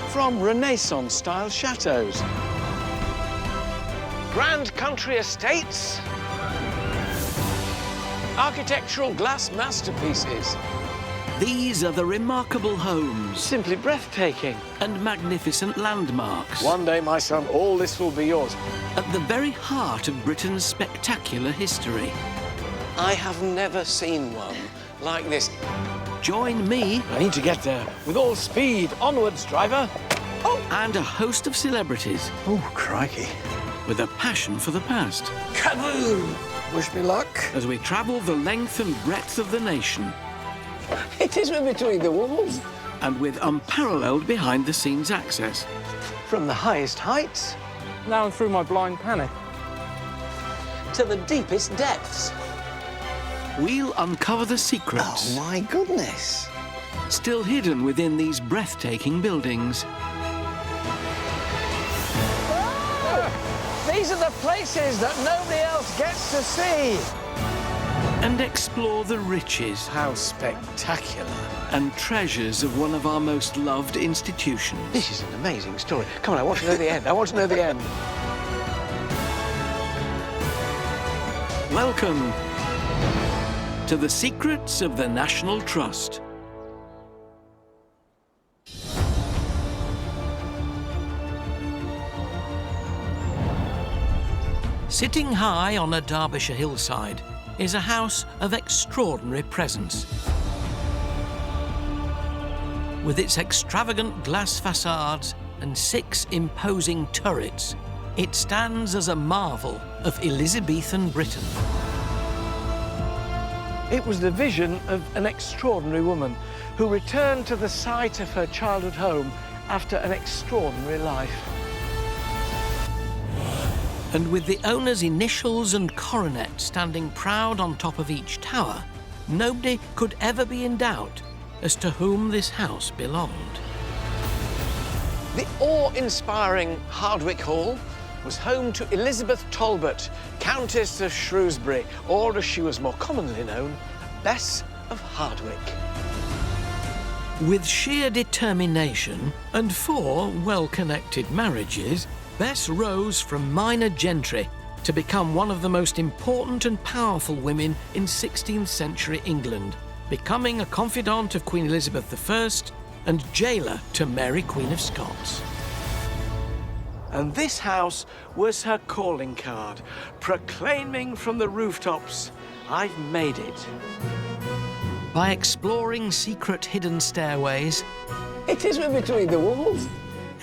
from Renaissance-style chateaux, grand country estates, architectural glass masterpieces. These are the remarkable homes Simply breathtaking. and magnificent landmarks One day, my son, all this will be yours. at the very heart of Britain's spectacular history. I have never seen one like this. Join me I need to get there with all speed. Onwards, driver. and a host of celebrities Oh, crikey. with a passion for the past Kaboom! Wish me luck. as we travel the length and breadth of the nation It is between the walls. and with unparalleled behind-the-scenes access. From the highest heights Now I'm through my blind panic. to the deepest depths. We'll uncover the secrets my goodness. still hidden within these breathtaking buildings. These are the places that nobody else gets to see. And explore the riches How spectacular. and treasures of one of our most loved institutions. This is an amazing story. Come on, I want to know the end. I want to know the end. Welcome to the secrets of the National Trust. Sitting high on a Derbyshire hillside is a house of extraordinary presence. With its extravagant glass facades and 6 imposing turrets, it stands as a marvel of Elizabethan Britain. It was the vision of an extraordinary woman who returned to the site of her childhood home after an extraordinary life. And with the owner's initials and coronet standing proud on top of each tower, nobody could ever be in doubt as to whom this house belonged. The awe-inspiring Hardwick Hall was home to Elizabeth Talbot, Countess of Shrewsbury, or as she was more commonly known, Bess of Hardwick. With sheer determination and 4 well-connected marriages, Bess rose from minor gentry to become one of the most important and powerful women in 16th century England, becoming a confidant of Queen Elizabeth I and jailer to Mary, Queen of Scots. And this house was her calling card, proclaiming from the rooftops, "I've made it." By exploring secret hidden stairways, It is between the walls.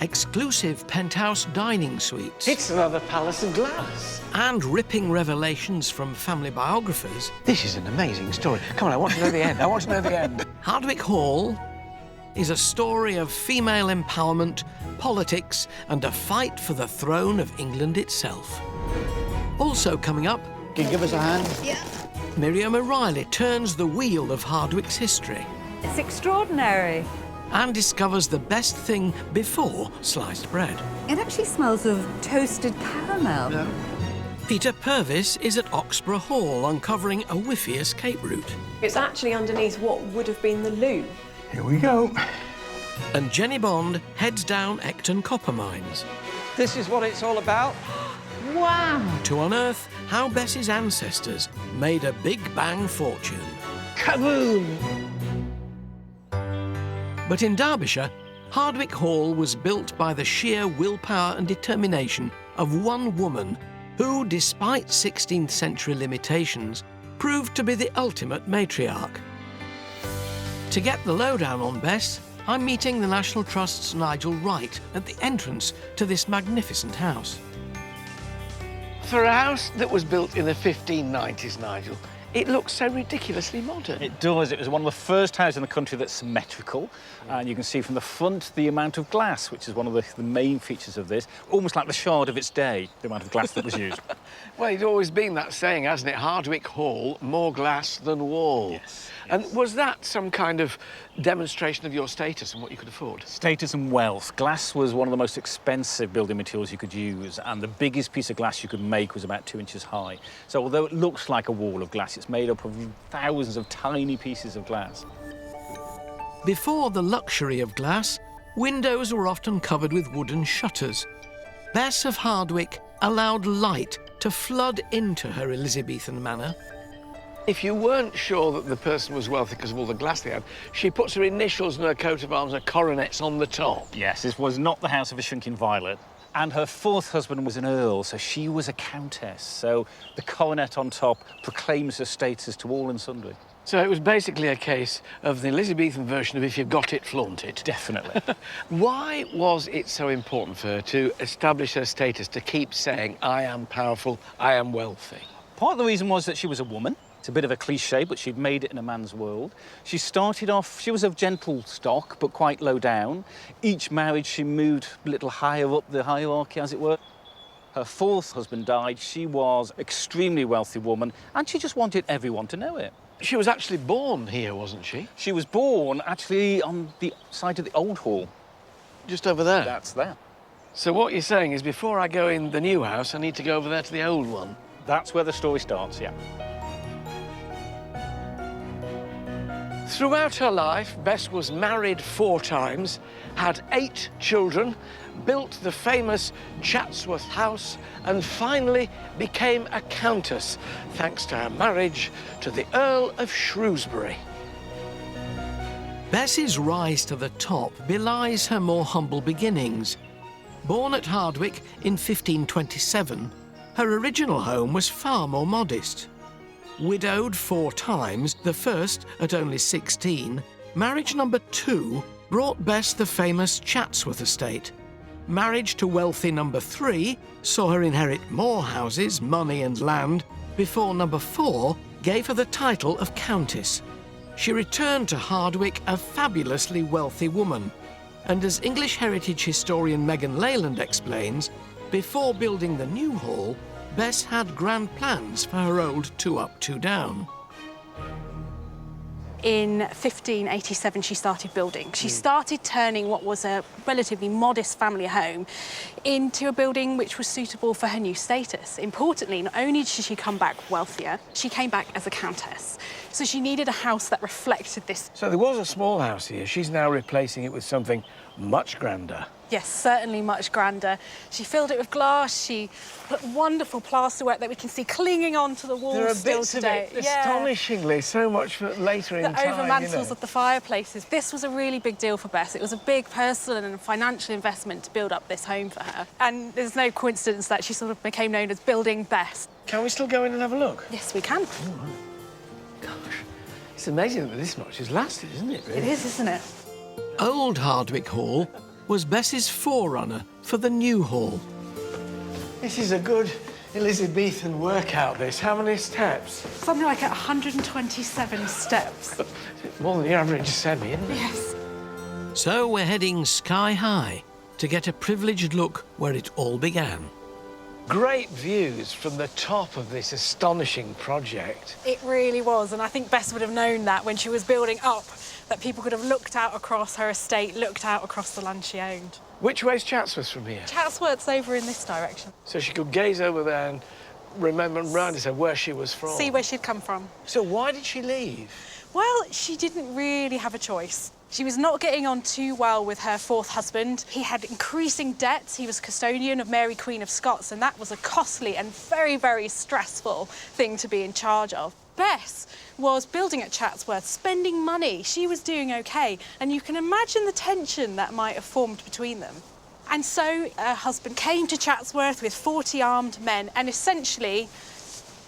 exclusive penthouse dining suites, It's another palace of glass. and ripping revelations from family biographers, This is an amazing story. Come on, I want to know the end. I want to know the end. Hardwick Hall is a story of female empowerment, politics, and a fight for the throne of England itself. Also coming up, Can you give us a hand? Miriam O'Reilly turns the wheel of Hardwick's history It's extraordinary. and discovers the best thing before sliced bread. It actually smells of toasted caramel. Peter Purvis is at Oxborough Hall uncovering a whiffy escape route. It's actually underneath what would have been the loo. Here we go. And Jenny Bond heads down Ecton copper mines This is what it's all about. Wow! to unearth how Bess's ancestors made a big bang fortune. Kaboom! But in Derbyshire, Hardwick Hall was built by the sheer willpower and determination of one woman who, despite 16th century limitations, proved to be the ultimate matriarch. To get the lowdown on Bess, I'm meeting the National Trust's Nigel Wright at the entrance to this magnificent house. For a house that was built in the 1590s, Nigel, it looks so ridiculously modern. It does. It was one of the first houses in the country that's symmetrical. And you can see from the front the amount of glass, which is one of the main features of this. Almost like the shard of its day, the amount of glass that was used. Well, it's always been that saying, hasn't it? Hardwick Hall, more glass than wall. Yes, And was that some kind of demonstration of your status and what you could afford? Status and wealth. Glass was one of the most expensive building materials you could use, and the biggest piece of glass you could make was about 2 inches high. So although it looks like a wall of glass, it's made up of thousands of tiny pieces of glass. Before the luxury of glass, windows were often covered with wooden shutters. Bess of Hardwick allowed light to flood into her Elizabethan manor. If you weren't sure that the person was wealthy because of all the glass they had, she puts her initials and her coat of arms and coronets on the top. Yes, this was not the house of a shrinking violet. And her fourth husband was an earl, so she was a countess. So the coronet on top proclaims her status to all and sundry. So it was basically a case of the Elizabethan version of if you've got it, flaunt it. Definitely. Why was it so important for her to establish her status, to keep saying, I am powerful, I am wealthy? Part of the reason was that she was a woman. It's a bit of a cliche, but she'd made it in a man's world. She started off, she was of gentle stock, but quite low down. Each marriage, she moved a little higher up the hierarchy, as it were. Her fourth husband died. She was an extremely wealthy woman, and she just wanted everyone to know it. She was actually born here, wasn't she? She was born, actually, on the side of the Old Hall. Just over there? That's there. So what you're saying is before I go in the new house, I need to go over there to the old one? That's where the story starts, yeah. Throughout her life, Bess was married 4 times, had 8 children, built the famous Chatsworth House, and finally became a countess, thanks to her marriage to the Earl of Shrewsbury. Bess's rise to the top belies her more humble beginnings. Born at Hardwick in 1527, her original home was far more modest. Widowed 4 times, the first at only 16, marriage number 2 brought Bess the famous Chatsworth estate. Marriage to wealthy number 3 saw her inherit more houses, money and land, before number 4 gave her the title of Countess. She returned to Hardwick a fabulously wealthy woman, and as English heritage historian Megan Leyland explains, before building the new hall, Bess had grand plans for her old 2-up, 2-down. In 1587, she started building. She started turning what was a relatively modest family home into a building which was suitable for her new status. Importantly, not only did she come back wealthier, she came back as a countess. So she needed a house that reflected this. So there was a small house here. She's now replacing it with something much grander. Yes, certainly much grander. She filled it with glass. She put wonderful plasterwork that we can see clinging onto the walls There are still bits today. of it, astonishingly, so much for later in The time. overmantels of the fireplaces. This was a really big deal for Bess. It was a big personal and financial investment to build up this home for her. And there's no coincidence that she sort of became known as Building Bess. Can we still go in and have a look? Yes, we can. Gosh, it's amazing that this much has lasted, isn't it, really? It is, isn't it? Old Hardwick Hall was Bess's forerunner for the new hall. This is a good Elizabethan workout, this. How many steps? Something like 127 steps. More than the average semi, isn't it? Yes. So we're heading sky high to get a privileged look where it all began. Great views from the top of this astonishing project. It really was, and I think Bess would have known that when she was building up, that people could have looked out across her estate, looked out across the land she owned. Which way's Chatsworth from here? Chatsworth's over in this direction. So she could gaze over there and remember and round herself where she was from. See where she'd come from. So why did she leave? Well, she didn't really have a choice. She was not getting on too well with her fourth husband. He had increasing debts. He was custodian of Mary, Queen of Scots, and that was a costly and very, very stressful thing to be in charge of. Bess was building at Chatsworth, spending money. She was doing OK, and you can imagine the tension that might have formed between them. And so her husband came to Chatsworth with 40 armed men and essentially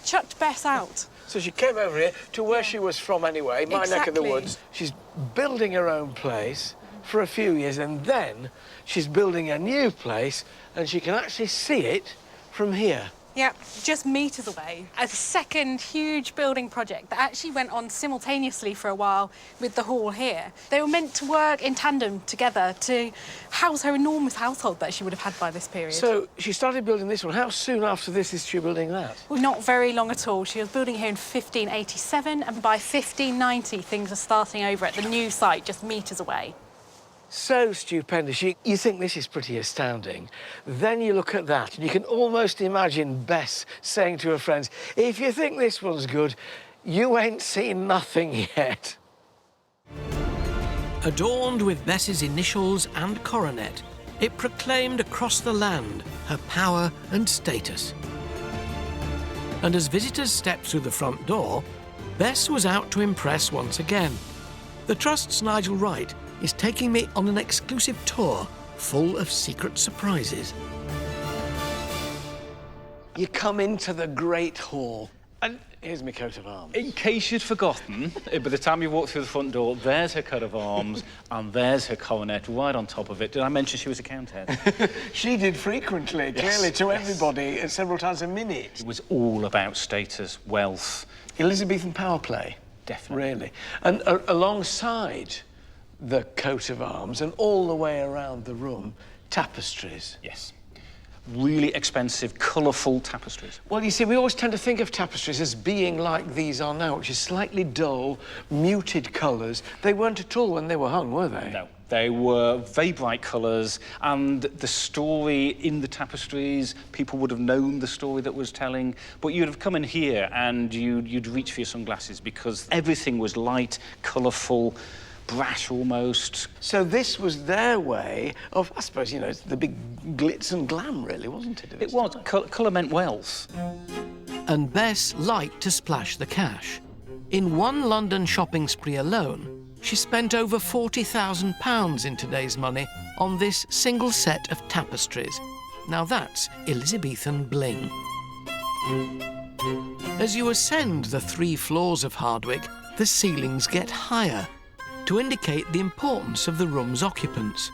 chucked Bess out. So she came over here to where she was from anyway, my neck of the Exactly. woods. She's building her own place for a few years, and then she's building a new place, and she can actually see it from here. Yeah, just metres away. A second huge building project that actually went on simultaneously for a while with the hall here. They were meant to work in tandem together to house her enormous household that she would have had by this period. So she started building this one. How soon after this is she building that? Well, not very long at all. She was building here in 1587, and by 1590 things are starting over at the new site just metres away. So stupendous. You think this is pretty astounding. Then you look at that and you can almost imagine Bess saying to her friends, if you think this one's good, you ain't seen nothing yet. Adorned with Bess's initials and coronet, it proclaimed across the land her power and status. And as visitors stepped through the front door, Bess was out to impress once again. The Trust's Nigel Wright is taking me on an exclusive tour full of secret surprises. You come into the Great Hall, and here's my coat of arms. In case you'd forgotten, by the time you walked through the front door, there's her coat of arms and there's her coronet right on top of it. Did I mention she was a countess? She did frequently, clearly, to everybody, several times a minute. It was all about status, wealth. Elizabethan power play. Definitely. Really. And alongside the coat of arms and all the way around the room, tapestries. Yes. Really expensive, colourful tapestries. Well, you see, we always tend to think of tapestries as being like these are now, which is slightly dull, muted colours. They weren't at all when they were hung, were they? No. They were very bright colours, and the story in the tapestries, people would have known the story that was telling, but you'd have come in here and you'd reach for your sunglasses because everything was light, colourful, brash almost. So this was their way of, I suppose, you know, the big glitz and glam, really, wasn't it? It was. Colour meant wealth. And Bess liked to splash the cash. In one London shopping spree alone, she spent over £40,000 in today's money on this single set of tapestries. Now that's Elizabethan bling. As you ascend the 3 floors of Hardwick, the ceilings get higher to indicate the importance of the room's occupants.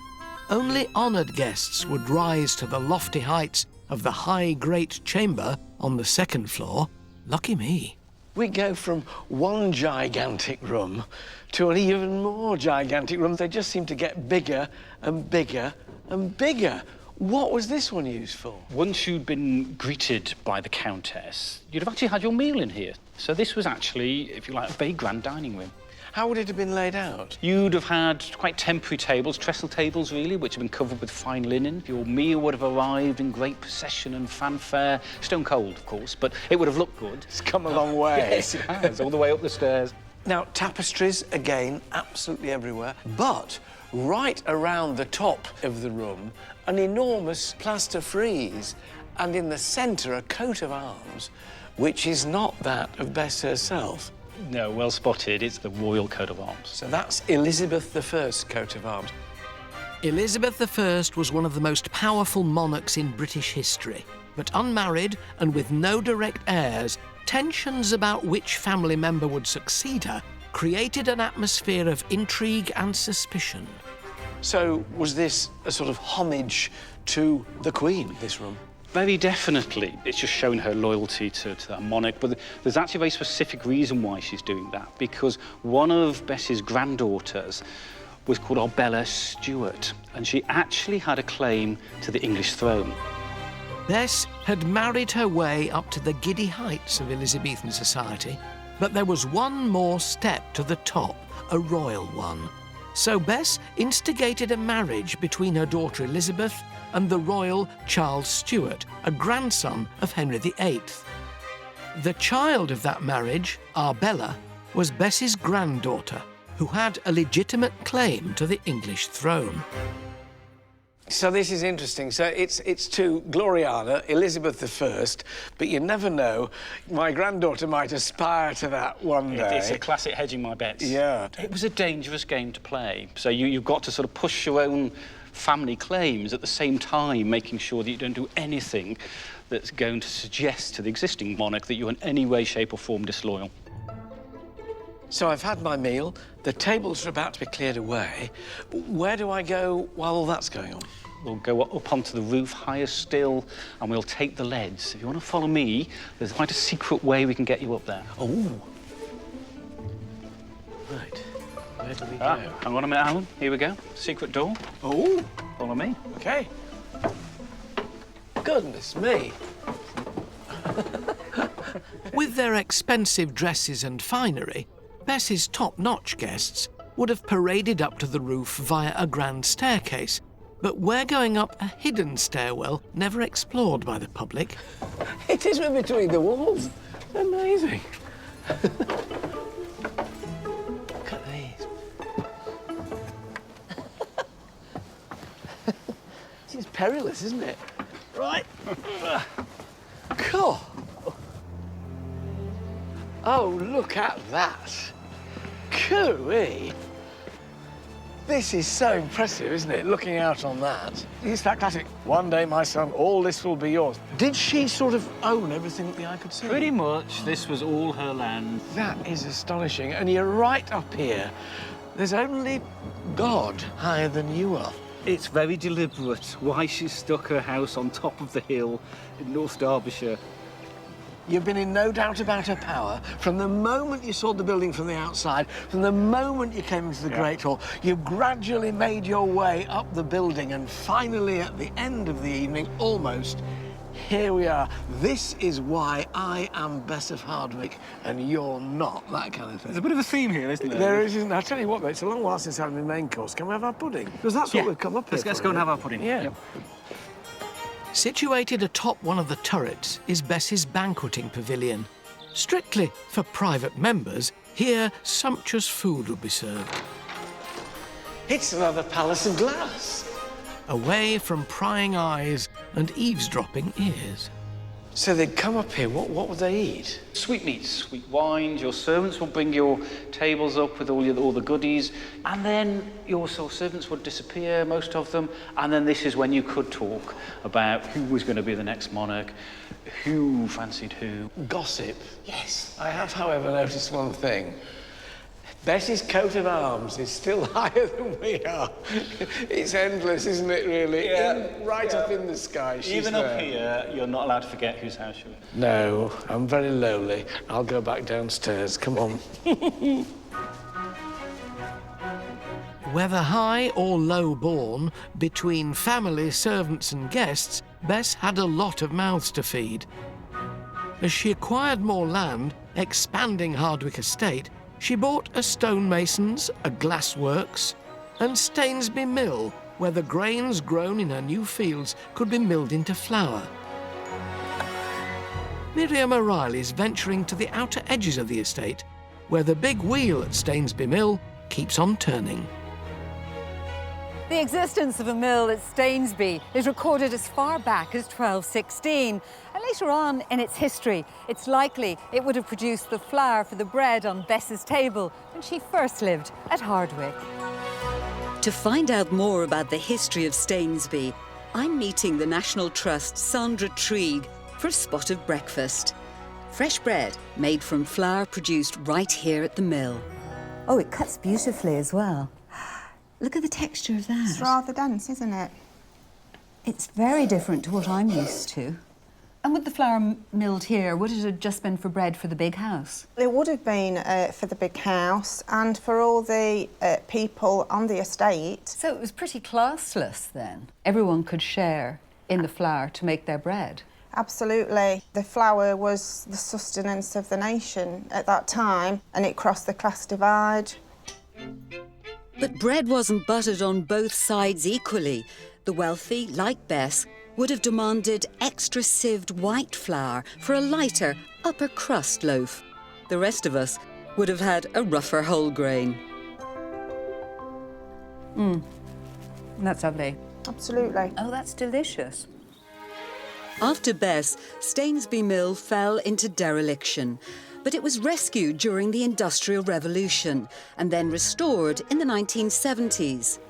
Only honoured guests would rise to the lofty heights of the high great chamber on the 2nd floor. Lucky me. We go from one gigantic room to an even more gigantic room. They just seem to get bigger and bigger and bigger. What was this one used for? Once you'd been greeted by the Countess, you'd have actually had your meal in here. So this was actually, if you like, a very grand dining room. How would it have been laid out? You'd have had quite temporary tables, trestle tables really, which have been covered with fine linen. Your meal would have arrived in great procession and fanfare. Stone cold, of course, but it would have looked good. It's come a long way. Yes, it has, all the way up the stairs. Now, tapestries, again, absolutely everywhere, but right around the top of the room, an enormous plaster frieze, and in the centre, a coat of arms, which is not that of Bess herself. No, well spotted. It's the royal coat of arms. So that's Elizabeth I's coat of arms. Elizabeth I was one of the most powerful monarchs in British history, but unmarried and with no direct heirs, tensions about which family member would succeed her created an atmosphere of intrigue and suspicion. So was this a sort of homage to the Queen, this room? Very definitely. It's just showing her loyalty to that monarch. But there's actually a very specific reason why she's doing that, because one of Bess's granddaughters was called Arbella Stuart, and she actually had a claim to the English throne. Bess had married her way up to the giddy heights of Elizabethan society, but there was one more step to the top, a royal one. So Bess instigated a marriage between her daughter Elizabeth and the royal Charles Stuart, a grandson of Henry VIII. The child of that marriage, Arbella, was Bess's granddaughter, who had a legitimate claim to the English throne. So this is interesting. So it's to Gloriana, Elizabeth I, but you never know. My granddaughter might aspire to that one day. It's a classic hedging my bets. Yeah. It was a dangerous game to play. So you've got to sort of push your own family claims at the same time, making sure that you don't do anything that's going to suggest to the existing monarch that you're in any way, shape or form disloyal. So I've had my meal. The tables are about to be cleared away. Where do I go while all that's going on? We'll go up onto the roof, higher still, and we'll take the leads. If you want to follow me, there's quite a secret way we can get you up there. Oh. Right. Where do we go? Hang on a minute, Alan. Here we go. Secret door. Oh. Follow me. OK. Goodness me. With their expensive dresses and finery, Bess's top-notch guests would have paraded up to the roof via a grand staircase, but we're going up a hidden stairwell never explored by the public. It is between the walls. Amazing. Look at these. This is perilous, isn't it? Right. Cool. Oh, look at that. Cooey. This is so impressive, isn't it, looking out on that? It's that classic, one day, my son, all this will be yours. Did she sort of own everything that the eye could see? Pretty much. This was all her land. That is astonishing. And you're right up here. There's only God higher than you are. It's very deliberate why she stuck her house on top of the hill in North Derbyshire. You've been in no doubt about her power from the moment you saw the building from the outside, from the moment you came into the Great Hall. You gradually made your way up the building, and finally, at the end of the evening, almost, here we are. This is why I am Bess of Hardwick and you're not, that kind of thing. There's a bit of a theme here, isn't there? There isn't. I'll tell you what, though, it's a long while since I had my main course. Can we have our pudding? Because that's what we've come up here. Let's go and have our pudding. Yeah. Yep. Situated atop one of the turrets is Bess's banqueting pavilion. Strictly for private members, here sumptuous food would be served. It's another palace of glass. Away from prying eyes and eavesdropping ears. So they'd come up here, what would they eat? Sweetmeats, sweet wines. Your servants will bring your tables up with all the goodies, and then your servants would disappear, most of them, and then this is when you could talk about who was going to be the next monarch, who fancied who. Gossip. Yes. I have, however, noticed one thing. Bess's coat of arms is still higher than we are. It's endless, isn't it, really? Right up in the sky, she's Even there. up here, you're not allowed to forget whose house you're in. No, I'm very lowly. I'll go back downstairs. Come on. Whether high or low born, between family, servants and guests, Bess had a lot of mouths to feed. As she acquired more land, expanding Hardwick Estate, she bought a stonemason's, a glassworks, and Stainsby Mill, where the grains grown in her new fields could be milled into flour. Miriam O'Reilly's venturing to the outer edges of the estate, where the big wheel at Stainsby Mill keeps on turning. The existence of a mill at Stainsby is recorded as far back as 1216. And later on in its history, it's likely it would have produced the flour for the bread on Bess's table when she first lived at Hardwick. To find out more about the history of Stainsby, I'm meeting the National Trust's Sandra Trig for a spot of breakfast. Fresh bread made from flour produced right here at the mill. Oh, it cuts beautifully as well. Look at the texture of that. It's rather dense, isn't it? It's very different to what I'm used to. And with the flour milled here, would it have just been for bread for the big house? It would have been for the big house and for all the people on the estate. So it was pretty classless then. Everyone could share in the flour to make their bread. Absolutely. The flour was the sustenance of the nation at that time, and it crossed the class divide. But bread wasn't buttered on both sides equally. The wealthy, like Bess, would have demanded extra sieved white flour for a lighter upper crust loaf. The rest of us would have had a rougher whole grain. That's lovely. Absolutely. Oh, that's delicious. After Bess, Stainsby Mill fell into dereliction, but it was rescued during the Industrial Revolution and then restored in the 1970s.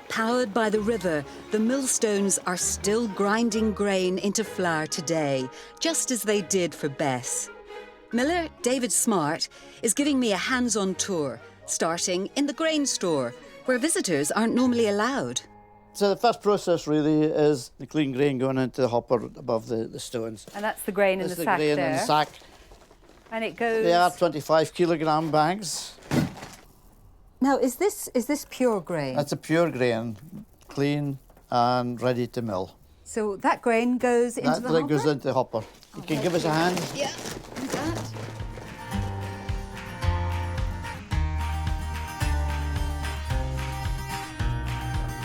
Powered by the river, the millstones are still grinding grain into flour today, just as they did for Bess. Miller David Smart is giving me a hands-on tour, starting in the grain store, where visitors aren't normally allowed. So the first process really is the clean grain going into the hopper above the stones. And that's the grain in the sack grain there. in the sack. And it goes... They are 25 kilogram bags. Now, is this pure grain? That's a pure grain, clean and ready to mill. So that grain goes into the hopper? That goes into the hopper. You can give us a hand? Yeah, like that.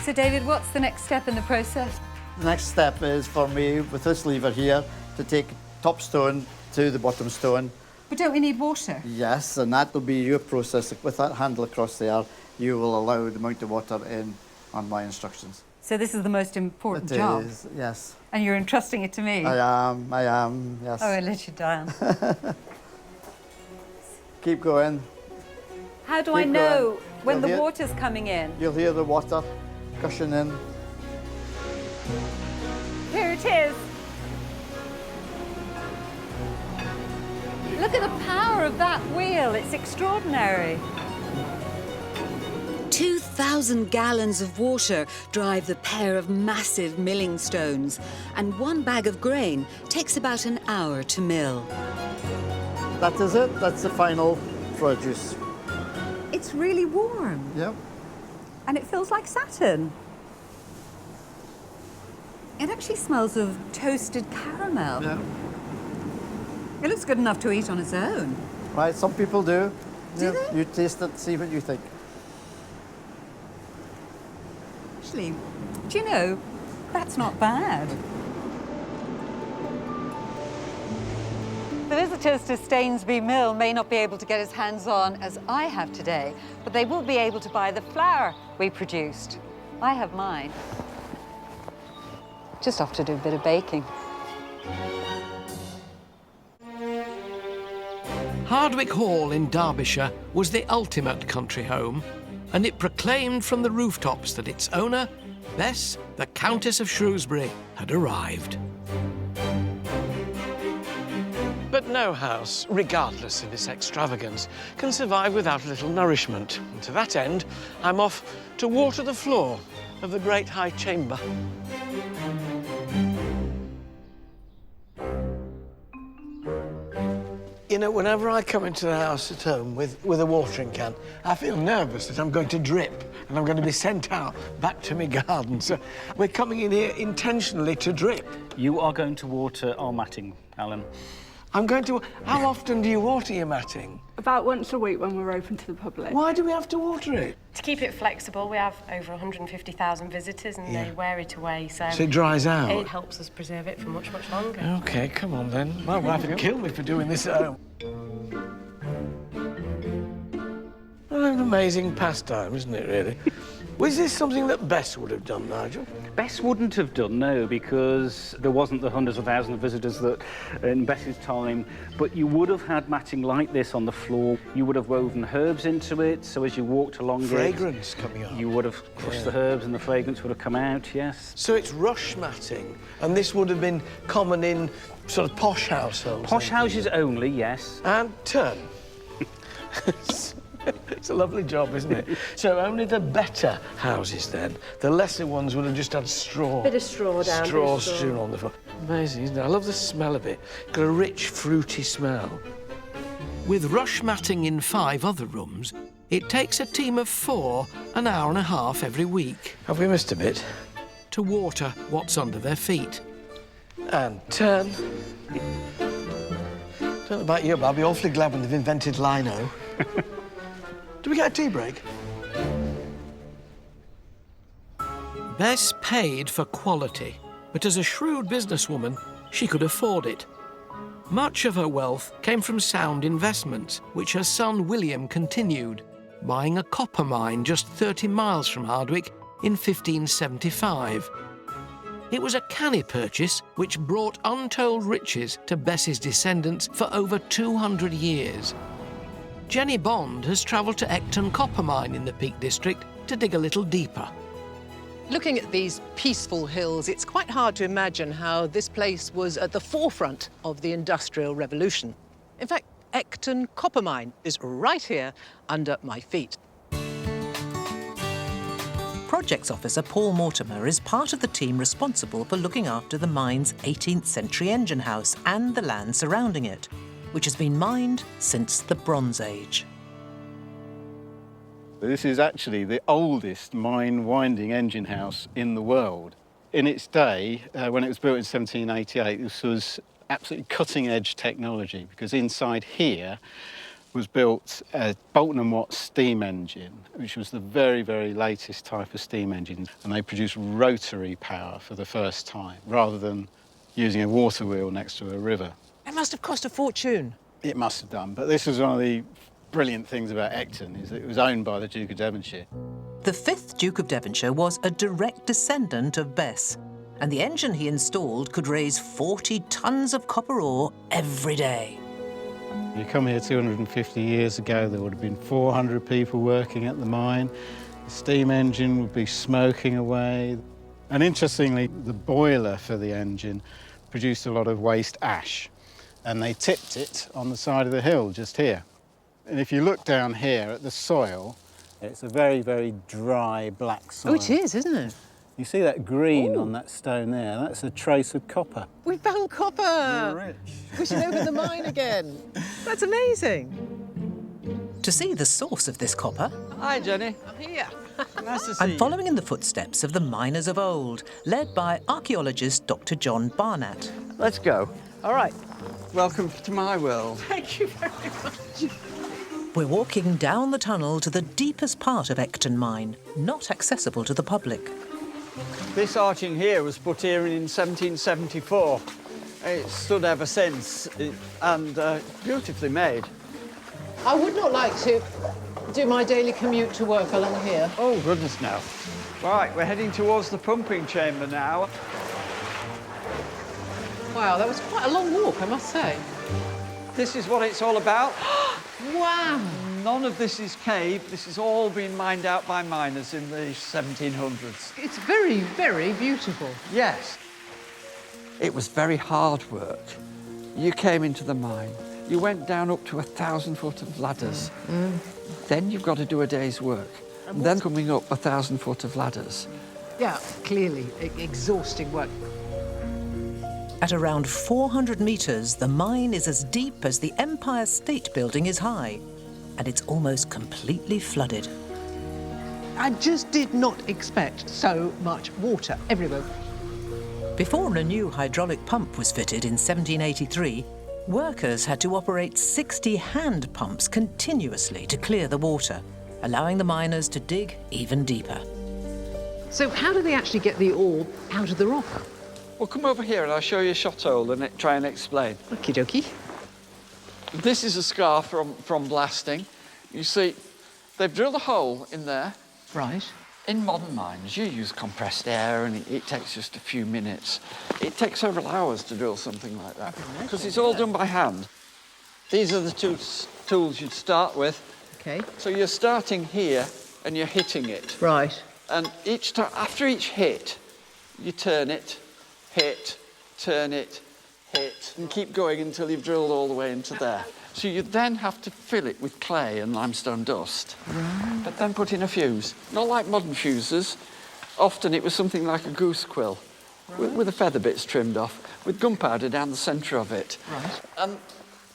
So, David, what's the next step in the process? The next step is for me, with this lever here, to take top stone to the bottom stone. But don't we need water? Yes, and that will be your process. With that handle across there, you will allow the amount of water in on my instructions. So this is the most important It job? is, yes. And you're entrusting it to me? I am, yes. Oh, I let you down. Keep going. How do I Keep know going. when the You'll hear- water's coming in? You'll hear the water gushing in. Here it is. Look at the power of that wheel. It's extraordinary. 2,000 gallons of water drive the pair of massive milling stones, and 1 bag of grain takes about an hour to mill. That is it. That's the final produce. It's really warm. Yep. And it feels like satin. It actually smells of toasted caramel. Yeah. It looks good enough to eat on its own. Right, some people do. Do they? You taste it, see what you think. Actually, do you know, that's not bad. The visitors to Stainsby Mill may not be able to get as hands-on as I have today, but they will be able to buy the flour we produced. I have mine. Just off to do a bit of baking. Hardwick Hall in Derbyshire was the ultimate country home, and it proclaimed from the rooftops that its owner, Bess, the Countess of Shrewsbury, had arrived. But no house, regardless of its extravagance, can survive without a little nourishment. And to that end, I'm off to water the floor of the Great High Chamber. You know, whenever I come into the house at home with a watering can, I feel nervous that I'm going to drip and I'm going to be sent out back to my garden. So we're coming in here intentionally to drip. You are going to water our matting, Alan. I'm going to... How often do you water your matting? About once a week when we're open to the public. Why do we have to water it? To keep it flexible, we have over 150,000 visitors and they wear it away, so it dries out? It helps us preserve it for much, much longer. OK, come on then. My wife would kill me for doing this at home. Well, an amazing pastime, isn't it, really? Was this something that Bess would have done, Nigel? Bess wouldn't have done, no, because there wasn't the hundreds of thousands of visitors that in Bess's time, but you would have had matting like this on the floor. You would have woven herbs into it, so as you walked along Fragrance coming up. you would have crushed the herbs and the fragrance would have come out, yes. So it's rush matting, and this would have been common in sort of posh households. Posh houses only, yes. And turn. It's a lovely job, isn't it? So only the better houses then, the lesser ones would have just had straw. Bit of straw down. Straw strewn on the floor. Amazing, isn't it? I love the smell of it. It's got a rich, fruity smell. With rush matting in 5 other rooms, it takes a team of 4 an hour and a half every week Have we missed a bit? to water what's under their feet. And turn. Don't know about you, but I'll be awfully glad when they've invented lino. Do we get a tea break? Bess paid for quality, but as a shrewd businesswoman, she could afford it. Much of her wealth came from sound investments, which her son William continued, buying a copper mine just 30 miles from Hardwick in 1575. It was a canny purchase which brought untold riches to Bess's descendants for over 200 years. Jenny Bond has travelled to Ecton copper mine in the Peak District to dig a little deeper. Looking at these peaceful hills, it's quite hard to imagine how this place was at the forefront of the Industrial Revolution. In fact, Ecton copper mine is right here under my feet. Projects Officer Paul Mortimer is part of the team responsible for looking after the mine's 18th century engine house and the land surrounding it, which has been mined since the Bronze Age. This is actually the oldest mine-winding engine house in the world. In its day, when it was built in 1788, this was absolutely cutting-edge technology, because inside here was built a Boulton & Watt steam engine, which was the very, very latest type of steam engine, and they produced rotary power for the first time, rather than using a water wheel next to a river. It must have cost a fortune. It must have done, but this was one of the brilliant things about Ecton, is that it was owned by the Duke of Devonshire. The 5th Duke of Devonshire was a direct descendant of Bess, and the engine he installed could raise 40 tons of copper ore every day. You come here 250 years ago, there would have been 400 people working at the mine. The steam engine would be smoking away. And interestingly, the boiler for the engine produced a lot of waste ash, and they tipped it on the side of the hill just here. And if you look down here at the soil, it's a very, very dry black soil. Oh, it is, isn't it? You see that green Ooh. on that stone there? That's a trace of copper. We found copper! We're rich. We should open the mine again. That's amazing. To see the source of this copper, Hi, Jenny. I'm here. Nice to see I'm you. following in the footsteps of the miners of old, led by archaeologist Dr. John Barnett. Let's go. All right. Welcome to my world. Thank you very much. We're walking down the tunnel to the deepest part of Ecton mine, not accessible to the public. This arching here was put here in 1774. It's stood ever since, and beautifully made. I would not like to do my daily commute to work along here. Oh, goodness, no. Right, we're heading towards the pumping chamber now. Wow, that was quite a long walk, I must say. This is what it's all about. Wow! None of this is cave. This has all been mined out by miners in the 1700s. It's very, very beautiful. Yes. It was very hard work. You came into the mine. You went down up to 1,000 foot of ladders. Then you've got to do a day's work. And then coming up 1,000 foot of ladders. Yeah, clearly, exhausting work. At around 400 metres, the mine is as deep as the Empire State Building is high, and it's almost completely flooded. I just did not expect so much water everywhere. Before a new hydraulic pump was fitted in 1783, workers had to operate 60 hand pumps continuously to clear the water, allowing the miners to dig even deeper. So how do they actually get the ore out of the rock? Well, come over here and I'll show you a shot hole and try and explain. Okie dokie. This is a scar from blasting. You see, they've drilled a hole in there. Right. In modern mines, you use compressed air and it takes just a few minutes. It takes several hours to drill something like that because it's all done by hand. These are the two tools you'd start with. Okay. So you're starting here and you're hitting it. Right. And after each hit, you turn it, hit, turn it, hit, and keep going until you've drilled all the way into there. So you then have to fill it with clay and limestone dust, but then put in a fuse. Not like modern fuses. Often it was something like a goose quill, with the feather bits trimmed off, with gunpowder down the centre of it. Right. And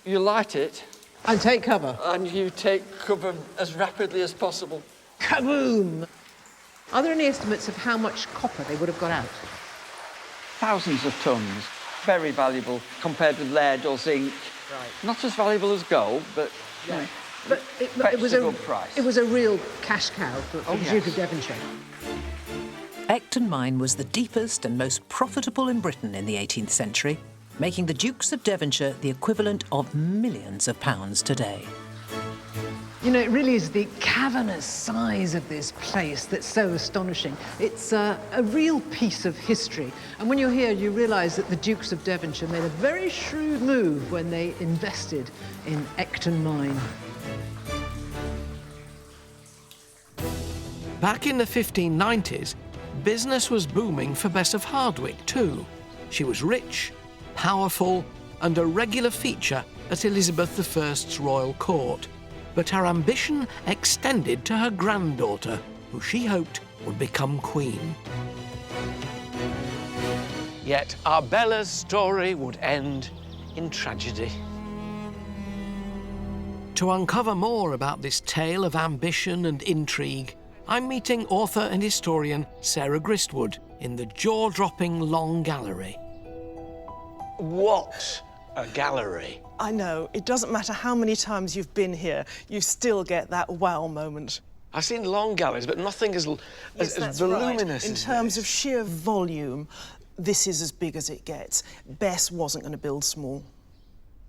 you light it. And take cover. And you take cover as rapidly as possible. Kaboom! Are there any estimates of how much copper they would have got out? Thousands of tons. Very valuable compared with lead or zinc. Right. Not as valuable as gold, but Right. But it was a good price. It was a real cash cow for the yes. Duke of Devonshire. Ecton mine was the deepest and most profitable in Britain in the 18th century, making the Dukes of Devonshire the equivalent of millions of pounds today. You know, it really is the cavernous size of this place that's so astonishing. It's a real piece of history. And when you're here, you realise that the Dukes of Devonshire made a very shrewd move when they invested in Ecton mine. Back in the 1590s, business was booming for Bess of Hardwick too. She was rich, powerful, and a regular feature at Elizabeth I's royal court. But her ambition extended to her granddaughter, who she hoped would become queen. Yet Arbella's story would end in tragedy. To uncover more about this tale of ambition and intrigue, I'm meeting author and historian Sarah Gristwood in the jaw-dropping Long Gallery. What a gallery! I know, it doesn't matter how many times you've been here, you still get that wow moment. I've seen long galleries, but nothing as That's voluminous right. In as terms this. of sheer volume, this is as big as it gets. Bess wasn't going to build small.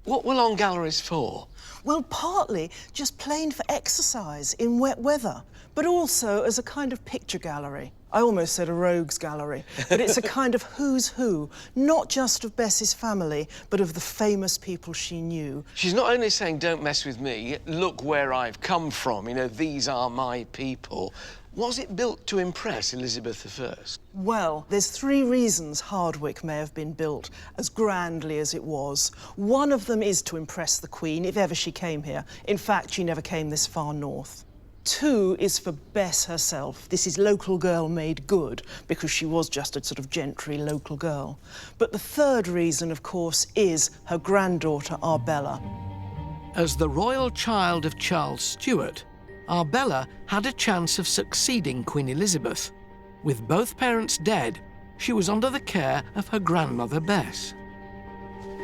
What were long galleries for? Well, partly just plain for exercise in wet weather, but also as a kind of picture gallery. I almost said a rogues gallery, but it's a kind of who's who, not just of Bess's family, but of the famous people she knew. She's not only saying, don't mess with me, look where I've come from, you know, these are my people. Was it built to impress Elizabeth I? Well, there's 3 reasons Hardwick may have been built as grandly as it was. One of them is to impress the Queen, if ever she came here. In fact, she never came this far north. 2 is for Bess herself. This is local girl made good, because she was just a sort of gentry local girl. But the 3rd reason, of course, is her granddaughter, Arbella. As the royal child of Charles Stuart, Arbella had a chance of succeeding Queen Elizabeth. With both parents dead, she was under the care of her grandmother Bess.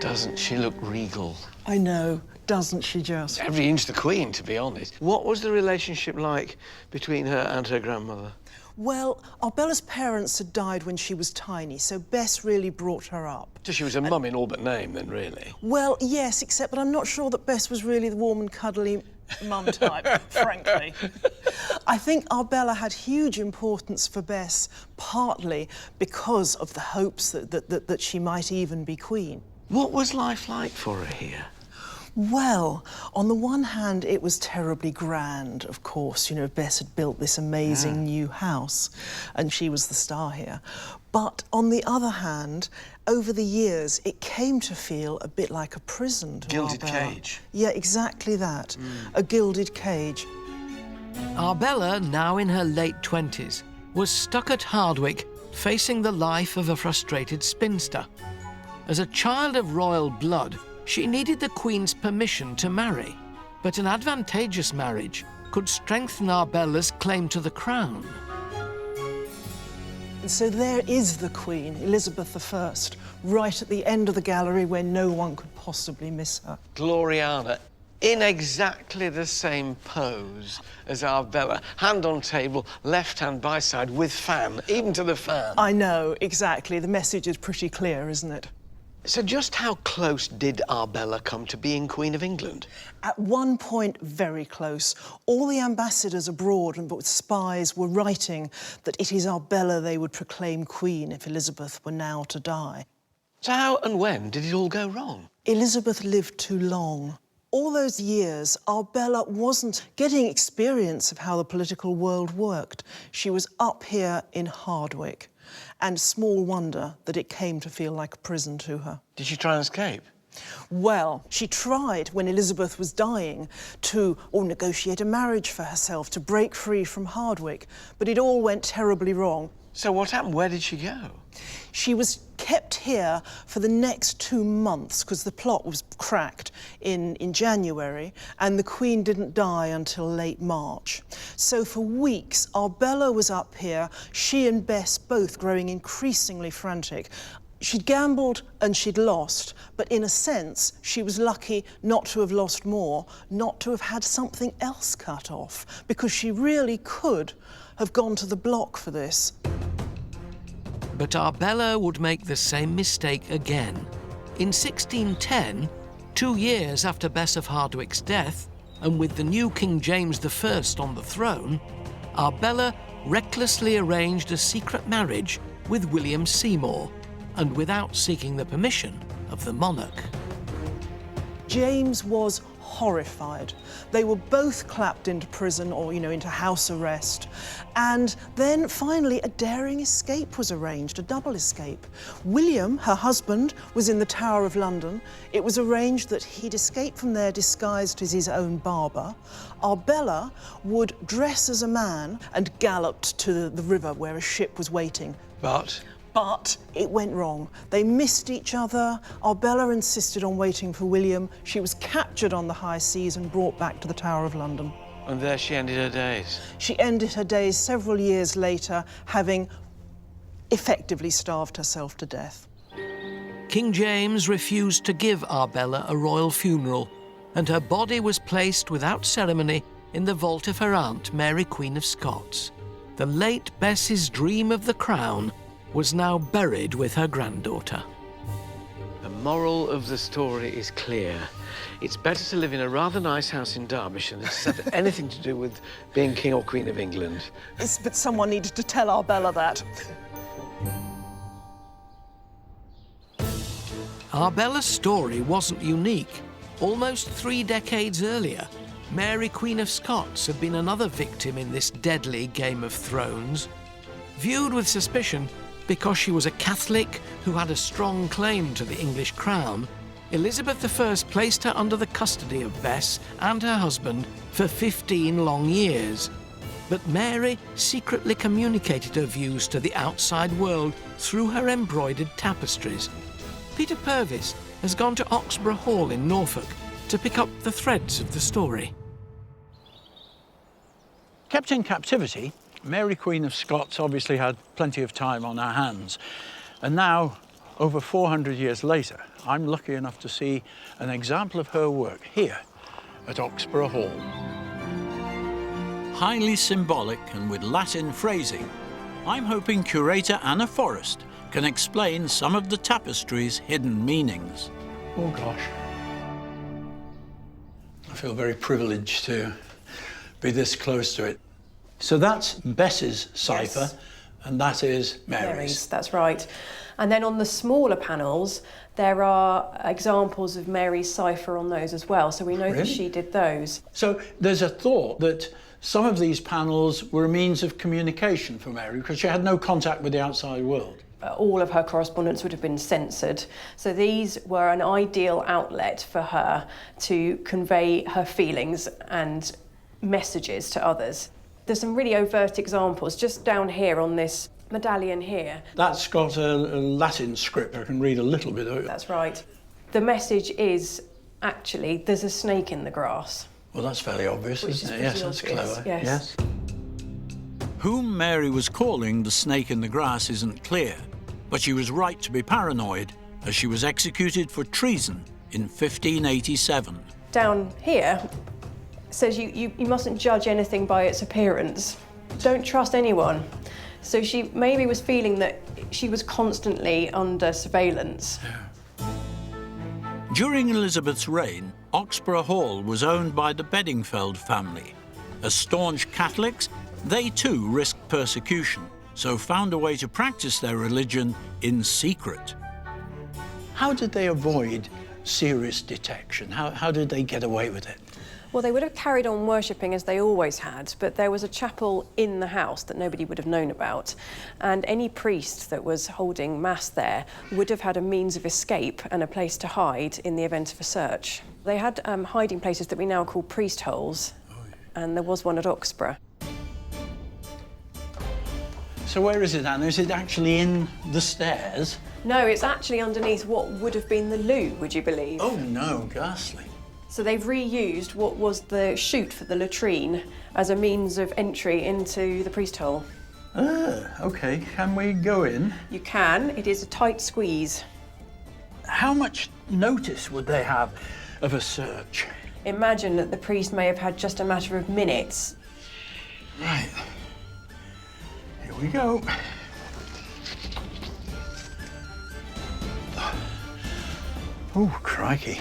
Doesn't she look regal? I know, doesn't she just? Every inch the Queen, to be honest. What was the relationship like between her and her grandmother? Well, Arbella's parents had died when she was tiny, so Bess really brought her up. So she was a mum in all but name, then, really? Well, yes, except that I'm not sure that Bess was really the warm and cuddly mum type, frankly. I think Arbella had huge importance for Bess, partly because of the hopes that she might even be queen. What was life like for her here? Well, on the one hand, it was terribly grand, of course. You know, Bess had built this amazing new house, and she was the star here. But on the other hand, over the years, it came to feel a bit like a prison to Gilded Arbella. cage. Yeah, exactly that. A gilded cage. Arbella, now in her late 20s, was stuck at Hardwick, facing the life of a frustrated spinster. As a child of royal blood, she needed the Queen's permission to marry, but an advantageous marriage could strengthen Arbella's claim to the crown. And so there is the Queen, Elizabeth I, right at the end of the gallery where no one could possibly miss her. Gloriana, in exactly the same pose as Arbella, hand on table, left hand by side, with fan, even to the fan. I know, exactly. The message is pretty clear, isn't it? So just how close did Arbella come to being Queen of England? At one point, very close. All the ambassadors abroad and with spies were writing that it is Arbella they would proclaim queen if Elizabeth were now to die. So how and when did it all go wrong? Elizabeth lived too long. All those years, Arbella wasn't getting experience of how the political world worked. She was up here in Hardwick. And small wonder that it came to feel like a prison to her. Did she try and escape? Well, she tried, when Elizabeth was dying, to negotiate a marriage for herself, to break free from Hardwick, but it all went terribly wrong. So what happened? Where did she go? She was kept here for the next 2 months because the plot was cracked in January and the Queen didn't die until late March. So for weeks, Arbella was up here, she and Bess both growing increasingly frantic. She'd gambled and she'd lost, but in a sense, she was lucky not to have lost more, not to have had something else cut off, because she really could have gone to the block for this. But Arbella would make the same mistake again. In 1610, 2 years after Bess of Hardwick's death, and with the new King James I on the throne, Arbella recklessly arranged a secret marriage with William Seymour, and without seeking the permission of the monarch. James was horrified. They were both clapped into prison or, into house arrest. And then finally a daring escape was arranged, a double escape. William, her husband, was in the Tower of London. It was arranged that he'd escape from there disguised as his own barber. Arbella would dress as a man and galloped to the river where a ship was waiting. But it went wrong. They missed each other. Arbella insisted on waiting for William. She was captured on the high seas and brought back to the Tower of London. And there she ended her days? She ended her days several years later, having effectively starved herself to death. King James refused to give Arbella a royal funeral, and her body was placed without ceremony in the vault of her aunt, Mary, Queen of Scots. The late Bess's dream of the crown was now buried with her granddaughter. The moral of the story is clear. It's better to live in a rather nice house in Derbyshire than to have anything to do with being King or Queen of England. But someone needed to tell Arbella that. Arbella's story wasn't unique. Almost 3 decades earlier, Mary, Queen of Scots, had been another victim in this deadly Game of Thrones. Viewed with suspicion because she was a Catholic who had a strong claim to the English crown, Elizabeth I placed her under the custody of Bess and her husband for 15 long years. But Mary secretly communicated her views to the outside world through her embroidered tapestries. Peter Purvis has gone to Oxborough Hall in Norfolk to pick up the threads of the story. Kept in captivity, Mary, Queen of Scots obviously had plenty of time on her hands. And now, over 400 years later, I'm lucky enough to see an example of her work here at Oxborough Hall. Highly symbolic and with Latin phrasing, I'm hoping curator Anna Forrest can explain some of the tapestry's hidden meanings. Oh gosh. I feel very privileged to be this close to it. So that's Bess's cipher, Yes. and that is Mary's. That's right. And then on the smaller panels, there are examples of Mary's cipher on those as well. So we know that Really? she did those. So there's a thought that some of these panels were a means of communication for Mary because she had no contact with the outside world. All of her correspondence would have been censored. So these were an ideal outlet for her to convey her feelings and messages to others. There's some really overt examples just down here on this medallion here. That's got a Latin script. I can read a little bit of it. That's right. The message is actually there's a snake in the grass. Well, that's fairly obvious, isn't it? Yes, that's clever. Yes. Whom Mary was calling the snake in the grass isn't clear, but she was right to be paranoid as she was executed for treason in 1587. Down here it says you mustn't judge anything by its appearance. Don't trust anyone. So she maybe was feeling that she was constantly under surveillance. During Elizabeth's reign, Oxborough Hall was owned by the Bedingfeld family. As staunch Catholics, they too risked persecution, so found a way to practice their religion in secret. How did they avoid serious detection? How did they get away with it? Well, they would have carried on worshipping as they always had, but there was a chapel in the house that nobody would have known about, and any priest that was holding mass there would have had a means of escape and a place to hide in the event of a search. They had hiding places that we now call priest holes, and there was one at Oxborough. So where is it, Anna? Is it actually in the stairs? No, it's actually underneath what would have been the loo, would you believe? Oh no, ghastly. So they've reused what was the chute for the latrine as a means of entry into the priest hole. OK. Can we go in? You can. It is a tight squeeze. How much notice would they have of a search? Imagine that the priest may have had just a matter of minutes. Right. Here we go. Oh, crikey.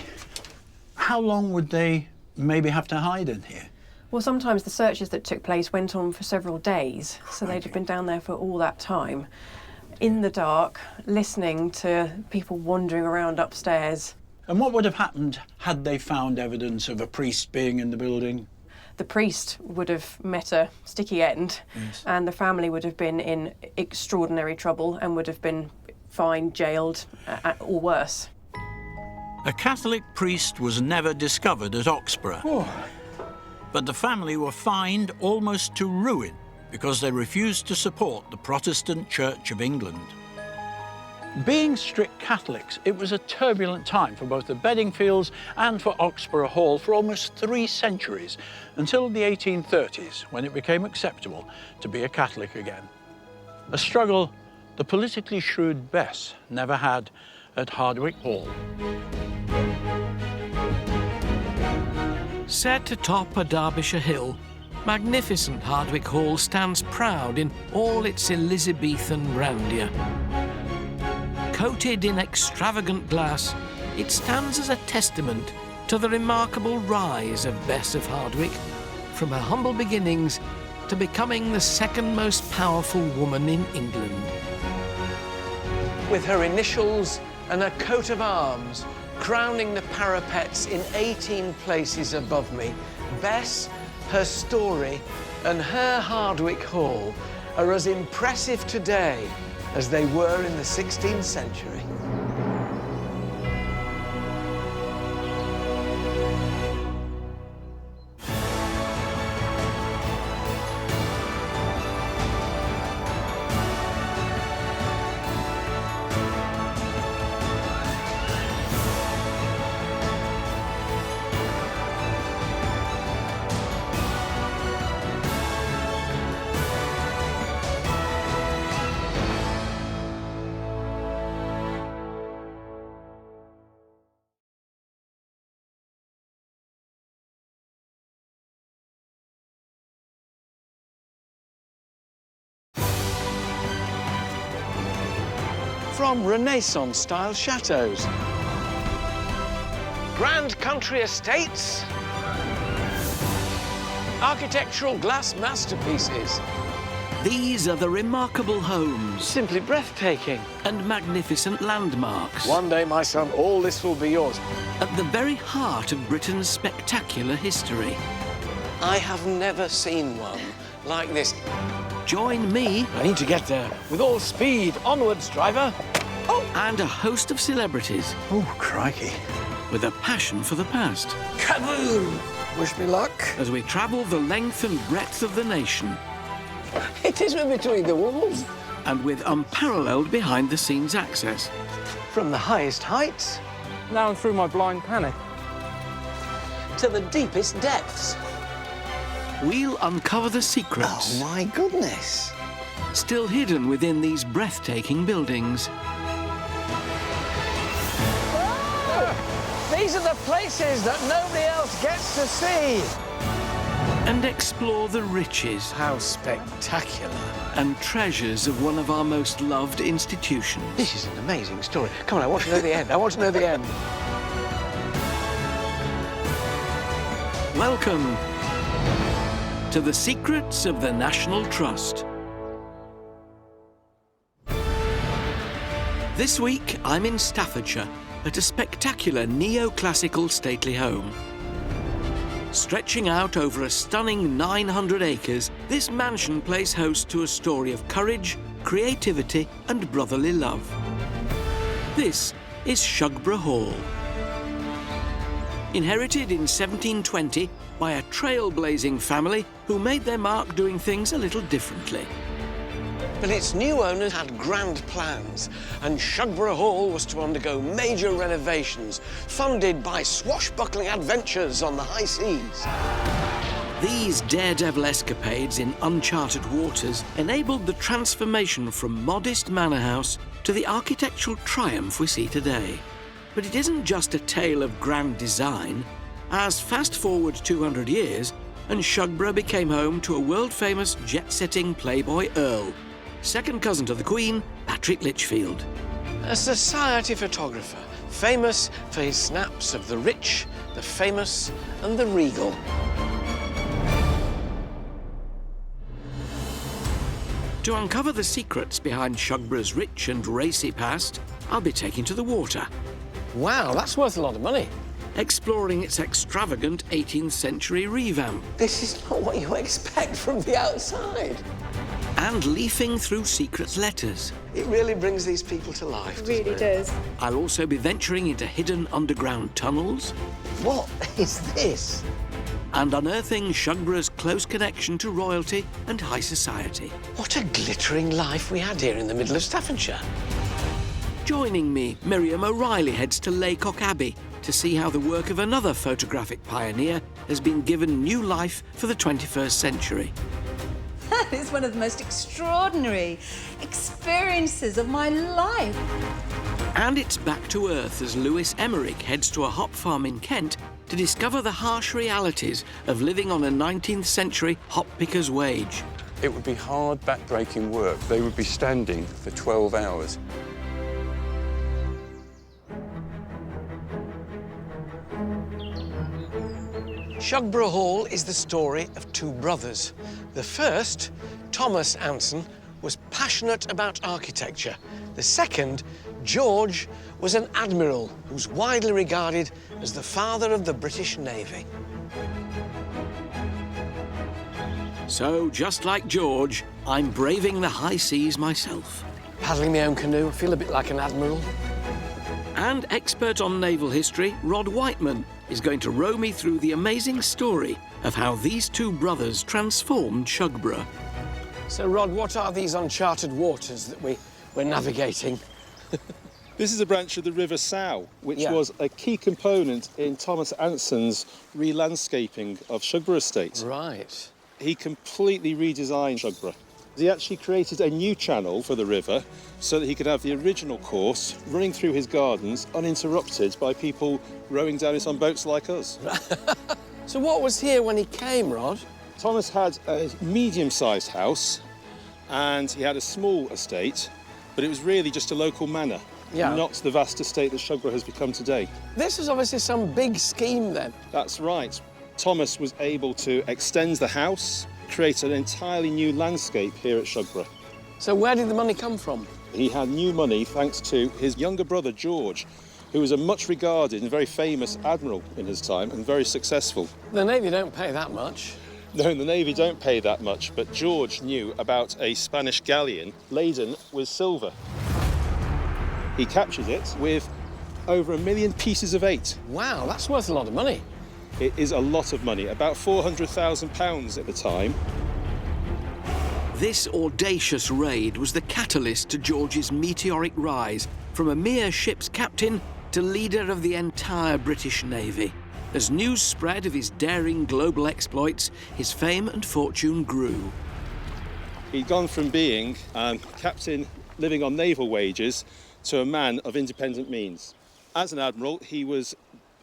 How long would they maybe have to hide in here? Well, sometimes the searches that took place went on for several days, so they'd have been down there for all that time, in the dark, listening to people wandering around upstairs. And what would have happened had they found evidence of a priest being in the building? The priest would have met a sticky end, Yes. and the family would have been in extraordinary trouble and would have been fined, jailed, or worse. A Catholic priest was never discovered at Oxborough. But the family were fined almost to ruin because they refused to support the Protestant Church of England. Being strict Catholics, it was a turbulent time for both the Bedingfields and for Oxborough Hall for almost 3 centuries, until the 1830s, when it became acceptable to be a Catholic again. A struggle the politically shrewd Bess never had at Hardwick Hall. Set atop a Derbyshire hill, magnificent Hardwick Hall stands proud in all its Elizabethan grandeur. Coated in extravagant glass, it stands as a testament to the remarkable rise of Bess of Hardwick, from her humble beginnings to becoming the second most powerful woman in England. With her initials and a coat of arms crowning the parapets in 18 places above me, Bess, her story, and her Hardwick Hall are as impressive today as they were in the 16th century. From Renaissance-style chateaux, grand country estates, architectural glass masterpieces. These are the remarkable homes. Simply breathtaking. And magnificent landmarks. One day, my son, all this will be yours. At the very heart of Britain's spectacular history. I have never seen one like this. Join me. I need to get there. With all speed. Onwards, driver. Oh. And a host of celebrities. Oh, crikey. With a passion for the past. Kaboom! Wish me luck. As we travel the length and breadth of the nation. It is between the walls. And with unparalleled behind-the-scenes access. From the highest heights. Down through my blind panic. To the deepest depths. We'll uncover the secrets. Oh, my goodness. Still hidden within these breathtaking buildings. Oh, these are the places that nobody else gets to see. And explore the riches. How spectacular. And treasures of one of our most loved institutions. This is an amazing story. Come on, I want to know the end. I want to know the end. Welcome to the secrets of the National Trust. This week, I'm in Staffordshire at a spectacular neoclassical stately home. Stretching out over a stunning 900 acres, this mansion plays host to a story of courage, creativity, and brotherly love. This is Shugborough Hall. Inherited in 1720 by a trailblazing family who made their mark doing things a little differently. But its new owners had grand plans, and Shugborough Hall was to undergo major renovations, funded by swashbuckling adventures on the high seas. These daredevil escapades in uncharted waters enabled the transformation from modest manor house to the architectural triumph we see today. But it isn't just a tale of grand design, as fast forward 200 years, and Shugborough became home to a world-famous jet-setting playboy earl, second cousin to the Queen, Patrick Lichfield. A society photographer, famous for his snaps of the rich, the famous, and the regal. To uncover the secrets behind Shugborough's rich and racy past, I'll be taking to the water. Wow, that's worth a lot of money. Exploring its extravagant 18th century revamp. This is not what you expect from the outside. And leafing through secret letters. It really brings these people to life. It really does. I'll also be venturing into hidden underground tunnels. What is this? And unearthing Shugborough's close connection to royalty and high society. What a glittering life we had here in the middle of Staffordshire. Joining me, Miriam O'Reilly heads to Laycock Abbey to see how the work of another photographic pioneer has been given new life for the 21st century. That is one of the most extraordinary experiences of my life. And it's back to earth as Lewis Emmerich heads to a hop farm in Kent to discover the harsh realities of living on a 19th century hop picker's wage. It would be hard, back-breaking work. They would be standing for 12 hours. Shugborough Hall is the story of two brothers. The first, Thomas Anson, was passionate about architecture. The second, George, was an admiral who's widely regarded as the father of the British Navy. So, just like George, I'm braving the high seas myself. Paddling my own canoe, I feel a bit like an admiral. And expert on naval history, Rod Whiteman, is going to row me through the amazing story of how these two brothers transformed Shugborough. So, Rod, what are these uncharted waters that we're navigating? This is a branch of the River Sow, which Yeah. was a key component in Thomas Anson's re-landscaping of Shugborough Estate. Right. He completely redesigned Shugborough. He actually created a new channel for the river so that he could have the original course running through his gardens uninterrupted by people rowing down it on boats like us. So what was here when he came, Rod? Thomas had a medium-sized house and he had a small estate, but it was really just a local manor, not the vast estate that Shugborough has become today. This was obviously some big scheme then. That's right. Thomas was able to extend the house, create an entirely new landscape here at Shugborough. So where did the money come from? He had new money thanks to his younger brother, George, who was a much regarded and very famous admiral in his time and very successful. The Navy don't pay that much. No, the Navy don't pay that much, but George knew about a Spanish galleon laden with silver. He captured it with over 1 million pieces of 8. Wow, that's worth a lot of money. It is a lot of money, about £400,000 at the time. This audacious raid was the catalyst to George's meteoric rise from a mere ship's captain to leader of the entire British Navy. As news spread of his daring global exploits, his fame and fortune grew. He'd gone from being a captain living on naval wages to a man of independent means. As an admiral, he was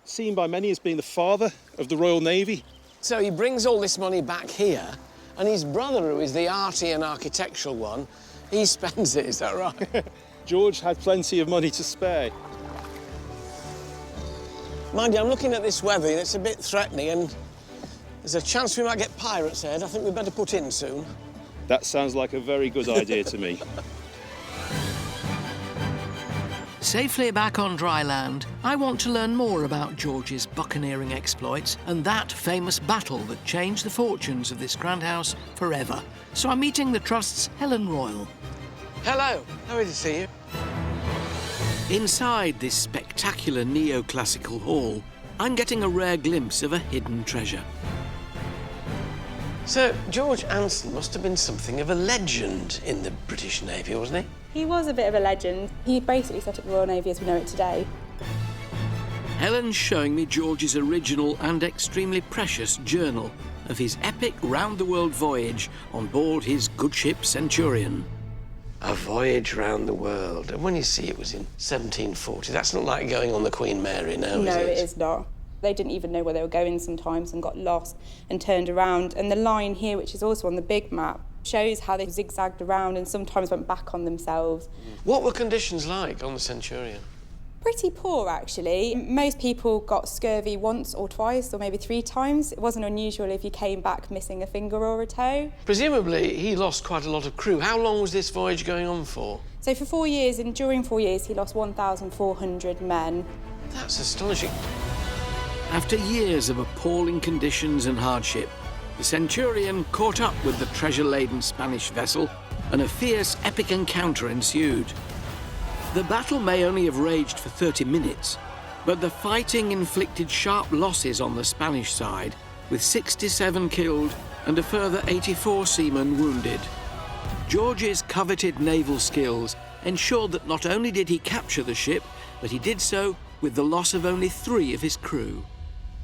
seen by many as being the father of the Royal Navy. So he brings all this money back here, and his brother, who is the arty and architectural one, he spends it, is that right? George had plenty of money to spare. Mind you, I'm looking at this weather and it's a bit threatening, and there's a chance we might get pirates ahead. I think we'd better put in soon. That sounds like a very good idea to me. Safely back on dry land, I want to learn more about George's buccaneering exploits and that famous battle that changed the fortunes of this grand house forever. So I'm meeting the Trust's Helen Royal. Hello, lovely to see you. Inside this spectacular neoclassical hall, I'm getting a rare glimpse of a hidden treasure. Sir George Anson must have been something of a legend in the British Navy, wasn't he? He was a bit of a legend. He basically set up the Royal Navy as we know it today. Helen's showing me George's original and extremely precious journal of his epic round-the-world voyage on board his good ship Centurion. A voyage round the world. And when you see it was in 1740, that's not like going on the Queen Mary now, is it? No, it is not. They didn't even know where they were going sometimes and got lost and turned around. And the line here, which is also on the big map, shows how they zigzagged around and sometimes went back on themselves. What were conditions like on the Centurion? Pretty poor, actually. Most people got scurvy once or twice or maybe 3 times. It wasn't unusual if you came back missing a finger or a toe. Presumably, he lost quite a lot of crew. How long was this voyage going on for? So for 4 years, and during 4 years, he lost 1,400 men. That's astonishing. After years of appalling conditions and hardship, the Centurion caught up with the treasure-laden Spanish vessel, and a fierce, epic encounter ensued. The battle may only have raged for 30 minutes, but the fighting inflicted sharp losses on the Spanish side, with 67 killed and a further 84 seamen wounded. George's coveted naval skills ensured that not only did he capture the ship, but he did so with the loss of only 3 of his crew.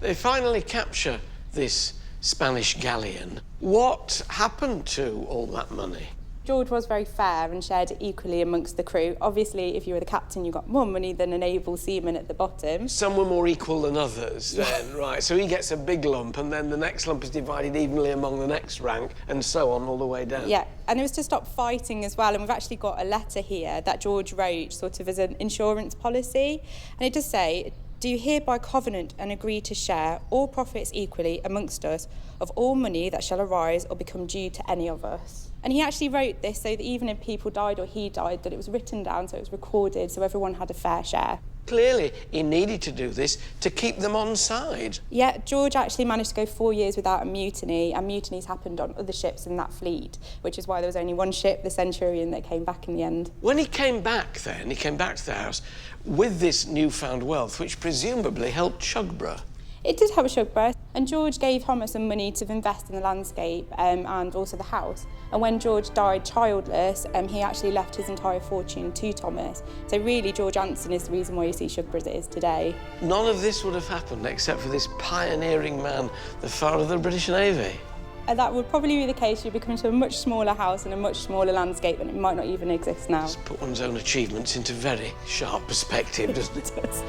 They finally capture this Spanish galleon. What happened to all that money? George was very fair and shared it equally amongst the crew. Obviously, if you were the captain, you got more money than an able seaman at the bottom. Some were more equal than others then, right. So he gets a big lump and then the next lump is divided evenly among the next rank and so on all the way down. Yeah, and it was to stop fighting as well. And we've actually got a letter here that George wrote sort of as an insurance policy. And it does say, do hereby covenant and agree to share all profits equally amongst us of all money that shall arise or become due to any of us. And he actually wrote this so that even if people died or he died, that it was written down, so it was recorded, so everyone had a fair share. Clearly, he needed to do this to keep them on side. Yeah, George actually managed to go 4 years without a mutiny, and mutinies happened on other ships in that fleet, which is why there was only one ship, the Centurion, that came back in the end. When he came back then, he came back to the house with this newfound wealth, which presumably helped Shugborough. It did help Shugborough, and George gave Thomas some money to invest in the landscape and also the house. And when George died childless, he actually left his entire fortune to Thomas. So really, George Anson is the reason why you see Shugborough as it is today. None of this would have happened except for this pioneering man, the father of the British Navy. And that would probably be the case. You'd be coming to a much smaller house and a much smaller landscape, and it might not even exist now. Just put one's own achievements into very sharp perspective, doesn't it? It does.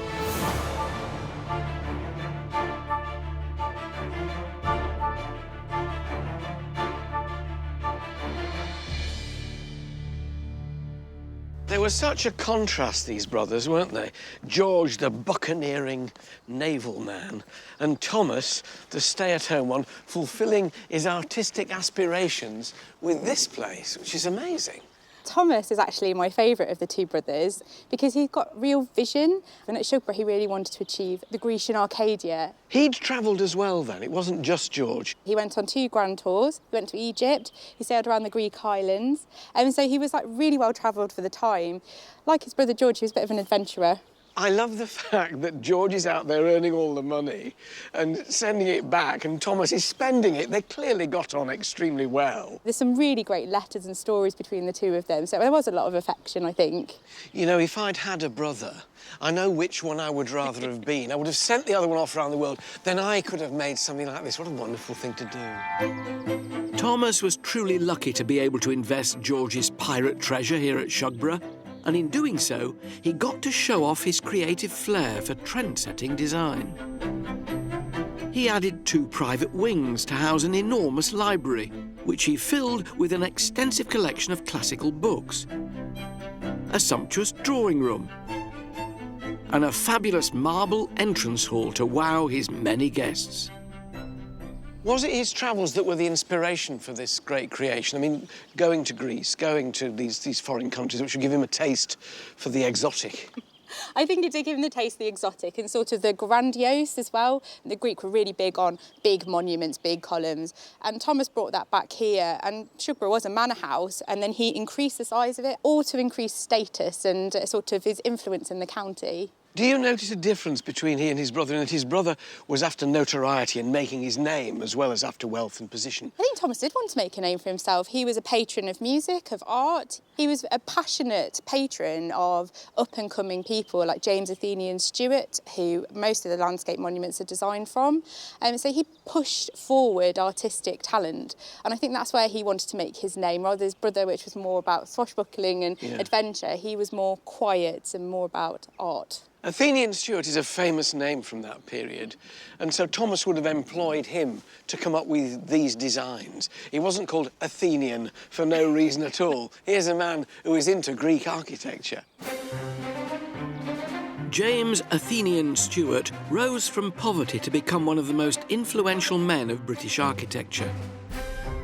They were such a contrast, these brothers, weren't they? George, the buccaneering naval man, and Thomas, the stay-at-home one, fulfilling his artistic aspirations with this place, which is amazing. Thomas is actually my favourite of the two brothers because he's got real vision, and at Shugborough he really wanted to achieve the Grecian Arcadia. He'd travelled as well then, it wasn't just George. He went on 2 grand tours, he went to Egypt, he sailed around the Greek islands, and so he was like really well travelled for the time. Like his brother George, he was a bit of an adventurer. I love the fact that George is out there earning all the money and sending it back, and Thomas is spending it. They clearly got on extremely well. There's some really great letters and stories between the two of them, so there was a lot of affection, I think. You know, if I'd had a brother, I know which one I would rather have been. I would have sent the other one off around the world. Then I could have made something like this. What a wonderful thing to do. Thomas was truly lucky to be able to invest George's pirate treasure here at Shugborough. And in doing so, he got to show off his creative flair for trend-setting design. He added 2 private wings to house an enormous library, which he filled with an extensive collection of classical books, a sumptuous drawing room, and a fabulous marble entrance hall to wow his many guests. Was it his travels that were the inspiration for this great creation? I mean, going to Greece, going to these foreign countries, which would give him a taste for the exotic. I think it did give him the taste of the exotic and sort of the grandiose as well. The Greek were really big on big monuments, big columns, and Thomas brought that back here. And Shugborough was a manor house, and then he increased the size of it, all to increase status and sort of his influence in the county. Do you notice a difference between he and his brother in that his brother was after notoriety and making his name as well as after wealth and position? I think Thomas did want to make a name for himself. He was a patron of music, of art. He was a passionate patron of up-and-coming people like James Athenian Stewart, who most of the landscape monuments are designed from. So he pushed forward artistic talent, and I think that's where he wanted to make his name. Rather than his brother, which was more about swashbuckling and adventure, he was more quiet and more about art. Athenian Stewart is a famous name from that period, and so Thomas would have employed him to come up with these designs. He wasn't called Athenian for no reason at all. Here's a man who is into Greek architecture. James Athenian Stewart rose from poverty to become one of the most influential men of British architecture.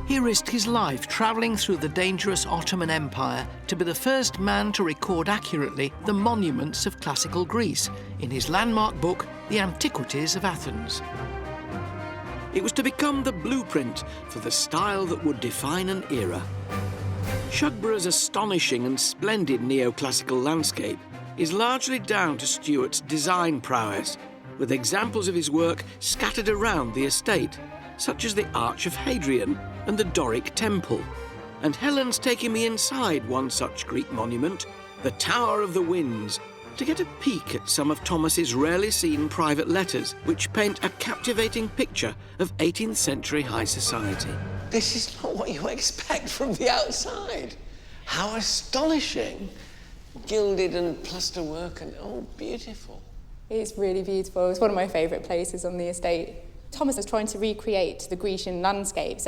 He risked his life travelling through the dangerous Ottoman Empire to be the first man to record accurately the monuments of classical Greece in his landmark book, The Antiquities of Athens. It was to become the blueprint for the style that would define an era. Shugborough's astonishing and splendid neoclassical landscape is largely down to Stewart's design prowess, with examples of his work scattered around the estate, such as the Arch of Hadrian and the Doric Temple. And Helen's taking me inside one such Greek monument, the Tower of the Winds, to get a peek at some of Thomas's rarely seen private letters, which paint a captivating picture of 18th century high society. This is not what you expect from the outside. How astonishing. Gilded and plasterwork and, oh, beautiful. It's really beautiful. It's one of my favourite places on the estate. Thomas was trying to recreate the Grecian landscape.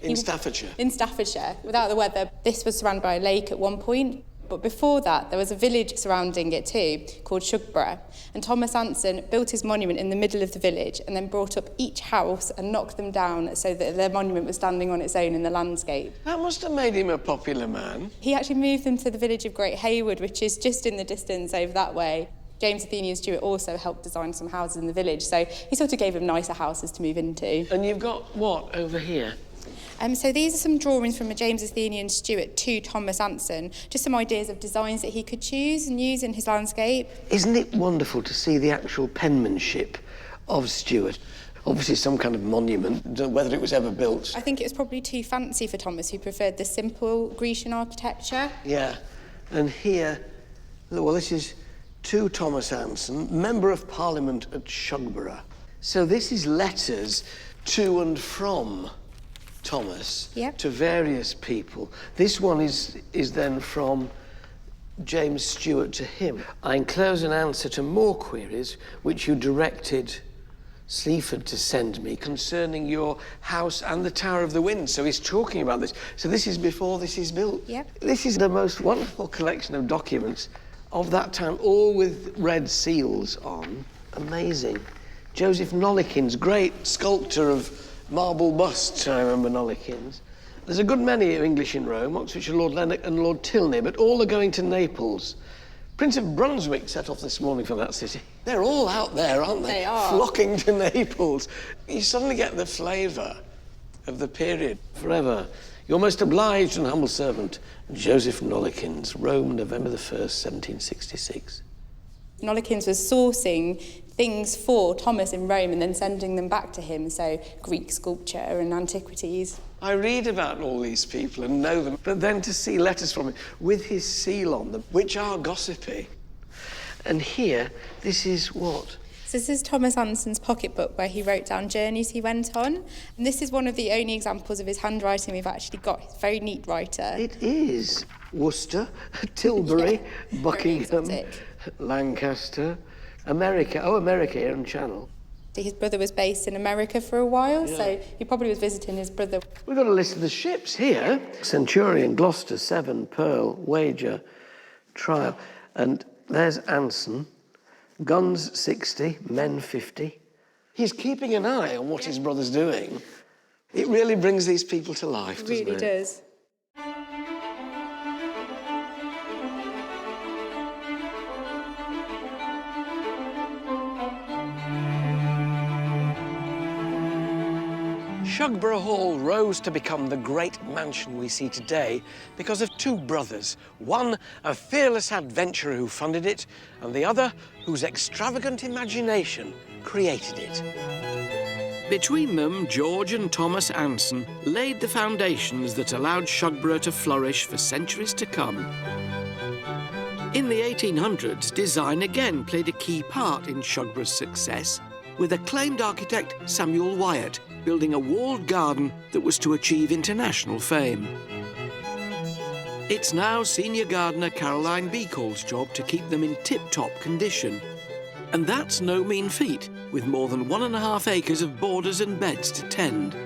In Staffordshire? In Staffordshire, without the weather. This was surrounded by a lake at one point, but But before that, there was a village surrounding it too, called Shugborough. And Thomas Anson built his monument in the middle of the village and then brought up each house and knocked them down so that their monument was standing on its own in the landscape. That must have made him a popular man. He actually moved them to the village of Great Haywood, which is just in the distance over that way. James Athenian Stewart also helped design some houses in the village, so he sort of gave them nicer houses to move into. And you've got what over here? So these are some drawings from a James Athenian Stewart to Thomas Anson, just some ideas of designs that he could choose and use in his landscape. Isn't it wonderful to see the actual penmanship of Stewart? Obviously some kind of monument, don't know whether it was ever built. I think it was probably too fancy for Thomas, who preferred the simple Grecian architecture. Yeah, and here, well, this is to Thomas Anson, Member of Parliament at Shugborough. So this is letters to and from Thomas to various people. This one is then from James Stewart to him. I enclose an answer to more queries which you directed Sleaford to send me concerning your house and the Tower of the Wind. So he's talking about this. So this is before this is built. Yep. This is the most wonderful collection of documents of that time, all with red seals on. Amazing. Joseph Nollekins, great sculptor of marble busts, I remember Nollekins. There's a good many English in Rome, Oxfordshire Lord Lennox and Lord Tilney, but all are going to Naples. Prince of Brunswick set off this morning for that city. They're all out there, aren't they? They are. Flocking to Naples. You suddenly get the flavour of the period forever. Your most obliged and humble servant, Joseph Nollekins, Rome, November the 1st, 1766. Nollekins was sourcing things for Thomas in Rome and then sending them back to him, so Greek sculpture and antiquities. I read about all these people and know them, but then to see letters from him with his seal on them, which are gossipy. And here, this is what? So this is Thomas Anson's pocketbook where he wrote down journeys he went on. And this is one of the only examples of his handwriting we've actually got. He's a very neat writer. It is. Worcester, Tilbury, Buckingham, Lancaster, America. Oh, America here in Channel. His brother was based in America for a while, so he probably was visiting his brother. We've got a list of the ships here. Centurion, Gloucester, Severn, Pearl, Wager, Trial. And there's Anson. Guns 60, men 50. He's keeping an eye on what his brother's doing. It really brings these people to life, doesn't it? It really does. Shugborough Hall rose to become the great mansion we see today because of two brothers. One, a fearless adventurer who funded it, and the other, whose extravagant imagination created it. Between them, George and Thomas Anson laid the foundations that allowed Shugborough to flourish for centuries to come. In the 1800s, design again played a key part in Shugborough's success, with acclaimed architect Samuel Wyatt building a walled garden that was to achieve international fame. It's now senior gardener Caroline Beacall's job to keep them in tip-top condition. And that's no mean feat, with more than 1.5 acres of borders and beds to tend.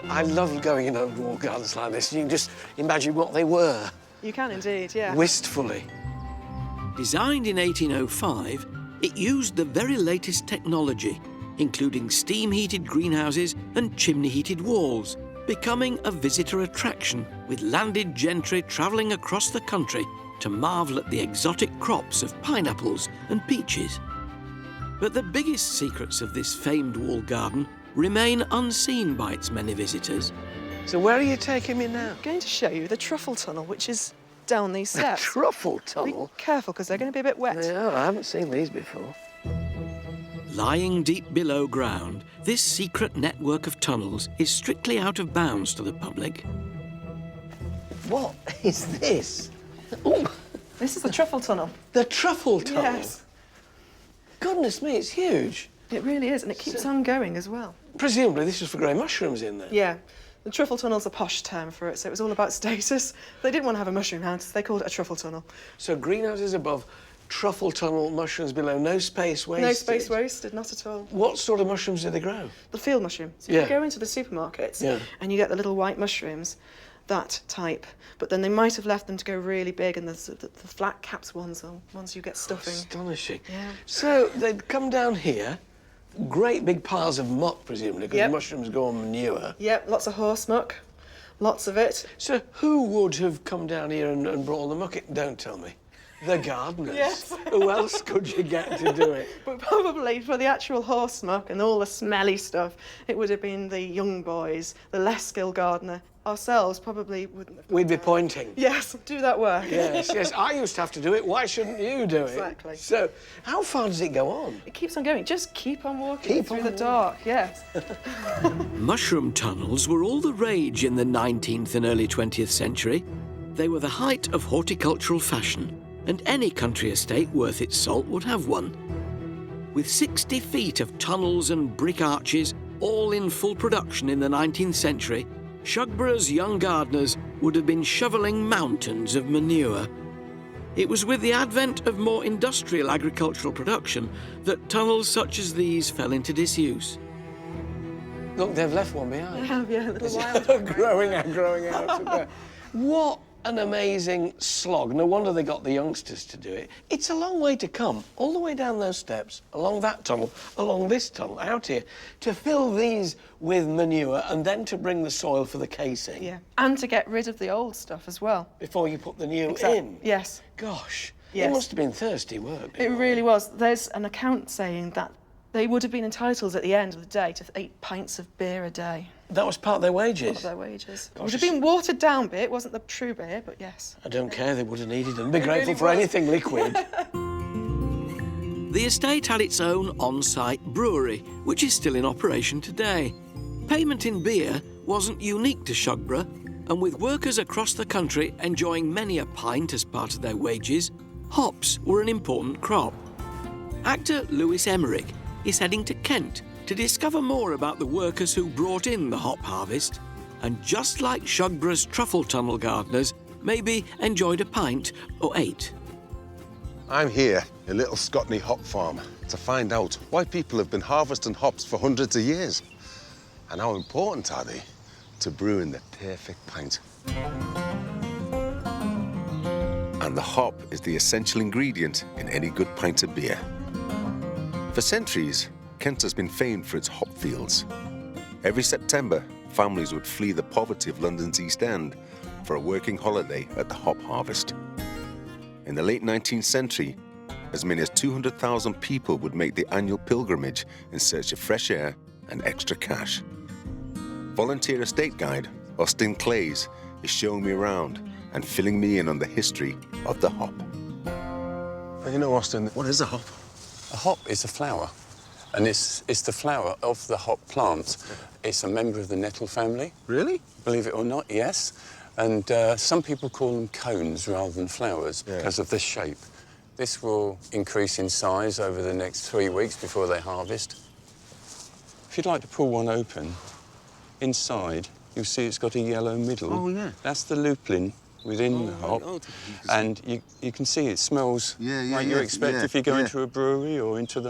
I love going in old walled gardens like this. You can just imagine what they were. You can indeed, yeah. Wistfully. Designed in 1805, it used the very latest technology, including steam-heated greenhouses and chimney-heated walls, becoming a visitor attraction, with landed gentry travelling across the country to marvel at the exotic crops of pineapples and peaches. But the biggest secrets of this famed walled garden remain unseen by its many visitors. So where are you taking me now? I'm going to show you the truffle tunnel, which is down these steps. A truffle tunnel? Be careful, because they're going to be a bit wet. They are. I haven't seen these before. Lying deep below ground, this secret network of tunnels is strictly out of bounds to the public. What is this? Ooh. This is the truffle tunnel. The truffle tunnel? Yes. Goodness me, it's huge. It really is, and it keeps on going as well. Presumably this is for growing mushrooms in there. Yeah. The truffle tunnel's a posh term for it, so it was all about status. They didn't want to have a mushroom house, they called it a truffle tunnel. So greenhouses above, truffle tunnel, mushrooms below, no space wasted? No space wasted, not at all. What sort of mushrooms do they grow? The field mushroom. So if you go into the supermarkets and you get the little white mushrooms, that type, but then they might have left them to go really big, and the flat caps ones are ones you get stuffing. Astonishing. Yeah. So they'd come down here, great big piles of muck, presumably, because Yep. mushrooms go on manure. Yep, lots of horse muck, lots of it. So who would have come down here and brought all the muck in? Don't tell me. The gardeners. Yes. Who else could you get to do it? But probably for the actual horse muck and all the smelly stuff, it would have been the young boys, the less skilled gardener. Ourselves probably wouldn't have. We'd be pointing. Yes, do that work. Yes, yes. I used to have to do it. Why shouldn't you do it? Exactly. So, how far does it go on? It keeps on going. Just keep on walking Keep through on the dark, yes. Mushroom tunnels were all the rage in the 19th and early 20th century. They were the height of horticultural fashion, and any country estate worth its salt would have one. With 60 feet of tunnels and brick arches, all in full production in the 19th century, Shugborough's young gardeners would have been shovelling mountains of manure. It was with the advent of more industrial agricultural production that tunnels such as these fell into disuse. Look, they've left one behind. They have, yeah, a little wild. growing out. What an amazing slog. No wonder they got the youngsters to do it. It's a long way to come, all the way down those steps, along that tunnel, along this tunnel, out here, to fill these with manure and then to bring the soil for the casing. Yeah, and to get rid of the old stuff as well. Before you put the new Exactly. in. Yes. Gosh, Yes. it must have been thirsty work. It really was. There's an account saying that they would have been entitled at the end of the day to 8 pints of beer a day. That was part of their wages? Part of their wages. It Gosh, would have been watered down beer. It wasn't the true beer, but yes. I don't care, they would have needed them. Be It grateful really for was. anything liquid. The estate had its own on-site brewery, which is still in operation today. Payment in beer wasn't unique to Shugborough, and with workers across the country enjoying many a pint as part of their wages, hops were an important crop. Actor Lewis Emmerich is heading to Kent to discover more about the workers who brought in the hop harvest, and just like Shugborough's truffle tunnel gardeners, maybe enjoyed a pint or 8. I'm here in Little Scotney Hop Farm to find out why people have been harvesting hops for hundreds of years, and how important are they to brewing the perfect pint. And the hop is the essential ingredient in any good pint of beer. For centuries, Kent has been famed for its hop fields. Every September, families would flee the poverty of London's East End for a working holiday at the hop harvest. In the late 19th century, as many as 200,000 people would make the annual pilgrimage in search of fresh air and extra cash. Volunteer estate guide Austin Clays is showing me around and filling me in on the history of the hop. You know, Austin, what is a hop? A hop is a flower, and it's the flower of the hop plant. It's a member of the nettle family. Really? Believe it or not, yes. And some people call them cones rather than flowers because of this shape. This will increase in size over the next 3 weeks before they harvest. If you'd like to pull one open, inside you'll see it's got a yellow middle. Oh, yeah. That's the lupulin within the hop. And you can see it smells like you expect if you go into a brewery or into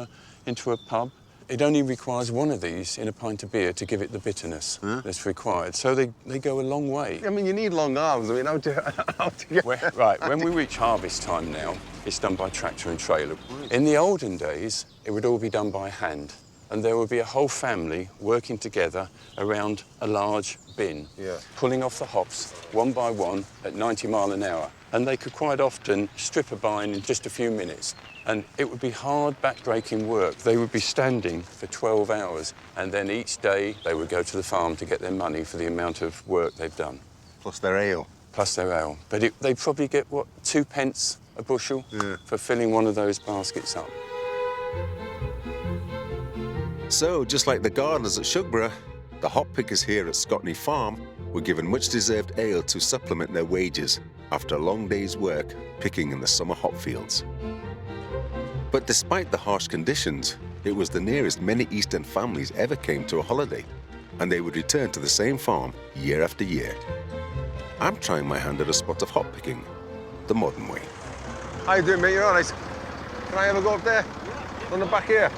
a pub. It only requires one of these in a pint of beer to give it the bitterness that's required. So they go a long way. I mean, you need long arms. I mean, how to get... Right, when we reach harvest time now, it's done by tractor and trailer. In the olden days, it would all be done by hand. And there would be a whole family working together around a large bin, pulling off the hops one by one at 90 miles an hour. And they could quite often strip a vine in just a few minutes. And it would be hard, back-breaking work. They would be standing for 12 hours, and then each day they would go to the farm to get their money for the amount of work they've done. Plus their ale. Plus their ale. But they probably get, what, 2 pence a bushel for filling one of those baskets up. So, just like the gardeners at Shugborough, the hop pickers here at Scotney Farm were given much-deserved ale to supplement their wages after a long day's work picking in the summer hop fields. But despite the harsh conditions, it was the nearest many East End families ever came to a holiday, and they would return to the same farm year after year. I'm trying my hand at a spot of hop picking, the modern way. How you doing, mate? You all right? Can I have a go up there? On the back here?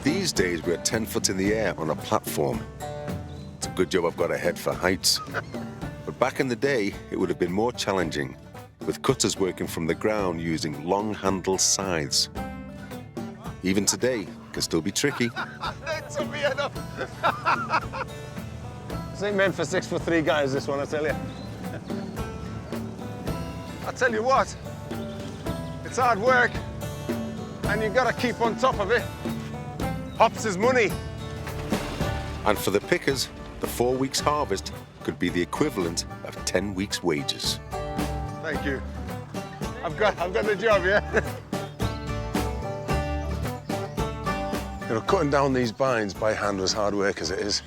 These days, we're 10 foot in the air on a platform. good job I've got a head for heights. But back in the day, it would have been more challenging, with cutters working from the ground using long-handled scythes. Even today, it can still be tricky. That took me enough. This ain't meant for 6'3" guys, this one, I tell you. I tell you what, it's hard work, and you've got to keep on top of it. Hops is money. And for the pickers, the 4 weeks harvest could be the equivalent of 10 weeks' wages. Thank you. I've got the job, yeah? You know, cutting down these vines by hand was hard work as it is.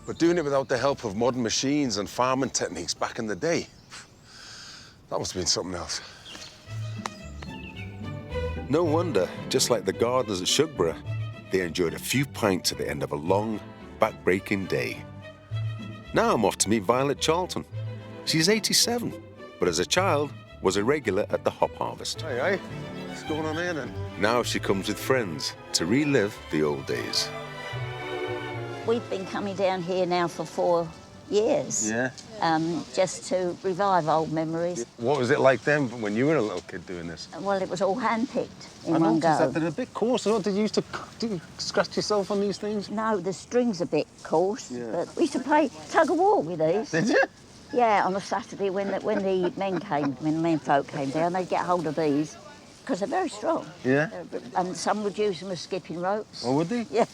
But doing it without the help of modern machines and farming techniques back in the day, that must have been something else. No wonder, just like the gardeners at Shugborough, they enjoyed a few pints at the end of a long, back-breaking day. Now I'm off to meet Violet Charlton. She's 87, but as a child was a regular at the hop harvest. Hey, what's going on here then? Now she comes with friends to relive the old days. We've been coming down here now for 4 years. Yeah. Just to revive old memories. What was it like then when you were a little kid doing this? Well, it was all hand-picked in I one noticed go. that they're a bit coarse. Did you used to scratch yourself on these things? No, the string's a bit coarse, Yeah. but we used to play tug-of-war with these. Did you? Yeah, on a Saturday when the men folk came down, they'd get hold of these, because they're very strong. Yeah? And some would use them as skipping ropes. Oh, would they? Yeah.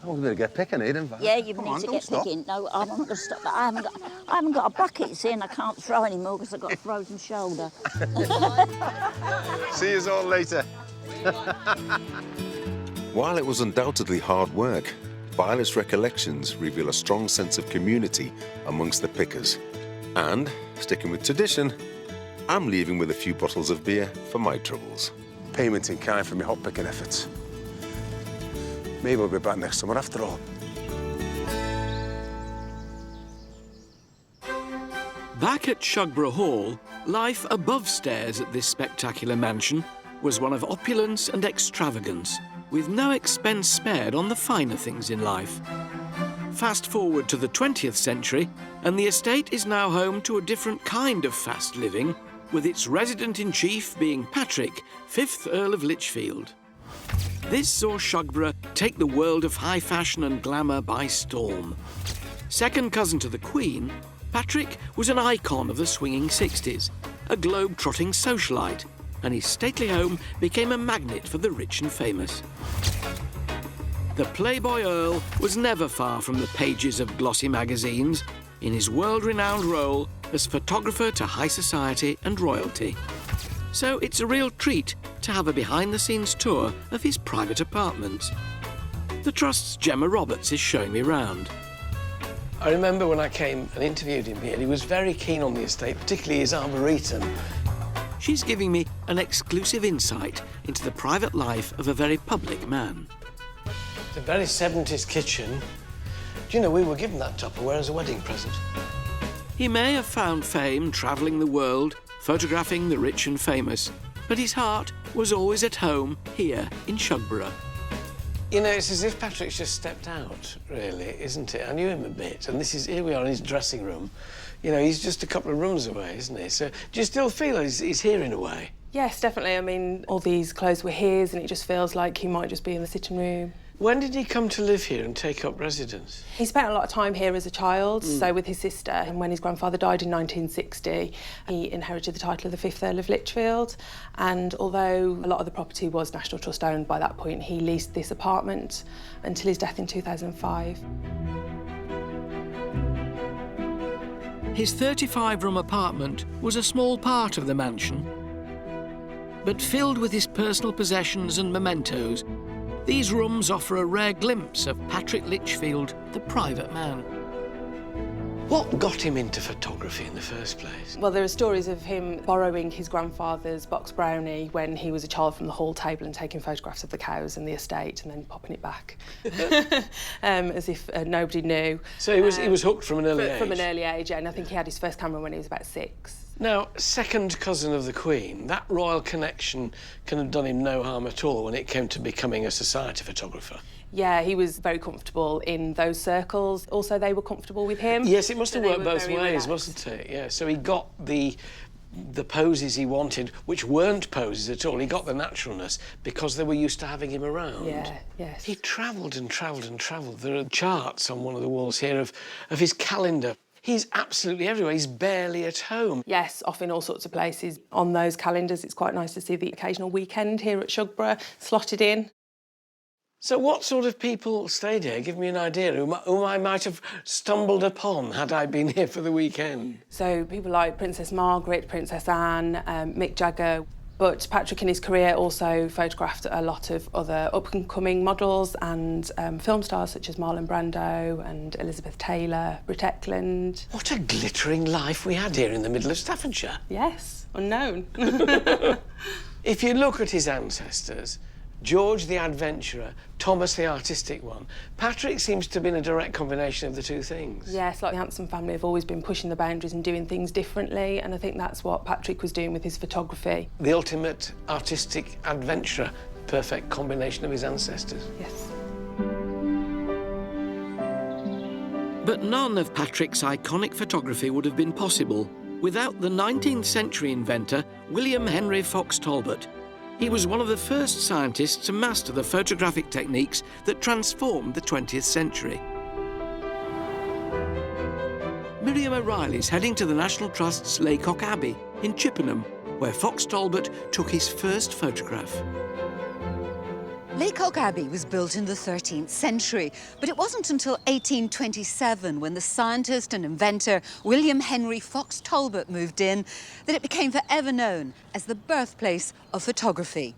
Oh, we better get picking, Aidan. Yeah, you need to get picking. No, I'm not going to stop. I haven't got a bucket, see, and I can't throw anymore because I've got a frozen shoulder. See you all later. While it was undoubtedly hard work, Violet's recollections reveal a strong sense of community amongst the pickers. And, sticking with tradition, I'm leaving with a few bottles of beer for my troubles. Payment in kind for my hop picking efforts. Maybe we'll be back next summer after all. Back at Shugborough Hall, life above stairs at this spectacular mansion was one of opulence and extravagance, with no expense spared on the finer things in life. Fast forward to the 20th century, and the estate is now home to a different kind of fast living, with its resident-in-chief being Patrick, 5th Earl of Lichfield. This saw Shugborough take the world of high fashion and glamour by storm. Second cousin to the Queen, Patrick was an icon of the swinging 60s, a globe-trotting socialite, and his stately home became a magnet for the rich and famous. The Playboy Earl was never far from the pages of glossy magazines in his world-renowned role as photographer to high society and royalty. So it's a real treat to have a behind-the-scenes tour of his private apartments. The Trust's Gemma Roberts is showing me round. I remember when I came and interviewed him here, he was very keen on the estate, particularly his arboretum. She's giving me an exclusive insight into the private life of a very public man. It's a very 70s kitchen. Do you know, we were given that Tupperware as a wedding present. He may have found fame travelling the world, photographing the rich and famous, but his heart was always at home here in Shugborough. You know, it's as if Patrick's just stepped out, really, isn't it? I knew him a bit, and here we are in his dressing room. You know, he's just a couple of rooms away, isn't he? So do you still feel he's here in a way? Yes, definitely. I mean, all these clothes were his, and it just feels like he might just be in the sitting room. When did he come to live here and take up residence? He spent a lot of time here as a child, so with his sister, and when his grandfather died in 1960, he inherited the title of the 5th Earl of Lichfield, and although a lot of the property was National Trust owned by that point, he leased this apartment until his death in 2005. His 35-room apartment was a small part of the mansion, but filled with his personal possessions and mementos, these rooms offer a rare glimpse of Patrick Lichfield, the private man. What got him into photography in the first place? Well, there are stories of him borrowing his grandfather's box brownie when he was a child from the hall table and taking photographs of the cows and the estate and then popping it back as if nobody knew. So he was hooked from an early age? From an early age, yeah, and I think he had his first camera when he was about 6. Now, second cousin of the Queen, that royal connection can have done him no harm at all when it came to becoming a society photographer. Yeah, he was very comfortable in those circles. Also, they were comfortable with him. Yes, it must so have they worked were both very ways, relaxed. mustn't it? Yeah, so he got the poses he wanted, which weren't poses at all. He got the naturalness because they were used to having him around. Yeah, yes. He travelled and travelled and travelled. There are charts on one of the walls here of his calendar. He's absolutely everywhere. He's barely at home. Yes, off in all sorts of places. On those calendars, it's quite nice to see the occasional weekend here at Shugborough slotted in. So what sort of people stayed here? Give me an idea whom I might have stumbled upon had I been here for the weekend. So people like Princess Margaret, Princess Anne, Mick Jagger. But Patrick in his career also photographed a lot of other up-and-coming models and film stars such as Marlon Brando and Elizabeth Taylor, Britt Eklund. What a glittering life we had here in the middle of Staffordshire. Yes, unknown. If you look at his ancestors, George the adventurer, Thomas the artistic one, Patrick seems to have been a direct combination of the two things. Yes, like the Hanson family have always been pushing the boundaries and doing things differently, and I think that's what Patrick was doing with his photography. The ultimate artistic adventurer, perfect combination of his ancestors. Yes. But none of Patrick's iconic photography would have been possible without the 19th century inventor, William Henry Fox Talbot. He was one of the first scientists to master the photographic techniques that transformed the 20th century. Miriam O'Reilly's heading to the National Trust's Laycock Abbey in Chippenham, where Fox Talbot took his first photograph. Laycock Abbey was built in the 13th century, but it wasn't until 1827, when the scientist and inventor William Henry Fox Talbot moved in, that it became forever known as the birthplace of photography.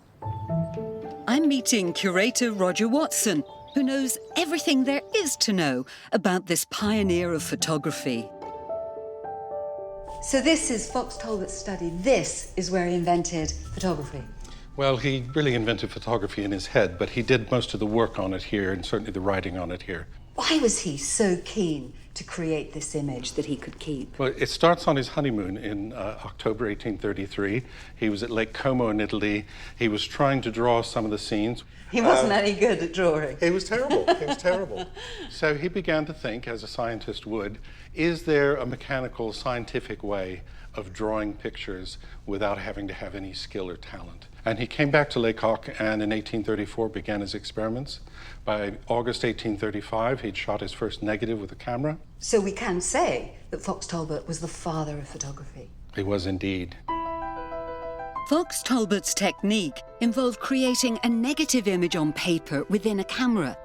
I'm meeting curator Roger Watson, who knows everything there is to know about this pioneer of photography. So this is Fox Talbot's study. This is where he invented photography. Well, he really invented photography in his head, but he did most of the work on it here and certainly the writing on it here. Why was he so keen to create this image that he could keep? Well, it starts on his honeymoon in October 1833. He was at Lake Como in Italy. He was trying to draw some of the scenes. He wasn't any good at drawing. It was terrible. It was terrible. So he began to think, as a scientist would, is there a mechanical, scientific way of drawing pictures without having to have any skill or talent? And he came back to Laycock and in 1834 began his experiments. By August 1835, he'd shot his first negative with a camera. So we can say that Fox Talbot was the father of photography. He was indeed. Fox Talbot's technique involved creating a negative image on paper within a camera.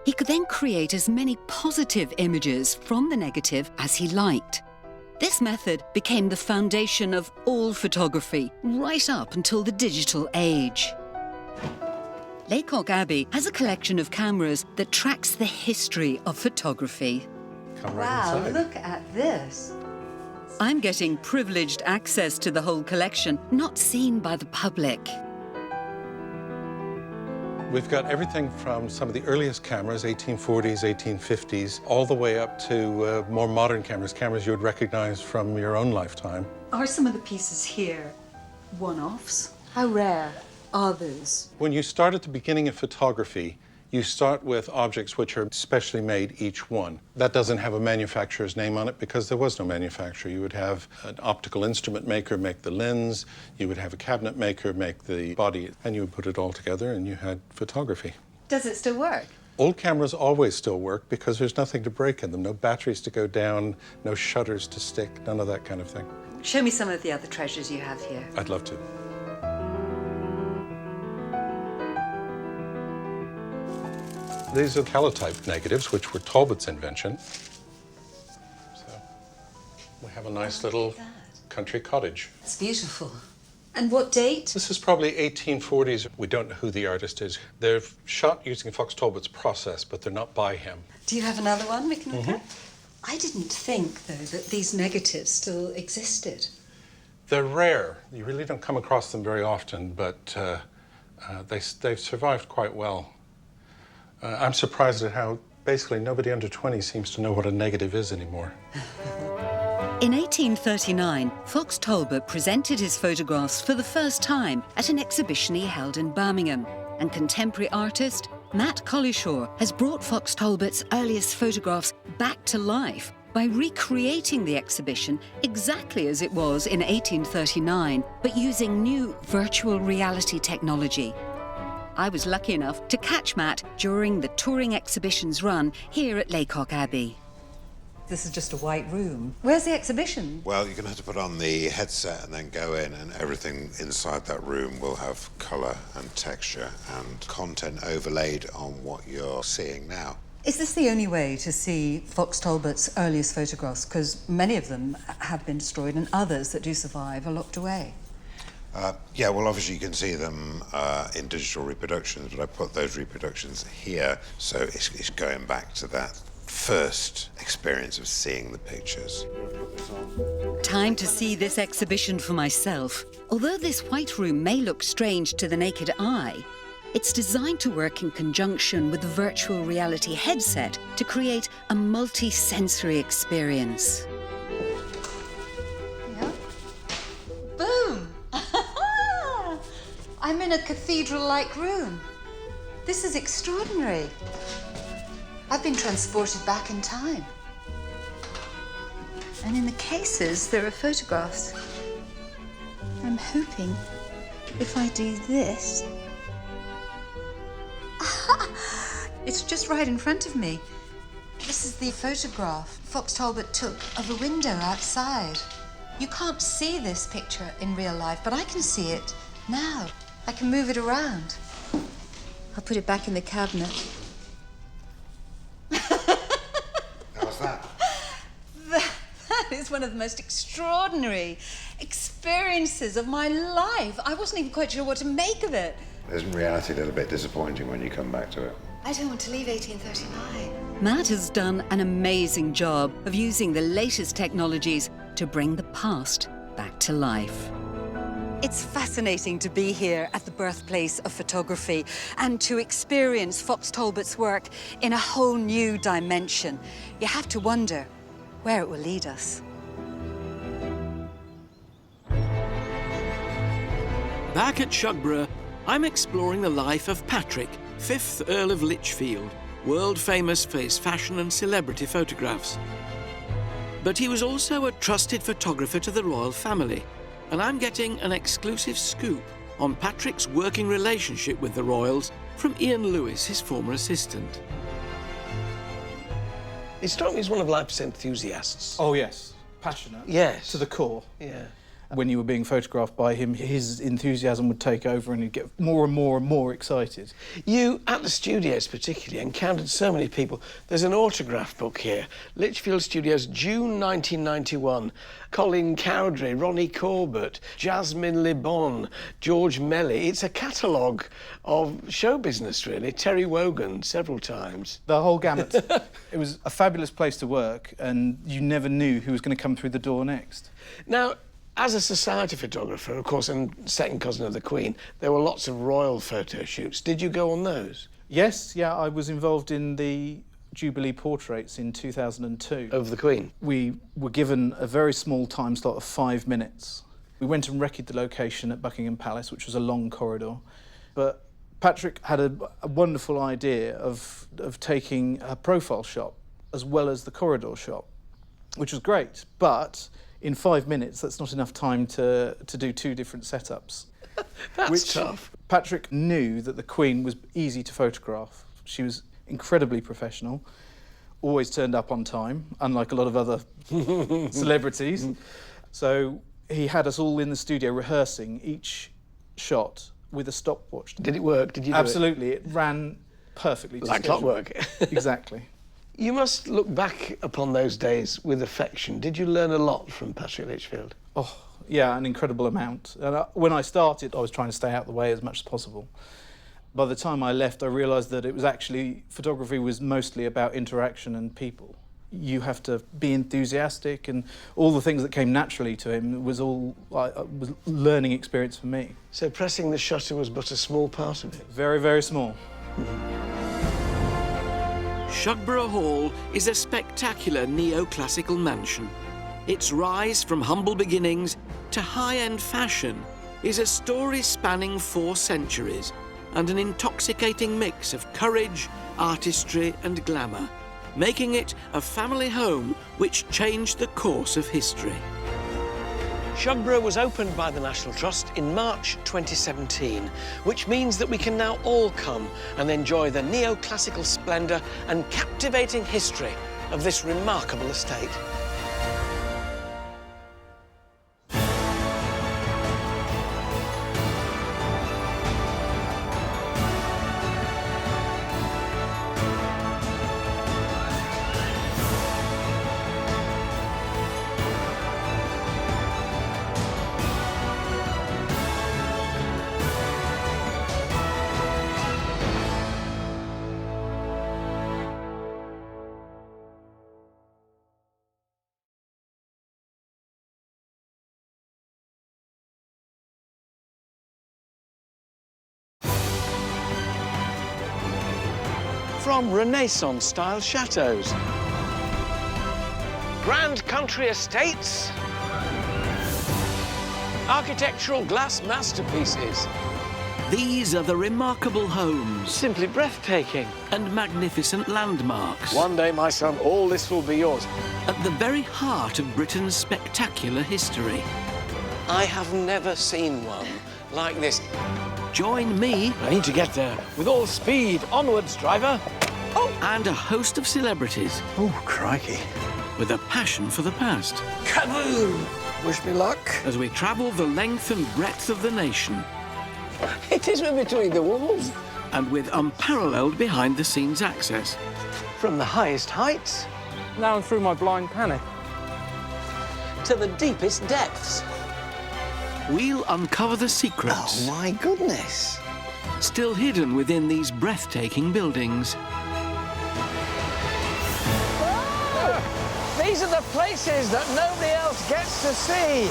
He could then create as many positive images from the negative as he liked. This method became the foundation of all photography, right up until the digital age. Laycock Abbey has a collection of cameras that tracks the history of photography. Wow, look at this. I'm getting privileged access to the whole collection, not seen by the public. We've got everything from some of the earliest cameras, 1840s, 1850s, all the way up to more modern cameras, cameras you would recognize from your own lifetime. Are some of the pieces here one-offs? How rare are those? When you start at the beginning of photography, you start with objects which are specially made, each one. That doesn't have a manufacturer's name on it because there was no manufacturer. You would have an optical instrument maker make the lens, you would have a cabinet maker make the body, and you would put it all together and you had photography. Does it still work? Old cameras always still work because there's nothing to break in them, no batteries to go down, no shutters to stick, none of that kind of thing. Show me some of the other treasures you have here. I'd love to. These are calotype negatives, which were Talbot's invention. So we have a nice little country cottage. It's beautiful. And what date? This is probably 1840s. We don't know who the artist is. They're shot using Fox Talbot's process, but they're not by him. Do you have another one we can look at? I didn't think, though, that these negatives still existed. They're rare. You really don't come across them very often, but they've survived quite well. I'm surprised at how basically nobody under 20 seems to know what a negative is anymore. In 1839, Fox Talbot presented his photographs for the first time at an exhibition he held in Birmingham, and contemporary artist Matt Collishaw has brought Fox Talbot's earliest photographs back to life by recreating the exhibition exactly as it was in 1839, but using new virtual reality technology. I was lucky enough to catch Matt during the touring exhibition's run here at Laycock Abbey. This is just a white room. Where's the exhibition? Well, you're going to have to put on the headset and then go in, and everything inside that room will have colour and texture and content overlaid on what you're seeing now. Is this the only way to see Fox Talbot's earliest photographs? Because many of them have been destroyed and others that do survive are locked away. Yeah, well, obviously you can see them in digital reproductions, but I put those reproductions here, so it's going back to that first experience of seeing the pictures. Time to see this exhibition for myself. Although this white room may look strange to the naked eye, it's designed to work in conjunction with the virtual reality headset to create a multi-sensory experience. Yeah. Boom! I'm in a cathedral-like room. This is extraordinary. I've been transported back in time. And in the cases, there are photographs. I'm hoping if I do this... It's just right in front of me. This is the photograph Fox Talbot took of a window outside. You can't see this picture in real life, but I can see it now. I can move it around. I'll put it back in the cabinet. How's that? That is one of the most extraordinary experiences of my life. I wasn't even quite sure what to make of it. Isn't reality a little bit disappointing when you come back to it? I don't want to leave 1839. Matt has done an amazing job of using the latest technologies to bring the past back to life. It's fascinating to be here at the birthplace of photography and to experience Fox Talbot's work in a whole new dimension. You have to wonder where it will lead us. Back at Shugborough, I'm exploring the life of Patrick, 5th Earl of Lichfield, world famous for his fashion and celebrity photographs. But he was also a trusted photographer to the royal family, and I'm getting an exclusive scoop on Patrick's working relationship with the royals from Ian Lewis, his former assistant. He struck me as one of life's enthusiasts. Oh, yes. Passionate. Yes. To the core. Yeah. When you were being photographed by him, his enthusiasm would take over and he'd get more and more and more excited. You, at the studios particularly, encountered so many people. There's an autograph book here. Lichfield Studios, June 1991. Colin Cowdrey, Ronnie Corbett, Jasmine Le Bon, George Melly. It's a catalogue of show business, really. Terry Wogan, several times. The whole gamut. It was a fabulous place to work and you never knew who was going to come through the door next. Now, as a society photographer, of course, and second cousin of the Queen, there were lots of royal photo shoots. Did you go on those? Yes, yeah, I was involved in the Jubilee portraits in 2002. Of the Queen? We were given a very small time slot of 5 minutes. We went and recce'd the location at Buckingham Palace, which was a long corridor. But Patrick had a wonderful idea of taking a profile shot as well as the corridor shot, which was great, but in 5 minutes, that's not enough time to do two different setups. That's tough. Patrick knew that the Queen was easy to photograph. She was incredibly professional, always turned up on time, unlike a lot of other celebrities. So he had us all in the studio rehearsing each shot with a stopwatch. Did it work? Did you do Absolutely. It ran perfectly. Like clockwork. Exactly. You must look back upon those days with affection. Did you learn a lot from Patrick Lichfield? Oh, yeah, an incredible amount. And when I started, I was trying to stay out of the way as much as possible. By the time I left, I realised that it was actually, photography was mostly about interaction and people. You have to be enthusiastic, and all the things that came naturally to him was all was learning experience for me. So pressing the shutter was but a small part of it? Very, very small. Shugborough Hall is a spectacular neoclassical mansion. Its rise from humble beginnings to high-end fashion is a story spanning 4 centuries and an intoxicating mix of courage, artistry and glamour, making it a family home which changed the course of history. Shugborough was opened by the National Trust in March 2017, which means that we can now all come and enjoy the neoclassical splendour and captivating history of this remarkable estate. From Renaissance-style chateaux, grand country estates, architectural glass masterpieces. These are the remarkable homes. Simply breathtaking. And magnificent landmarks. One day, my son, all this will be yours. At the very heart of Britain's spectacular history. I have never seen one like this. Join me. I need to get there. With all speed. Onwards, driver. Oh! And a host of celebrities. Oh, crikey. With a passion for the past. Kaboom! Wish me luck. As we travel the length and breadth of the nation. It is between the walls. And with unparalleled behind-the-scenes access. From the highest heights. Now through my blind panic. To the deepest depths. We'll uncover the secrets. Oh, my goodness. Still hidden within these breathtaking buildings. Oh, these are the places that nobody else gets to see.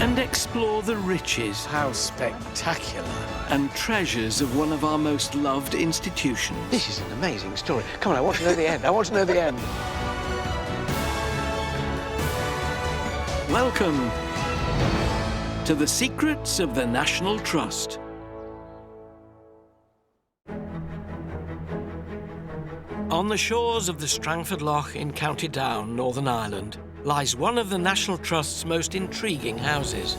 And explore the riches. How spectacular. And treasures of one of our most loved institutions. This is an amazing story. Come on, I want to know the end. I want to know the end. Welcome to the secrets of the National Trust. On the shores of the Strangford Lough in County Down, Northern Ireland, lies one of the National Trust's most intriguing houses.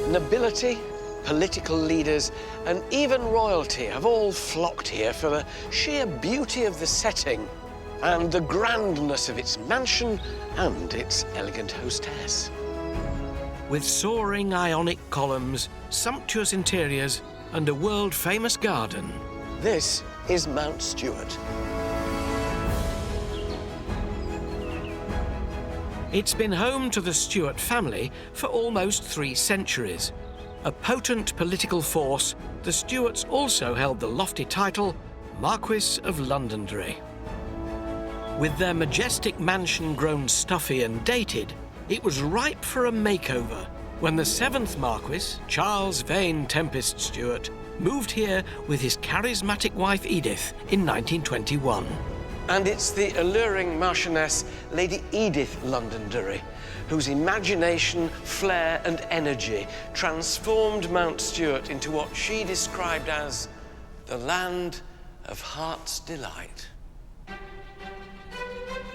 Nobility, political leaders, and even royalty have all flocked here for the sheer beauty of the setting and the grandness of its mansion and its elegant hostess. With soaring Ionic columns, sumptuous interiors, and a world-famous garden. This is Mount Stuart. It's been home to the Stuart family for almost 3 centuries. A potent political force, the Stuarts also held the lofty title Marquis of Londonderry. With their majestic mansion grown stuffy and dated, it was ripe for a makeover when the 7th Marquis, Charles Vane Tempest Stuart, moved here with his charismatic wife Edith in 1921. And it's the alluring Marchioness, Lady Edith Londonderry, whose imagination, flair and energy transformed Mount Stuart into what she described as the land of heart's delight.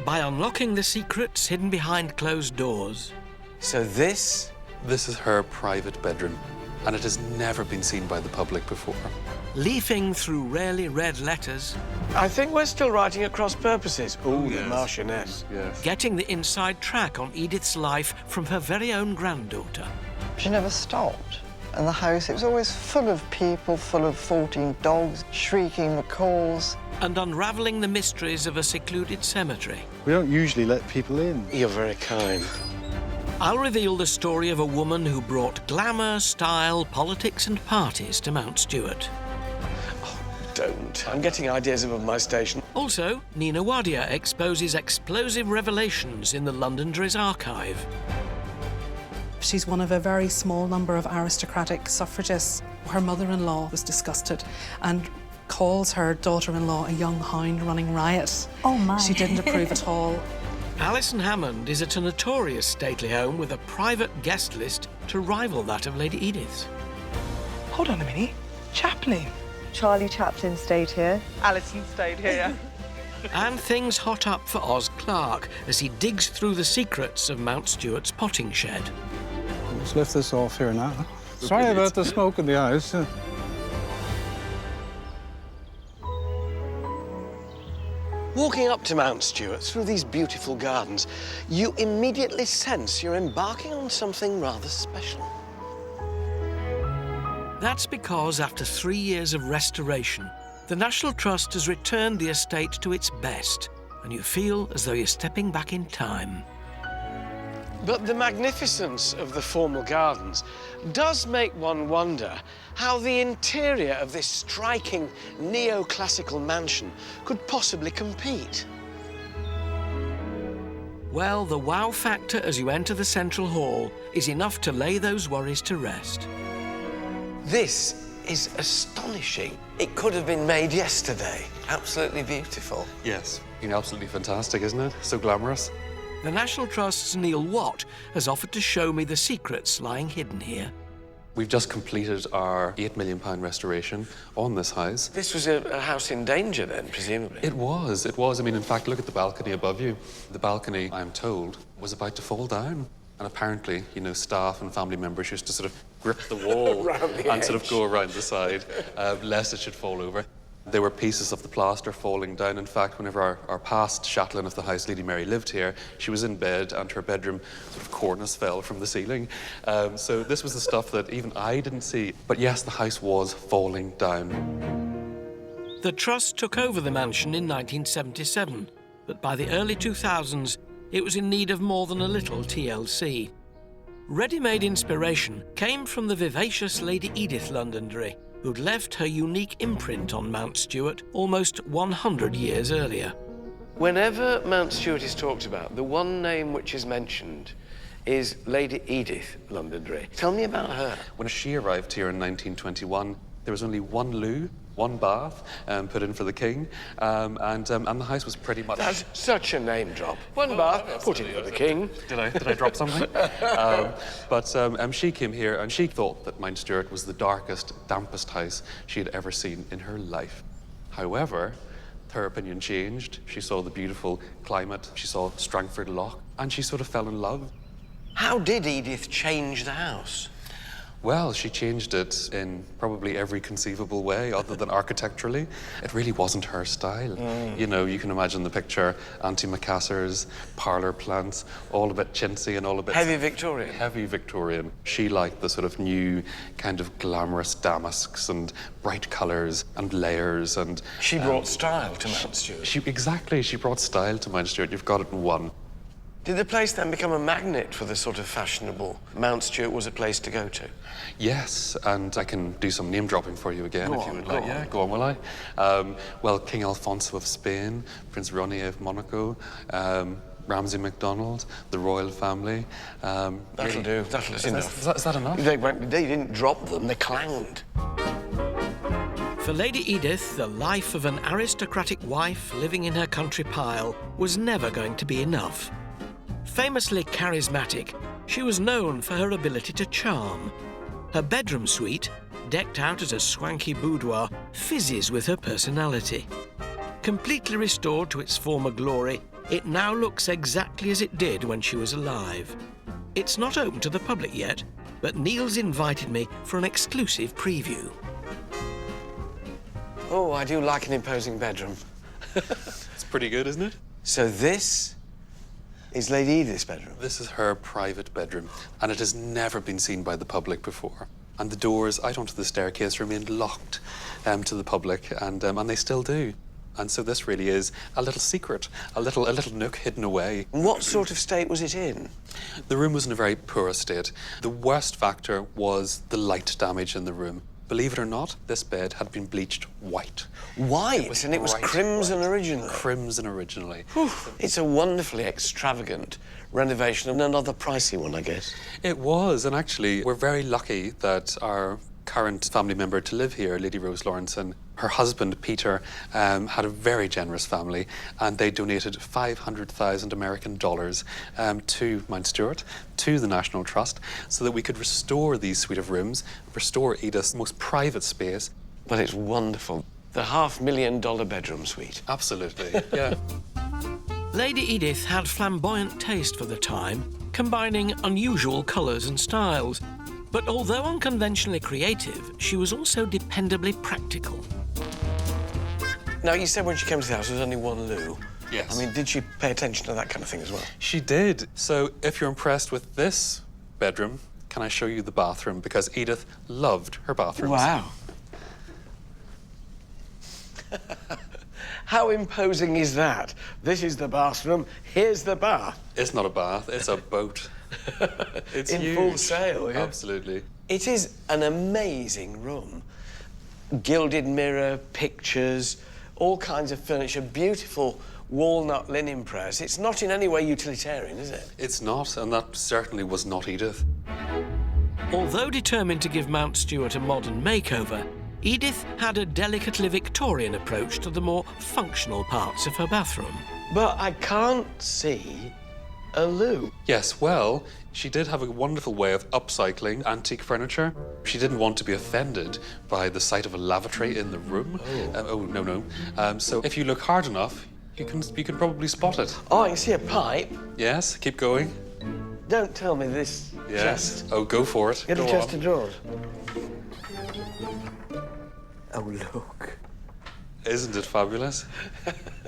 By unlocking the secrets hidden behind closed doors. So this is her private bedroom, and it has never been seen by the public before. Leafing through rarely read letters. I think we're still writing at cross purposes. Oh, the Marchioness. Yes. Getting the inside track on Edith's life from her very own granddaughter. She never stopped. And the house, it was always full of people, full of 14 dogs, shrieking macaws. And unravelling the mysteries of a secluded cemetery. We don't usually let people in. You're very kind. I'll reveal the story of a woman who brought glamour, style, politics and parties to Mount Stuart. Oh, don't. I'm getting ideas above my station. Also, Nina Wadia exposes explosive revelations in the Londonderry's archive. She's one of a very small number of aristocratic suffragists. Her mother-in-law was disgusted and calls her daughter-in-law a young hound running riot. Oh, my. She didn't approve at all. Alison Hammond is at a notorious stately home with a private guest list to rival that of Lady Edith's. Hold on a minute. Chaplin. Charlie Chaplin stayed here. Alison stayed here. And things hot up for Oz Clarke as he digs through the secrets of Mount Stuart's potting shed. Let's lift this off here now. Sorry about the smoke in the house. Walking up to Mount Stuart through these beautiful gardens, you immediately sense you're embarking on something rather special. That's because after 3 years of restoration, the National Trust has returned the estate to its best, and you feel as though you're stepping back in time. But the magnificence of the formal gardens does make one wonder how the interior of this striking neoclassical mansion could possibly compete. Well, the wow factor as you enter the central hall is enough to lay those worries to rest. This is astonishing. It could have been made yesterday. Absolutely beautiful. Yes, absolutely fantastic, isn't it? So glamorous. The National Trust's Neil Watt has offered to show me the secrets lying hidden here. We've just completed our £8 million restoration on this house. This was a house in danger then, presumably? It was. I mean, in fact, look at the balcony above you. The balcony, I'm told, was about to fall down. And apparently, staff and family members used to sort of grip the wall and sort of go around the side, lest it should fall over. There were pieces of the plaster falling down. In fact, whenever our past chatelain of the house, Lady Mary, lived here, she was in bed and her bedroom sort of cornice fell from the ceiling. So this was the stuff that even I didn't see. But yes, the house was falling down. The Trust took over the mansion in 1977, but by the early 2000s, it was in need of more than a little TLC. Ready-made inspiration came from the vivacious Lady Edith Londonderry, who'd left her unique imprint on Mount Stuart almost 100 years earlier. Whenever Mount Stuart is talked about, the one name which is mentioned is Lady Edith Londonderry. Tell me about her. When she arrived here in 1921, there was only one loo, one bath put in for the king, and the house was pretty much... That's such a name drop. One bath, put in for the king. Did I drop something? But she came here and she thought that Mount Stuart was the darkest, dampest house she had ever seen in her life. However, her opinion changed. She saw the beautiful climate, she saw Strangford Lough, and she sort of fell in love. How did Edith change the house? Well, she changed it in probably every conceivable way other than architecturally. It really wasn't her style. You can imagine the picture, antimacassars, parlour plants, all a bit chintzy and all a bit... Heavy Victorian? Heavy Victorian. She liked the sort of new kind of glamorous damasks and bright colours and layers and... She brought style to Mount Stuart. Exactly, she brought style to Mount Stuart. You've got it in one. Did the place then become a magnet for the sort of fashionable? Mount Stuart was a place to go to? Yes, and I can do some name dropping for you again if you would like. Yeah, go on, will I? Well, King Alfonso of Spain, Prince Ronnie of Monaco, Ramsay MacDonald, the royal family. That'll do. That's enough. Is that enough? They didn't drop them, they clanged. For Lady Edith, the life of an aristocratic wife living in her country pile was never going to be enough. Famously charismatic, she was known for her ability to charm. Her bedroom suite, decked out as a swanky boudoir, fizzes with her personality. Completely restored to its former glory, it now looks exactly as it did when she was alive. It's not open to the public yet, but Neil's invited me for an exclusive preview. Oh, I do like an imposing bedroom. It's pretty good, isn't it? So this is Lady Edith's bedroom? This is her private bedroom, and it has never been seen by the public before. And the doors out onto the staircase remained locked to the public, and they still do. And so this really is a little secret, a little nook hidden away. What sort of state was it in? The room was in a very poor state. The worst factor was the light damage in the room. Believe it or not, this bed had been bleached white. White? And it was crimson originally? Crimson originally. It's a wonderfully extravagant renovation and another pricey one, I guess. It was, and actually, we're very lucky that our current family member to live here, Lady Rose Lawrenson, Her husband, Peter, had a very generous family, and they donated 500,000 American dollars to Mount Stuart, to the National Trust, so that we could restore these suite of rooms, restore Edith's most private space. Well, it's wonderful. The $500,000 bedroom suite. Absolutely, yeah. Lady Edith had flamboyant taste for the time, combining unusual colours and styles. But although unconventionally creative, she was also dependably practical. Now, you said when she came to the house there was only one loo. Yes. I mean, did she pay attention to that kind of thing as well? She did. So if you're impressed with this bedroom, can I show you the bathroom? Because Edith loved her bathrooms. Wow. How imposing is that? This is the bathroom, here's the bath. It's not a bath, it's a boat. It's in huge. full sail, yeah? Absolutely. It is an amazing room. Gilded mirror, pictures, all kinds of furniture, beautiful walnut linen press. It's not in any way utilitarian, is it? It's not, and that certainly was not Edith. Although determined to give Mount Stuart a modern makeover, Edith had a delicately Victorian approach to the more functional parts of her bathroom. But I can't see a loo. Yes, well, she did have a wonderful way of upcycling antique furniture. She didn't want to be offended by the sight of a lavatory in the room. No. So if you look hard enough, you can probably spot it. Oh, I can see a pipe. Yes, keep going. Don't tell me this Yes. chest. Oh, go for it. Get a Go chest on. of drawers. Oh, look. Isn't it fabulous?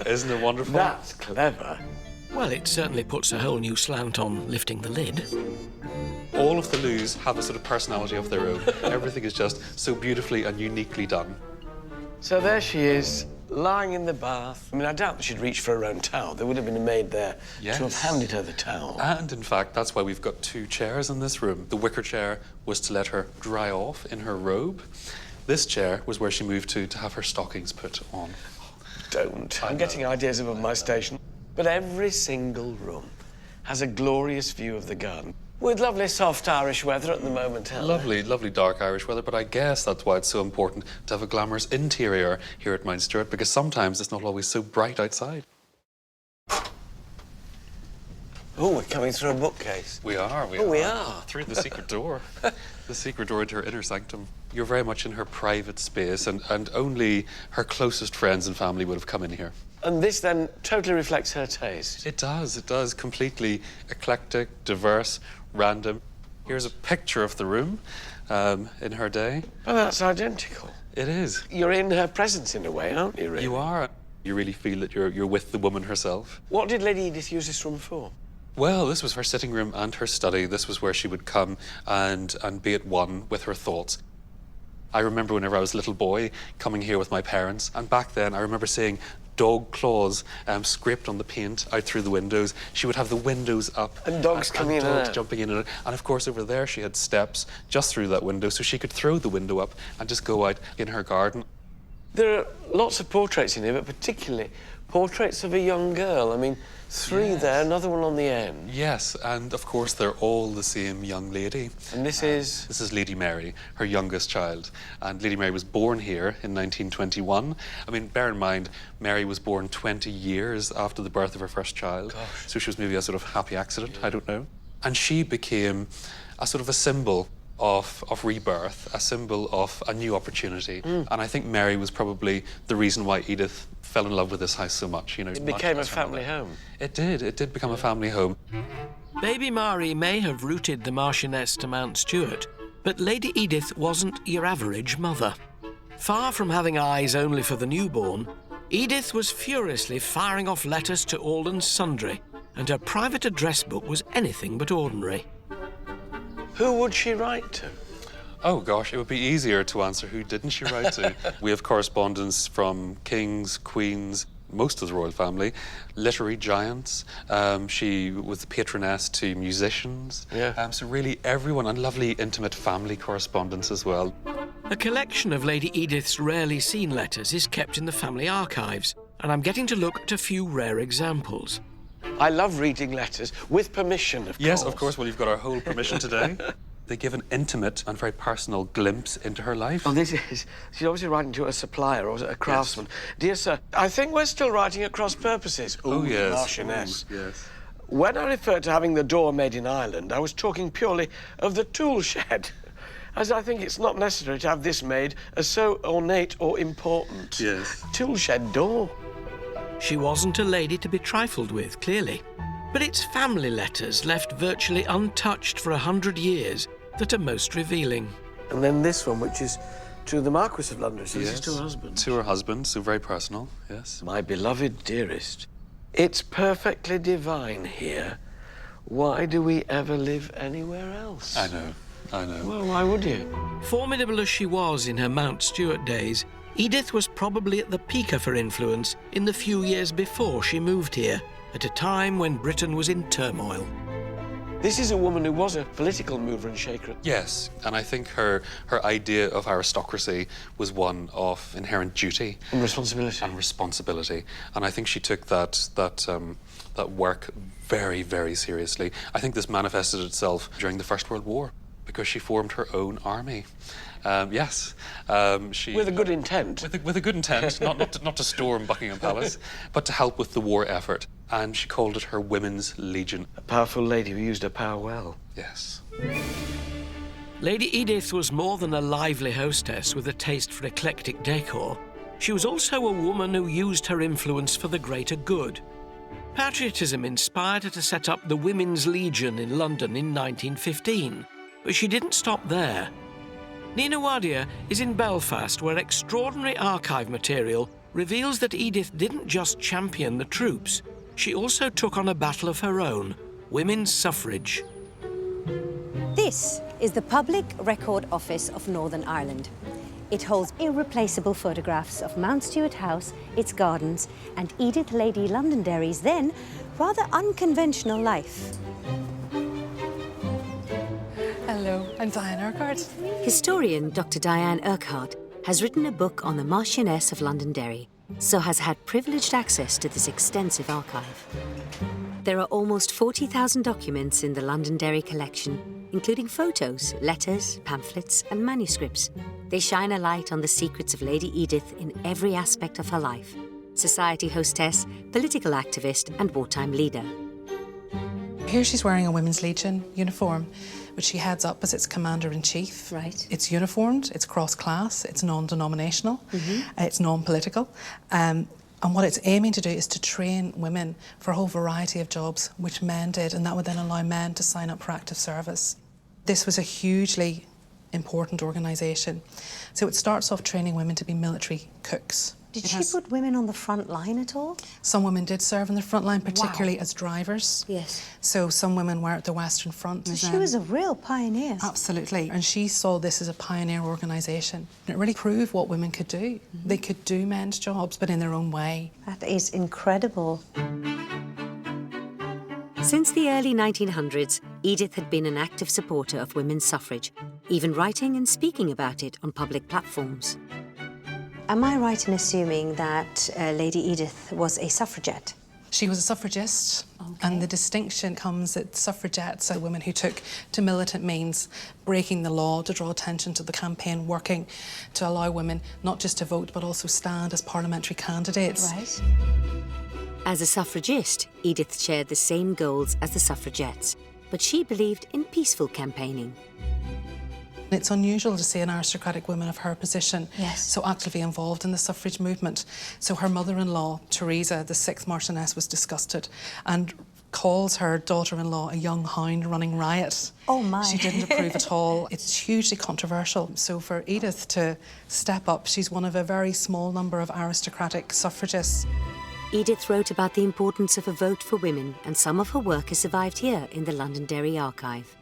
Isn't it wonderful? That's clever. Well, it certainly puts a whole new slant on lifting the lid. All of the loos have a sort of personality of their own. Everything is just so beautifully and uniquely done. So there she is, lying in the bath. I mean, I doubt that she'd reached for her own towel. There would have been a maid there to have handed her the towel. And in fact, that's why we've got two chairs in this room. The wicker chair was to let her dry off in her robe. This chair was where she moved to have her stockings put on. Don't. I'm getting ideas above my station. But every single room has a glorious view of the garden. With lovely soft Irish weather at the moment, Helen. Lovely, lovely dark Irish weather, but I guess that's why it's so important to have a glamorous interior here at Mount Stuart, because sometimes it's not always so bright outside. Oh, we're coming through a bookcase. We are. We are. Through the secret door. The secret door into her inner sanctum. You're very much in her private space, and only her closest friends and family would have come in here. And this then totally reflects her taste. It does. Completely eclectic, diverse, random. Here's a picture of the room in her day. Oh, that's identical. It is. You're in her presence in a way, aren't you, really? You are. You really feel that you're with the woman herself. What did Lady Edith use this room for? Well, this was her sitting room and her study. This was where she would come and be at one with her thoughts. I remember whenever I was a little boy coming here with my parents, and back then I remember seeing dog claws scraped on the paint out through the windows. She would have the windows up. And dogs coming in and dogs out. jumping in and out. And of course over there she had steps just through that window, so she could throw the window up and just go out in her garden. There are lots of portraits in here, but particularly portraits of a young girl. I mean, three there, another one on the end. Yes, and of course they're all the same young lady. And this is? This is Lady Mary, her youngest child. And Lady Mary was born here in 1921. I mean, bear in mind, Mary was born 20 years after the birth of her first child. Gosh. So she was maybe a sort of happy accident, I don't know. And she became a sort of a symbol of rebirth, a symbol of a new opportunity. And I think Mary was probably the reason why Edith fell in love with this house so much. You know, It became a family home. It did become a family home. Baby Mary may have rooted the Marchioness to Mount Stuart, but Lady Edith wasn't your average mother. Far from having eyes only for the newborn, Edith was furiously firing off letters to all and sundry, and her private address book was anything but ordinary. Who would she write to? Oh gosh, it would be easier to answer who didn't she write to. We have correspondence from kings, queens, most of the royal family, literary giants. She was the patroness to musicians. Yeah. So really everyone, and lovely intimate family correspondence as well. A collection of Lady Edith's rarely seen letters is kept in the family archives, and I'm getting to look at a few rare examples. I love reading letters, with permission, of course. Yes, of course. Well, you've got our whole permission today. They give an intimate and very personal glimpse into her life. Oh, this is... She's obviously writing to a supplier or a craftsman. Yes. Dear sir, I think we're still writing at cross purposes. Oh, yes. Marchioness. Yes. When I referred to having the door made in Ireland, I was talking purely of the tool shed, as I think it's not necessary to have this made as so ornate or important. Yes. Tool shed door. She wasn't a lady to be trifled with, clearly. But it's family letters left virtually untouched for 100 years that are most revealing. And then this one, which is to the Marquis of London. So Yes. this is to her husband. To her husband, so very personal, yes. My beloved dearest, it's perfectly divine here. Why do we ever live anywhere else? I know. Well, why would you? Formidable as she was in her Mount Stuart days, Edith was probably at the peak of her influence in the few years before she moved here, at a time when Britain was in turmoil. This is a woman who was a political mover and shaker. Yes, and I think her idea of aristocracy was one of inherent duty and responsibility. And I think she took that work very, very seriously. I think this manifested itself during the First World War because she formed her own army. Yes, she with a good intent. With a good intent, not to storm Buckingham Palace, but to help with the war effort. And she called it her Women's Legion. A powerful lady who used her power well. Yes. Lady Edith was more than a lively hostess with a taste for eclectic decor. She was also a woman who used her influence for the greater good. Patriotism inspired her to set up the Women's Legion in London in 1915, but she didn't stop there. Nina Wadia is in Belfast, where extraordinary archive material reveals that Edith didn't just champion the troops, she also took on a battle of her own, women's suffrage. This is the Public Record Office of Northern Ireland. It holds irreplaceable photographs of Mount Stuart House, its gardens, and Edith Lady Londonderry's then rather unconventional life. Hello, I'm Diane Urquhart. Historian Dr. Diane Urquhart has written a book on the Marchioness of Londonderry, so has had privileged access to this extensive archive. There are almost 40,000 documents in the Londonderry collection, including photos, letters, pamphlets, and manuscripts. They shine a light on the secrets of Lady Edith in every aspect of her life: society hostess, political activist, and wartime leader. Here she's wearing a Women's Legion uniform, which she heads up as its Commander-in-Chief. Right. It's uniformed, it's cross-class, it's non-denominational, it's non-political. And what it's aiming to do is to train women for a whole variety of jobs, which men did, and that would then allow men to sign up for active service. This was a hugely important organisation. So it starts off training women to be military cooks. Did she put women on the front line at all? Some women did serve on the front line, particularly as drivers. Yes. So some women were at the Western Front. So she was a real pioneer. Absolutely. And she saw this as a pioneer organisation. And it really proved what women could do. They could do men's jobs, but in their own way. That is incredible. Since the early 1900s, Edith had been an active supporter of women's suffrage, even writing and speaking about it on public platforms. Am I right in assuming that Lady Edith was a suffragette? She was a suffragist, and the distinction comes that suffragettes are women who took to militant means, breaking the law to draw attention to the campaign, working to allow women not just to vote but also stand as parliamentary candidates. Right. As a suffragist, Edith shared the same goals as the suffragettes, but she believed in peaceful campaigning. It's unusual to see an aristocratic woman of her position so actively involved in the suffrage movement. So her mother-in-law, Teresa, the 6th Marchioness, was disgusted and calls her daughter-in-law a young hound running riot. Oh, my. She didn't approve at all. It's hugely controversial. So for Edith to step up, she's one of a very small number of aristocratic suffragists. Edith wrote about the importance of a vote for women, and some of her work has survived here in the Londonderry archive.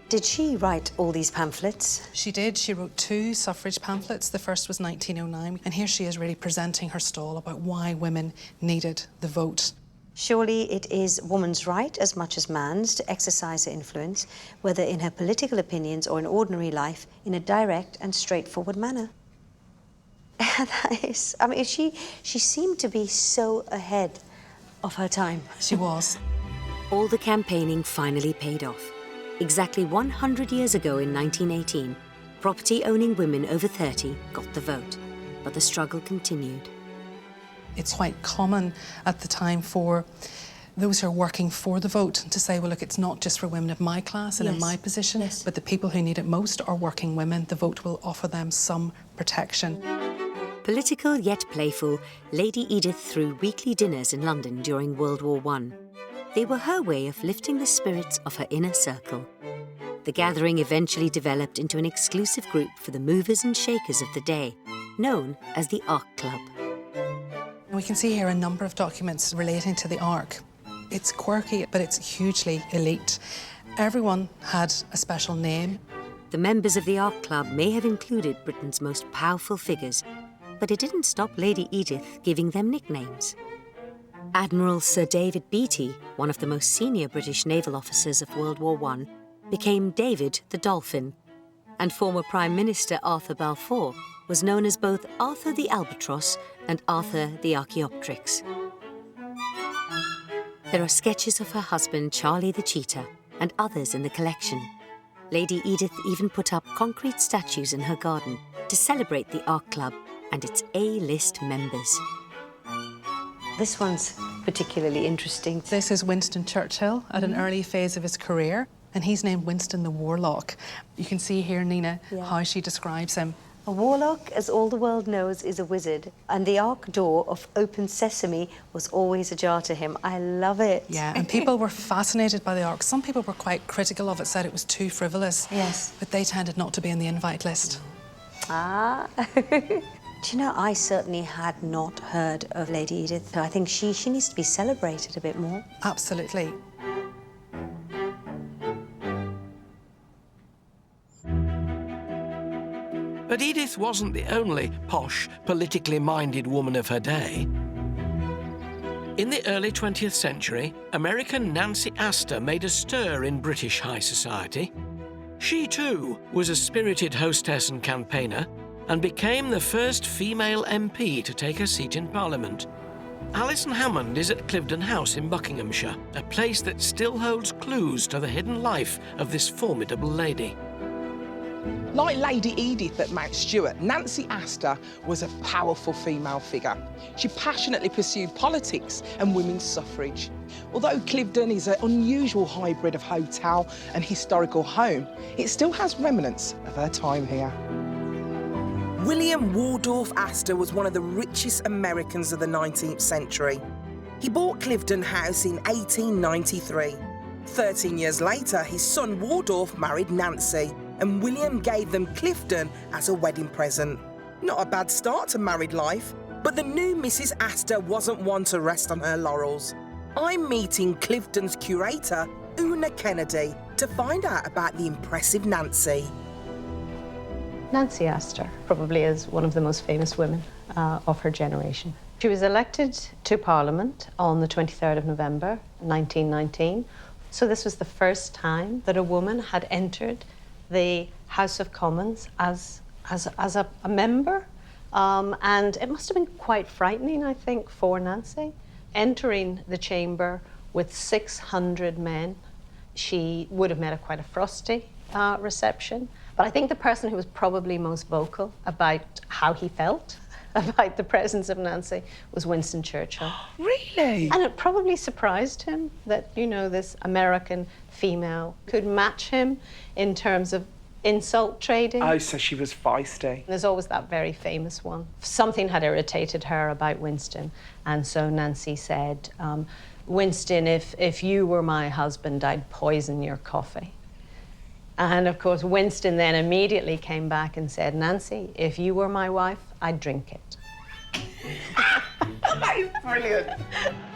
Did she write all these pamphlets? She did. She wrote 2 suffrage pamphlets. The first was 1909, and here she is really presenting her stall about why women needed the vote. Surely it is woman's right as much as man's to exercise her influence, whether in her political opinions or in ordinary life, in a direct and straightforward manner. That is, I mean, she seemed to be so ahead of her time. She was. All the campaigning finally paid off. Exactly 100 years ago in 1918, property-owning women over 30 got the vote, but the struggle continued. It's quite common at the time for those who are working for the vote to say, well, look, it's not just for women of my class and in my position, but the people who need it most are working women. The vote will offer them some protection. Political yet playful, Lady Edith threw weekly dinners in London during World War I. They were her way of lifting the spirits of her inner circle. The gathering eventually developed into an exclusive group for the movers and shakers of the day, known as the Ark Club. We can see here a number of documents relating to the Ark. It's quirky, but it's hugely elite. Everyone had a special name. The members of the Ark Club may have included Britain's most powerful figures, but it didn't stop Lady Edith giving them nicknames. Admiral Sir David Beatty, one of the most senior British naval officers of World War I, became David the Dolphin, and former Prime Minister Arthur Balfour was known as both Arthur the Albatross and Arthur the Archaeopteryx. There are sketches of her husband Charlie the Cheetah and others in the collection. Lady Edith even put up concrete statues in her garden to celebrate the Ark Club and its A-list members. This one's particularly interesting. This is Winston Churchill at an early phase of his career, and he's named Winston the Warlock. You can see here, Nina, how she describes him. A warlock, as all the world knows, is a wizard, and the Ark door of open sesame was always ajar to him. I love it. Yeah, and people were fascinated by the Ark. Some people were quite critical of it, said it was too frivolous. Yes. But they tended not to be in the invite list. Ah. Do you know, I certainly had not heard of Lady Edith. I think she needs to be celebrated a bit more. Absolutely. But Edith wasn't the only posh, politically minded woman of her day. In the early 20th century, American Nancy Astor made a stir in British high society. She, too, was a spirited hostess and campaigner, and became the first female MP to take a seat in Parliament. Alison Hammond is at Cliveden House in Buckinghamshire, a place that still holds clues to the hidden life of this formidable lady. Like Lady Edith at Mount Stuart, Nancy Astor was a powerful female figure. She passionately pursued politics and women's suffrage. Although Cliveden is an unusual hybrid of hotel and historical home, it still has remnants of her time here. William Waldorf Astor was one of the richest Americans of the 19th century. He bought Cliveden House in 1893. 13 years later, his son Waldorf married Nancy, and William gave them Cliveden as a wedding present. Not a bad start to married life, but the new Mrs. Astor wasn't one to rest on her laurels. I'm meeting Cliveden's curator, Una Kennedy, to find out about the impressive Nancy. Nancy Astor probably is one of the most famous women of her generation. She was elected to Parliament on the 23rd of November, 1919. So this was the first time that a woman had entered the House of Commons as a member. And it must have been quite frightening, I think, for Nancy. Entering the chamber with 600 men, she would have met quite a frosty reception. But I think the person who was probably most vocal about how he felt about the presence of Nancy was Winston Churchill. Really? And it probably surprised him that, you know, this American female could match him in terms of insult trading. Oh, so she was feisty. There's always that very famous one. Something had irritated her about Winston, and so Nancy said, Winston, if you were my husband, I'd poison your coffee. And of course, Winston then immediately came back and said, Nancy, if you were my wife, I'd drink it. That is brilliant.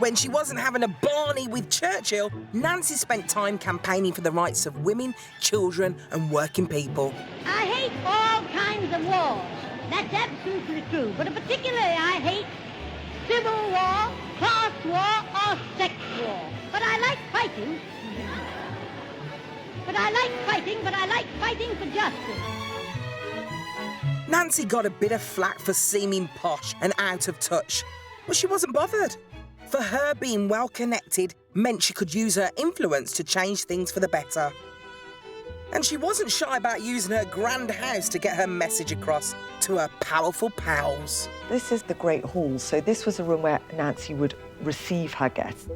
When she wasn't having a Barney with Churchill, Nancy spent time campaigning for the rights of women, children and working people. I hate all kinds of wars. That's absolutely true. But particularly I hate civil war, class war or sex war. But I like fighting. But I like fighting for justice. Nancy got a bit of flack for seeming posh and out of touch, but she wasn't bothered. For her, being well connected meant she could use her influence to change things for the better. And she wasn't shy about using her grand house to get her message across to her powerful pals. This is the Great Hall, so this was a room where Nancy would receive her guests.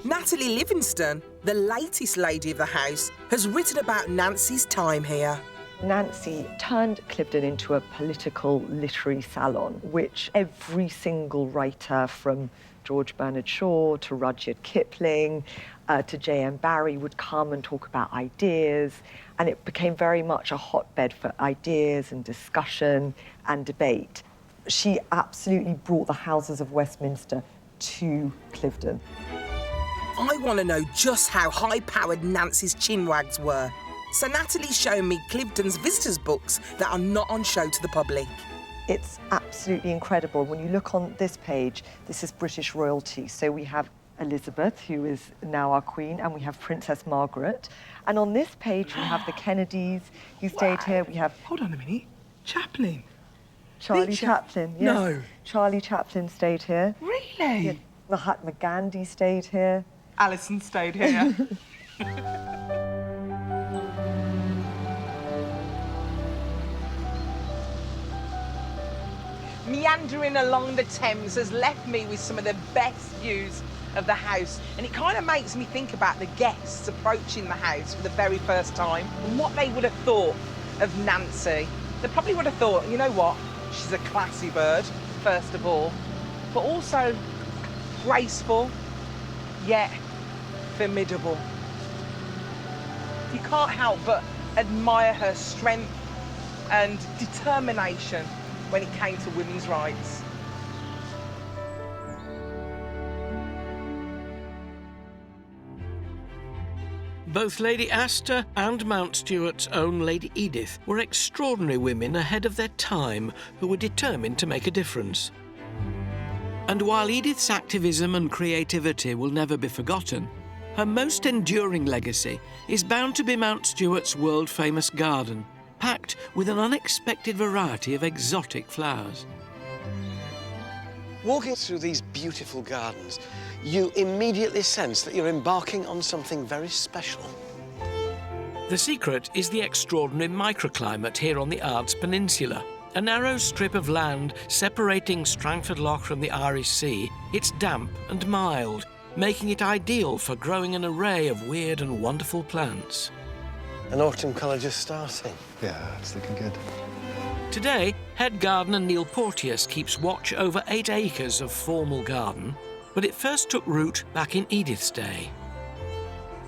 Natalie Livingston, the latest lady of the house, has written about Nancy's time here. Nancy turned Cliveden into a political literary salon, which every single writer from George Bernard Shaw to Rudyard Kipling to J.M. Barrie would come and talk about ideas, and it became very much a hotbed for ideas and discussion and debate. She absolutely brought the houses of Westminster to Cliveden. I want to know just how high-powered Nancy's chinwags were. So Natalie's shown me Cliveden's visitors' books that are not on show to the public. It's absolutely incredible. When you look on this page, this is British royalty. So we have Elizabeth, who is now our Queen, and we have Princess Margaret. And on this page, we have the Kennedys, who stayed here. We have... Hold on a minute. Chaplin? Charlie Chaplin, yes. No. Charlie Chaplin stayed here. Really? Yeah. Mahatma Gandhi stayed here. Alison stayed here. Meandering along the Thames has left me with some of the best views of the house, and it kind of makes me think about the guests approaching the house for the very first time and what they would have thought of Nancy. They probably would have thought, you know what, she's a classy bird, first of all, but also graceful, yet formidable. You can't help but admire her strength and determination when it came to women's rights. Both Lady Astor and Mount Stuart's own Lady Edith were extraordinary women ahead of their time who were determined to make a difference. And while Edith's activism and creativity will never be forgotten, her most enduring legacy is bound to be Mount Stuart's world-famous garden, packed with an unexpected variety of exotic flowers. Walking through these beautiful gardens, you immediately sense that you're embarking on something very special. The secret is the extraordinary microclimate here on the Ards Peninsula. A narrow strip of land separating Strangford Lough from the Irish Sea, it's damp and mild, making it ideal for growing an array of weird and wonderful plants. An autumn colour just starting. Yeah, it's looking good. Today, head gardener Neil Porteous keeps watch over 8 acres of formal garden, but it first took root back in Edith's day.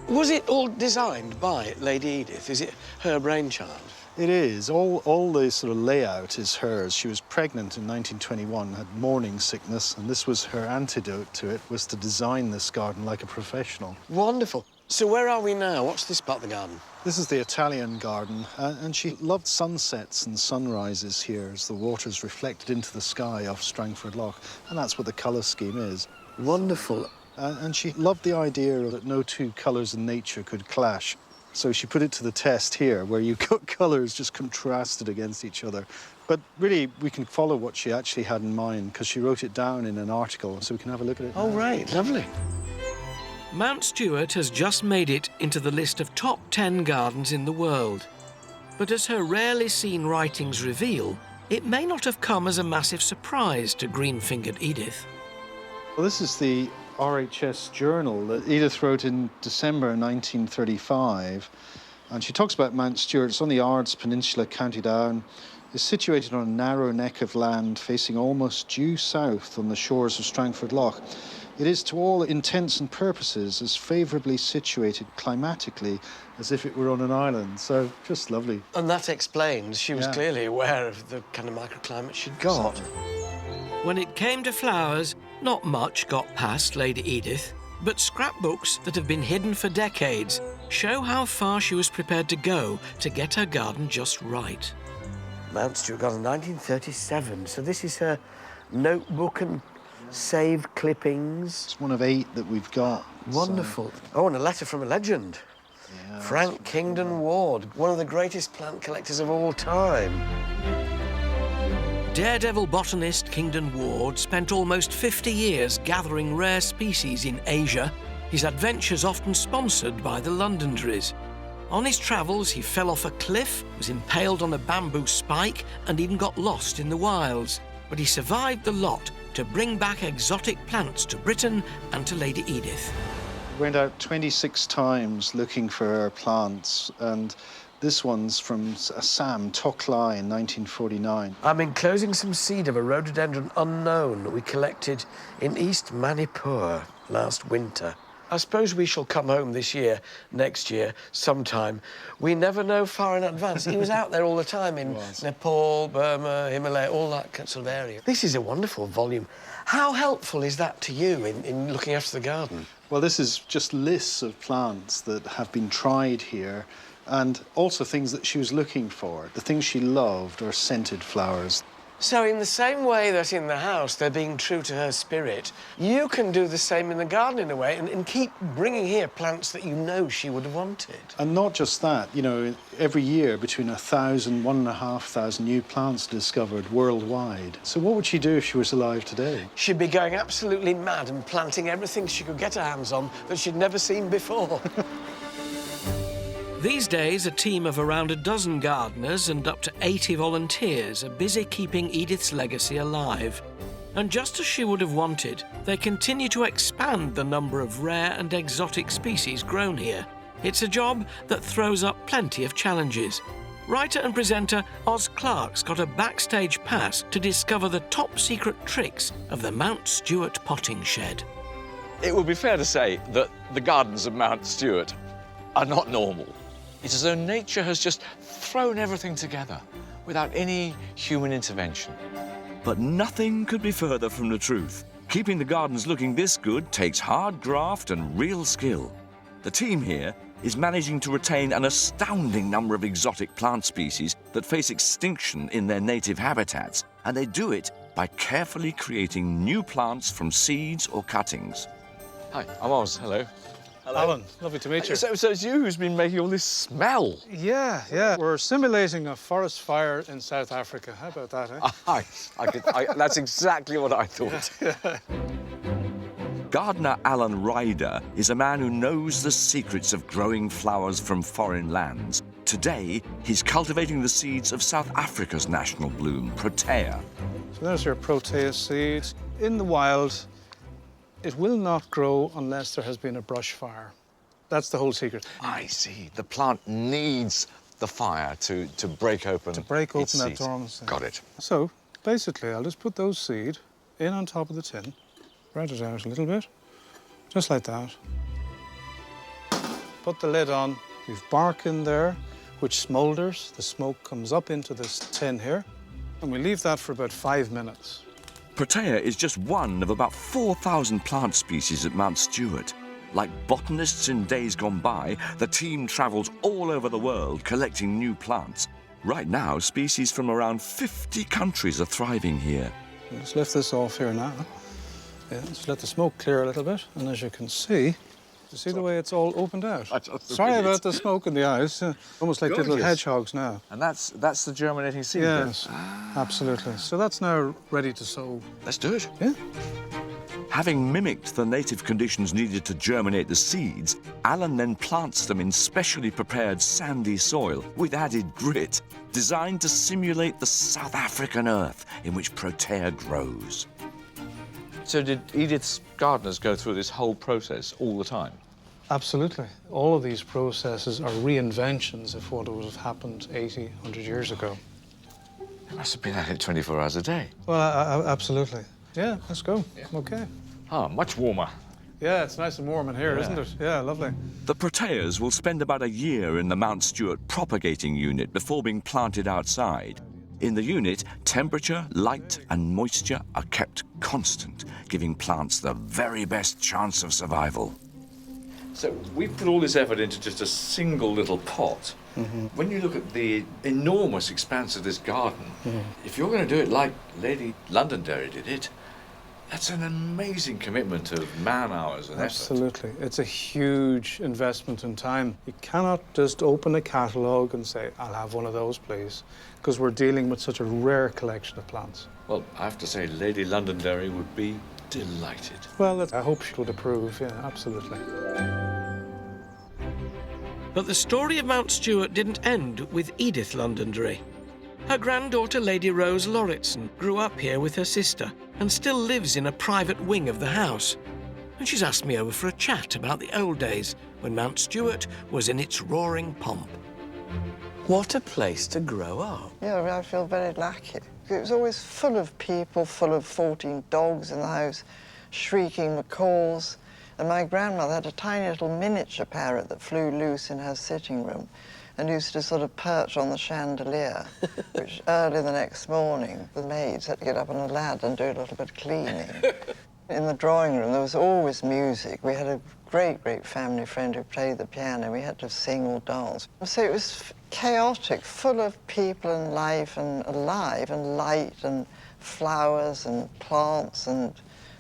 Was it all designed by Lady Edith? Is it her brainchild? It is. All the sort of layout is hers. She was pregnant in 1921, had morning sickness, and this was her antidote to it, was to design this garden like a professional. Wonderful. So where are we now? What's this part of the garden? This is the Italian garden, and she loved sunsets and sunrises here as the water's reflected into the sky off Strangford Lough, and that's what the colour scheme is. Wonderful. And she loved the idea that no two colours in nature could clash. So she put it to the test here, where you've got colours just contrasted against each other. But really, we can follow what she actually had in mind, because she wrote it down in an article, so we can have a look at it. Oh, right. Lovely. Mount Stuart has just made it into the list of top 10 gardens in the world. But as her rarely seen writings reveal, it may not have come as a massive surprise to green-fingered Edith. Well, this is the RHS journal that Edith wrote in December 1935, and she talks about Mount Stuart. It's on the Ards Peninsula, County Down. It's situated on a narrow neck of land facing almost due south on the shores of Strangford Lough. It is, to all intents and purposes, as favourably situated climatically as if it were on an island, so just lovely. And that explains she was clearly aware of the kind of microclimate she'd got. When it came to flowers, not much got past Lady Edith, but scrapbooks that have been hidden for decades show how far she was prepared to go to get her garden just right. Mount Stuart Garden, 1937, so this is her notebook and saved clippings. It's one of 8 that we've got. Wonderful. Oh, and a letter from a legend. Yeah, Frank Kingdon Ward, one of the greatest plant collectors of all time. Daredevil botanist Kingdon Ward spent almost 50 years gathering rare species in Asia, his adventures often sponsored by the Londonderries. On his travels, he fell off a cliff, was impaled on a bamboo spike, and even got lost in the wilds. But he survived the lot to bring back exotic plants to Britain and to Lady Edith. Went out 26 times looking for plants, and this one's from Assam, Toklai in 1949. I'm enclosing some seed of a rhododendron unknown that we collected in East Manipur last winter. I suppose we shall come home this year, next year, sometime. We never know far in advance. He was out there all the time in Nepal, Burma, Himalaya, all that sort of area. This is a wonderful volume. How helpful is that to you in looking after the garden? Well, this is just lists of plants that have been tried here, and also things that she was looking for. The things she loved are scented flowers. So in the same way that in the house they're being true to her spirit, you can do the same in the garden in a way and keep bringing here plants that you know she would have wanted. And not just that, you know, every year between 1,000, 1,500 new plants discovered worldwide. So what would she do if she was alive today? She'd be going absolutely mad and planting everything she could get her hands on that she'd never seen before. These days, a team of around a dozen gardeners and up to 80 volunteers are busy keeping Edith's legacy alive. And just as she would have wanted, they continue to expand the number of rare and exotic species grown here. It's a job that throws up plenty of challenges. Writer and presenter Oz Clarke's got a backstage pass to discover the top-secret tricks of the Mount Stuart potting shed. It would be fair to say that the gardens of Mount Stuart are not normal. It's as though nature has just thrown everything together without any human intervention. But nothing could be further from the truth. Keeping the gardens looking this good takes hard graft and real skill. The team here is managing to retain an astounding number of exotic plant species that face extinction in their native habitats, and they do it by carefully creating new plants from seeds or cuttings. Hi, I'm Oz. Hello. Hello. Alan, lovely to meet you. So it's you who's been making all this smell. Yeah. We're simulating a forest fire in South Africa. How about that, eh? That's exactly what I thought. Yeah. Gardener Alan Ryder is a man who knows the secrets of growing flowers from foreign lands. Today, he's cultivating the seeds of South Africa's national bloom, Protea. So there's your Protea seeds. In the wild, it will not grow unless there has been a brush fire. That's the whole secret. I see. The plant needs the fire to break open. To break open its that seeds. dormancy. Got it. So basically, I'll just put those seed in on top of the tin, spread it out a little bit, just like that. Put the lid on. We've bark in there, which smoulders. The smoke comes up into this tin here, and we leave that for about 5 minutes. Protea is just one of about 4,000 plant species at Mount Stuart. Like botanists in days gone by, the team travels all over the world collecting new plants. Right now, species from around 50 countries are thriving here. Let's lift this off here now. Yeah, just let the smoke clear a little bit, and as you can see, you see the way it's all opened out. Sorry about the smoke in the eyes. Almost like little hedgehogs now. And that's the germinating seed. Yes, absolutely. So that's now ready to sow. Let's do it. Yeah. Having mimicked the native conditions needed to germinate the seeds, Alan then plants them in specially prepared sandy soil with added grit, designed to simulate the South African earth in which Protea grows. So did Edith's gardeners go through this whole process all the time? Absolutely. All of these processes are reinventions of what would have happened 80, 100 years ago. They must have been at it 24 hours a day. Well, absolutely. Yeah, let's go. Yeah. OK. Ah, much warmer. Yeah, it's nice and warm in here, isn't it? Yeah, lovely. The Proteas will spend about a year in the Mount Stuart propagating unit before being planted outside. In the unit, temperature, light and moisture are kept constant, giving plants the very best chance of survival. So we've put all this effort into just a single little pot. Mm-hmm. When you look at the enormous expanse of this garden, if you're going to do it like Lady Londonderry did it, that's an amazing commitment of man-hours and Absolutely. It's a huge investment in time. You cannot just open a catalogue and say, I'll have one of those, please, because we're dealing with such a rare collection of plants. Well, I have to say, Lady Londonderry would be delighted. Well, I hope she would approve, yeah, absolutely. But the story of Mount Stuart didn't end with Edith Londonderry. Her granddaughter, Lady Rose Lauritsen, grew up here with her sister and still lives in a private wing of the house. And she's asked me over for a chat about the old days when Mount Stuart was in its roaring pomp. What a place to grow up. Yeah, I feel very lucky. It was always full of people, full of 14 dogs in the house, shrieking macaws. And my grandmother had a tiny little miniature parrot that flew loose in her sitting room and used to sort of perch on the chandelier, which early the next morning, the maids had to get up on a ladder and do a little bit of cleaning. In the drawing room, there was always music. We had a great, great family friend who played the piano. We had to sing or dance. So it was chaotic, full of people and life and alive and light and flowers and plants and...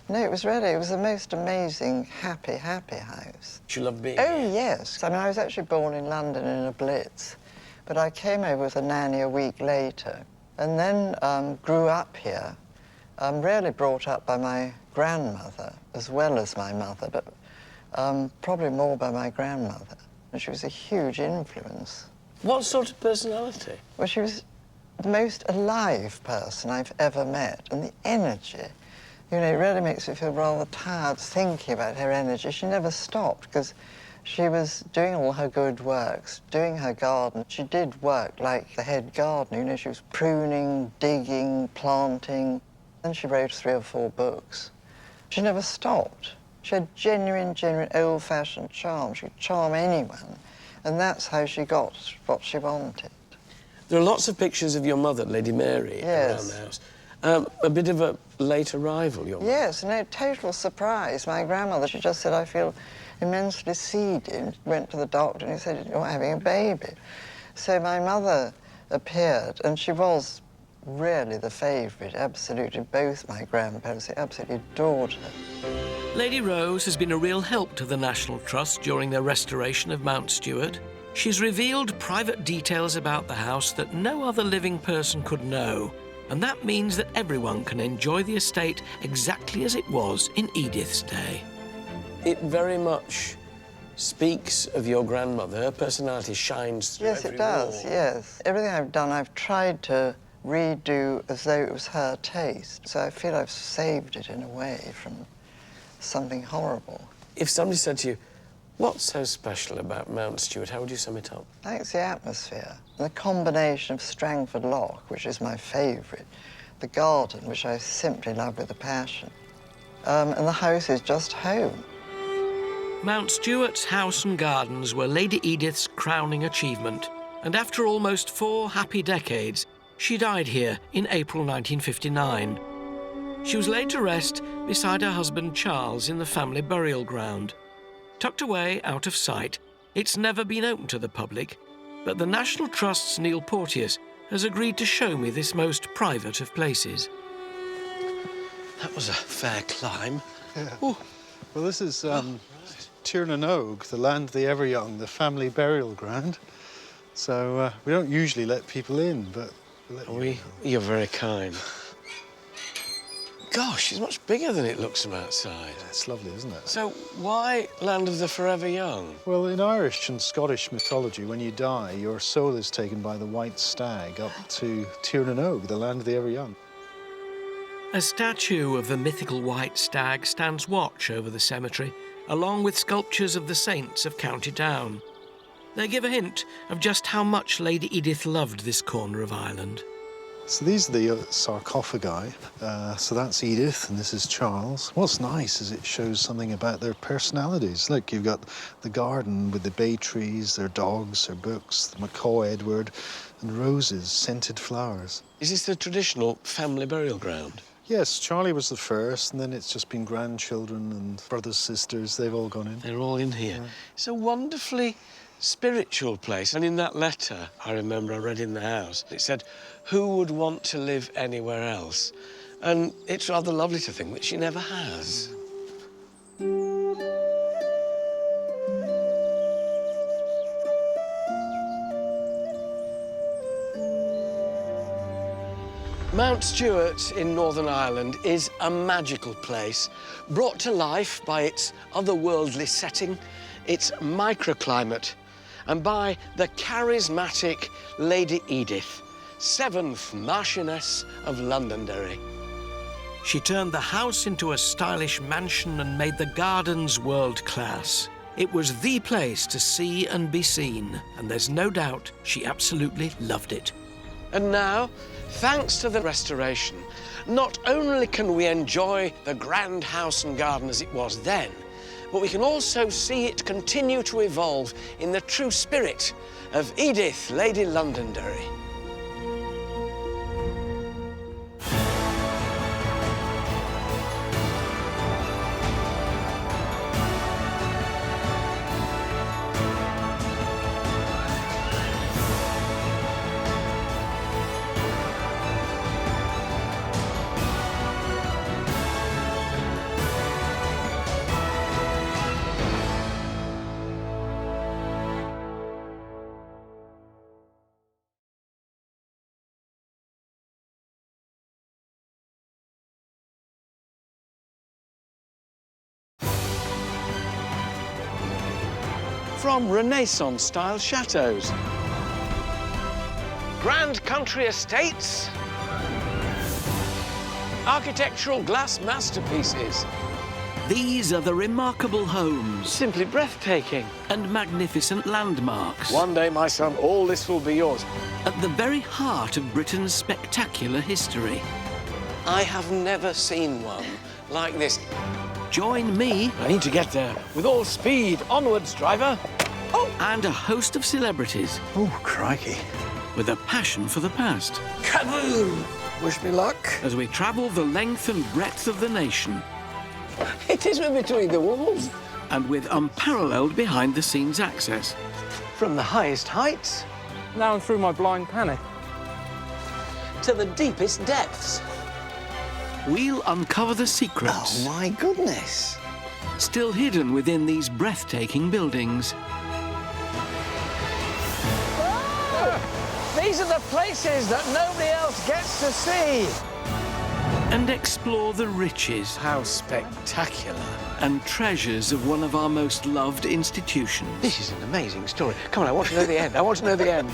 No, it was the most amazing, happy, happy house. Did you love being here? here? Yes. I mean, I was actually born in London in a blitz, but I came over with a nanny a week later and then grew up here, really brought up by my grandmother as well as my mother, but probably more by my grandmother. And she was a huge influence. What sort of personality? Well, she was the most alive person I've ever met, and the energy. You know, it really makes me feel rather tired thinking about her energy. She never stopped because she was doing all her good works, doing her garden. She did work like the head gardener. You know, she was pruning, digging, planting. Then she wrote 3 or 4 books. She never stopped. She had genuine, old-fashioned charm. She could charm anyone. And that's how she got what she wanted. There are lots of pictures of your mother, Lady Mary, around the house. A bit of a late arrival, your mother. Yes, no, total surprise. My grandmother, she just said, I feel immensely seedy. Went to the doctor and he said, you're having a baby. So my mother appeared, and she was really the favourite, absolutely. Both my grandparents, they absolutely adored her. Lady Rose has been a real help to the National Trust during their restoration of Mount Stuart. She's revealed private details about the house that no other living person could know. And that means that everyone can enjoy the estate exactly as it was in Edith's day. It very much speaks of your grandmother. Her personality shines through Yes, every it does, wall. yes. Everything I've done, I've tried to redo as though it was her taste. So I feel I've saved it in a way from something horrible. If somebody said to you, what's so special about Mount Stuart, how would you sum it up? I think it's the atmosphere. The combination of Strangford Loch, which is my favourite, the garden, which I simply love with a passion, and the house is just home. Mount Stuart's house and gardens were Lady Edith's crowning achievement, and after almost 4 happy decades, she died here in April 1959. She was laid to rest beside her husband Charles in the family burial ground. Tucked away out of sight, it's never been open to the public, but the National Trust's Neil Porteous has agreed to show me this most private of places. That was a fair climb. Yeah. Well, this is Tirnanog, the land of the ever young, the family burial ground. So we don't usually let people in, but You're very kind. Gosh, it's much bigger than it looks from outside. It's lovely, isn't it? So why Land of the Forever Young? Well, in Irish and Scottish mythology, when you die, your soul is taken by the white stag up to Tirnanog, the land of the ever young. A statue of the mythical white stag stands watch over the cemetery, along with sculptures of the saints of County Down. They give a hint of just how much Lady Edith loved this corner of Ireland. So these are the sarcophagi. So that's Edith and this is Charles. What's nice is it shows something about their personalities. Look, you've got the garden with the bay trees, their dogs, their books, the macaw Edward, and roses, scented flowers. Is this the traditional family burial ground? Yes, Charlie was the first, and then it's just been grandchildren and brothers, sisters. They've all gone in. They're all in here. Yeah. It's a wonderfully spiritual place. And in that letter, I remember I read in the house, it said, who would want to live anywhere else? And it's rather lovely to think that she never has. Mount Stuart in Northern Ireland is a magical place, brought to life by its otherworldly setting, its microclimate, and by the charismatic Lady Edith, 7th Marchioness of Londonderry. She turned the house into a stylish mansion and made the gardens world-class. It was the place to see and be seen, and there's no doubt she absolutely loved it. And now, thanks to the restoration, not only can we enjoy the grand house and garden as it was then, but we can also see it continue to evolve in the true spirit of Edith, Lady Londonderry. From Renaissance-style chateaux, grand country estates, architectural glass masterpieces. These are the remarkable homes. Simply breathtaking. And magnificent landmarks. One day, my son, all this will be yours. At the very heart of Britain's spectacular history. I have never seen one like this. Join me. I need to get there. With all speed. Onwards, driver. Oh! And a host of celebrities. Oh, crikey. With a passion for the past. Kaboom! Wish me luck. As we travel the length and breadth of the nation. It is between the walls. And with unparalleled behind-the-scenes access. From the highest heights. Now through my blind panic. To the deepest depths. We'll uncover the secrets. Oh, my goodness. Still hidden within these breathtaking buildings. Oh! These are the places that nobody else gets to see. And explore the riches. How spectacular. And treasures of one of our most loved institutions. This is an amazing story. Come on, I want to know the end. I want to know the end.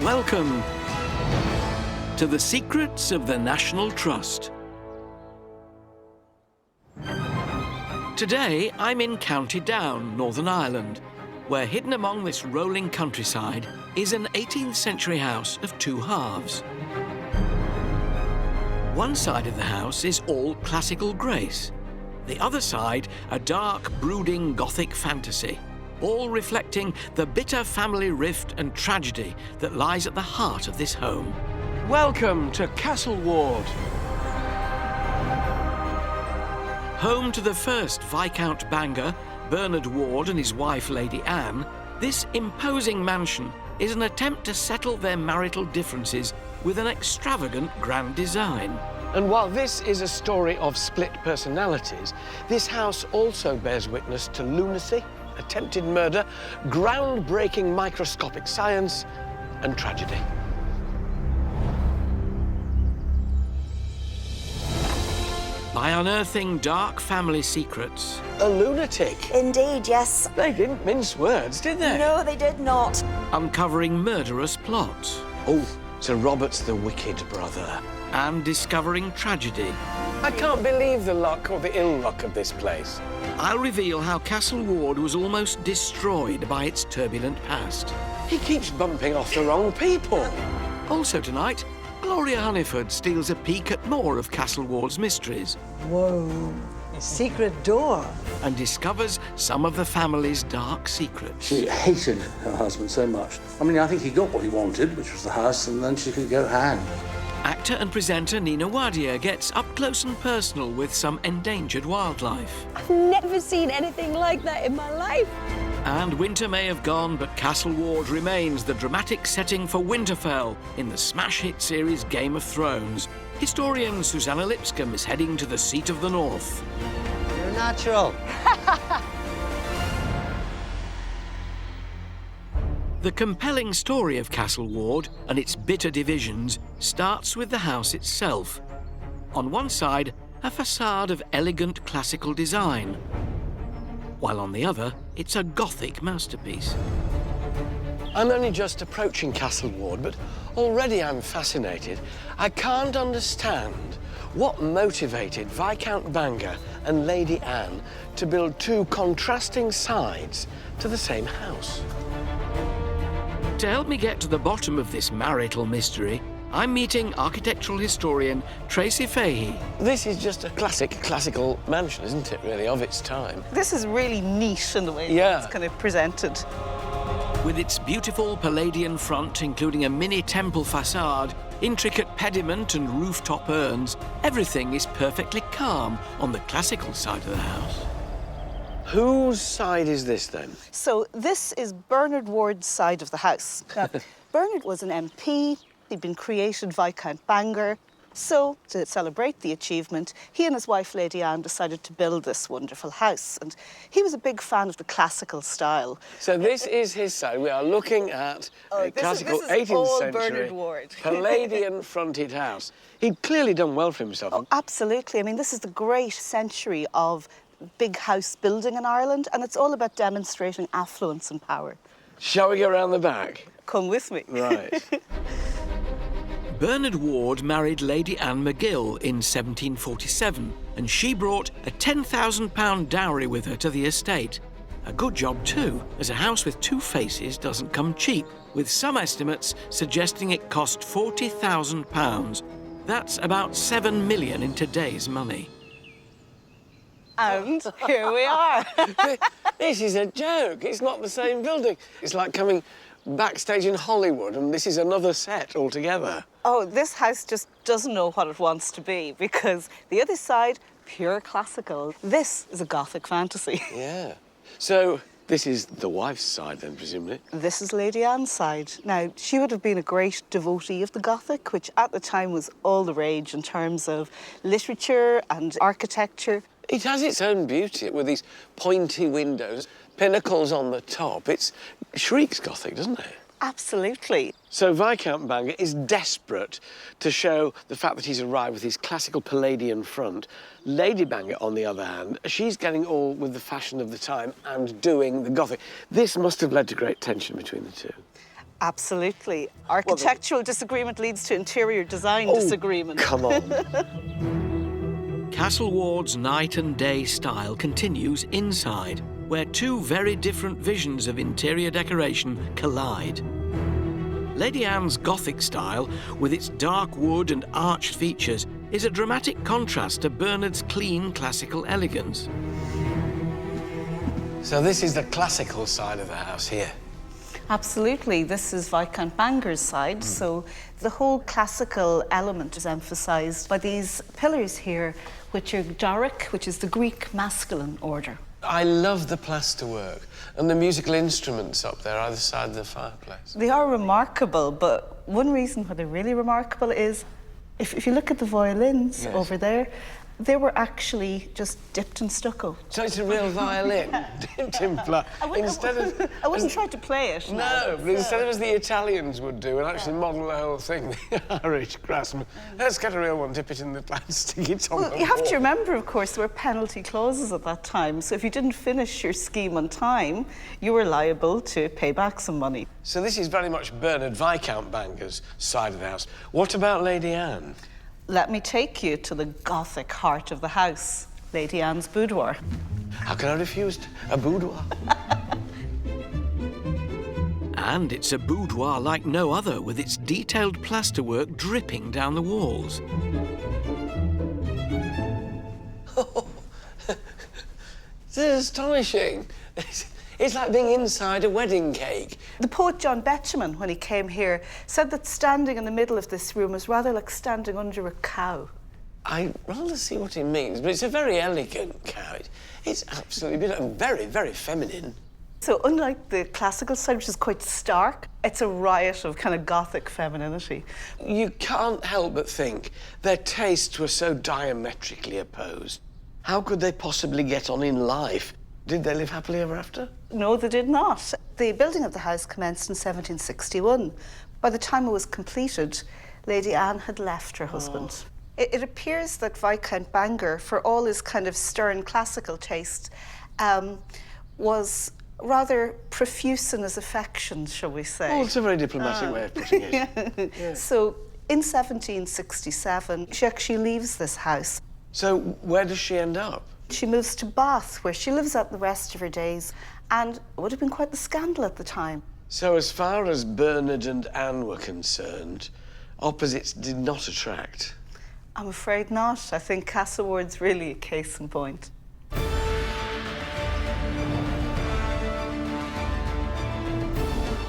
Welcome to the secrets of the National Trust. Today, I'm in County Down, Northern Ireland, where hidden among this rolling countryside is an 18th century house of two halves. One side of the house is all classical grace. The other side, a dark, brooding Gothic fantasy, all reflecting the bitter family rift and tragedy that lies at the heart of this home. Welcome to Castle Ward. Home to the first Viscount Bangor, Bernard Ward and his wife Lady Anne, this imposing mansion is an attempt to settle their marital differences with an extravagant grand design. And while this is a story of split personalities, this house also bears witness to lunacy, attempted murder, groundbreaking microscopic science, and tragedy. By unearthing dark family secrets. A lunatic. Indeed, yes. They didn't mince words, did they? No, they did not. Uncovering murderous plots. Oh, Sir Robert's the wicked brother. And discovering tragedy. I can't believe the luck or the ill luck of this place. I'll reveal how Castle Ward was almost destroyed by its turbulent past. He keeps bumping off the wrong people. Also tonight, Gloria Hunniford steals a peek at more of Castle Ward's mysteries. Whoa, a secret door. And discovers some of the family's dark secrets. She hated her husband so much. I mean, I think he got what he wanted, which was the house, and then she could go hang. Actor and presenter Nina Wadia gets up close and personal with some endangered wildlife. I've never seen anything like that in my life. And winter may have gone, but Castle Ward remains the dramatic setting for Winterfell in the smash hit series Game of Thrones. Historian Susanna Lipscomb is heading to the seat of the North. You're natural. The compelling story of Castle Ward and its bitter divisions starts with the house itself. On one side, a facade of elegant classical design. while on the other, it's a Gothic masterpiece. I'm only just approaching Castle Ward, but already I'm fascinated. I can't understand what motivated Viscount Bangor and Lady Anne to build two contrasting sides to the same house. To help me get to the bottom of this marital mystery, I'm meeting architectural historian Tracy Fahey. This is just a classical mansion, isn't it, really, of its time? This is really neat in the way it's kind of presented. With its beautiful Palladian front, including a mini temple facade, intricate pediment and rooftop urns, everything is perfectly calm on the classical side of the house. Whose side is this, then? So this is Bernard Ward's side of the house. Now, Bernard was an MP. He'd been created Viscount Bangor. So, to celebrate the achievement, he and his wife, Lady Anne, decided to build this wonderful house. And he was a big fan of the classical style. So this is his side. We are looking at a classical 18th century Palladian-fronted house. He'd clearly done well for himself. Oh, absolutely. I mean, this is the great century of big house building in Ireland, and it's all about demonstrating affluence and power. Shall we go around the back? Come with me. Right. Bernard Ward married Lady Anne McGill in 1747, and she brought a £10,000 dowry with her to the estate. A good job too, as a house with two faces doesn't come cheap, with some estimates suggesting it cost £40,000. That's about 7 million in today's money. And here we are. This is a joke. It's not the same building. It's like coming backstage in Hollywood, and this is another set altogether. Oh, this house just doesn't know what it wants to be, because the other side, pure classical. This is a Gothic fantasy. Yeah. So this is the wife's side, then, presumably? This is Lady Anne's side. Now, she would have been a great devotee of the Gothic, which at the time was all the rage in terms of literature and architecture. It has its own beauty with these pointy windows, pinnacles on the top. It shrieks Gothic, doesn't it? Absolutely. So Viscount Bangor is desperate to show the fact that he's arrived with his classical Palladian front. Lady Bangor, on the other hand, she's getting all with the fashion of the time and doing the Gothic. This must have led to great tension between the two. Absolutely. Architectural disagreement leads to interior design disagreement. Come on. Castle Ward's night and day style continues inside, where two very different visions of interior decoration collide. Lady Anne's Gothic style, with its dark wood and arched features, is a dramatic contrast to Bernard's clean classical elegance. So this is the classical side of the house here. Absolutely. This is Viscount Bangor's side, so the whole classical element is emphasised by these pillars here, which are Doric, which is the Greek masculine order. I love the plasterwork and the musical instruments up there either side of the fireplace. They are remarkable, but one reason why they're really remarkable is if you look at the violins over there, they were actually just dipped in stucco. So it's a real violin, dipped in blood. I wouldn't try to play it. No, but instead of as the Italians would do and actually model the whole thing, the Irish craftsmen, let's get a real one, dip it in the blood, stick it on the wall. You have to remember, of course, there were penalty clauses at that time, so if you didn't finish your scheme on time, you were liable to pay back some money. So this is very much Bernard Viscount Bangor's side of the house. What about Lady Anne? Let me take you to the Gothic heart of the house, Lady Anne's boudoir. How can I refuse a boudoir? And it's a boudoir like no other, with its detailed plasterwork dripping down the walls. This is astonishing. It's like being inside a wedding cake. The poet John Betjeman, when he came here, said that standing in the middle of this room was rather like standing under a cow. I rather see what he means, but it's a very elegant cow. It's absolutely beautiful and very, very feminine. So unlike the classical side, which is quite stark, it's a riot of kind of Gothic femininity. You can't help but think their tastes were so diametrically opposed. How could they possibly get on in life? Did they live happily ever after? No, they did not. The building of the house commenced in 1761. By the time it was completed, Lady Anne had left her husband. It appears that Viscount Bangor, for all his kind of stern classical taste, was rather profuse in his affections, shall we say. Oh, it's a very diplomatic way of putting it. Yeah. So in 1767, she actually leaves this house. So where does she end up? She moves to Bath, where she lives out the rest of her days, and it would have been quite the scandal at the time. So as far as Bernard and Anne were concerned, opposites did not attract? I'm afraid not. I think Castleward's really a case in point.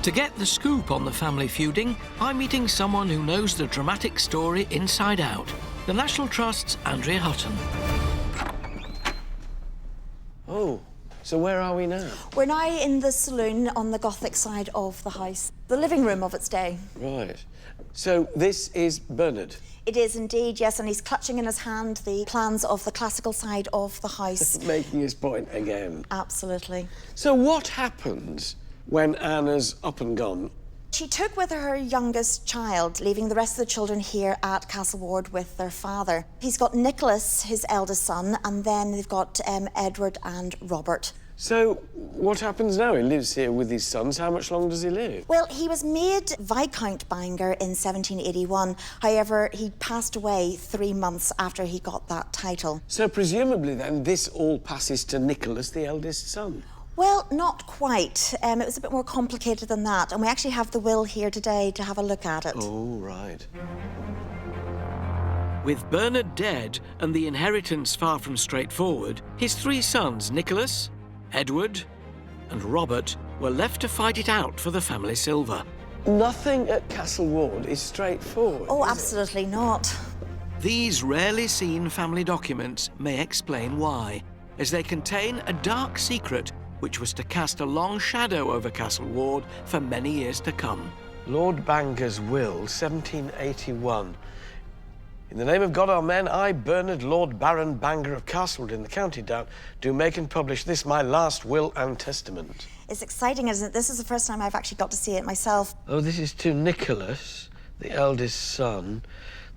To get the scoop on the family feuding, I'm meeting someone who knows the dramatic story inside out. The National Trust's Andrea Hutton. Oh, so where are we now? We're now in the saloon on the Gothic side of the house, the living room of its day. Right. So this is Bernard? It is indeed, yes, and he's clutching in his hand the plans of the classical side of the house. Making his point again. Absolutely. So what happens when Anna's up and gone? She took with her her youngest child, leaving the rest of the children here at Castleward with their father. He's got Nicholas, his eldest son, and then they've got Edward and Robert. So what happens now? He lives here with his sons. How much longer does he live? Well, he was made Viscount Bangor in 1781. However, he passed away 3 months after he got that title. So presumably then this all passes to Nicholas, the eldest son? Well, not quite. It was a bit more complicated than that, and we actually have the will here today to have a look at it. Oh, right. With Bernard dead and the inheritance far from straightforward, his 3 sons, Nicholas, Edward and Robert, were left to fight it out for the family silver. Nothing at Castleward is straightforward. Oh, absolutely not. These rarely seen family documents may explain why, as they contain a dark secret which was to cast a long shadow over Castleward for many years to come. Lord Bangor's will, 1781. In the name of God, amen, I, Bernard, Lord Baron Bangor of Castlewood in the County Down, do make and publish this my last will and testament. It's exciting, isn't it? This is the first time I've actually got to see it myself. Oh, this is to Nicholas, the eldest son.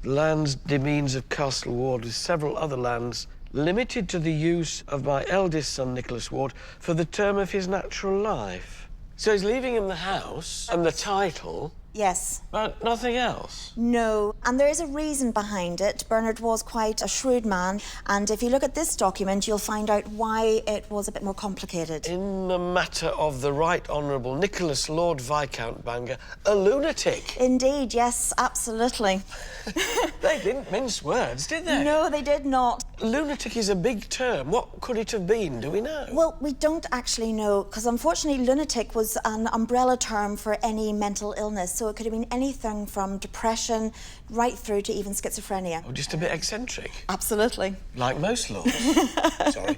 The lands, demesnes of Castleward with several other lands limited to the use of my eldest son, Nicholas Ward, for the term of his natural life. So he's leaving him the house and the title. Yes. But nothing else? No, and there is a reason behind it. Bernard was quite a shrewd man, and if you look at this document, you'll find out why it was a bit more complicated. In the matter of the Right Honourable Nicholas Lord Viscount Bangor, a lunatic. Indeed, yes, absolutely. They didn't mince words, did they? No, they did not. Lunatic is a big term. What could it have been, do we know? Well, we don't actually know, because unfortunately lunatic was an umbrella term for any mental illness, so it could have been anything from depression right through to even schizophrenia. Oh, just a bit eccentric? Absolutely. Like most lords. Sorry.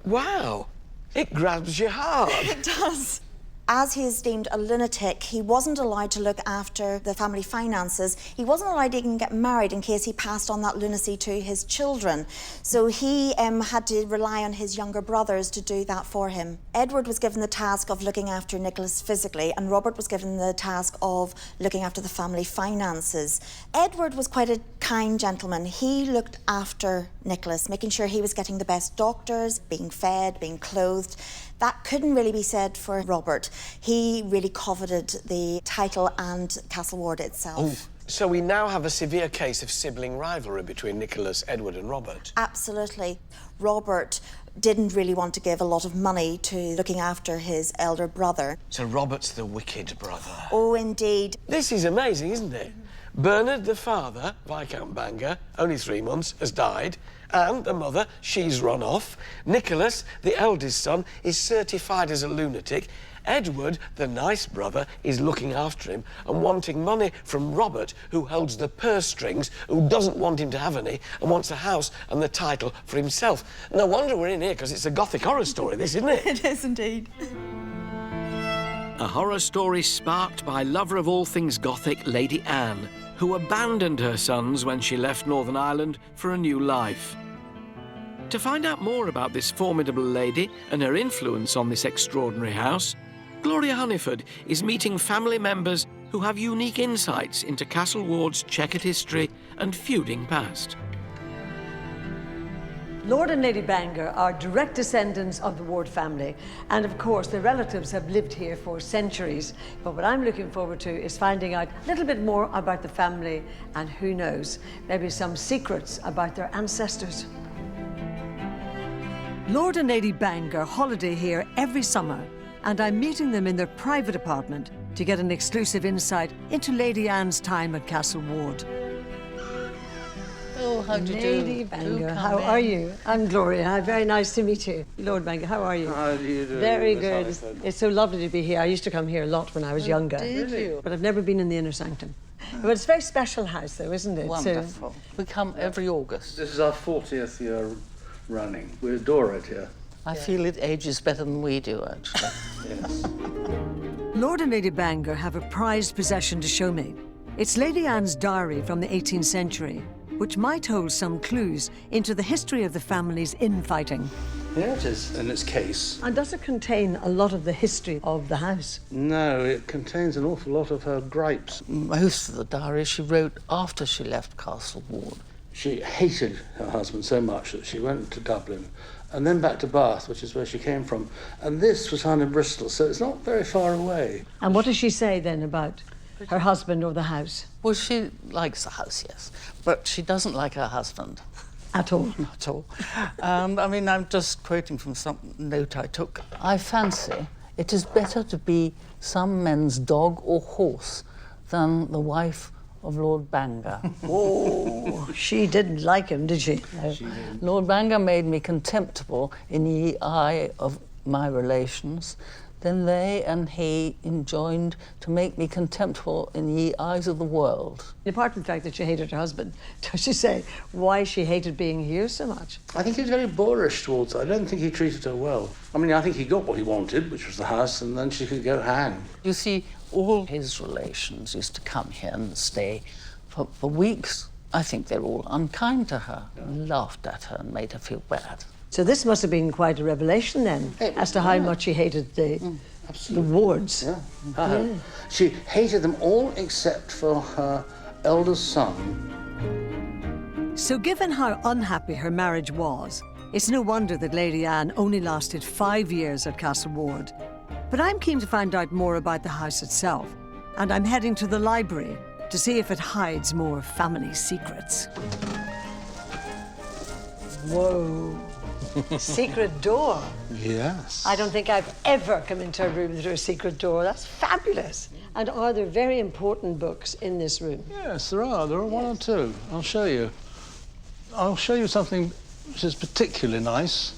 Wow. It grabs your heart. It does. As he is deemed a lunatic, he wasn't allowed to look after the family finances. He wasn't allowed to even get married in case he passed on that lunacy to his children. So he had to rely on his younger brothers to do that for him. Edward was given the task of looking after Nicholas physically, and Robert was given the task of looking after the family finances. Edward was quite a kind gentleman. He looked after Nicholas, making sure he was getting the best doctors, being fed, being clothed. That couldn't really be said for Robert. He really coveted the title and Castleward itself. Oh, so we now have a severe case of sibling rivalry between Nicholas, Edward and Robert. Absolutely. Robert didn't really want to give a lot of money to looking after his elder brother. So Robert's the wicked brother. Oh, indeed. This is amazing, isn't it? Bernard, the father, Viscount Bangor, only 3 months, has died. And the mother, she's run off. Nicholas, the eldest son, is certified as a lunatic. Edward, the nice brother, is looking after him and wanting money from Robert, who holds the purse strings, who doesn't want him to have any and wants the house and the title for himself. No wonder we're in here, because it's a Gothic horror story, this, isn't it? It is indeed. A horror story sparked by lover of all things Gothic, Lady Anne, who abandoned her sons when she left Northern Ireland for a new life. To find out more about this formidable lady and her influence on this extraordinary house, Gloria Hunniford is meeting family members who have unique insights into Castleward's checkered history and feuding past. Lord and Lady Bangor are direct descendants of the Ward family, and of course their relatives have lived here for centuries. But what I'm looking forward to is finding out a little bit more about the family, and who knows, maybe some secrets about their ancestors. Lord and Lady Bangor holiday here every summer, and I'm meeting them in their private apartment to get an exclusive insight into Lady Anne's time at Castle Ward. Oh, how do you do? Lady Bangor, how are you? I'm Gloria. Very nice to meet you. Lord Bangor, how are you? How do you do? Very good. It's so lovely to be here. I used to come here a lot when I was younger. Did you? But I've never been in the inner sanctum. But it's a very special house, though, isn't it? Wonderful. We come every August. This is our 40th year running. We adore it here. I feel it ages better than we do, actually. Yes. Lord and Lady Bangor have a prized possession to show me. It's Lady Anne's diary from the 18th century, which might hold some clues into the history of the family's infighting. Here it is in its case. And does it contain a lot of the history of the house? No, it contains an awful lot of her gripes. Most of the diary she wrote after she left Castle Ward. She hated her husband so much that she went to Dublin and then back to Bath, which is where she came from. And this was found in Bristol, so it's not very far away. And what does she say then about her husband or the house? Well, she likes the house, yes, but she doesn't like her husband. At all? Not at all. I mean, I'm just quoting from some note I took. I fancy it is better to be some men's dog or horse than the wife of Lord Bangor. Oh, she didn't like him, did she? No. She didn't. Lord Bangor made me contemptible in the eye of my relations. Then they and he enjoined to make me contemptible in the eyes of the world. Apart from the fact that she hated her husband, does she say why she hated being here so much? I think he was very boorish towards her. I don't think he treated her well. I mean, I think he got what he wanted, which was the house, and then she could go hang. You see, all his relations used to come here and stay for weeks. I think they're all unkind to her, and laughed at her and made her feel bad. So this must have been quite a revelation then, as to how much she hated the Wards. Yeah. She hated them all except for her eldest son. So given how unhappy her marriage was, it's no wonder that Lady Anne only lasted 5 years at Castle Ward. But I'm keen to find out more about the house itself, and I'm heading to the library to see if it hides more family secrets. Whoa. Secret door. Yes. I don't think I've ever come into a room through a secret door. That's fabulous. And are there very important books in this room? Yes, there are. There are one or two. I'll show you. I'll show you something which is particularly nice,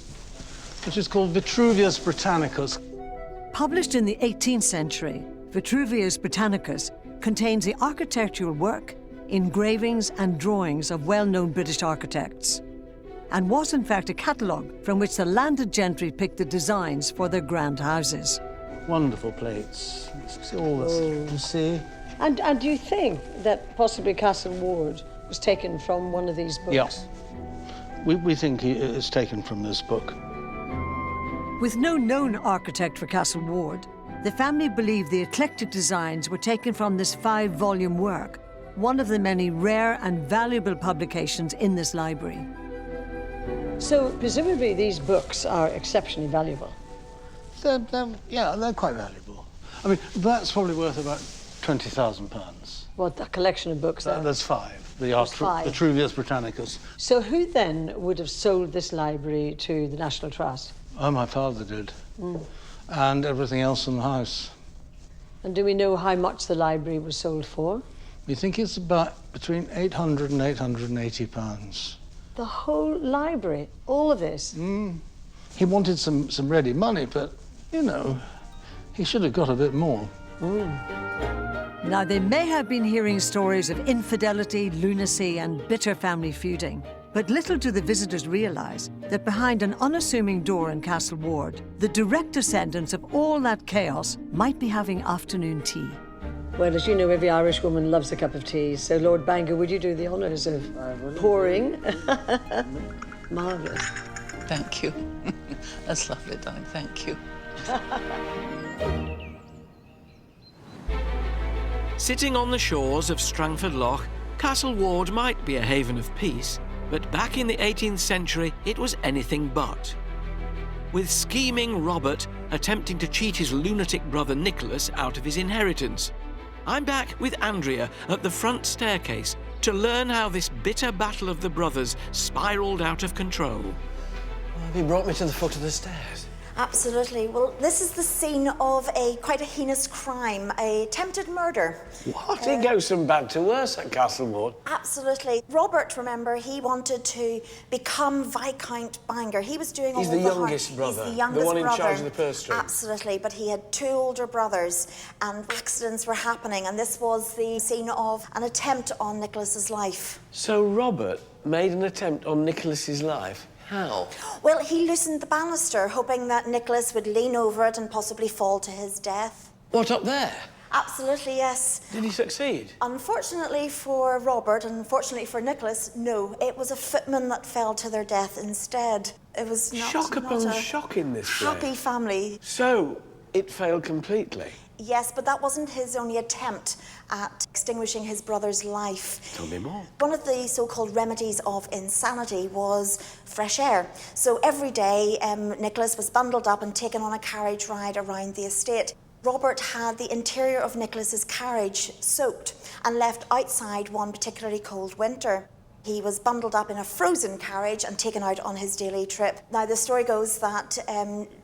which is called Vitruvius Britannicus. Published in the 18th century, Vitruvius Britannicus contains the architectural work, engravings and drawings of well-known British architects, and was in fact a catalogue from which the landed gentry picked the designs for their grand houses. Wonderful plates. See all this, you see? And do you think that possibly Castle Ward was taken from one of these books? Yes. We think it's taken from this book. With no known architect for Castle Ward, the family believed the eclectic designs were taken from this 5-volume work, one of the many rare and valuable publications in this library. So, presumably these books are exceptionally valuable. Yeah, they're quite valuable. I mean, that's probably worth about £20,000. What, a collection of books there? There's 5. The Vitruvius Britannicus. So who then would have sold this library to the National Trust? Oh, my father did. And everything else in the house. And do we know how much the library was sold for? We think it's about between £800 and £880. The whole library, all of this? He wanted some ready money, but, you know, he should have got a bit more. Now, they may have been hearing stories of infidelity, lunacy, and bitter family feuding, but little do the visitors realise that behind an unassuming door in Castle Ward, the direct descendants of all that chaos might be having afternoon tea. Well, as you know, every Irish woman loves a cup of tea, so Lord Bangor, would you do the honours of pouring? Marvellous. Thank you. That's lovely, darling. Thank you. Sitting on the shores of Strangford Lough, Castle Ward might be a haven of peace, But back in the 18th century, it was anything but. With scheming Robert attempting to cheat his lunatic brother Nicholas out of his inheritance. I'm back with Andrea at the front staircase to learn how this bitter battle of the brothers spiralled out of control. Have you brought me to the foot of the stairs? Absolutely. Well, this is the scene of quite a heinous crime, a attempted murder. What? It goes from bad to worse at Castleward. Absolutely. Robert, remember, he wanted to become Viscount Bangor. He was doing all He's the the youngest brother. He's the youngest the one in brother. charge of the purse strings. Absolutely. But he had two older brothers, and accidents were happening, and this was the scene of an attempt on Nicholas's life. So Robert made an attempt on Nicholas's life? How? Well, he loosened the banister, hoping that Nicholas would lean over it and possibly fall to his death. What, up there? Absolutely, yes. Did he succeed? Unfortunately for Robert, and unfortunately for Nicholas, no. It was a footman that fell to their death instead. It was not, Shock upon not a shock in this happy play. family. So, it failed completely? Yes, but that wasn't his only attempt at extinguishing his brother's life. Tell me more. One of the so-called remedies of insanity was fresh air. So every day, Nicholas was bundled up and taken on a carriage ride around the estate. Robert had the interior of Nicholas's carriage soaked and left outside one particularly cold winter. He was bundled up in a frozen carriage and taken out on his daily trip. Now, the story goes that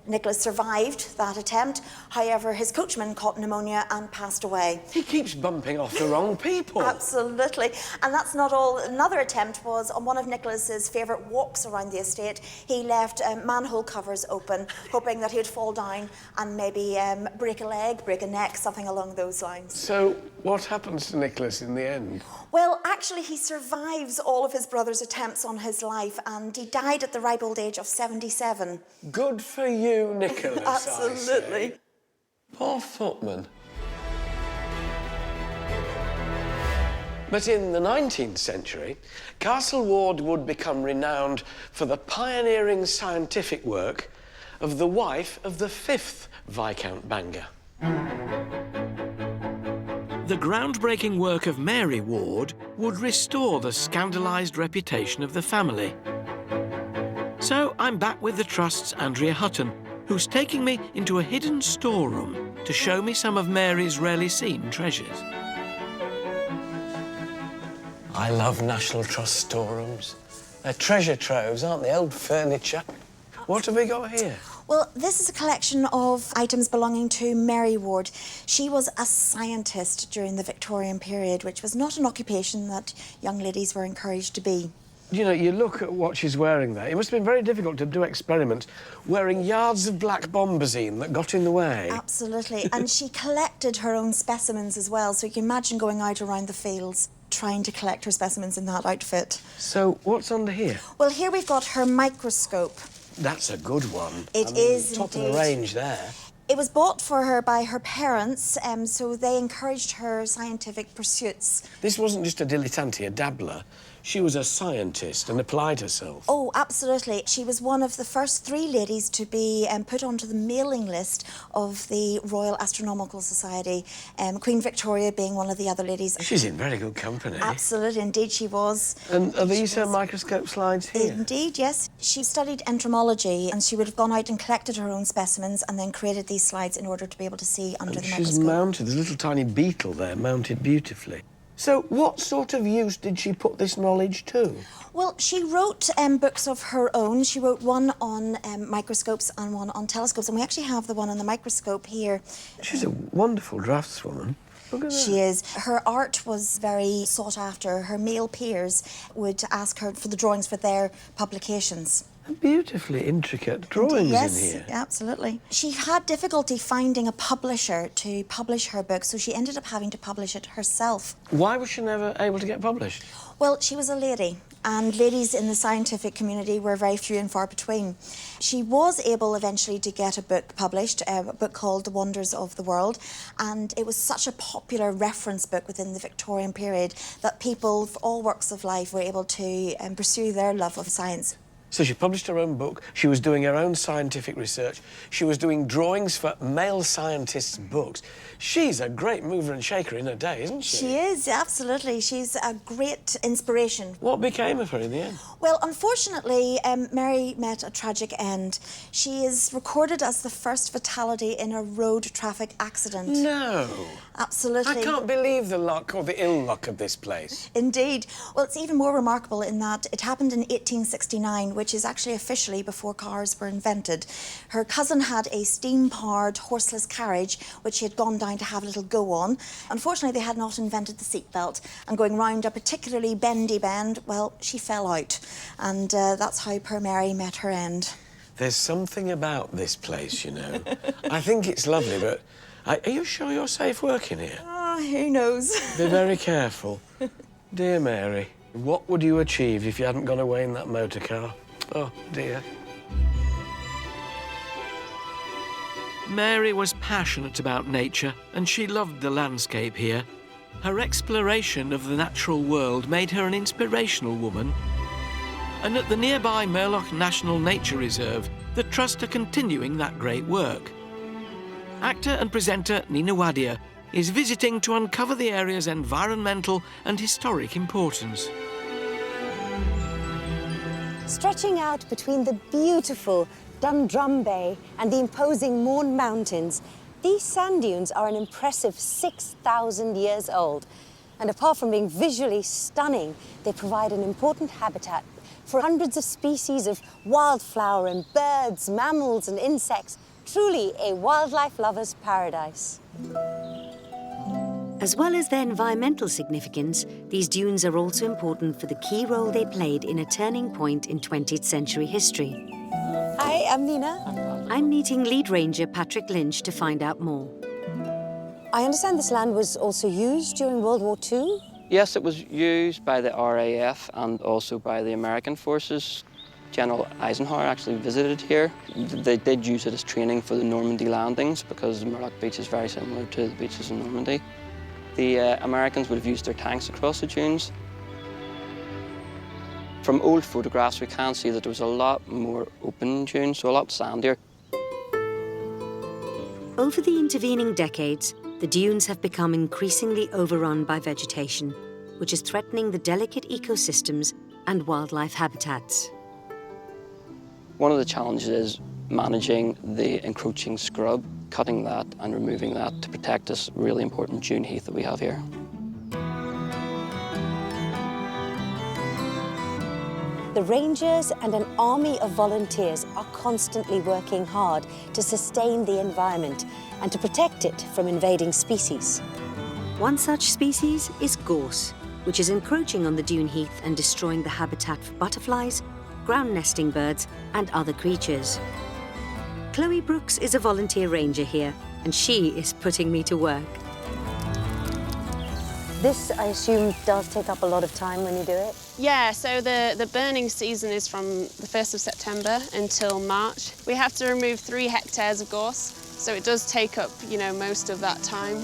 Nicholas survived that attempt. However, his coachman caught pneumonia and passed away. He keeps bumping off the wrong people. Absolutely. And that's not all. Another attempt was on one of Nicholas's favourite walks around the estate. He left manhole covers open, hoping that he'd fall down and maybe break a leg, break a neck, something along those lines. So, what happens to Nicholas in the end? Well, actually, he survives all of his brother's attempts on his life, and he died at the ripe old age of 77. Good for you, Nicholas. Absolutely. I say. Poor footman. But in the 19th century, Castleward would become renowned for the pioneering scientific work of the wife of the 5th Viscount Bangor. The groundbreaking work of Mary Ward would restore the scandalised reputation of the family. So I'm back with the Trust's Andrea Hutton, who's taking me into a hidden storeroom to show me some of Mary's rarely seen treasures. I love National Trust storerooms. They're treasure troves, aren't they? Old furniture. What have we got here? Well, this is a collection of items belonging to Mary Ward. She was a scientist during the Victorian period, which was not an occupation that young ladies were encouraged to be. You know, you look at what she's wearing there. It must have been very difficult to do experiments wearing yards of black bombazine that got in the way. Absolutely. And she collected her own specimens as well, so you can imagine going out around the fields trying to collect her specimens in that outfit. So, what's under here? Well, here we've got her microscope. That's a good one. It is top indeed. of the range there. It was bought for her by her parents, so they encouraged her scientific pursuits. This wasn't just a dilettante, a dabbler. She was a scientist and applied herself. Oh, absolutely. She was one of the first 3 ladies to be put onto the mailing list of the Royal Astronomical Society, Queen Victoria being one of the other ladies. She's in very good company. Absolutely, indeed she was. And are these her microscope slides here? Indeed, yes. She studied entomology, and she would have gone out and collected her own specimens and then created these slides in order to be able to see under the microscope. She's mounted. There's a little tiny beetle there, mounted beautifully. So, what sort of use did she put this knowledge to? Well, she wrote books of her own. She wrote one on microscopes and one on telescopes, and we actually have the one on the microscope here. She's a wonderful draftswoman. Look at that. She is. Her art was very sought after. Her male peers would ask her for the drawings for their publications. Beautifully intricate drawings yes, in here. Absolutely. She had difficulty finding a publisher to publish her book, so she ended up having to publish it herself. Why was she never able to get published? Well, she was a lady, and ladies in the scientific community were very few and far between. She was able eventually to get a book published, a book called The Wonders of the World, and it was such a popular reference book within the Victorian period that people of all walks of life were able to pursue their love of science. So she published her own book, she was doing her own scientific research, she was doing drawings for male scientists' books. She's a great mover and shaker in her day, isn't she? She is, absolutely. She's a great inspiration. What became of her in the end? Well, unfortunately, Mary met a tragic end. She is recorded as the first fatality in a road traffic accident. No. Absolutely. I can't believe the luck or the ill luck of this place. Indeed. Well, it's even more remarkable in that it happened in 1869, which is actually officially before cars were invented. Her cousin had a steam-powered horseless carriage, which she had gone down to have a little go on. Unfortunately, they had not invented the seatbelt, and going round a particularly bendy bend, well, she fell out. And that's how poor Mary met her end. There's something about this place, you know. I think it's lovely, but are you sure you're safe working here? Oh, who knows? Be very careful. Dear Mary, what would you achieve if you hadn't gone away in that motor car? Oh, dear. Mary was passionate about nature and she loved the landscape here. Her exploration of the natural world made her an inspirational woman. And at the nearby Murloch National Nature Reserve, the Trust are continuing that great work. Actor and presenter Nina Wadia is visiting to uncover the area's environmental and historic importance. Stretching out between the beautiful Dundrum Bay and the imposing Mourne Mountains, these sand dunes are an impressive 6,000 years old. And apart from being visually stunning, they provide an important habitat for hundreds of species of wildflower and birds, mammals and insects. Truly a wildlife lover's paradise. As well as their environmental significance, these dunes are also important for the key role they played in a turning point in 20th century history. Hi, I'm Nina. I'm meeting lead ranger Patrick Lynch to find out more. I understand this land was also used during World War II? Yes, it was used by the RAF and also by the American forces. General Eisenhower actually visited here. They did use it as training for the Normandy landings because the Murloch Beach is very similar to the beaches in Normandy. The Americans would have used their tanks across the dunes. From old photographs, we can see that there was a lot more open dunes, so a lot sandier. Over the intervening decades, the dunes have become increasingly overrun by vegetation, which is threatening the delicate ecosystems and wildlife habitats. One of the challenges is managing the encroaching scrub, cutting that and removing that to protect this really important dune heath that we have here. The rangers and an army of volunteers are constantly working hard to sustain the environment and to protect it from invading species. One such species is gorse, which is encroaching on the dune heath and destroying the habitat for butterflies, ground nesting birds and other creatures. Chloe Brooks is a volunteer ranger here, and she is putting me to work. This, I assume, does take up a lot of time when you do it? Yeah, so the burning season is from the 1st of September until March. We have to remove 3 hectares of gorse, so it does take up, you know, most of that time.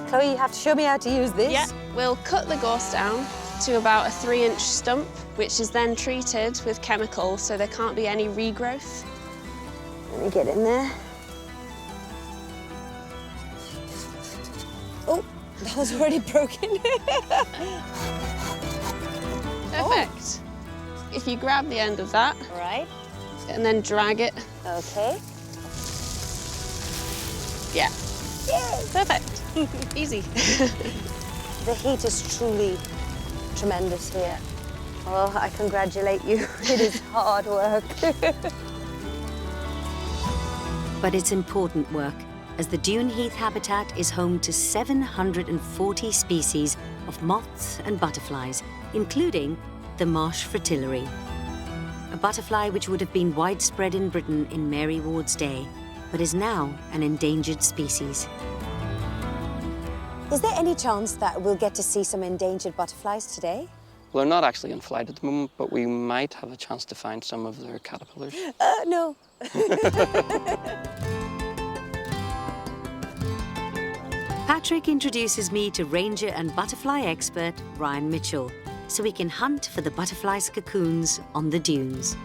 Chloe, you have to show me how to use this. Yeah, we'll cut the gorse down to about a 3-inch stump, which is then treated with chemicals so there can't be any regrowth. Let me get in there. Oh, that was already broken. Perfect. If you grab the end of that. Right. And then drag it. Okay. Yeah. Yay. Perfect. Easy. The heat is truly tremendous here. Well, I congratulate you. It is hard work. But it's important work, as the dune heath habitat is home to 740 species of moths and butterflies, including the marsh fritillary, a butterfly which would have been widespread in Britain in Mary Ward's day, but is now an endangered species. Is there any chance that we'll get to see some endangered butterflies today? Well, they're not actually in flight at the moment, but we might have a chance to find some of their caterpillars. No. Patrick introduces me to ranger and butterfly expert Ryan Mitchell, so we can hunt for the butterflies' cocoons on the dunes.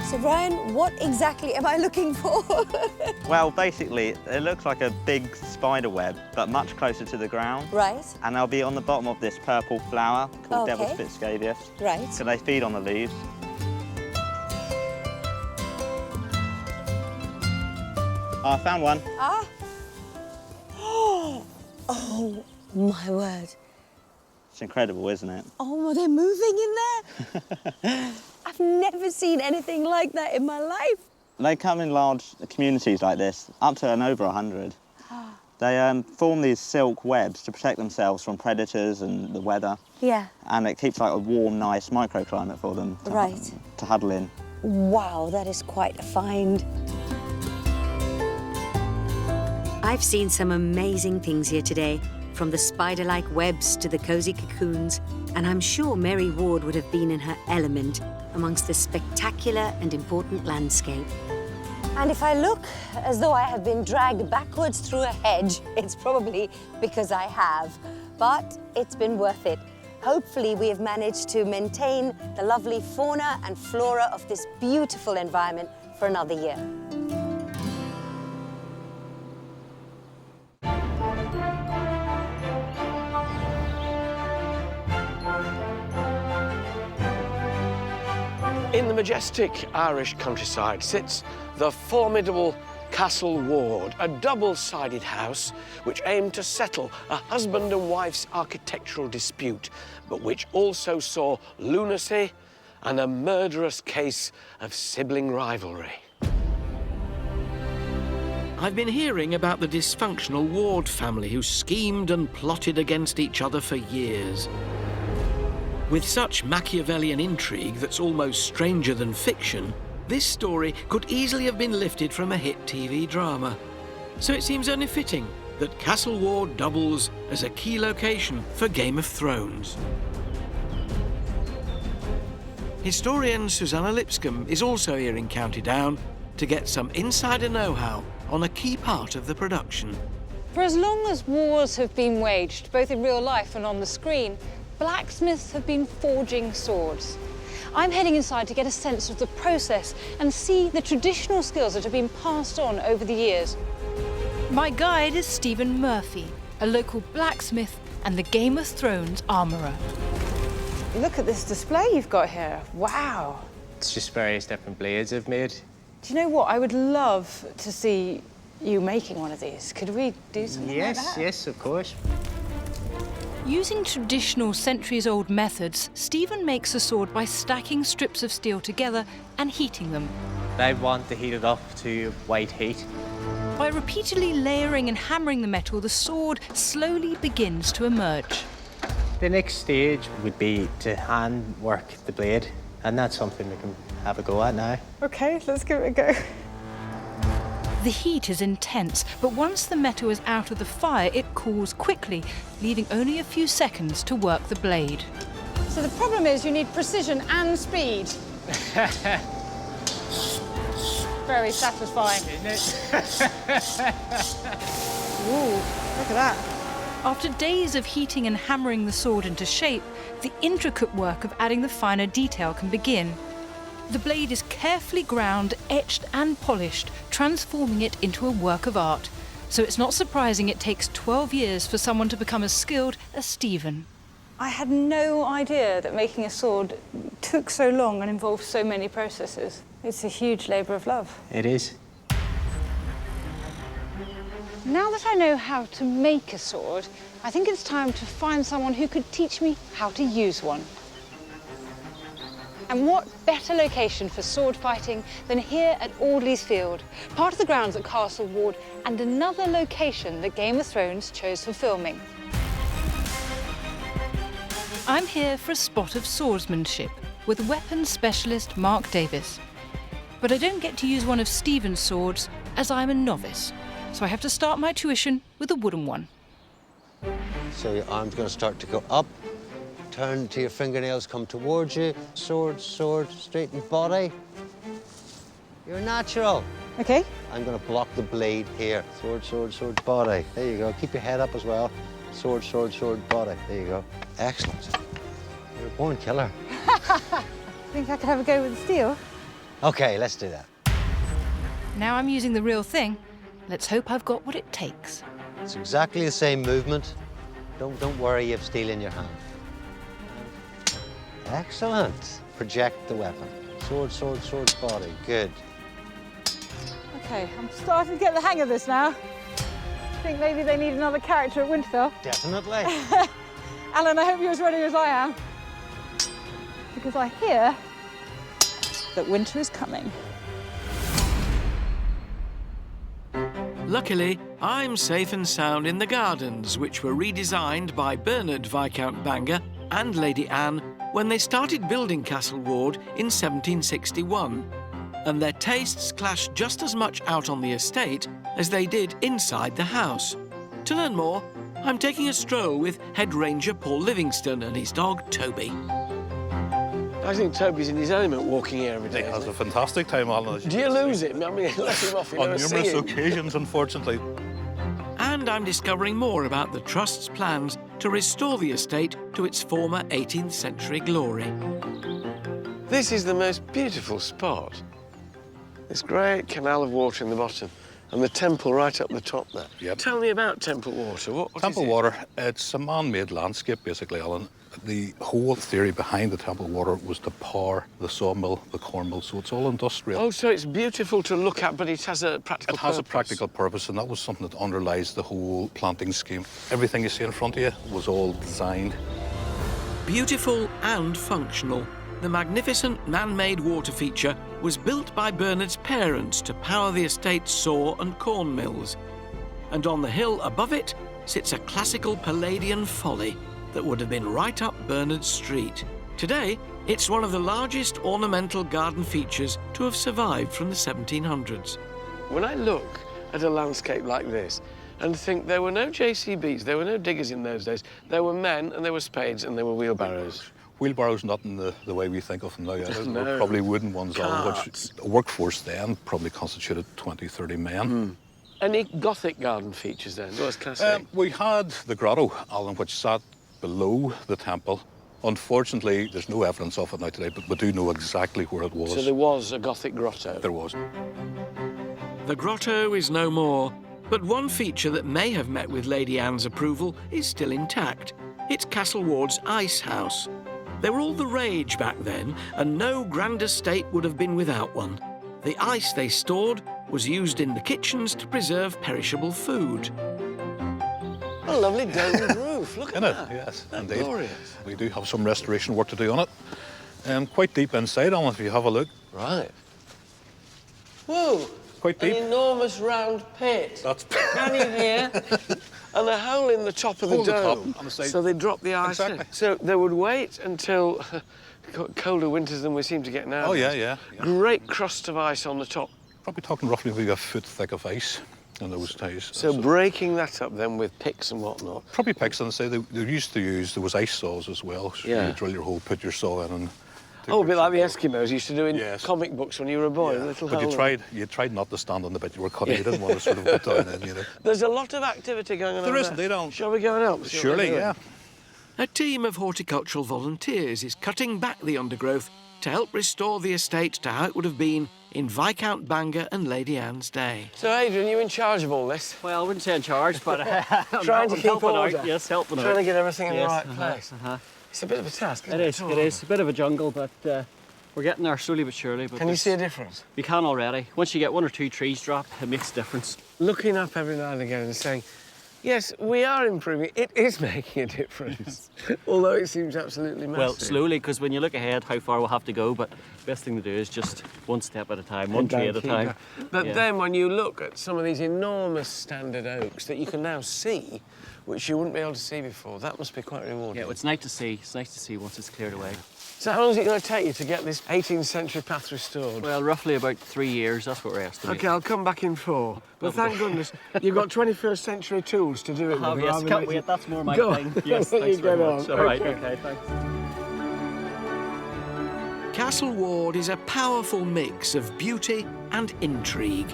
So, Ryan, what exactly am I looking for? Well, basically, it looks like a big spider web, but much closer to the ground. Right. And they'll be on the bottom of this purple flower called Okay. devil's spit scabious. Right. So they feed on the leaves. I found one. Ah. Oh, my word. It's incredible, isn't it? Oh, they're moving in there. I've never seen anything like that in my life. They come in large communities like this, up to and over 100. They form these silk webs to protect themselves from predators and the weather. Yeah. And it keeps like a warm, nice microclimate for them to huddle in. Wow, that is quite a find. I've seen some amazing things here today, from the spider-like webs to the cosy cocoons, and I'm sure Mary Ward would have been in her element amongst this spectacular and important landscape. And if I look as though I have been dragged backwards through a hedge, it's probably because I have. But it's been worth it. Hopefully we have managed to maintain the lovely fauna and flora of this beautiful environment for another year. In the majestic Irish countryside sits the formidable Castle Ward, a double-sided house which aimed to settle a husband and wife's architectural dispute, but which also saw lunacy and a murderous case of sibling rivalry. I've been hearing about the dysfunctional Ward family who schemed and plotted against each other for years. With such Machiavellian intrigue that's almost stranger than fiction, this story could easily have been lifted from a hit TV drama. So it seems only fitting that Castle Ward doubles as a key location for Game of Thrones. Historian Susanna Lipscomb is also here in County Down to get some insider know-how on a key part of the production. For as long as wars have been waged, both in real life and on the screen, blacksmiths have been forging swords. I'm heading inside to get a sense of the process and see the traditional skills that have been passed on over the years. My guide is Stephen Murphy, a local blacksmith and the Game of Thrones armourer. Look at this display you've got here. Wow. It's just various different blades I've made. Do you know what? I would love to see you making one of these. Could we do something like that? Yes, of course. Using traditional centuries-old methods, Stephen makes a sword by stacking strips of steel together and heating them. They want to heat it up to white heat. By repeatedly layering and hammering the metal, the sword slowly begins to emerge. The next stage would be to hand work the blade, and that's something we can have a go at now. OK, let's give it a go. The heat is intense, but once the metal is out of the fire, it cools quickly, leaving only a few seconds to work the blade. So the problem is you need precision and speed. Very satisfying, isn't it? Ooh, look at that. After days of heating and hammering the sword into shape, the intricate work of adding the finer detail can begin. The blade is carefully ground, etched and polished, transforming it into a work of art. So it's not surprising it takes 12 years for someone to become as skilled as Stephen. I had no idea that making a sword took so long and involved so many processes. It's a huge labour of love. It is. Now that I know how to make a sword, I think it's time to find someone who could teach me how to use one. And what better location for sword fighting than here at Audley's Field, part of the grounds at Castle Ward and another location that Game of Thrones chose for filming. I'm here for a spot of swordsmanship with weapons specialist Mark Davis. But I don't get to use one of Stephen's swords as I'm a novice, so I have to start my tuition with a wooden one. So your arm's going to start to go up. Turn till your fingernails come towards you. Sword, sword, straighten body. You're natural. Okay. I'm going to block the blade here. Sword, sword, sword, body. There you go. Keep your head up as well. Sword, sword, sword, body. There you go. Excellent. You're a born killer. Think I could have a go with the steel? Okay, let's do that. Now I'm using the real thing. Let's hope I've got what it takes. It's exactly the same movement. Don't worry, you have steel in your hand. Excellent. Project the weapon. Sword, sword, sword, body. Good. Okay, I'm starting to get the hang of this now. Think maybe they need another character at Winterfell. Definitely. Alan, I hope you're as ready as I am. Because I hear that winter is coming. Luckily, I'm safe and sound in the gardens, which were redesigned by Bernard Viscount Bangor and Lady Anne when they started building Castle Ward in 1761. And their tastes clashed just as much out on the estate as they did inside the house. To learn more, I'm taking a stroll with Head Ranger Paul Livingston and his dog, Toby. I think Toby's in his element walking here every day. He has a fantastic time, Alan. Do you lose him? I mean, let him off. On numerous occasions, unfortunately. And I'm discovering more about the Trust's plans to restore the estate to its former 18th century glory. This is the most beautiful spot. This great canal of water in the bottom and the temple right up the top there. Yep. Tell me about Temple Water. What Temple is it? Water, it's a man-made landscape, basically, Alan. The whole theory behind the Temple Water was to power the sawmill, the corn mill, so it's all industrial. Oh, so it's beautiful to look at, but it has a practical purpose. It has a practical purpose, and that was something that underlies the whole planting scheme. Everything you see in front of you was all designed. Beautiful and functional, the magnificent man-made water feature was built by Bernard's parents to power the estate's saw and corn mills. And on the hill above it sits a classical Palladian folly that would have been right up Bernard's street. Today, it's one of the largest ornamental garden features to have survived from the 1700s. When I look at a landscape like this and think there were no JCBs, there were no diggers in those days, there were men and there were spades and there were wheelbarrows. Wheelbarrows not in the way we think of them now. There No. were probably wooden ones, Alan, which Carts. a workforce then probably constituted 20, 30 men. Any Gothic garden features then? What can I say? We had the grotto, Alan, which sat below the temple. Unfortunately, there's no evidence of it now today, but we do know exactly where it was. So there was a Gothic grotto? There was. The grotto is no more, but one feature that may have met with Lady Anne's approval is still intact. It's Castle Ward's ice house. They were all the rage back then, and no grand estate would have been without one. The ice they stored was used in the kitchens to preserve perishable food. A lovely domed roof, look at In it, that. yes, That's indeed. glorious. We do have some restoration work to do on it. Quite deep inside, Alan, if you have a look. Right. Whoa! Quite deep. An enormous round pit. That's... Can you hear? And a hole in the top of the Hole in the top, dome. on the side. So they drop the ice in. Exactly. So they would wait until colder winters than we seem to get now. Oh, yeah. Great crust of ice on the top. Probably talking roughly maybe a foot thick of ice in those days. So breaking that up then with picks and whatnot. Probably picks, and say they used to use, there was ice saws as well. So Yeah. you drill your hole, put your saw in, and... Oh, a bit like the Eskimos used to do in Yes. comic books when you were a boy. Yeah. A little But hole. you tried not to stand on the bit you were cutting. You didn't want to sort of go down in, you know. There's a lot of activity going on There over is indeed, Alan. Shall we go and help? See what Surely, they're yeah. doing? A team of horticultural volunteers is cutting back the undergrowth to help restore the estate to how it would have been in Viscount Bangor and Lady Anne's day. So, Adrian, you in charge of all this? Well, I wouldn't say in charge, but Trying to I'm keep helping order. out. Yes, helping out. Trying to get everything in the Yes, right place. It's a bit of a task, isn't It it? is. It is a bit of a jungle, but we're getting there slowly but surely. But Can you see a difference? You can already. Once you get one or two trees drop, it makes a difference. Looking up every now and again and saying, yes, we are improving. It is making a difference, although it seems absolutely massive. Well, slowly, because when you look ahead, how far we'll have to go, but the best thing to do is just one step at a time, one tree at a time. But Yeah. then when you look at some of these enormous standard oaks that you can now see, which you wouldn't be able to see before, that must be quite rewarding. Yeah, well, it's nice to see. It's nice to see once it's cleared away. So how long is it going to take you to get this 18th century path restored? Well, roughly about 3 years. That's what we're estimating. OK, I'll come back in 4. But thank goodness you've got 21st century tools to do it with. Yes, rather can't than- wait. That's more my Go thing. on. Yes, You thanks get very on. much. All right, OK. OK, thanks. Castle Ward is a powerful mix of beauty and intrigue.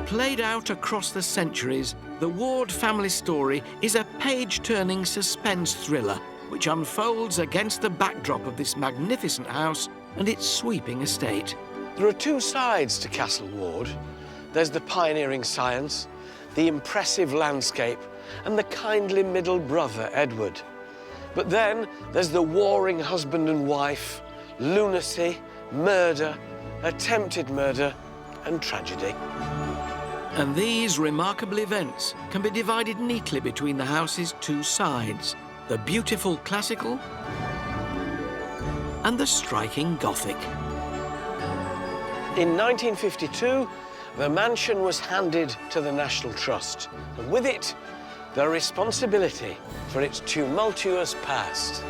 Played out across the centuries, the Ward family story is a page-turning suspense thriller which unfolds against the backdrop of this magnificent house and its sweeping estate. There are two sides to Castle Ward. There's the pioneering science, the impressive landscape, and the kindly middle brother, Edward. But then there's the warring husband and wife, lunacy, murder, attempted murder, and tragedy. And these remarkable events can be divided neatly between the house's two sides, the beautiful classical and the striking Gothic. In 1952, the mansion was handed to the National Trust, and with it, the responsibility for its tumultuous past.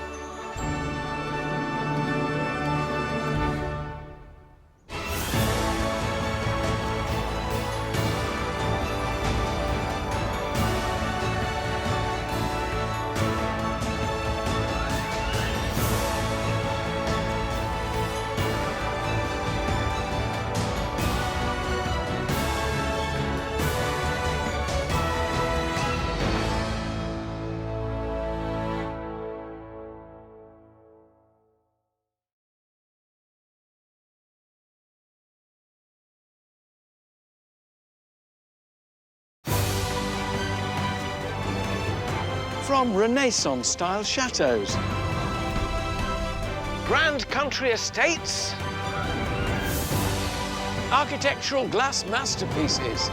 From Renaissance-style chateaux, grand country estates, architectural glass masterpieces.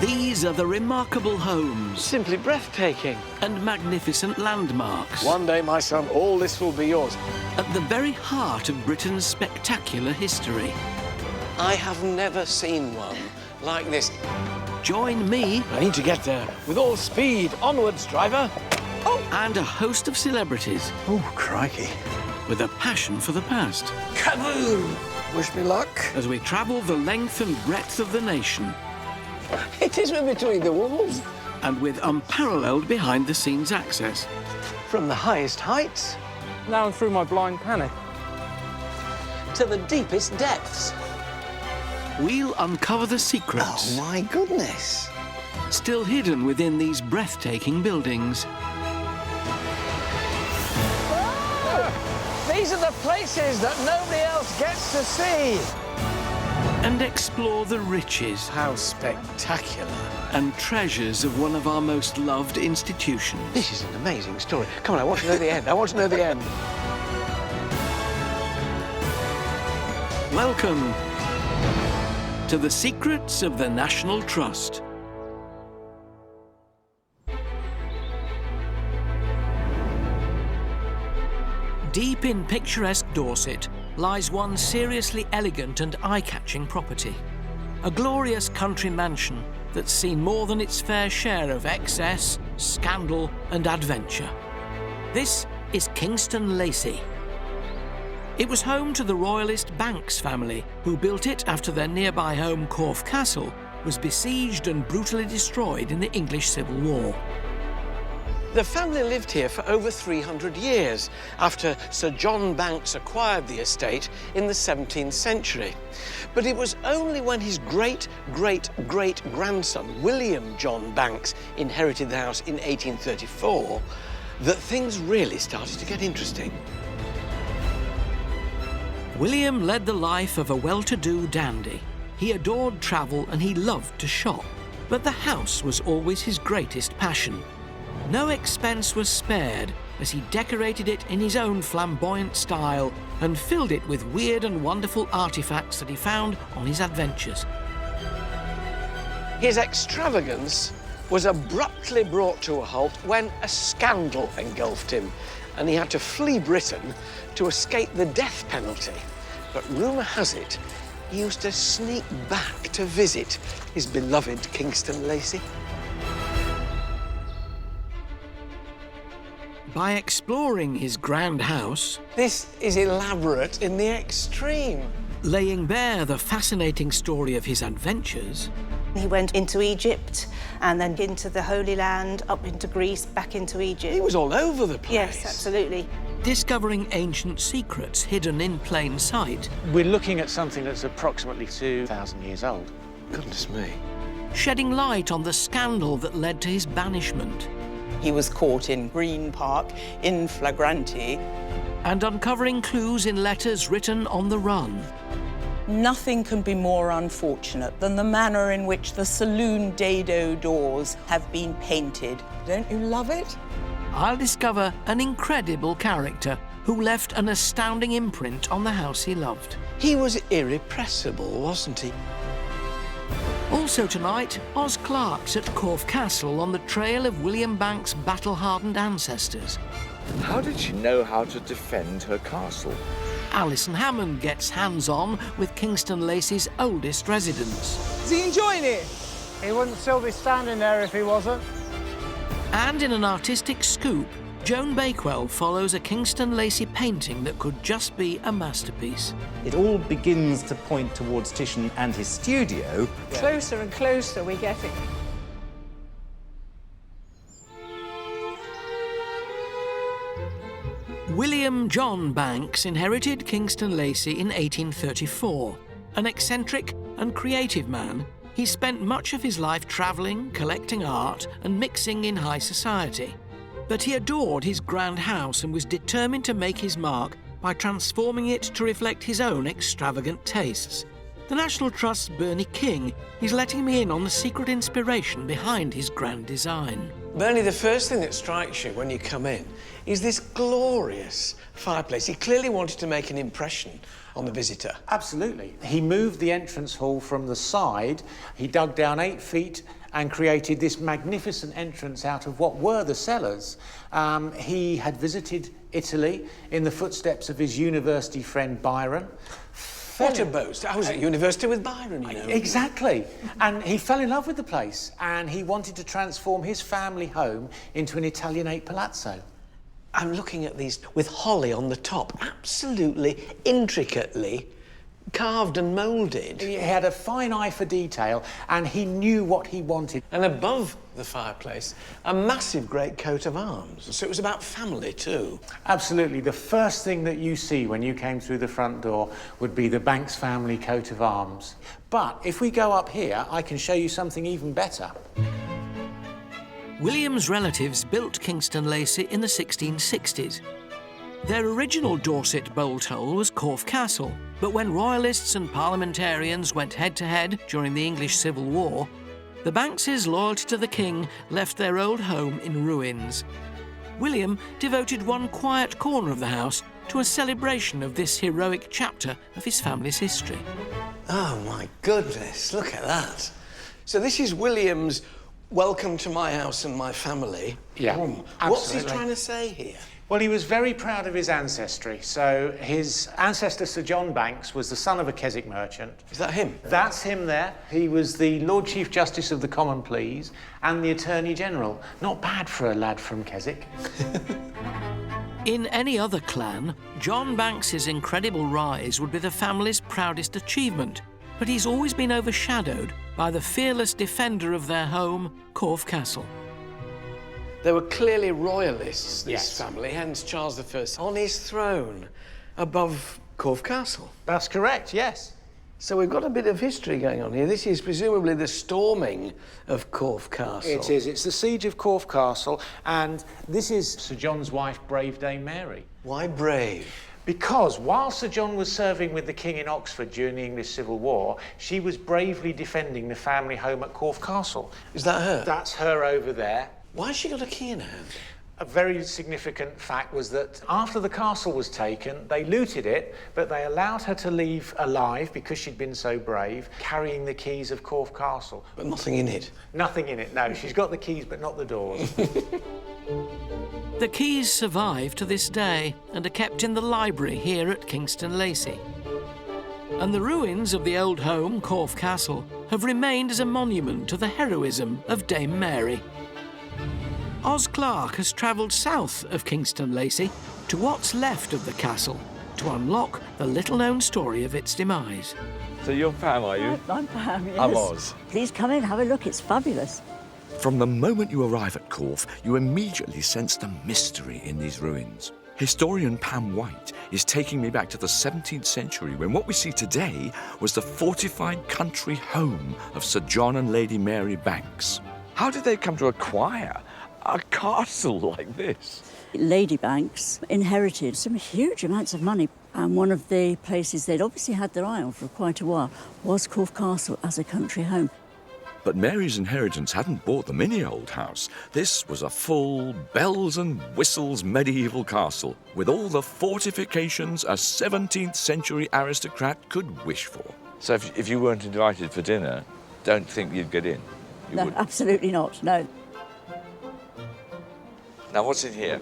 These are the remarkable homes. Simply breathtaking. And magnificent landmarks. One day, my son, all this will be yours. At the very heart of Britain's spectacular history. I have never seen one like this. Join me. I need to get there. With all speed. Onwards, driver. Oh! And a host of celebrities. Oh, crikey. With a passion for the past. Kaboom! Wish me luck. As we travel the length and breadth of the nation. It is between the walls. And with unparalleled behind-the-scenes access. From the highest heights. Now through my blind panic. To the deepest depths. We'll uncover the secrets. Oh, my goodness. Still hidden within these breathtaking buildings. Oh, these are the places that nobody else gets to see. And explore the riches. How spectacular. And treasures of one of our most loved institutions. This is an amazing story. Come on, I want to know the end. I want to know the end. Welcome to the secrets of the National Trust. Deep in picturesque Dorset lies one seriously elegant and eye-catching property. A glorious country mansion that's seen more than its fair share of excess, scandal and adventure. This is Kingston Lacy. It was home to the royalist Banks family, who built it after their nearby home Corfe Castle was besieged and brutally destroyed in the English Civil War. The family lived here for over 300 years after Sir John Banks acquired the estate in the 17th century. But it was only when his great-great-great-grandson, William John Banks, inherited the house in 1834 that things really started to get interesting. William led the life of a well-to-do dandy. He adored travel and he loved to shop. But the house was always his greatest passion. No expense was spared as he decorated it in his own flamboyant style and filled it with weird and wonderful artifacts that he found on his adventures. His extravagance was abruptly brought to a halt when a scandal engulfed him and he had to flee Britain to escape the death penalty. But rumour has it, he used to sneak back to visit his beloved Kingston Lacy. By exploring his grand house... This is elaborate in the extreme. Laying bare the fascinating story of his adventures... He went into Egypt and then into the Holy Land, up into Greece, back into Egypt. He was all over the place. Yes, absolutely. discovering ancient secrets hidden in plain sight. We're looking at something that's approximately 2,000 years old. Goodness me. Shedding light on the scandal that led to his banishment. He was caught in Green Park in flagranti. And uncovering clues in letters written on the run. Nothing can be more unfortunate than the manner in which the saloon dado doors have been painted. Don't you love it? I'll discover an incredible character who left an astounding imprint on the house he loved. He was irrepressible, wasn't he? Also tonight, Oz Clarke's at Corfe Castle on the trail of William Banks' battle-hardened ancestors. How did she know how to defend her castle? Alison Hammond gets hands-on with Kingston Lacey's oldest residents. Is he enjoying it? He wouldn't still be standing there if he wasn't. And in an artistic scoop, Joan Bakewell follows a Kingston Lacey painting that could just be a masterpiece. It all begins to point towards Titian and his studio. Closer and closer we get it. William John Banks inherited Kingston Lacey in 1834. An eccentric and creative man, he spent much of his life travelling, collecting art and mixing in high society. But he adored his grand house and was determined to make his mark by transforming it to reflect his own extravagant tastes. The National Trust's Bernie King is letting me in on the secret inspiration behind his grand design. Bernie, the first thing that strikes you when you come in is this glorious fireplace. He clearly wanted to make an impression on the visitor. Absolutely. He moved the entrance hall from the side. He dug down 8 feet and created this magnificent entrance out of what were the cellars. He had visited Italy in the footsteps of his university friend Byron. What a boast. I was at university with Byron, you know. Exactly. And he fell in love with the place and he wanted to transform his family home into an Italianate palazzo. I'm looking at these with holly on the top, absolutely intricately carved and moulded. He had a fine eye for detail and he knew what he wanted. And above the fireplace, a massive great coat of arms. So it was about family too. Absolutely. The first thing that you see when you came through the front door would be the Banks family coat of arms. But if we go up here, I can show you something even better. William's relatives built Kingston Lacey in the 1660s. Their original Dorset bolt hole was Corfe Castle, but when royalists and parliamentarians went head-to-head during the English Civil War, the Bankses' loyalty to the king left their old home in ruins. William devoted one quiet corner of the house to a celebration of this heroic chapter of his family's history. Oh, my goodness, look at that. So this is William's welcome to my house and my family. Yeah, What's he trying to say here? Well, he was very proud of his ancestry. So his ancestor, Sir John Banks, was the son of a Keswick merchant. Is that him? That's him there. He was the Lord Chief Justice of the Common Pleas and the Attorney General. Not bad for a lad from Keswick. In any other clan, John Banks's incredible rise would be the family's proudest achievement, but he's always been overshadowed by the fearless defender of their home, Corfe Castle. They were clearly royalists, this family, hence Charles I on his throne above Corfe Castle. That's correct, yes. So we've got a bit of history going on here. This is presumably the storming of Corfe Castle. It is. It's the siege of Corfe Castle, and this is Sir John's wife, brave Dame Mary. Why brave? Because while Sir John was serving with the King in Oxford during the English Civil War, she was bravely defending the family home at Corfe Castle. Is that her? That's her over there. Why has she got a key in her hand? A very significant fact was that after the castle was taken, they looted it, but they allowed her to leave alive because she'd been so brave, carrying the keys of Corfe Castle. But nothing in it? Nothing in it, no. She's got the keys, but not the doors. The keys survive to this day and are kept in the library here at Kingston Lacey. And the ruins of the old home, Corfe Castle, have remained as a monument to the heroism of Dame Mary. Oz Clarke has travelled south of Kingston Lacey to what's left of the castle to unlock the little-known story of its demise. So you're Pam, are you? I'm Pam, yes. I'm Oz. Please come in, have a look, it's fabulous. From the moment you arrive at Corfe, you immediately sense the mystery in these ruins. Historian Pam White is taking me back to the 17th century when what we see today was the fortified country home of Sir John and Lady Mary Banks. How did they come to acquire a castle like this? Lady Banks inherited some huge amounts of money, and one of the places they'd obviously had their eye on for quite a while was Corfe Castle as a country home. But Mary's inheritance hadn't bought the mini old house. This was a full, bells and whistles medieval castle with all the fortifications a 17th century aristocrat could wish for. So if you weren't invited for dinner, don't think you'd get in? You No, wouldn't. absolutely not, no. Now, what's in here?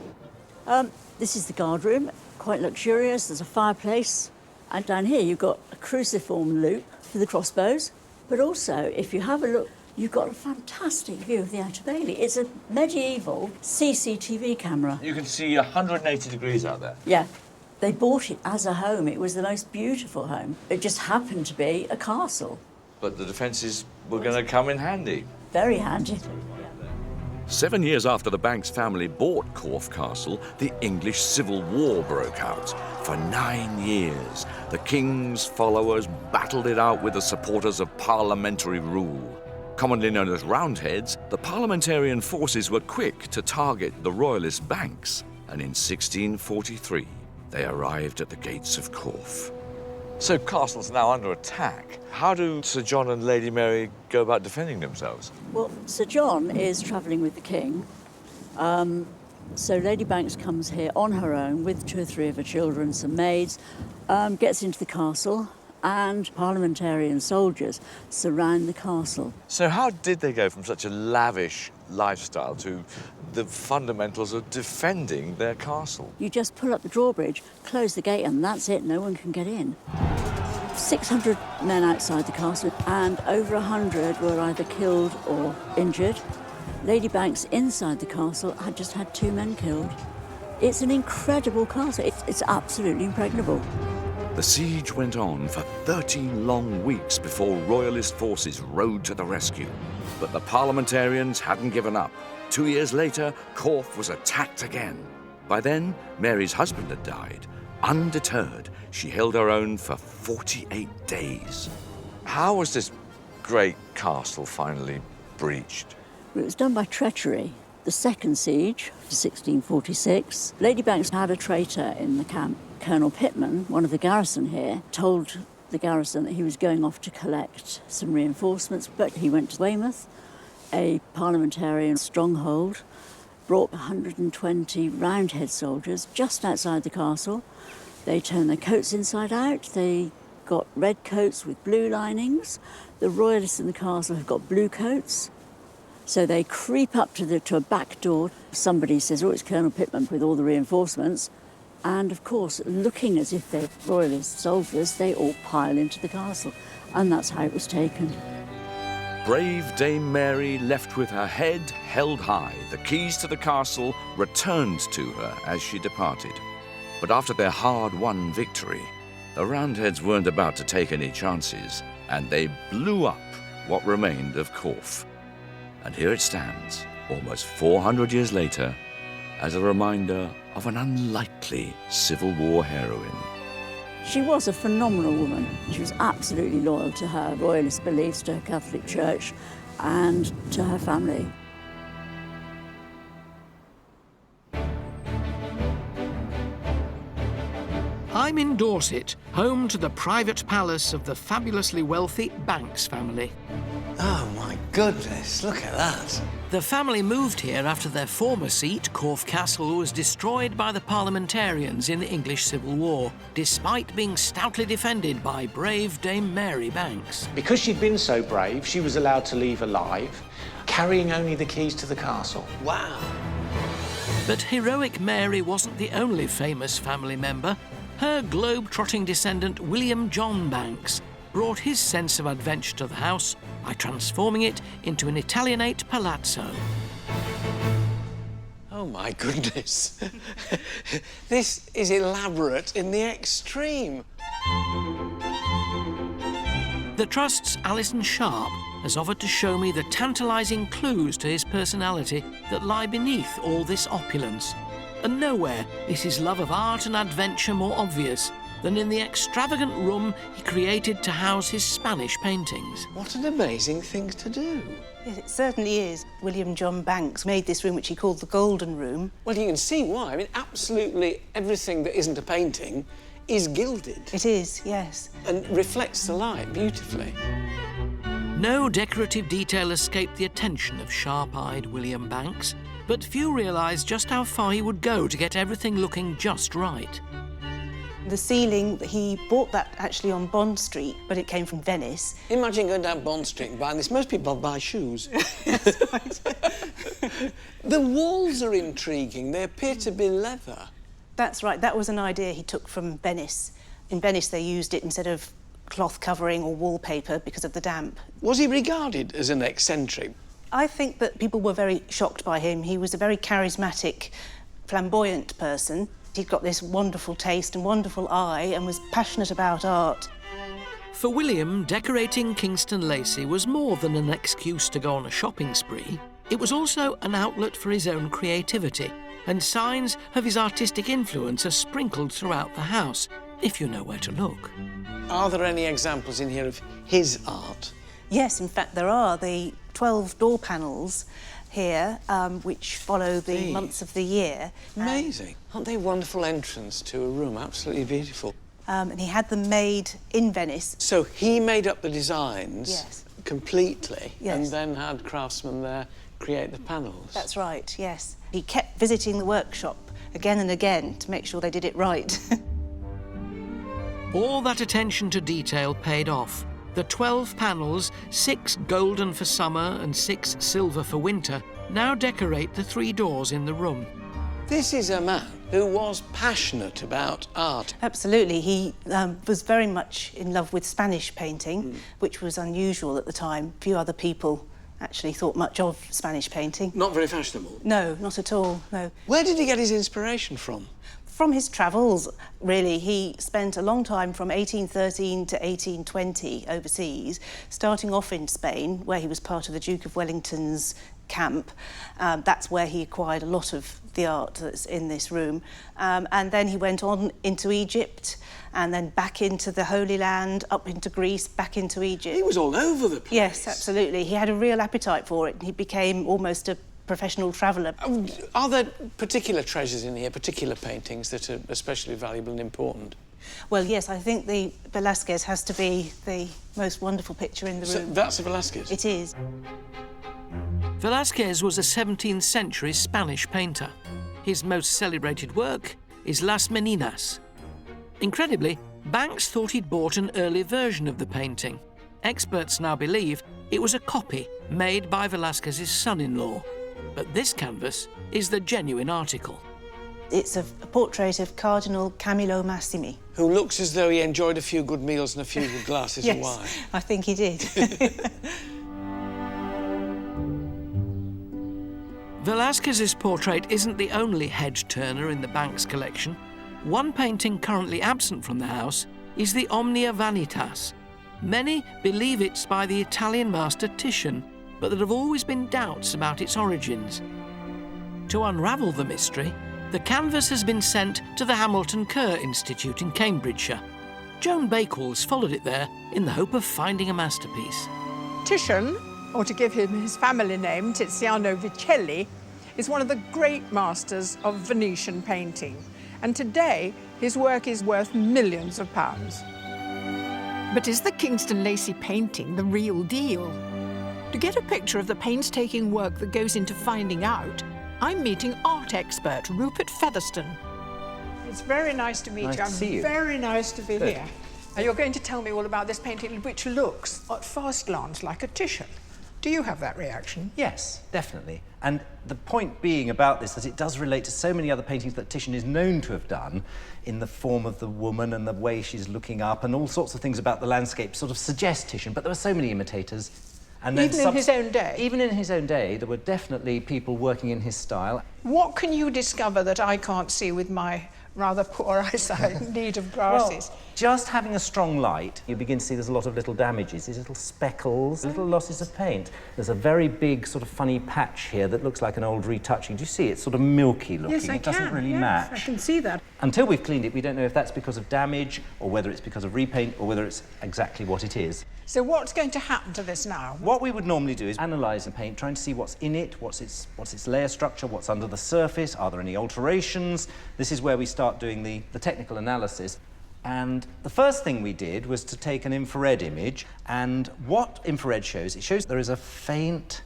This is the guard room, quite luxurious. There's a fireplace. And down here you've got a cruciform loop for the crossbows. But also, if you have a look, you've got a fantastic view of the Outer Bailey. It's a medieval CCTV camera. You can see 180 degrees out there. Yeah. They bought it as a home. It was the most beautiful home. It just happened to be a castle. But the defences were going to come in handy. Very handy. 7 years after the Banks family bought Corfe Castle, the English Civil War broke out. For 9 years, the King's followers battled it out with the supporters of parliamentary rule. Commonly known as Roundheads, the parliamentarian forces were quick to target the royalist Banks, and in 1643, they arrived at the gates of Corfe. So castle's now under attack. How do Sir John and Lady Mary go about defending themselves? Well, Sir John is travelling with the King. So Lady Banks comes here on her own with 2 or 3 of her children, some maids, gets into the castle, and parliamentarian soldiers surround the castle. So how did they go from such a lavish lifestyle to the fundamentals of defending their castle? You just pull up the drawbridge, close the gate, and that's it. No one can get in. 600 men outside the castle, and over 100 were either killed or injured. Lady Banks inside the castle had just had 2 men killed. It's an incredible castle. It's absolutely impregnable. The siege went on for 13 long weeks before royalist forces rode to the rescue. But the parliamentarians hadn't given up. 2 years later, Corfe was attacked again. By then, Mary's husband had died. Undeterred, she held her own for 48 days. How was this great castle finally breached? It was done by treachery. The second siege, 1646, Lady Banks had a traitor in the camp. Colonel Pittman, one of the garrison here, told the garrison that he was going off to collect some reinforcements, but he went to Weymouth, a parliamentarian stronghold, brought 120 Roundhead soldiers just outside the castle. They turned their coats inside out. They got red coats with blue linings. The royalists in the castle have got blue coats. So they creep up to a back door. Somebody says, oh, it's Colonel Pittman with all the reinforcements. And, of course, looking as if they're royalist soldiers, they all pile into the castle. And that's how it was taken. Brave Dame Mary left with her head held high. The keys to the castle returned to her as she departed. But after their hard-won victory, the Roundheads weren't about to take any chances, and they blew up what remained of Corfe. And here it stands, almost 400 years later, as a reminder of an unlikely Civil War heroine. She was a phenomenal woman. She was absolutely loyal to her royalist beliefs, to her Catholic Church, and to her family. I'm in Dorset, home to the private palace of the fabulously wealthy Banks family. Oh, my goodness, look at that. The family moved here after their former seat, Corfe Castle, was destroyed by the parliamentarians in the English Civil War, despite being stoutly defended by brave Dame Mary Banks. Because she'd been so brave, she was allowed to leave alive, carrying only the keys to the castle. Wow. But heroic Mary wasn't the only famous family member. Her globe-trotting descendant, William John Banks, brought his sense of adventure to the house by transforming it into an Italianate palazzo. Oh, my goodness. This is elaborate in the extreme. The Trust's Alison Sharp has offered to show me the tantalising clues to his personality that lie beneath all this opulence. and nowhere is his love of art and adventure more obvious than in the extravagant room he created to house his Spanish paintings. What an amazing thing to do. Yes, it certainly is. William John Banks made this room, which he called the Golden Room. Well, you can see why. I mean, absolutely everything that isn't a painting is gilded. It is, yes. And reflects the light beautifully. No decorative detail escaped the attention of sharp-eyed William Banks, but few realised just how far he would go to get everything looking just right. The ceiling, he bought that actually on Bond Street, but it came from Venice. Imagine going down Bond Street and buying this. Most people buy shoes. The walls are intriguing. They appear to be leather. That's right. That was an idea he took from Venice. In Venice, they used it instead of cloth covering or wallpaper because of the damp. Was he regarded as an eccentric? I think that people were very shocked by him. He was a very charismatic, flamboyant person. He'd got this wonderful taste and wonderful eye and was passionate about art. For William, decorating Kingston Lacy was more than an excuse to go on a shopping spree. It was also an outlet for his own creativity, and signs of his artistic influence are sprinkled throughout the house, if you know where to look. Are there any examples in here of his art? Yes, in fact, there are. The 12 door panels here, which follow the months of the year. Amazing. Aren't they a wonderful entrance to a room? Absolutely beautiful. And he had them made in Venice. So he made up the designs Yes. completely, Yes. and then had craftsmen there create the panels. That's right, yes. He kept visiting the workshop again and again to make sure they did it right. All that attention to detail paid off. The 12 panels, 6 golden for summer and 6 silver for winter, now decorate the 3 doors in the room. This is a man who was passionate about art. Absolutely. He was very much in love with Spanish painting, which was unusual at the time. Few other people actually thought much of Spanish painting. Not very fashionable? No, not at all, no. Where did he get his inspiration from? From his travels, really. He spent a long time from 1813 to 1820 overseas, starting off in Spain, where he was part of the Duke of Wellington's camp. That's where he acquired a lot of the art that's in this room. And then he went on into Egypt, and then back into the Holy Land, up into Greece, back into Egypt. He was all over the place. Yes, absolutely. He had a real appetite for it, and he became almost a professional traveller. Are there particular treasures in here, particular paintings that are especially valuable and important? Well, yes, I think the Velázquez has to be the most wonderful picture in the room. So that's a Velázquez? It is. Velázquez was a 17th century Spanish painter. His most celebrated work is Las Meninas. Incredibly, Banks thought he'd bought an early version of the painting. Experts now believe it was a copy made by Velázquez's son-in-law. But this canvas is the genuine article. It's a portrait of Cardinal Camillo Massimi. Who looks as though he enjoyed a few good meals and a few good glasses of wine. Yes, I think he did. Velázquez's portrait isn't the only head-turner in the Banks collection. One painting currently absent from the house is the Omnia Vanitas. Many believe it's by the Italian master Titian, but there have always been doubts about its origins. To unravel the mystery, the canvas has been sent to the Hamilton Kerr Institute in Cambridgeshire. Joan Bakewell's followed it there in the hope of finding a masterpiece. Titian, or to give him his family name, Tiziano Vicelli, is one of the great masters of Venetian painting, and today his work is worth millions of pounds. But is the Kingston Lacy painting the real deal? To get a picture of the painstaking work that goes into finding out, I'm meeting art expert Rupert Featherstone. It's very nice to meet Nice you. to see you. Very nice to be Good. here. And you're going to tell me all about this painting, which looks, at first glance, like a Titian. Do you have that reaction? Yes, definitely. And the point being about this is it does relate to so many other paintings that Titian is known to have done, in the form of the woman and the way she's looking up, and all sorts of things about the landscape sort of suggest Titian, but there were so many imitators. And then Even in his own day? Even in his own day, there were definitely people working in his style. What can you discover that I can't see with my rather poor eyesight, in need of glasses. Well, just having a strong light, you begin to see there's a lot of little damages, these little speckles, little losses of paint. There's a very big sort of funny patch here that looks like an old retouching. Do you see? It's sort of milky looking. Yes, I it doesn't can. really Yes, match. I can see that. Until we've cleaned it, we don't know if that's because of damage or whether it's because of repaint or whether it's exactly what it is. So what's going to happen to this now? What we would normally do is analyse the paint, trying to see what's in it, what's its layer structure, what's under the surface, are there any alterations? This is where we start doing the technical analysis. And the first thing we did was to take an infrared image, and what infrared shows, it shows there is a faint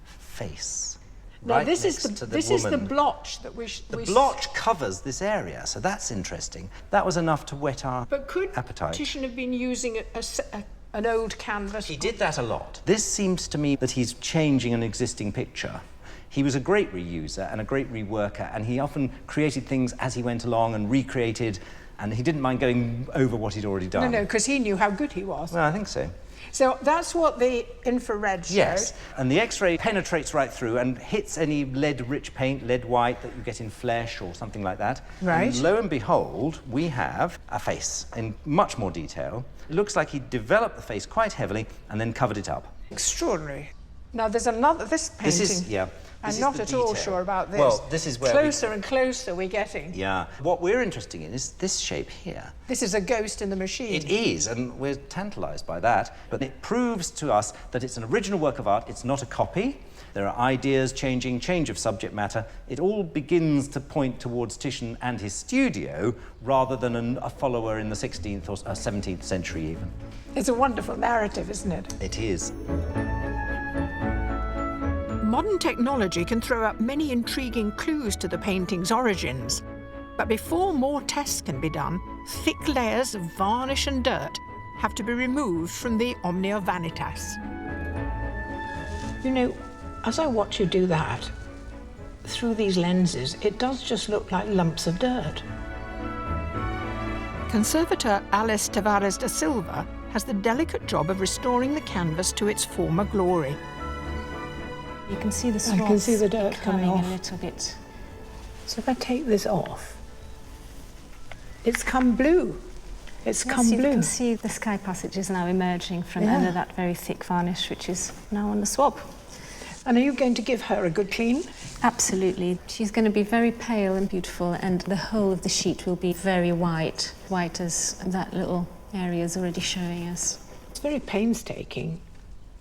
face. Now, right this is next to this woman. is the blotch that we... The blotch covers this area, so that's interesting. That was enough to whet our But could appetite. Titian have been using an old canvas? He did that a lot. This seems to me that he's changing an existing picture. He was a great reuser and a great reworker, and he often created things as he went along and recreated, and he didn't mind going over what he'd already done. No, because he knew how good he was. Well, I think so. So that's what the infrared showed. Yes, and the X-ray penetrates right through and hits any lead-rich paint, lead white, that you get in flesh or something like that. Right. And lo and behold, we have a face in much more detail. It looks like he developed the face quite heavily and then covered it up. Extraordinary. Now, there's another... This painting... This is, yeah. I'm this not is at the all detail. sure about this. Well, this is where Closer and closer we're getting. Yeah. What we're interested in is this shape here. This is a ghost in the machine. It is, and we're tantalised by that. But it proves to us that it's an original work of art. It's not a copy. There are ideas changing, change of subject matter. It all begins to point towards Titian and his studio rather than a follower in the 16th or 17th century even. It's a wonderful narrative, isn't it? It is. Modern technology can throw up many intriguing clues to the painting's origins. But before more tests can be done, thick layers of varnish and dirt have to be removed from the Omnia Vanitas. You know, as I watch you do that, through these lenses, it does just look like lumps of dirt. Conservator Alice Tavares da Silva has the delicate job of restoring the canvas to its former glory. You can see the I can see the dirt coming coming off. a little bit. So if I take this off, it's come blue. It's come You blue. can see the sky passages now emerging from under that very thick varnish, which is now on the swab. And are you going to give her a good clean? Absolutely. She's going to be very pale and beautiful, and the whole of the sheet will be very white, white as that little area is already showing us. It's very painstaking.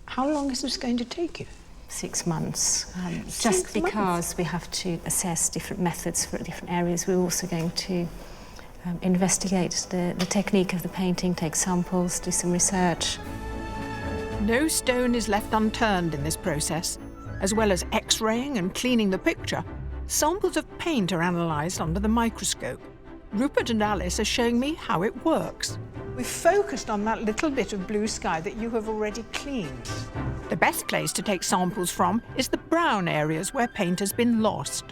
How long is this going to take you? 6 months. 6 Just because months? we have to assess different methods for different areas, we're also going to investigate the technique of the painting, take samples, do some research. No stone is left unturned in this process. As well as X-raying and cleaning the picture, samples of paint are analysed under the microscope. Rupert and Alice are showing me how it works. We've focused on that little bit of blue sky that you have already cleaned. The best place to take samples from is the brown areas where paint has been lost.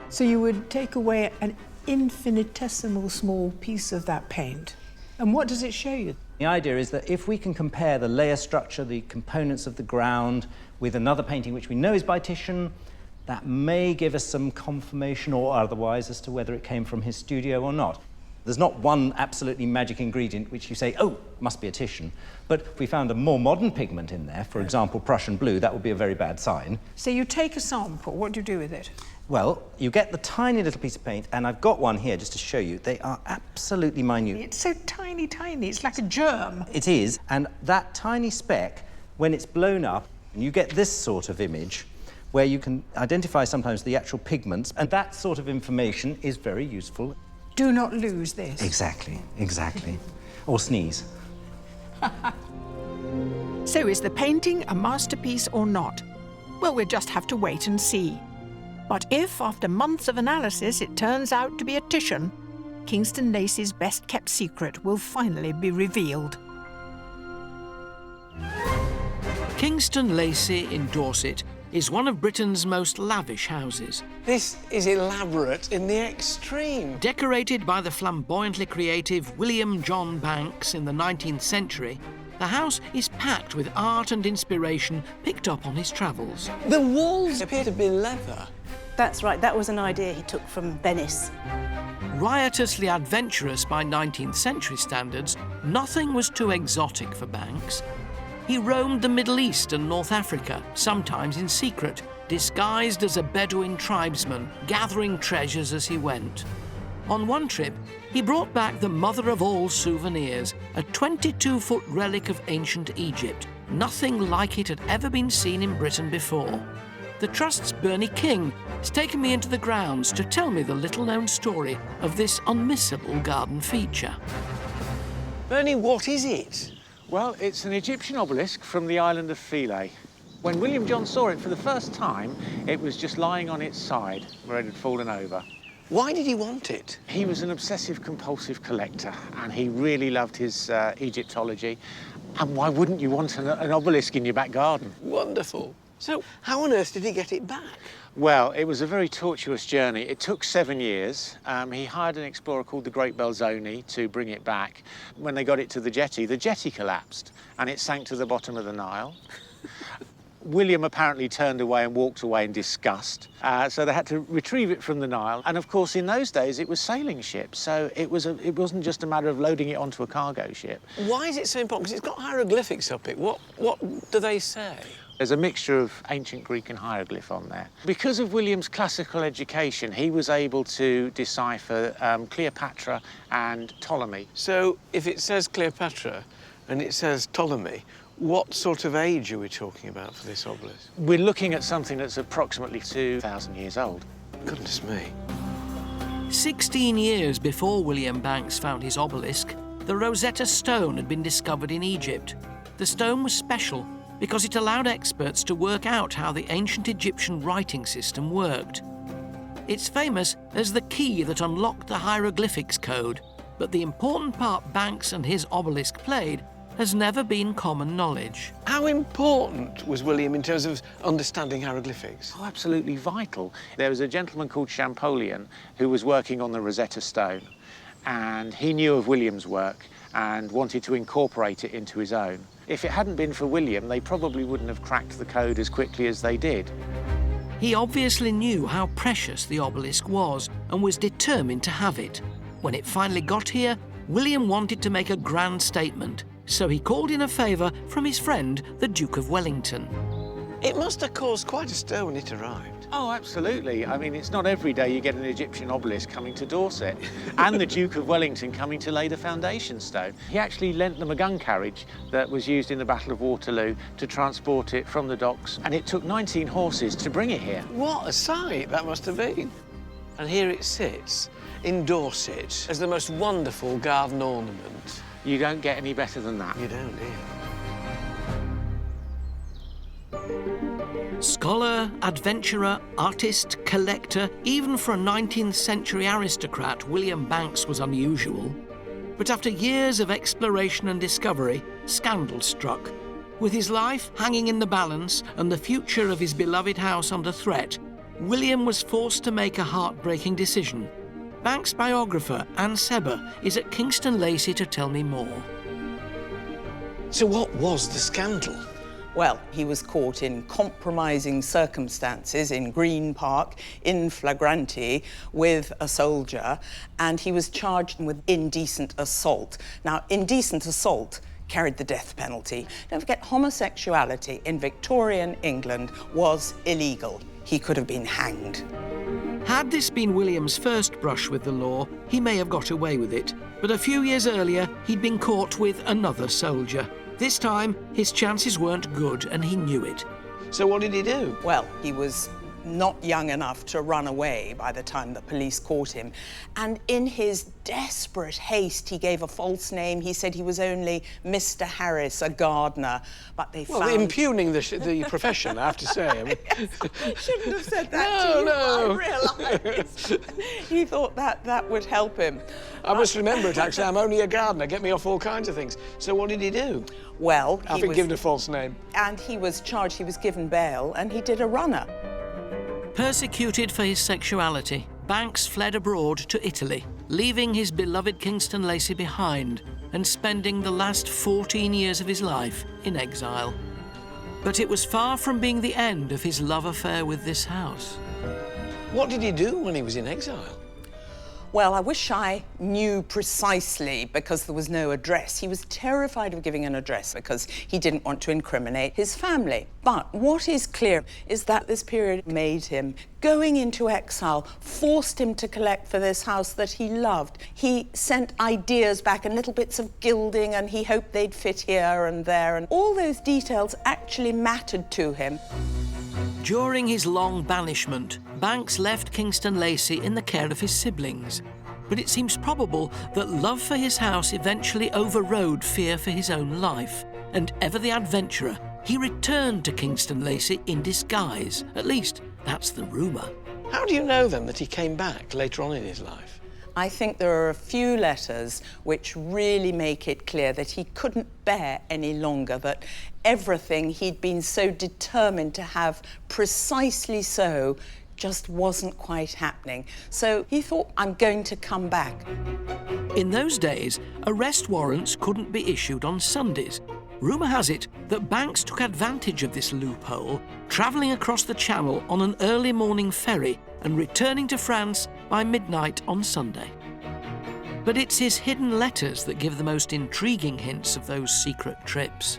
So you would take away an infinitesimal small piece of that paint. And what does it show you? The idea is that if we can compare the layer structure, the components of the ground, with another painting which we know is by Titian, that may give us some confirmation or otherwise as to whether it came from his studio or not. There's not one absolutely magic ingredient which you say, oh, must be a Titian. But if we found a more modern pigment in there, for example, Prussian blue, that would be a very bad sign. So you take a sample, what do you do with it? Well, you get the tiny little piece of paint, and I've got one here just to show you. They are absolutely minute. It's so tiny, tiny, it's like a germ. It is, and that tiny speck, when it's blown up, you get this sort of image where you can identify sometimes the actual pigments, and that sort of information is very useful. Do not lose this. Exactly, exactly. Or sneeze. So is the painting a masterpiece or not? Well, we'll just have to wait and see. But if, after months of analysis, it turns out to be a Titian, Kingston Lacy's best-kept secret will finally be revealed. Kingston Lacy in Dorset is one of Britain's most lavish houses. This is elaborate in the extreme. Decorated by the flamboyantly creative William John Banks in the 19th century, the house is packed with art and inspiration picked up on his travels. The walls appear to be leather. That's right, that was an idea he took from Venice. riotously adventurous by 19th century standards, nothing was too exotic for Banks. He roamed the Middle East and North Africa, sometimes in secret, disguised as a Bedouin tribesman, gathering treasures as he went. On one trip, he brought back the mother of all souvenirs, a 22-foot relic of ancient Egypt. Nothing like it had ever been seen in Britain before. The Trust's Bernie King has taken me into the grounds to tell me the little-known story of this unmissable garden feature. Bernie, what is it? Well, it's an Egyptian obelisk from the island of Philae. When William John saw it for the first time, it was just lying on its side where it had fallen over. Why did he want it? He was an obsessive-compulsive collector, and he really loved his Egyptology. And why wouldn't you want an obelisk in your back garden? Wonderful. So, how on earth did he get it back? Well, it was a very tortuous journey. It took 7 years. He hired an explorer called the Great Belzoni to bring it back. When they got it to the jetty collapsed, and it sank to the bottom of the Nile. William apparently turned away and walked away in disgust, so they had to retrieve it from the Nile. And of course, in those days, it was sailing ships, so it wasn't just a matter of loading it onto a cargo ship. Why is it so important? Because it's got hieroglyphics up it. What do they say? There's a mixture of ancient Greek and hieroglyph on there. Because of William's classical education, he was able to decipher Cleopatra and Ptolemy. So, if it says Cleopatra and it says Ptolemy, what sort of age are we talking about for this obelisk? We're looking at something that's approximately 2,000 years old. Goodness me. 16 years before William Banks found his obelisk, the Rosetta Stone had been discovered in Egypt. The stone was special because it allowed experts to work out how the ancient Egyptian writing system worked. It's famous as the key that unlocked the hieroglyphics code, but the important part Banks and his obelisk played has never been common knowledge. How important was William in terms of understanding hieroglyphics? Oh, absolutely vital. There was a gentleman called Champollion who was working on the Rosetta Stone, and he knew of William's work and wanted to incorporate it into his own. If it hadn't been for William, they probably wouldn't have cracked the code as quickly as they did. He obviously knew how precious the obelisk was and was determined to have it. When it finally got here, William wanted to make a grand statement, so he called in a favour from his friend, the Duke of Wellington. It must have caused quite a stir when it arrived. Oh, absolutely. I mean, it's not every day you get an Egyptian obelisk coming to Dorset and the Duke of Wellington coming to lay the foundation stone. He actually lent them a gun carriage that was used in the Battle of Waterloo to transport it from the docks, and it took 19 horses to bring it here. What a sight that must have been. And here it sits in Dorset as the most wonderful garden ornament. You don't get any better than that. You don't, do you? Scholar, adventurer, artist, collector, even for a 19th century aristocrat, William Banks was unusual. But after years of exploration and discovery, scandal struck. With his life hanging in the balance and the future of his beloved house under threat, William was forced to make a heartbreaking decision. Banks' biographer, Anne Sebber, is at Kingston Lacey to tell me more. So what was the scandal? Well, he was caught in compromising circumstances in Green Park, in flagranti, with a soldier, and he was charged with indecent assault. Now, indecent assault carried the death penalty. Don't forget, homosexuality in Victorian England was illegal. He could have been hanged. Had this been William's first brush with the law, he may have got away with it. But a few years earlier, he'd been caught with another soldier. This time, his chances weren't good, and he knew it. So what did he do? Well, he was not young enough to run away by the time the police caught him. And in his desperate haste, he gave a false name. He said he was only Mr. Harris, a gardener. But they found... impugning the profession, I have to say. I mean... I shouldn't have said that to you, no. I realised. He thought that would help him. I must remember it, actually. I'm only a gardener. Get me off all kinds of things. So what did he do? Well, I've been given a false name. And he was charged, he was given bail, and he did a runner. Persecuted for his sexuality, Banks fled abroad to Italy, leaving his beloved Kingston Lacey behind and spending the last 14 years of his life in exile. But it was far from being the end of his love affair with this house. What did he do when he was in exile? Well, I wish I knew precisely, because there was no address. He was terrified of giving an address because he didn't want to incriminate his family. But what is clear is that this period made him. Going into exile forced him to collect for this house that he loved. He sent ideas back and little bits of gilding, and he hoped they'd fit here and there, and all those details actually mattered to him. During his long banishment, Banks left Kingston Lacy in the care of his siblings. But it seems probable that love for his house eventually overrode fear for his own life, and ever the adventurer, he returned to Kingston Lacy in disguise. At least, that's the rumour. How do you know, then, that he came back later on in his life? I think there are a few letters which really make it clear that he couldn't bear any longer, that everything he'd been so determined to have precisely so just wasn't quite happening. So he thought, I'm going to come back. In those days, arrest warrants couldn't be issued on Sundays. Rumour has it that Banks took advantage of this loophole, travelling across the Channel on an early morning ferry and returning to France by midnight on Sunday. But it's his hidden letters that give the most intriguing hints of those secret trips.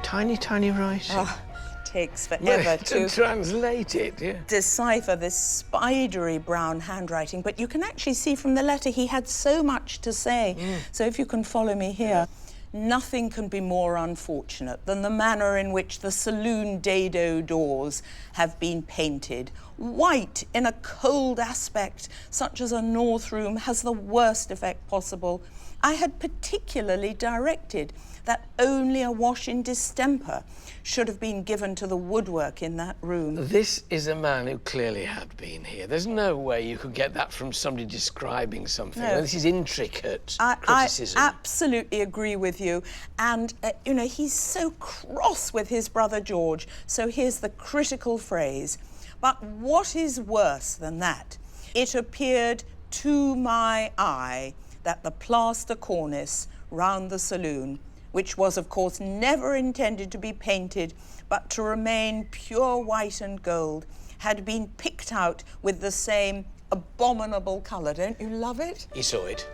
Tiny, tiny writing. Oh, it takes forever to translate it, yeah. Decipher this spidery brown handwriting, but you can actually see from the letter he had so much to say. So if you can follow me here. Nothing can be more unfortunate than the manner in which the saloon dado doors have been painted. White in a cold aspect, such as a north room, has the worst effect possible. I had particularly directed that only a wash in distemper should have been given to the woodwork in that room. This is a man who clearly had been here. There's no way you could get that from somebody describing something. No. This is intricate criticism. I absolutely agree with you. And, you know, he's so cross with his brother George. So here's the critical phrase. But what is worse than that? It appeared to my eye that the plaster cornice round the saloon, which was, of course, never intended to be painted, but to remain pure white and gold, had been picked out with the same abominable colour. Don't you love it? He saw it.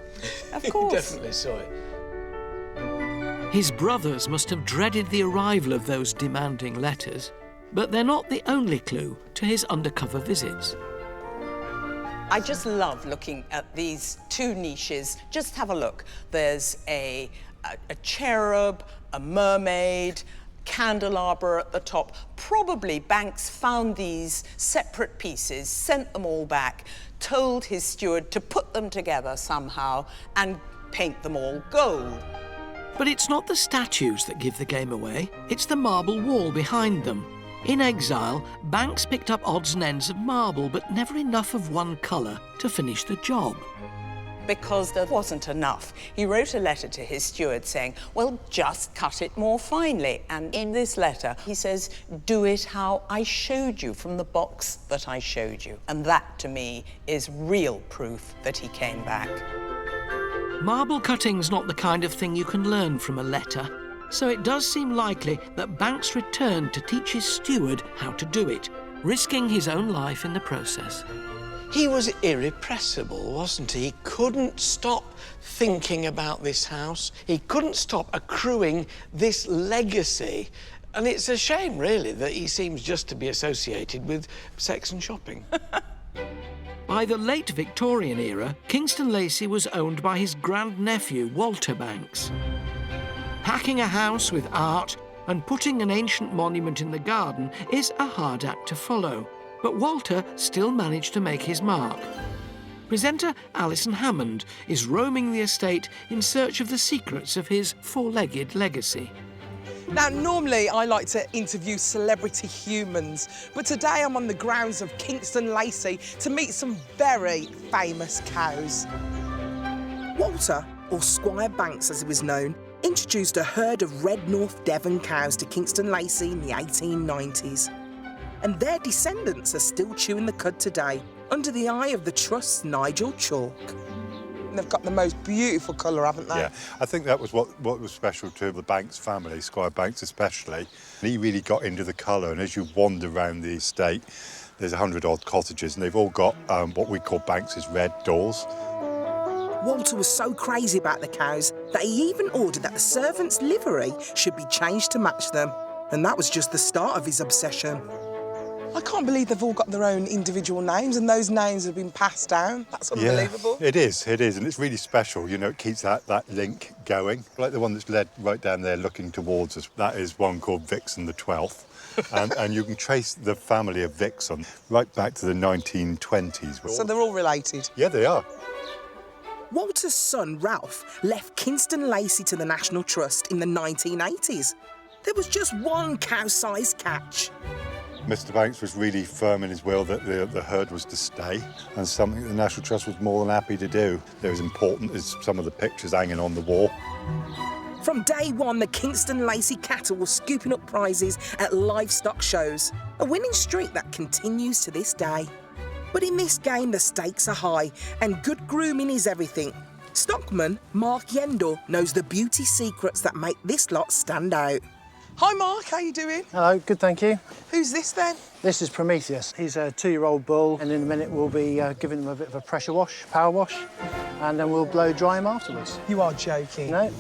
Of course. He definitely saw it. His brothers must have dreaded the arrival of those demanding letters, but they're not the only clue to his undercover visits. I just love looking at these two niches. Just have a look. There's a cherub, a mermaid, candelabra at the top. Probably Banks found these separate pieces, sent them all back, told his steward to put them together somehow and paint them all gold. But it's not the statues that give the game away, it's the marble wall behind them. In exile, Banks picked up odds and ends of marble, but never enough of one colour to finish the job. Because there wasn't enough. He wrote a letter to his steward saying, well, just cut it more finely. And in this letter, he says, do it how I showed you from the box that I showed you. And that, to me, is real proof that he came back. Marble cutting's not the kind of thing you can learn from a letter, so it does seem likely that Banks returned to teach his steward how to do it, risking his own life in the process. He was irrepressible, wasn't he? He couldn't stop thinking about this house. He couldn't stop accruing this legacy. And it's a shame, really, that he seems just to be associated with sex and shopping. By the late Victorian era, Kingston Lacy was owned by his grandnephew, Walter Banks. Packing a house with art and putting an ancient monument in the garden is a hard act to follow. But Walter still managed to make his mark. Presenter Alison Hammond is roaming the estate in search of the secrets of his four-legged legacy. Now, normally I like to interview celebrity humans, but today I'm on the grounds of Kingston Lacy to meet some very famous cows. Walter, or Squire Banks as he was known, introduced a herd of red North Devon cows to Kingston Lacy in the 1890s. And their descendants are still chewing the cud today, under the eye of the Trust's Nigel Chalk. They've got the most beautiful colour, haven't they? Yeah, I think that was what was special to the Banks family, Squire Banks especially. He really got into the colour, and as you wander around the estate, there's 100-odd cottages, and they've all got what we call Banks's red doors. Walter was so crazy about the cows that he even ordered that the servants' livery should be changed to match them. And that was just the start of his obsession. I can't believe they've all got their own individual names and those names have been passed down. That's unbelievable. Yeah, it is, and it's really special. You know, it keeps that link going. Like the one that's led right down there looking towards us, that is one called Vixen the 12th. and you can trace the family of Vixen right back to the 1920s. So they're all related? Yeah, they are. Walter's son, Ralph, left Kingston Lacey to the National Trust in the 1980s. There was just one cow-sized catch. Mr. Banks was really firm in his will that the herd was to stay, and something the National Trust was more than happy to do. They're as important as some of the pictures hanging on the wall. From day one, the Kingston Lacey cattle were scooping up prizes at livestock shows, a winning streak that continues to this day. But in this game, the stakes are high, and good grooming is everything. Stockman Mark Yendor knows the beauty secrets that make this lot stand out. Hi, Mark. How you doing? Hello. Good, thank you. Who's this, then? This is Prometheus. He's a 2-year-old bull, and in a minute we'll be giving him a bit of a pressure wash, power wash, and then we'll blow dry him afterwards. You are joking. No.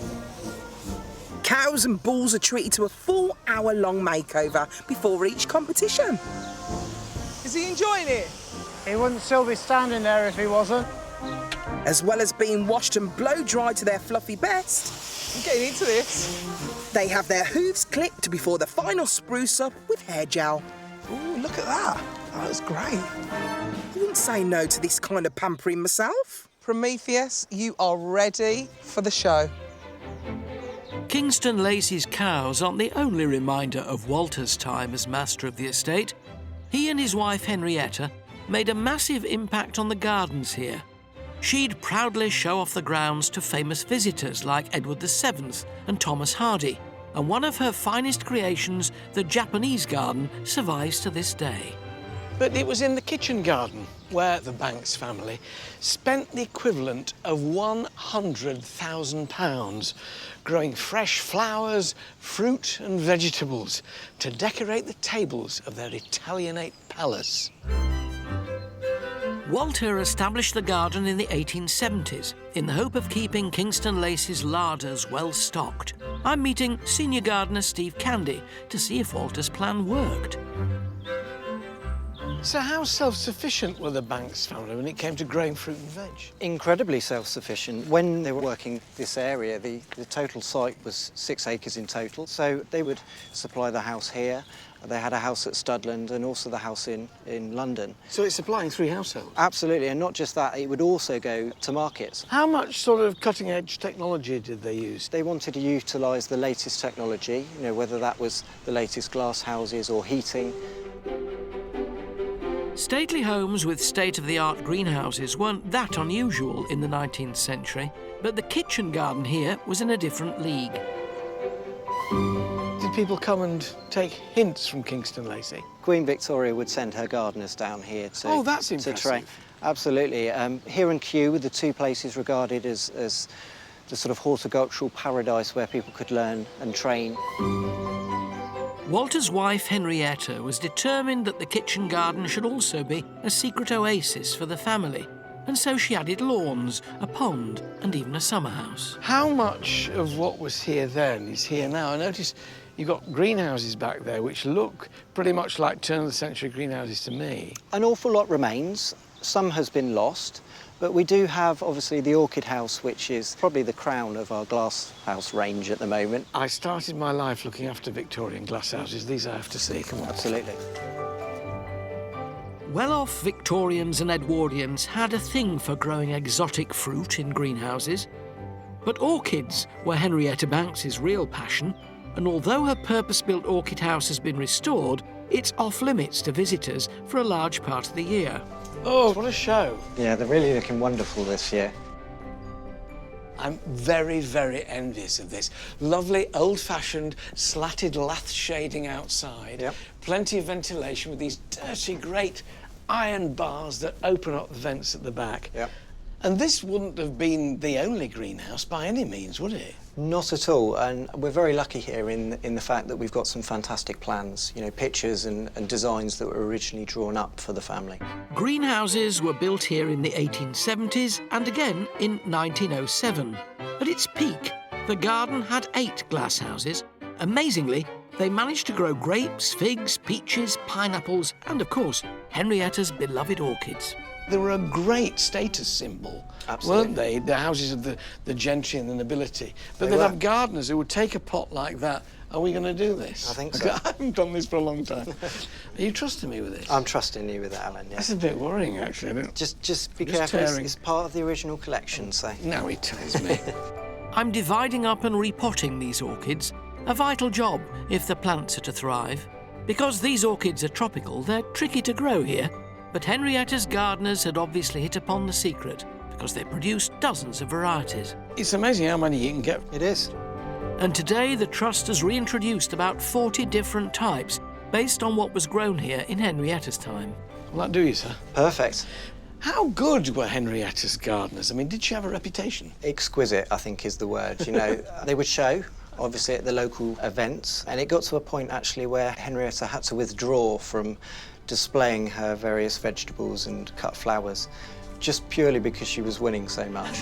Cows and bulls are treated to a full hour-long makeover before each competition. Is he enjoying it? He wouldn't still be standing there if he wasn't. As well as being washed and blow-dried to their fluffy best, I'm getting into this. They have their hooves clipped before the final spruce up with hair gel. Ooh, look at that. That looks great. I wouldn't say no to this kind of pampering myself. Prometheus, you are ready for the show. Kingston Lacey's cows aren't the only reminder of Walter's time as master of the estate. He and his wife Henrietta made a massive impact on the gardens here. She'd proudly show off the grounds to famous visitors like Edward VII and Thomas Hardy, and one of her finest creations, the Japanese garden, survives to this day. But it was in the kitchen garden where the Banks family spent the equivalent of £100,000 growing fresh flowers, fruit and vegetables to decorate the tables of their Italianate palace. Walter established the garden in the 1870s in the hope of keeping Kingston Lacey's larders well stocked. I'm meeting senior gardener Steve Candy to see if Walter's plan worked. So how self-sufficient were the Banks family when it came to growing fruit and veg? Incredibly self-sufficient. When they were working this area, the total site was 6 acres in total. So they would supply the house here. They had a house at Studland and also the house in London. So it's supplying 3 households? Absolutely, and not just that, it would also go to markets. How much sort of cutting-edge technology did they use? They wanted to utilise the latest technology, you know, whether that was the latest glass houses or heating. Stately homes with state-of-the-art greenhouses weren't that unusual in the 19th century, but the kitchen garden here was in a different league. Did people come and take hints from Kingston Lacey? Queen Victoria would send her gardeners down here to, that's to train. impressive. Absolutely. Here and Kew were the 2 places regarded as the sort of horticultural paradise where people could learn and train. Walter's wife, Henrietta, was determined that the kitchen garden should also be a secret oasis for the family, and so she added lawns, a pond, and even a summer house. How much of what was here then is here now? I notice you've got greenhouses back there which look pretty much like turn-of-the-century greenhouses to me. An awful lot remains. Some has been lost, but we do have, obviously, the orchid house, which is probably the crown of our glass house range at the moment. I started my life looking after Victorian glass houses. These I have to see. Come on. Absolutely. Well-off Victorians and Edwardians had a thing for growing exotic fruit in greenhouses. But orchids were Henrietta Banks's real passion, and although her purpose-built orchid house has been restored, it's off-limits to visitors for a large part of the year. Oh, what a show. Yeah, they're really looking wonderful this year. I'm very, very envious of this. Lovely, old-fashioned, slatted lath shading outside. Yep. Plenty of ventilation with these dirty, great iron bars that open up the vents at the back. Yep. And this wouldn't have been the only greenhouse by any means, would it? Not at all, and we're very lucky here in the fact that we've got some fantastic plans, you know, pictures and designs that were originally drawn up for the family. Greenhouses were built here in the 1870s and again in 1907. At its peak, the garden had 8 glasshouses. Amazingly, they managed to grow grapes, figs, peaches, pineapples, and of course, Henrietta's beloved orchids. They were a great status symbol, weren't they? The houses of the gentry and the nobility. But they'd have gardeners who would take a pot like that. Are we going to do this? I think so. I haven't done this for a long time. Are you trusting me with this? I'm trusting you with it, Alan, yeah. That's a bit worrying, actually. Just be careful, it's part of the original collection, so... Now he tells me. I'm dividing up and repotting these orchids, a vital job if the plants are to thrive. Because these orchids are tropical, they're tricky to grow here. But Henrietta's gardeners had obviously hit upon the secret because they produced dozens of varieties. It's amazing how many you can get. It is. And today the Trust has reintroduced about 40 different types based on what was grown here in Henrietta's time. Will that do you, sir? Perfect. How good were Henrietta's gardeners? I mean, did she have a reputation? Exquisite, I think, is the word. You know, they would show, obviously, at the local events, and it got to a point, actually, where Henrietta had to withdraw from displaying her various vegetables and cut flowers, just purely because she was winning so much.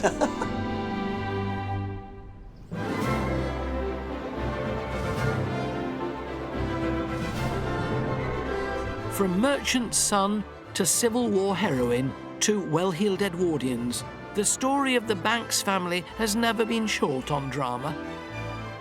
From merchant son to Civil War heroine to well-heeled Edwardians, the story of the Banks family has never been short on drama.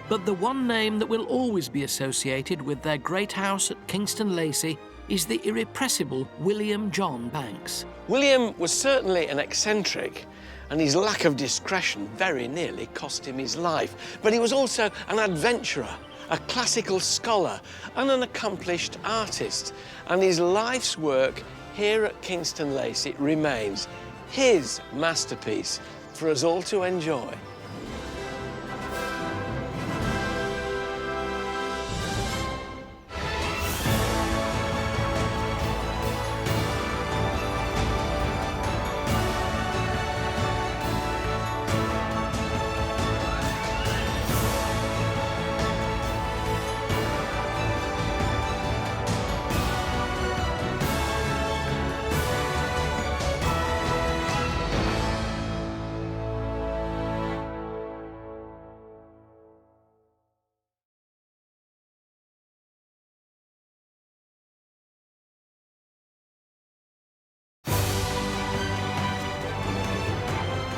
But the one name that will always be associated with their great house at Kingston Lacy is the irrepressible William John Banks. William was certainly an eccentric, and his lack of discretion very nearly cost him his life. But he was also an adventurer, a classical scholar, and an accomplished artist. And his life's work here at Kingston Lacy remains his masterpiece for us all to enjoy.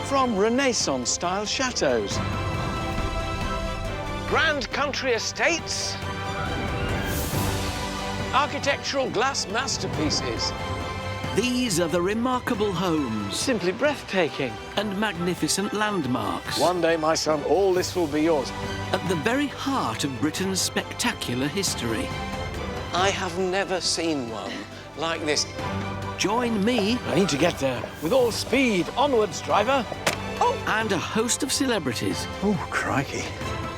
From Renaissance-style chateaux, grand country estates, architectural glass masterpieces. These are the remarkable homes. Simply breathtaking. And magnificent landmarks. One day, my son, all this will be yours. At the very heart of Britain's spectacular history. I have never seen one like this. Join me. I need to get there. With all speed. Onwards, driver. Oh! And a host of celebrities. Oh, crikey.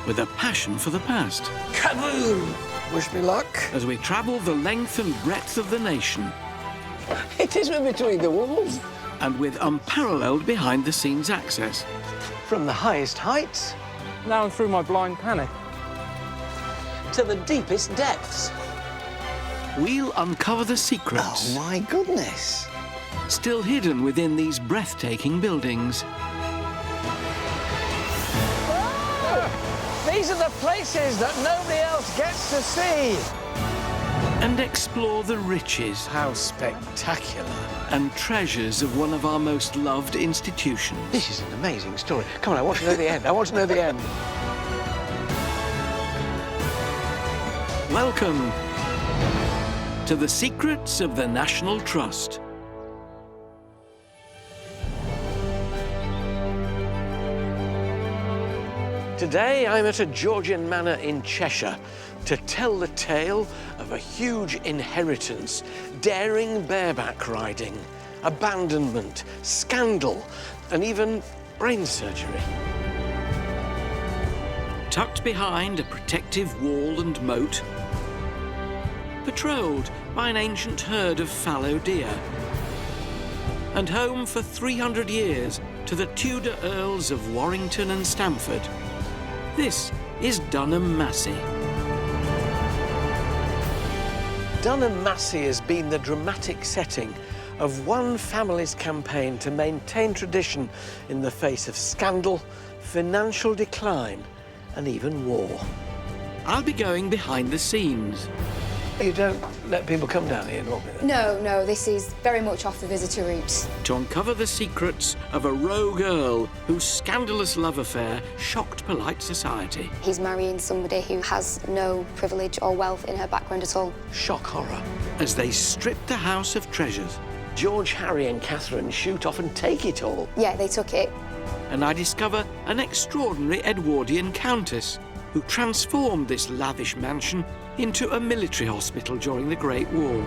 With a passion for the past. Kaboom! Wish me luck. As we travel the length and breadth of the nation. It is between the walls. And with unparalleled behind-the-scenes access. From the highest heights. Now through my blind panic. To the deepest depths. We'll uncover the secrets. Oh, my goodness. Still hidden within these breathtaking buildings. Oh! These are the places that nobody else gets to see. And explore the riches. How spectacular. And treasures of one of our most loved institutions. This is an amazing story. Come on, I want to know the end. I want to know the end. Welcome to the secrets of the National Trust. Today I'm at a Georgian manor in Cheshire to tell the tale of a huge inheritance, daring bareback riding, abandonment, scandal, and even brain surgery. Tucked behind a protective wall and moat, patrolled by an ancient herd of fallow deer, and home for 300 years to the Tudor Earls of Warrington and Stamford. This is Dunham Massey. Dunham Massey has been the dramatic setting of one family's campaign to maintain tradition in the face of scandal, financial decline, and even war. I'll be going behind the scenes. You don't let people come down here normally? No, this is very much off the visitor route. To uncover the secrets of a rogue earl whose scandalous love affair shocked polite society. He's marrying somebody who has no privilege or wealth in her background at all. Shock horror. As they strip the house of treasures. George, Harry and Catherine shoot off and take it all. Yeah, they took it. And I discover an extraordinary Edwardian countess who transformed this lavish mansion into a military hospital during the Great War.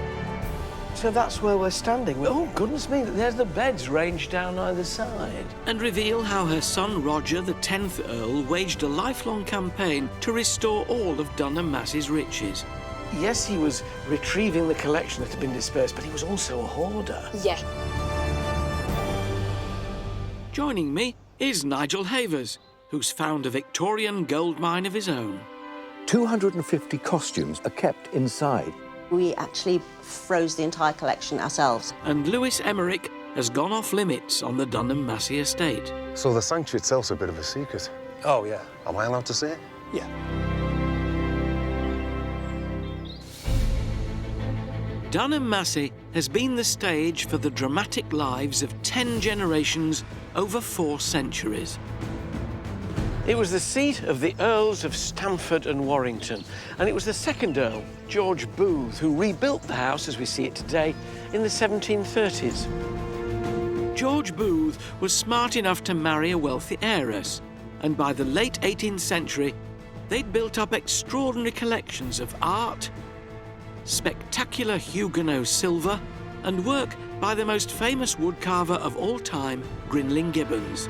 So that's where we're standing. Oh, goodness me, there's the beds ranged down either side. And reveal how her son Roger, the 10th Earl, waged a lifelong campaign to restore all of Dunham Massey's riches. Yes, he was retrieving the collection that had been dispersed, but he was also a hoarder. Yeah. Joining me is Nigel Havers, who's found a Victorian gold mine of his own. 250 costumes are kept inside. We actually froze the entire collection ourselves. And Lewis Emmerich has gone off limits on the Dunham Massey estate. So the sanctuary itself's a bit of a secret? Oh, yeah. Am I allowed to say it? Yeah. Dunham Massey has been the stage for the dramatic lives of 10 generations over 4 centuries. It was the seat of the Earls of Stamford and Warrington, and it was the second Earl, George Booth, who rebuilt the house as we see it today in the 1730s. George Booth was smart enough to marry a wealthy heiress, and by the late 18th century, they'd built up extraordinary collections of art, spectacular Huguenot silver, and work by the most famous woodcarver of all time, Grinling Gibbons.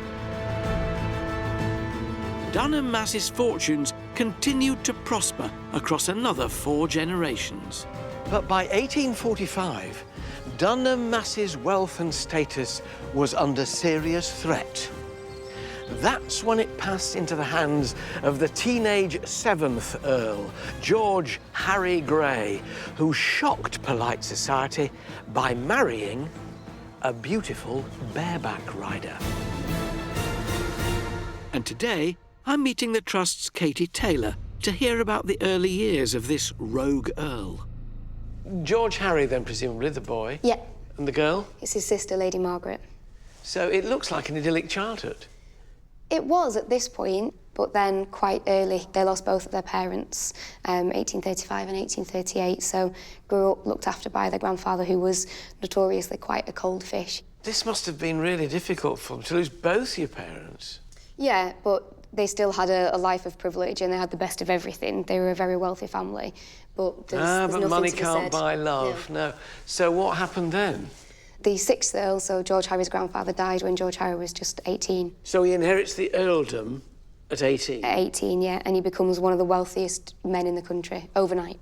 Dunham Massey's fortunes continued to prosper across another 4 generations. But by 1845, Dunham Massey's wealth and status was under serious threat. That's when it passed into the hands of the teenage 7th Earl, George Harry Grey, who shocked polite society by marrying a beautiful bareback rider. And today, I'm meeting the Trust's Katie Taylor to hear about the early years of this rogue earl. George Harry, then, presumably, the boy? Yeah. And the girl? It's his sister, Lady Margaret. So it looks like an idyllic childhood. It was at this point, but then quite early. They lost both of their parents, 1835 and 1838, so grew up looked after by their grandfather, who was notoriously quite a cold fish. This must have been really difficult for them, to lose both your parents. Yeah, but they still had a life of privilege and they had the best of everything. They were a very wealthy family, but there's but nothing money to be can't said. buy love, no. So what happened then? The 6th Earl, so George Harry's grandfather, died when George Harry was just 18. So he inherits the earldom at 18? At 18, yeah, and he becomes one of the wealthiest men in the country overnight.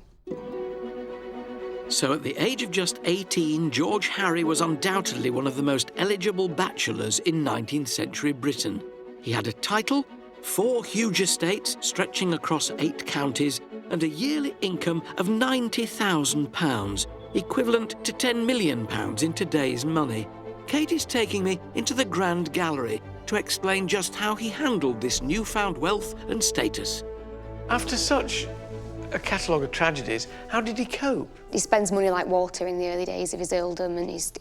So at the age of just 18, George Harry was undoubtedly one of the most eligible bachelors in 19th century Britain. He had a title, 4 huge estates stretching across 8 counties, and a yearly income of £90,000, equivalent to £10 million in today's money. Katie's taking me into the Grand Gallery to explain just how he handled this newfound wealth and status. After such a catalogue of tragedies, how did he cope? He spends money like water in the early days of his earldom, and he's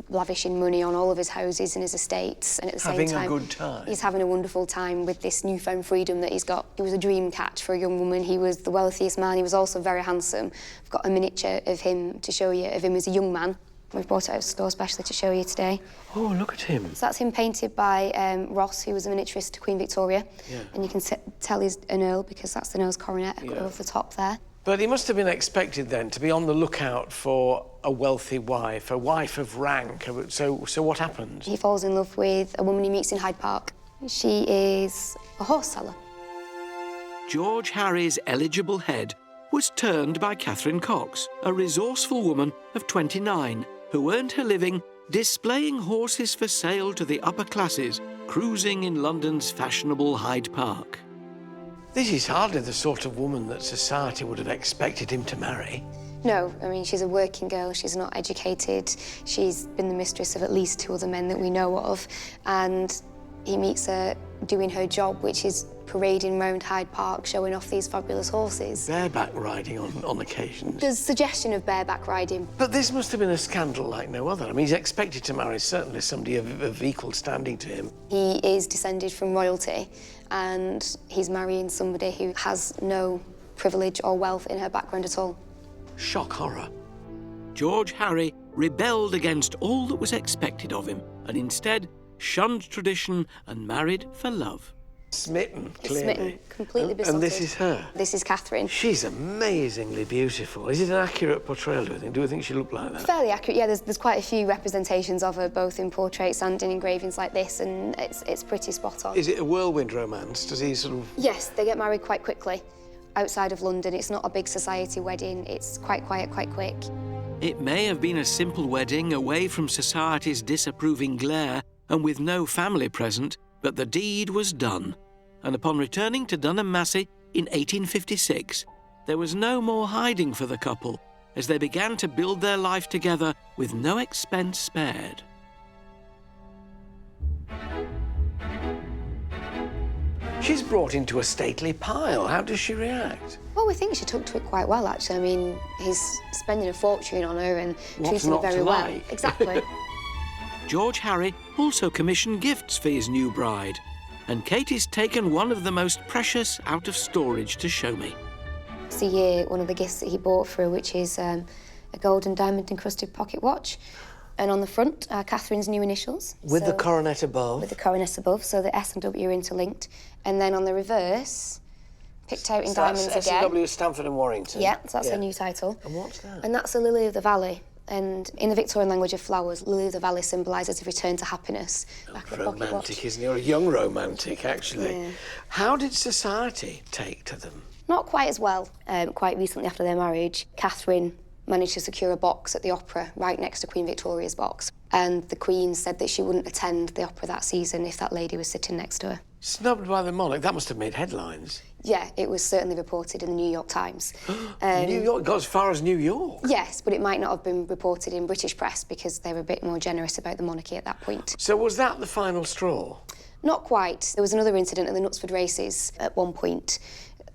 lavishing money on all of his houses and his estates, and at the same time... Having a good time. He's having a wonderful time with this newfound freedom that he's got. He was a dream catch for a young woman. He was the wealthiest man. He was also very handsome. I've got a miniature of him to show you, of him as a young man. We've brought it out of store especially to show you today. Oh, look at him. So that's him painted by Ross, who was a miniaturist to Queen Victoria. Yeah. And you can tell he's an earl because that's the Earl's coronet above the top there. But he must have been expected then to be on the lookout for a wealthy wife, a wife of rank. So what happened? He falls in love with a woman he meets in Hyde Park. She is a horse seller. George Harry's eligible head was turned by Catherine Cox, a resourceful woman of 29, who earned her living displaying horses for sale to the upper classes cruising in London's fashionable Hyde Park. This is hardly the sort of woman that society would have expected him to marry. No, I mean, she's a working girl, she's not educated, she's been the mistress of at least 2 other men that we know of, and he meets her doing her job, which is parading round Hyde Park, showing off these fabulous horses. Bareback riding on occasions. There's suggestion of bareback riding. But this must have been a scandal like no other. I mean, he's expected to marry certainly somebody of equal standing to him. He is descended from royalty, and he's marrying somebody who has no privilege or wealth in her background at all. Shock horror. George Harry rebelled against all that was expected of him and instead shunned tradition and married for love. Smitten, clearly. Smitten, completely besotted. And this is her? This is Catherine. She's amazingly beautiful. Is it an accurate portrayal, do you think? Do you think she looked like that? Fairly accurate, yeah. There's quite a few representations of her, both in portraits and in engravings like this, and it's pretty spot on. Is it a whirlwind romance? Does he sort of... Yes, they get married quite quickly. Outside of London, it's not a big society wedding. It's quite quiet, quite quick. It may have been a simple wedding away from society's disapproving glare and with no family present, but the deed was done. And upon returning to Dunham Massey in 1856, there was no more hiding for the couple as they began to build their life together with no expense spared. She's brought into a stately pile. How does she react? Well, we think she took to it quite well, actually. I mean, he's spending a fortune on her and treating her very well. Exactly. George Harry also commissioned gifts for his new bride, and Katie's taken one of the most precious out of storage to show me. See here, one of the gifts that he bought for her, which is a gold and diamond encrusted pocket watch. And on the front are Catherine's new initials. With the coronet above? With the coronet above, so the S and W are interlinked. And then on the reverse, picked out in diamonds again. S&W, Stamford and Warrington? Yeah, so that's her new title. And what's that? And that's a lily of the valley. And in the Victorian language of flowers, lily of the valley symbolises a return to happiness. Back of the pocket watch. Romantic, isn't he? Or a young romantic, actually. Yeah. How did society take to them? Not quite as well. Quite recently after their marriage, Catherine managed to secure a box at the opera right next to Queen Victoria's box. And the Queen said that she wouldn't attend the opera that season if that lady was sitting next to her. Snubbed by the monarch? That must have made headlines. Yeah, it was certainly reported in the New York Times. New York? Got as far as New York? Yes, but it might not have been reported in British press because they were a bit more generous about the monarchy at that point. So was that the final straw? Not quite. There was another incident at the Knutsford races at one point.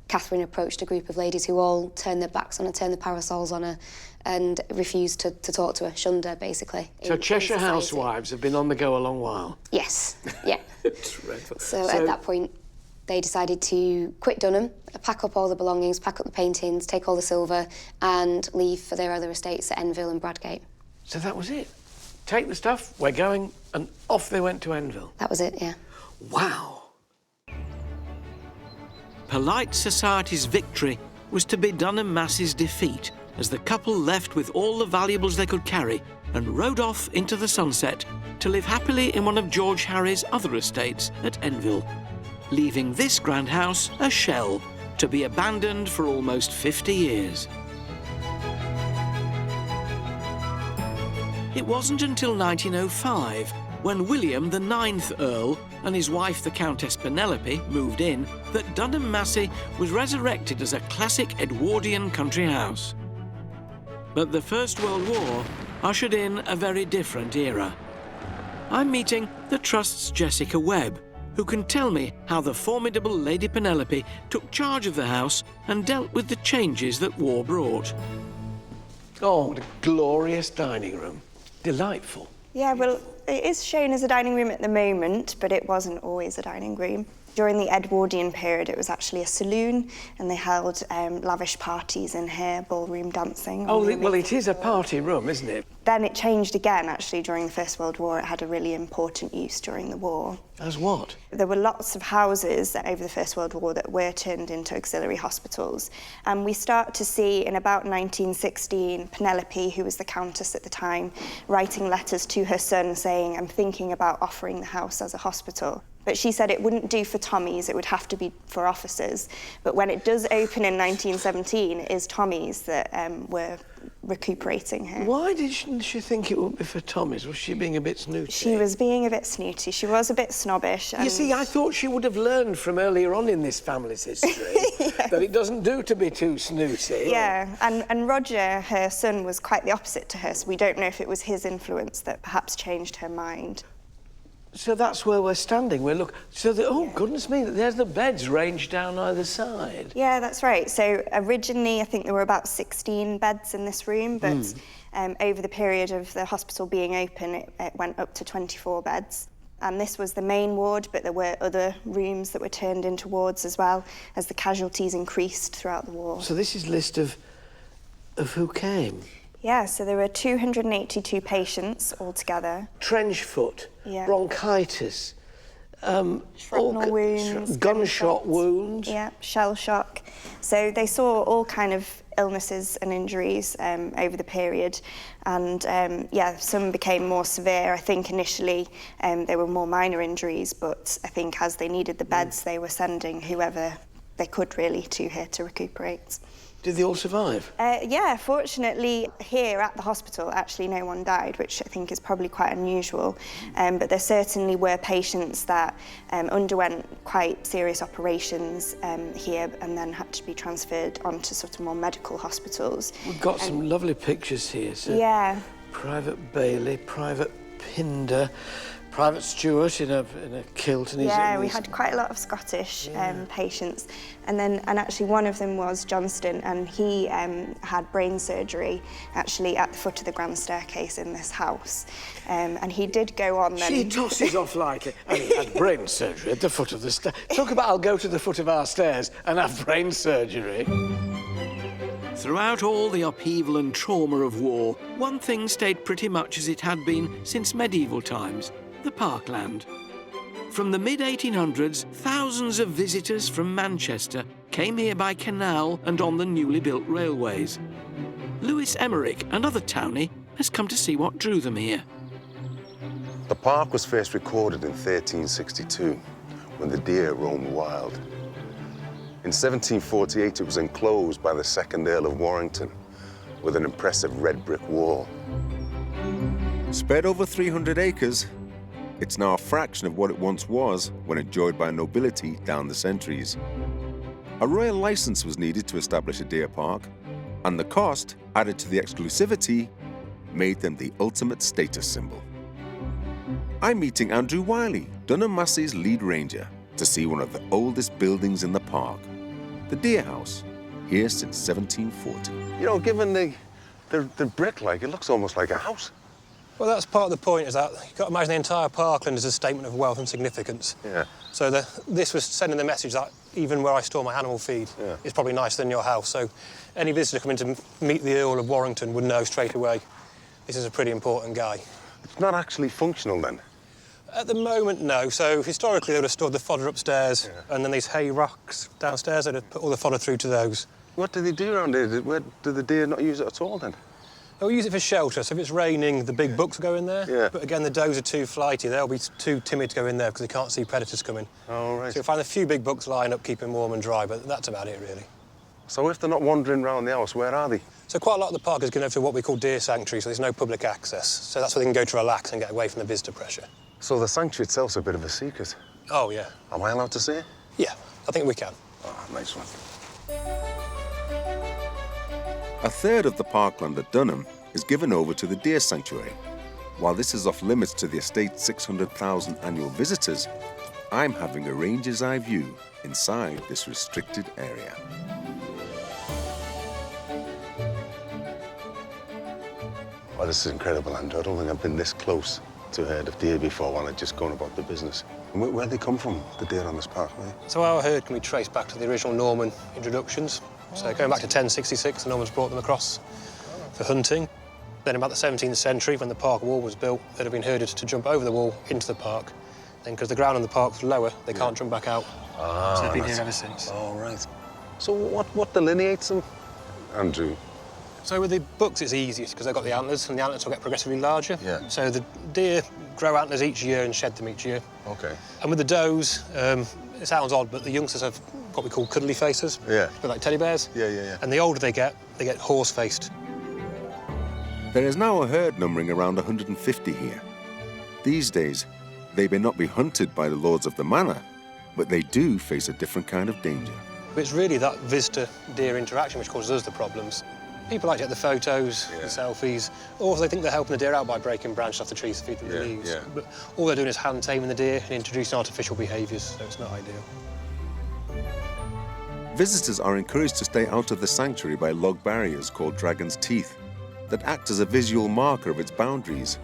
Catherine approached a group of ladies who all turned their backs on her, turned their parasols on her, and refused to talk to her, shunned her, basically. So Cheshire housewives have been on the go a long while? Yes, yeah. Dreadful. So at that point, they decided to quit Dunham, pack up all the belongings, pack up the paintings, take all the silver, and leave for their other estates at Enville and Bradgate. So that was it? Take the stuff, we're going, and off they went to Enville? That was it, yeah. Wow. Polite society's victory was to be Dunham Massey's defeat, as the couple left with all the valuables they could carry and rode off into the sunset to live happily in one of George Harry's other estates at Enville, leaving this grand house a shell to be abandoned for almost 50 years. It wasn't until 1905, when William, the 9th Earl, and his wife, the Countess Penelope, moved in, that Dunham Massey was resurrected as a classic Edwardian country house. But the First World War ushered in a very different era. I'm meeting the Trust's Jessica Webb, who can tell me how the formidable Lady Penelope took charge of the house and dealt with the changes that war brought. Oh, what a glorious dining room. Delightful. Yeah, well, it is shown as a dining room at the moment, but it wasn't always a dining room. During the Edwardian period, it was actually a saloon, and they held lavish parties in here, ballroom dancing. Oh, well, it is a party room, isn't it? Then it changed again, actually, during the First World War. It had a really important use during the war. As what? There were lots of houses over the First World War that were turned into auxiliary hospitals. And we start to see, in about 1916, Penelope, who was the Countess at the time, writing letters to her son saying, "I'm thinking about offering the house as a hospital." But she said it wouldn't do for Tommies, it would have to be for officers. But when it does open in 1917, it is Tommies that were recuperating her. Why didn't she think it would be for Tommy's? Was she being a bit snooty? She was being a bit snooty. She was a bit snobbish. You see, I thought she would have learned from earlier on in this family's history that it doesn't do to be too snooty. Yeah, and Roger, her son, was quite the opposite to her, so we don't know if it was his influence that perhaps changed her mind. So that's where we're standing. Oh, goodness me, there's the beds ranged down either side. Yeah, that's right. So originally, I think there were about 16 beds in this room, but over the period of the hospital being open, it went up to 24 beds. And this was the main ward, but there were other rooms that were turned into wards as well, as the casualties increased throughout the war. So this is a list of who came? Yeah, so there were 282 patients altogether. Trench foot, Yeah. bronchitis, Shrapnel wounds, gunshot wounds. Yeah, shell shock. So they saw all kind of illnesses and injuries over the period, and yeah, some became more severe. I think initially they were more minor injuries, but I think as they needed the beds, they were sending whoever they could really to here to recuperate. Did they all survive? Yeah, fortunately here at the hospital actually no one died, which I think is probably quite unusual, but there certainly were patients that underwent quite serious operations here and then had to be transferred onto sort of more medical hospitals. We've got some lovely pictures here. So yeah. Private Bailey, Private Pinder, Private Stewart in a kilt. And yeah, we had quite a lot of Scottish patients. And actually one of them was Johnston, and he had brain surgery actually at the foot of the grand staircase in this house. And he did go on then... She tosses off lightly. And he had brain surgery at the foot of the stairs. Talk about I'll go to the foot of our stairs and have brain surgery. Throughout all the upheaval and trauma of war, one thing stayed pretty much as it had been since medieval times: the parkland. From the mid-1800s, thousands of visitors from Manchester came here by canal and on the newly built railways. Lewis Emmerich, another townie, has come to see what drew them here. The park was first recorded in 1362, when the deer roamed wild. In 1748, it was enclosed by the second Earl of Warrington, with an impressive red brick wall. Spread over 300 acres, it's now a fraction of what it once was when enjoyed by nobility down the centuries. A royal license was needed to establish a deer park, and the cost, added to the exclusivity, made them the ultimate status symbol. I'm meeting Andrew Wiley, Dunham Massey's lead ranger, to see one of the oldest buildings in the park, the Deer House, here since 1740. You know, given the brick, it looks almost like a house. Well, that's part of the point, is that you've got to imagine the entire parkland as a statement of wealth and significance. Yeah. So this was sending the message that even where I store my animal feed is probably nicer than your house. So any visitor coming to meet the Earl of Warrington would know straight away this is a pretty important guy. It's not actually functional, then? At the moment, no. So historically, they would have stored the fodder upstairs, and then these hay rocks downstairs, they'd have put all the fodder through to those. What do they do around here? Do the deer not use it at all, then? They'll use it for shelter, so if it's raining, the big bucks will go in there. Yeah. But again, the does are too flighty. They'll be too timid to go in there because they can't see predators coming. Oh, right. So you'll find a few big bucks lying up, keeping warm and dry, but that's about it, really. So if they're not wandering around the house, where are they? So quite a lot of the park is going over to what we call deer sanctuary, so there's no public access. So that's where they can go to relax and get away from the visitor pressure. So the sanctuary itself's a bit of a secret? Oh, yeah. Am I allowed to see it? Yeah, I think we can. Oh, nice one. A third of the parkland at Dunham is given over to the deer sanctuary. While this is off limits to the estate's 600,000 annual visitors, I'm having a ranger's eye view inside this restricted area. Oh, this is incredible, Andrew. I don't think I've been this close to a herd of deer before while I'd just gone about the business. And where'd they come from, the deer on this parkway? So our herd can be traced back to the original Norman introductions. So going back to 1066, the Normans brought them across for hunting. Then about the 17th century, when the park wall was built, they'd have been herded to jump over the wall into the park. Then, because the ground on the park was lower, they can't jump back out. Ah, so they've been here ever since. Oh, right. So what delineates them, Andrew? So with the bucks, it's easiest because they've got the antlers, and the antlers will get progressively larger. Yeah. So the deer grow antlers each year and shed them each year. OK. And with the does, it sounds odd, but the youngsters have what we call cuddly faces. Yeah. A bit like teddy bears. Yeah. And the older they get horse-faced. There is now a herd numbering around 150 here. These days, they may not be hunted by the lords of the manor, but they do face a different kind of danger. It's really that visitor-deer interaction which causes us the problems. People like to get the photos, the selfies. Also, they think they're helping the deer out by breaking branches off the trees to feed them the leaves. But all they're doing is hand-taming the deer and introducing artificial behaviours, so it's not ideal. Visitors are encouraged to stay out of the sanctuary by log barriers called dragon's teeth that act as a visual marker of its boundaries,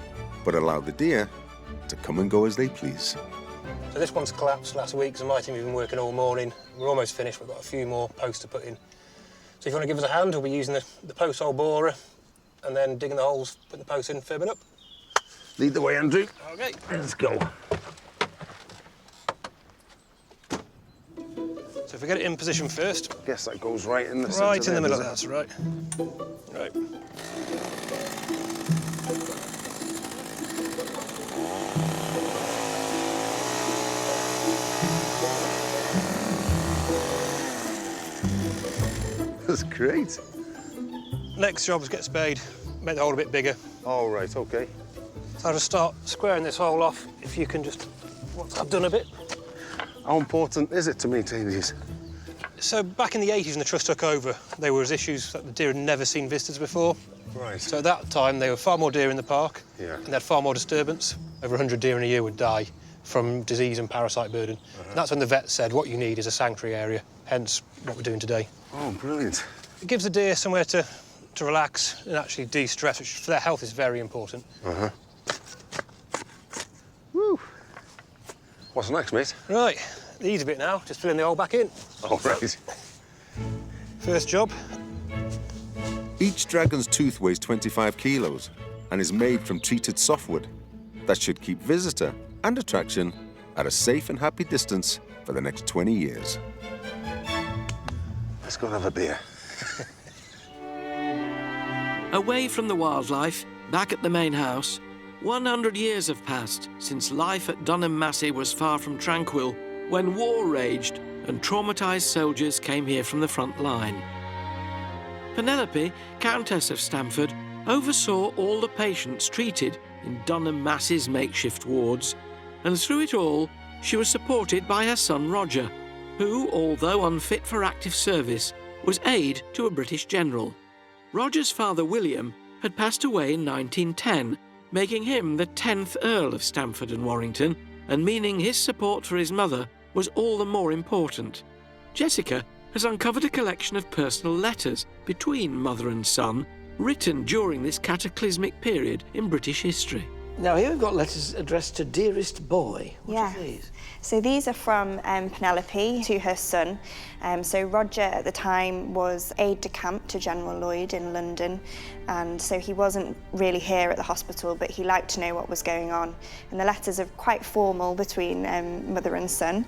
but allow the deer to come and go as they please. So this one's collapsed last week, so my team have been working all morning. We're almost finished. We've got a few more posts to put in. So if you want to give us a hand, we'll be using the post hole borer and then digging the holes, putting the posts in, fibbing up. Lead the way, Andrew. OK. Let's go. So if we get it in position first. I guess that goes right in the centre. Right in the middle, that's right. Right. That's great. Next job is get spade, make the hole a bit bigger. All right, OK. So I'll just start squaring this hole off, if you can just, once I've done a bit. How important is it to maintain these? So back in the 80s when the trust took over, there was issues that the deer had never seen visitors before. Right. So at that time, there were far more deer in the park, and they had far more disturbance. Over 100 deer in a year would die from disease and parasite burden. And that's when the vet said, what you need is a sanctuary area, hence what we're doing today. Oh, brilliant. It gives the deer somewhere to relax and actually de-stress, which for their health is very important. Woo. What's next, mate? Right, the easy bit now, just filling the hole back in. All right. First job. Each dragon's tooth weighs 25 kilos and is made from treated softwood that should keep visitor and attraction at a safe and happy distance for the next 20 years. Let's go and have a beer. Away from the wildlife, back at the main house, 100 years have passed since life at Dunham Massey was far from tranquil when war raged and traumatised soldiers came here from the front line. Penelope, Countess of Stamford, oversaw all the patients treated in Dunham Massey's makeshift wards, and through it all, she was supported by her son Roger, who, although unfit for active service, was aide to a British general. Roger's father, William, had passed away in 1910, making him the 10th Earl of Stamford and Warrington, and meaning his support for his mother was all the more important. Jessica has uncovered a collection of personal letters between mother and son, written during this cataclysmic period in British history. Now, here we've got letters addressed to dearest boy. What Yeah. are these? So these are from Penelope to her son. So Roger at the time was aide-de-camp to General Lloyd in London, and so he wasn't really here at the hospital, but he liked to know what was going on. And the letters are quite formal between mother and son.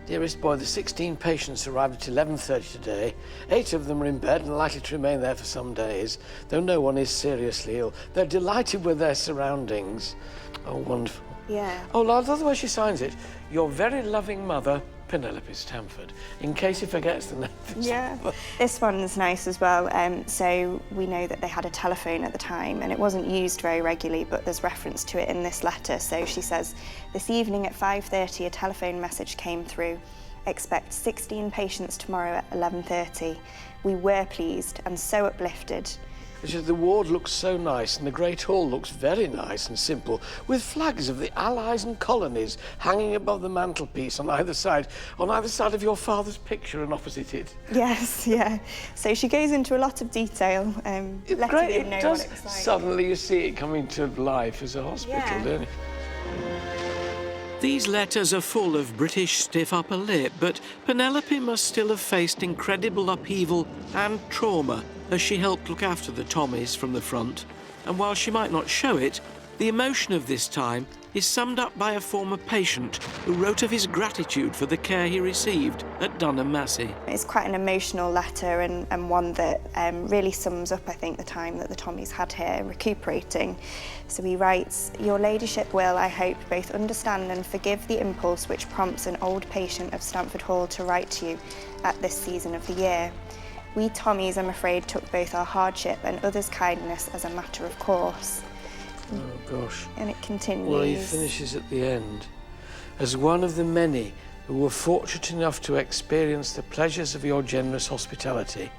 Dearest boy, the 16 patients arrived at 11:30 today. 8 of them are in bed and likely to remain there for some days, though no one is seriously ill. They're delighted with their surroundings. Oh, wonderful. Yeah. Oh, I love the way she signs it. Your very loving mother, Penelope Stamford, in case he forgets the name. Yeah. This one's nice as well. So we know that they had a telephone at the time and it wasn't used very regularly, but there's reference to it in this letter. So she says, this evening at 5:30 a telephone message came through. Expect 16 patients tomorrow at 11:30. We were pleased and so uplifted. The ward looks so nice and the Great Hall looks very nice and simple, with flags of the Allies and colonies hanging above the mantelpiece on either side of your father's picture and opposite it. Yes, yeah. So she goes into a lot of detail, It's letting great. him know It does. what it was like. Suddenly you see it coming to life as a hospital, Yeah. don't it? These letters are full of British stiff upper lip, but Penelope must still have faced incredible upheaval and trauma as she helped look after the Tommies from the front. And while she might not show it, the emotion of this time is summed up by a former patient who wrote of his gratitude for the care he received at Dunham Massey. It's quite an emotional letter and one that really sums up, I think, the time that the Tommies had here recuperating. So he writes, Your Ladyship will, I hope, both understand and forgive the impulse which prompts an old patient of Stamford Hall to write to you at this season of the year. We Tommies, I'm afraid, took both our hardship and others' kindness as a matter of course. Oh, gosh. And it continues. Well, he finishes at the end. As one of the many who were fortunate enough to experience the pleasures of your generous hospitality,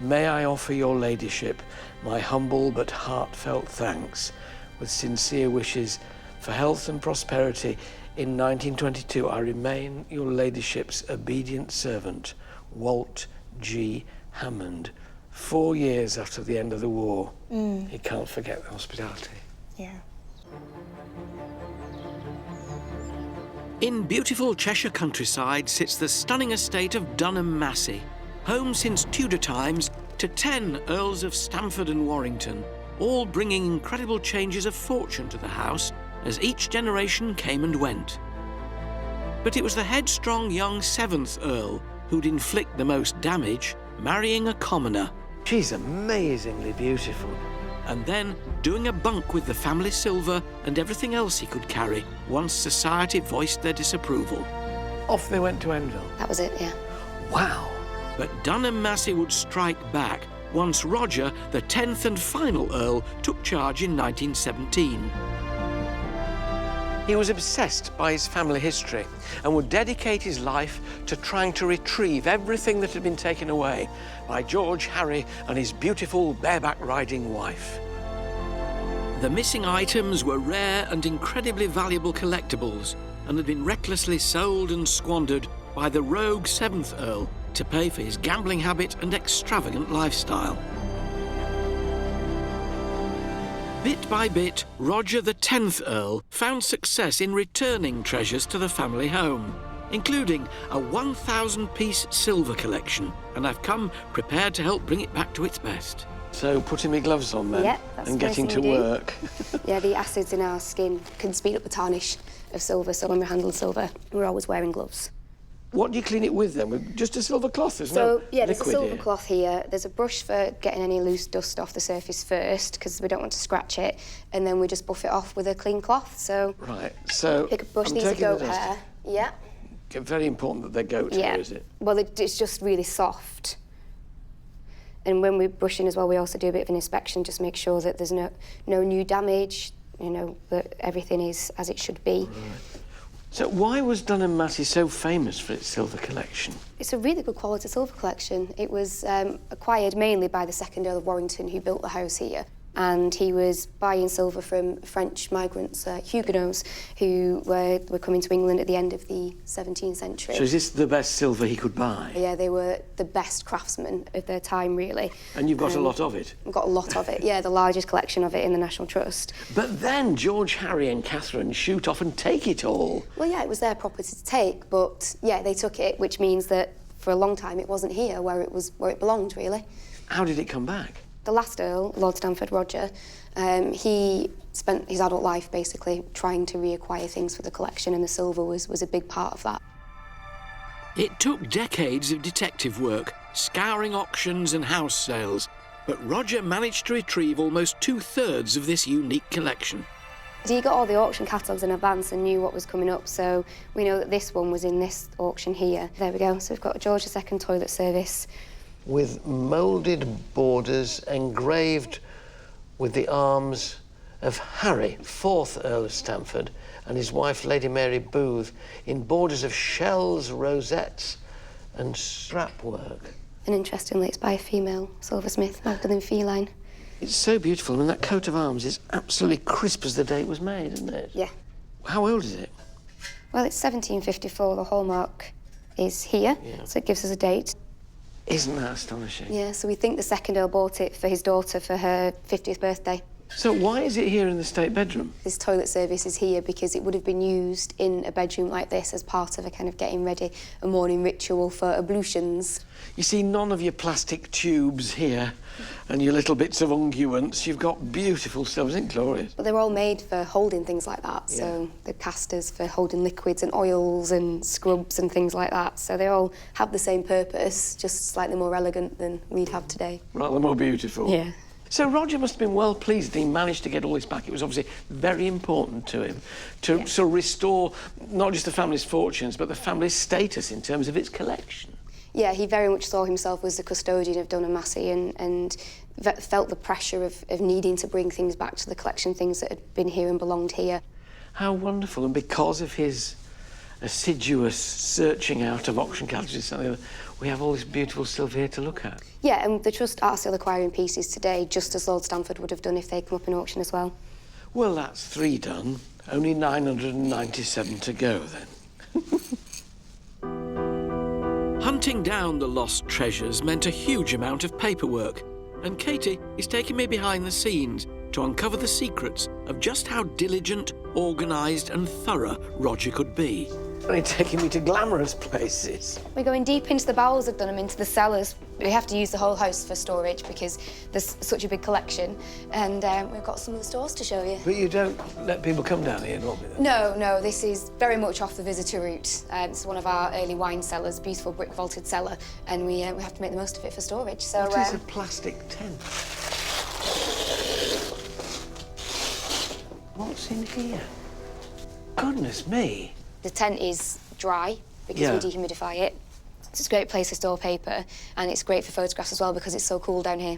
may I offer your ladyship my humble but heartfelt thanks, with sincere wishes for health and prosperity. In 1922, I remain your ladyship's obedient servant, Walt G. Hammond. 4 years after the end of the war. He can't forget the hospitality. Yeah. In beautiful Cheshire countryside sits the stunning estate of Dunham Massey, home since Tudor times to 10 Earls of Stamford and Warrington, all bringing incredible changes of fortune to the house as each generation came and went. But it was the headstrong young 7th Earl who'd inflict the most damage, marrying a commoner. She's amazingly beautiful. And then doing a bunk with the family silver and everything else he could carry once society voiced their disapproval. Off they went to Enville. That was it, yeah. Wow. But Dunham Massey would strike back once Roger, the 10th and final Earl, took charge in 1917. He was obsessed by his family history and would dedicate his life to trying to retrieve everything that had been taken away by George Harry and his beautiful bareback riding wife. The missing items were rare and incredibly valuable collectibles and had been recklessly sold and squandered by the rogue 7th Earl to pay for his gambling habit and extravagant lifestyle. Bit by bit, Roger the 10th Earl found success in returning treasures to the family home, including a 1,000-piece silver collection, and I've come prepared to help bring it back to its best. So putting my gloves on then Yeah, that's and the first getting to thing we do. work. Yeah, the acids in our skin can speed up the tarnish of silver, so when we handle silver, we're always wearing gloves. What do you clean it with then? With just a silver cloth? There's So, no yeah, there's a liquid silver here. cloth here. There's a brush for getting any loose dust off the surface first, because we don't want to scratch it, and then we just buff it off with a clean cloth, so... Right, so Pick a brush, I'm these are taking the goat dust. hair. Yeah. Very important that they're goat Yeah. hair, is it? Well, it's just really soft. And when we're brushing as well, we also do a bit of an inspection, just make sure that there's no new damage, you know, that everything is as it should be. Right. So why was Dunham Massey so famous for its silver collection? It's a really good quality silver collection. It was acquired mainly by the 2nd Earl of Warrington, who built the house here. And he was buying silver from French migrants, Huguenots, who were coming to England at the end of the 17th century. So is this the best silver he could buy? Yeah, they were the best craftsmen of their time, really. And you've got a lot of it? We've got a lot of it, yeah, the largest collection of it in the National Trust. But then George, Harry and Catherine shoot off and take it all. Well, yeah, it was their property to take, but, yeah, they took it, which means that for a long time it wasn't here where it belonged, really. How did it come back? The last Earl, Lord Stamford Roger, he spent his adult life basically trying to reacquire things for the collection, and the silver was a big part of that. It took decades of detective work, scouring auctions and house sales, but Roger managed to retrieve almost 2/3 of this unique collection. He got all the auction catalogues in advance and knew what was coming up, so we know that this one was in this auction here. There we go, so we've got a George II toilet service. With moulded borders engraved with the arms of Harry, 4th Earl of Stamford, and his wife, Lady Mary Booth, in borders of shells, rosettes and strap work. And interestingly, it's by a female silversmith, Magdalene Feline. It's so beautiful. I mean, that coat of arms is absolutely crisp as the day it was made, isn't it? Yeah. How old is it? Well, it's 1754, the hallmark is here, so it gives us a date. Isn't that astonishing? Yeah, so we think the 2nd Earl bought it for his daughter for her 50th birthday. So why is it here in the state bedroom? This toilet service is here because it would have been used in a bedroom like this as part of a kind of getting ready, a morning ritual for ablutions. You see, none of your plastic tubes here and your little bits of unguents. You've got beautiful stuff, isn't it glorious? But they're all made for holding things like that, so the casters for holding liquids and oils and scrubs and things like that. So they all have the same purpose, just slightly more elegant than we'd have today. Rather more beautiful. Yeah. So Roger must have been well pleased that he managed to get all this back. It was obviously very important to him to sort of restore not just the family's fortunes, but the family's status in terms of its collection. Yeah, he very much saw himself as the custodian of Donna Massey and felt the pressure of needing to bring things back to the collection, things that had been here and belonged here. How wonderful, and because of his assiduous searching out of auction catalogues, we have all this beautiful stuff here to look at. Yeah, and the Trust are still acquiring pieces today, just as Lord Stamford would have done if they come up in auction as well. Well, that's 3 done. Only 997 to go, then. Hunting down the lost treasures meant a huge amount of paperwork, and Katie is taking me behind the scenes to uncover the secrets of just how diligent, organised and thorough Roger could be. Only taking me to glamorous places. We're going deep into the bowels of Dunham, into the cellars. We have to use the whole house for storage because there's such a big collection, and we've got some of the stores to show you. But you don't let people come down here, normally? No, this is very much off the visitor route. It's one of our early wine cellars, beautiful brick vaulted cellar, and we have to make the most of it for storage. So, what is a plastic tent? What's in here? Goodness me. The tent is dry because we dehumidify it. It's a great place to store paper, and it's great for photographs as well because it's so cool down here.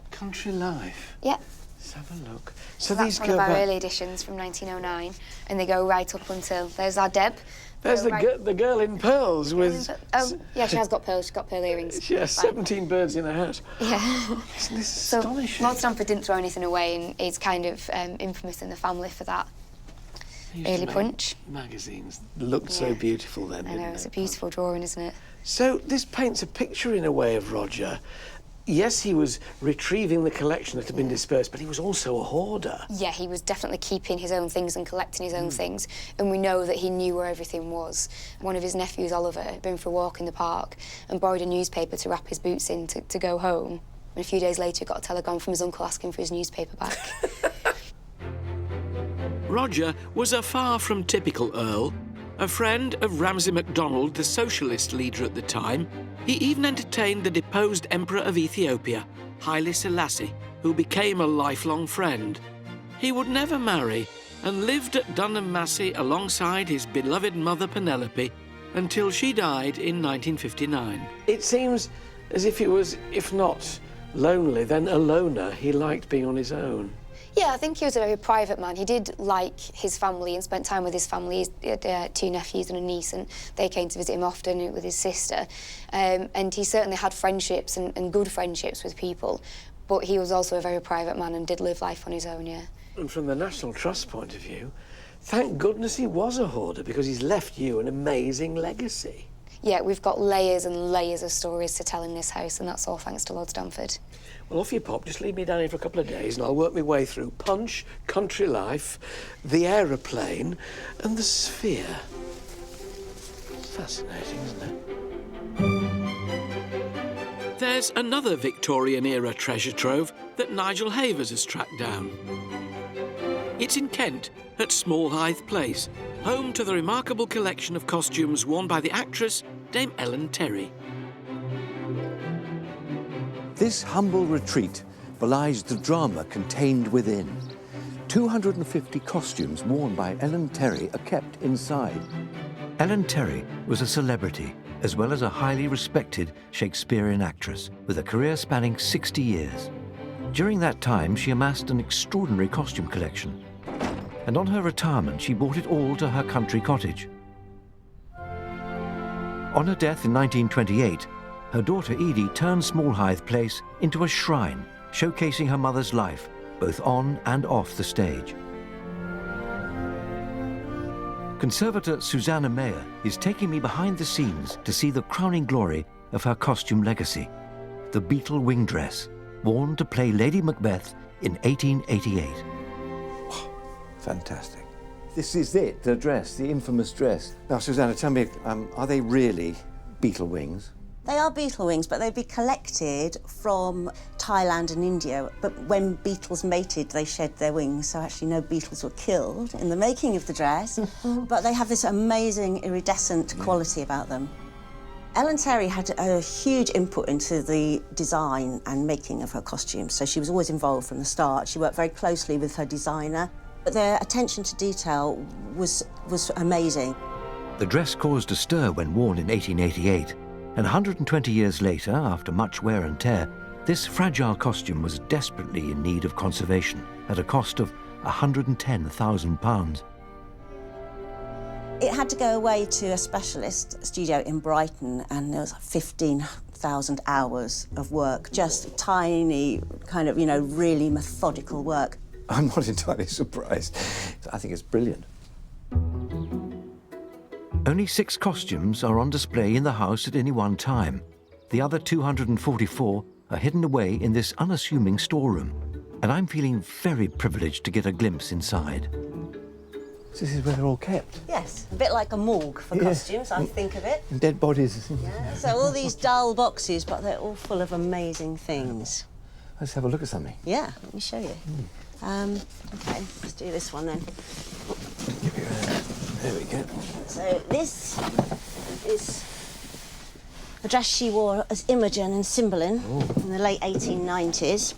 Country Life? Yeah. Let's have a look. So that's these one go of our back... early editions from 1909, and they go right up until... There's our Deb. There's the girl in pearls with... Oh, yeah, she has got pearls. She's got pearl earrings. She has 17 birds in her house. Yeah. Isn't this So astonishing? Lord Stamford didn't throw anything away, and he's kind of infamous in the family for that. Early punch. Magazines looked so beautiful then, I know, it's a beautiful drawing, isn't it? So this paints a picture in a way of Roger. Yes, he was retrieving the collection that had been dispersed, but he was also a hoarder. Yeah, he was definitely keeping his own things and collecting his own things, and we know that he knew where everything was. One of his nephews, Oliver, had been for a walk in the park and borrowed a newspaper to wrap his boots in to go home. And a few days later, he got a telegram from his uncle asking for his newspaper back. Roger was a far from typical Earl. A friend of Ramsay MacDonald, the socialist leader at the time, he even entertained the deposed Emperor of Ethiopia, Haile Selassie, who became a lifelong friend. He would never marry and lived at Dunham Massey alongside his beloved mother Penelope until she died in 1959. It seems as if he was, if not lonely, then a loner. He liked being on his own. Yeah, I think he was a very private man. He did like his family and spent time with his family. He had 2 nephews and a niece, and they came to visit him often with his sister. And he certainly had friendships and good friendships with people, but he was also a very private man and did live life on his own, yeah. And from the National Trust point of view, thank goodness he was a hoarder, because he's left you an amazing legacy. Yeah, we've got layers and layers of stories to tell in this house, and that's all thanks to Lord Stamford. Well, off you pop. Just leave me down here for a couple of days and I'll work my way through Punch, Country Life, The Aeroplane and The Sphere. Fascinating, isn't it? There's another Victorian-era treasure trove that Nigel Havers has tracked down. It's in Kent, at Smallhythe Place, home to the remarkable collection of costumes worn by the actress Dame Ellen Terry. This humble retreat belies the drama contained within. 250 costumes worn by Ellen Terry are kept inside. Ellen Terry was a celebrity, as well as a highly respected Shakespearean actress, with a career spanning 60 years. During that time, she amassed an extraordinary costume collection. And on her retirement, she brought it all to her country cottage. On her death in 1928, her daughter Edie turned Smallhythe Place into a shrine, showcasing her mother's life, both on and off the stage. Conservator Susanna Mayer is taking me behind the scenes to see the crowning glory of her costume legacy, the beetle wing dress, worn to play Lady Macbeth in 1888. Fantastic. This is it, the dress, the infamous dress. Now, Susanna, tell me, are they really beetle wings? They are beetle wings, but they'd be collected from Thailand and India. But when beetles mated, they shed their wings, so actually no beetles were killed in the making of the dress. But they have this amazing iridescent quality about them. Ellen Terry had a huge input into the design and making of her costumes, so she was always involved from the start. She worked very closely with her designer, but their attention to detail was amazing. The dress caused a stir when worn in 1888. And 120 years later, after much wear and tear, this fragile costume was desperately in need of conservation at a cost of £110,000. It had to go away to a specialist studio in Brighton, and there was 15,000 hours of work, just tiny, kind of, you know, really methodical work. I'm not entirely surprised. I think it's brilliant. Only 6 costumes are on display in the house at any one time. The other 244 are hidden away in this unassuming storeroom, and I'm feeling very privileged to get a glimpse inside. This is where they're all kept. Yes, a bit like a morgue for costumes, I think of it. And dead bodies. Yeah, so all these dull boxes, but they're all full of amazing things. Let's have a look at something. Yeah, let me show you. OK, let's do this one then. There we go. So this is a dress she wore as Imogen in Cymbeline in the late 1890s.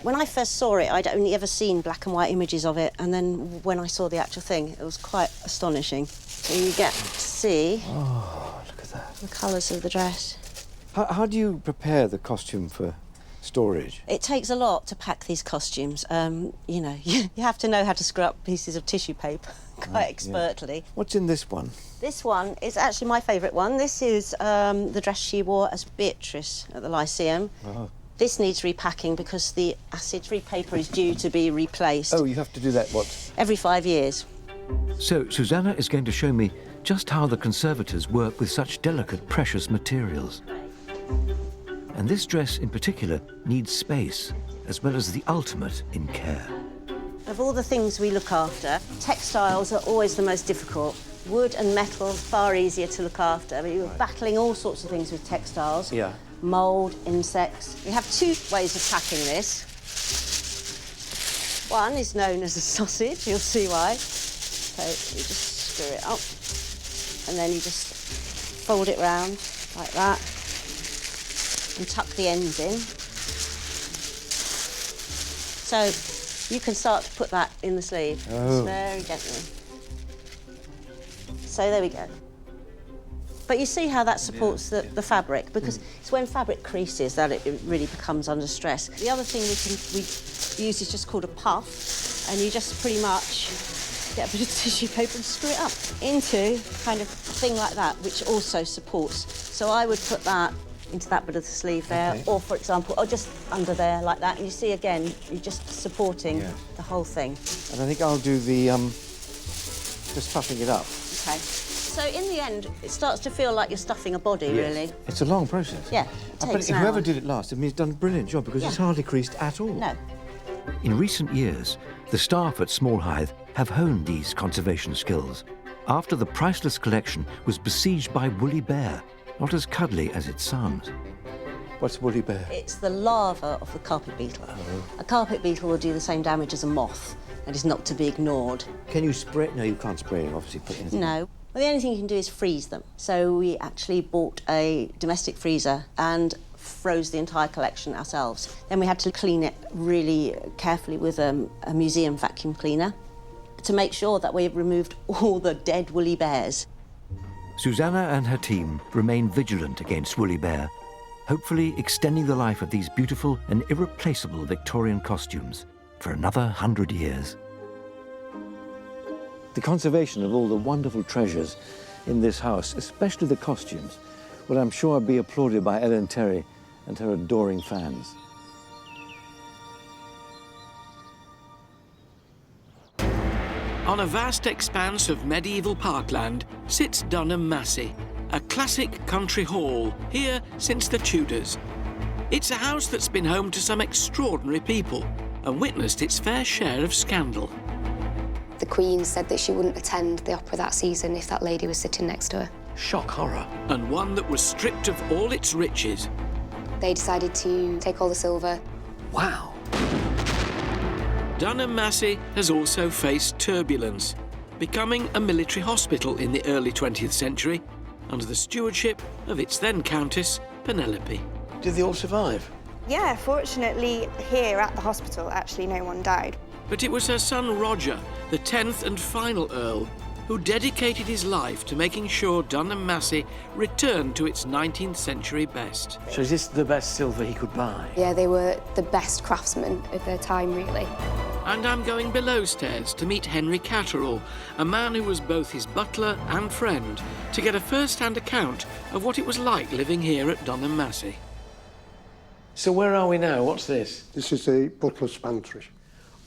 When I first saw it, I'd only ever seen black and white images of it, and then when I saw the actual thing, it was quite astonishing. So you get to see look at that. The colours of the dress. How do you prepare the costume for storage? It takes a lot to pack these costumes. You know, you have to know how to screw up pieces of tissue paper quite expertly. Yeah. What's in this one? This one is actually my favourite one. This is the dress she wore as Beatrice at the Lyceum. Oh. This needs repacking because the acid-free paper is due to be replaced. Oh, you have to do that, what? Every 5 years. So Susanna is going to show me just how the conservators work with such delicate, precious materials. And this dress in particular needs space, as well as the ultimate in care. Of all the things we look after, textiles are always the most difficult. Wood and metal, far easier to look after, but you're battling all sorts of things with textiles. Yeah. Mould, insects. We have 2 ways of packing this. One is known as a sausage, you'll see why. So you just screw it up, and then you just fold it round like that, and tuck the ends in. So you can start to put that in the sleeve, just very gently. So there we go. But you see how that supports the fabric, because it's when fabric creases that it really becomes under stress. The other thing we use is just called a puff, and you just pretty much get a bit of tissue paper and screw it up into kind of thing like that, which also supports. So I would put that into that bit of the sleeve there, or for example, or just under there like that. And you see again, you're just supporting the whole thing. And I think I'll do the just puffing it up. Okay. So in the end, it starts to feel like you're stuffing a body, really. It's a long process. Yeah, it takes an hour. Whoever did it last, I mean, he's done a brilliant job because it's hardly creased at all. No. In recent years, the staff at Small Hythe have honed these conservation skills after the priceless collection was besieged by woolly bear, not as cuddly as it sounds. What's woolly bear? It's the larva of the carpet beetle. A carpet beetle will do the same damage as a moth and is not to be ignored. Can you spray it? No, you can't spray it, obviously. Put anything. No. Well, the only thing you can do is freeze them. So we actually bought a domestic freezer and froze the entire collection ourselves. Then we had to clean it really carefully with a museum vacuum cleaner to make sure that we removed all the dead woolly bears. Susanna and her team remain vigilant against woolly bear, hopefully extending the life of these beautiful and irreplaceable Victorian costumes for another 100 years. The conservation of all the wonderful treasures in this house, especially the costumes, will I'm sure be applauded by Ellen Terry and her adoring fans. On a vast expanse of medieval parkland sits Dunham Massey, a classic country hall, here since the Tudors. It's a house that's been home to some extraordinary people and witnessed its fair share of scandal. The Queen said that she wouldn't attend the opera that season if that lady was sitting next to her. Shock horror, and one that was stripped of all its riches. They decided to take all the silver. Wow. Dunham Massey has also faced turbulence, becoming a military hospital in the early 20th century under the stewardship of its then Countess, Penelope. Did they all survive? Yeah, fortunately, here at the hospital, actually no one died. But it was her son Roger, the 10th and final Earl, who dedicated his life to making sure Dunham Massey returned to its 19th century best. So is this the best silver he could buy? Yeah, they were the best craftsmen of their time, really. And I'm going below stairs to meet Henry Catterall, a man who was both his butler and friend, to get a first-hand account of what it was like living here at Dunham Massey. So where are we now? What's this? This is the butler's pantry.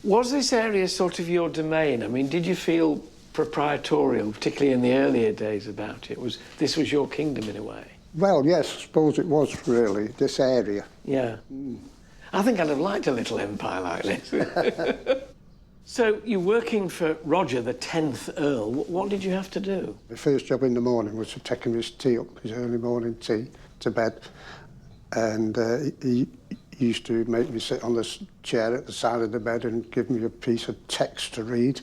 Was this area sort of your domain? I mean, did you feel proprietorial, particularly in the earlier days about it? This was your kingdom in a way? Well, yes, I suppose it was really, this area. Yeah. I think I'd have liked a little empire like this. So you're working for Roger, the 10th Earl. What did you have to do? My first job in the morning was to take him his tea up, his early morning tea, to bed. And he used to make me sit on this chair at the side of the bed and give me a piece of text to read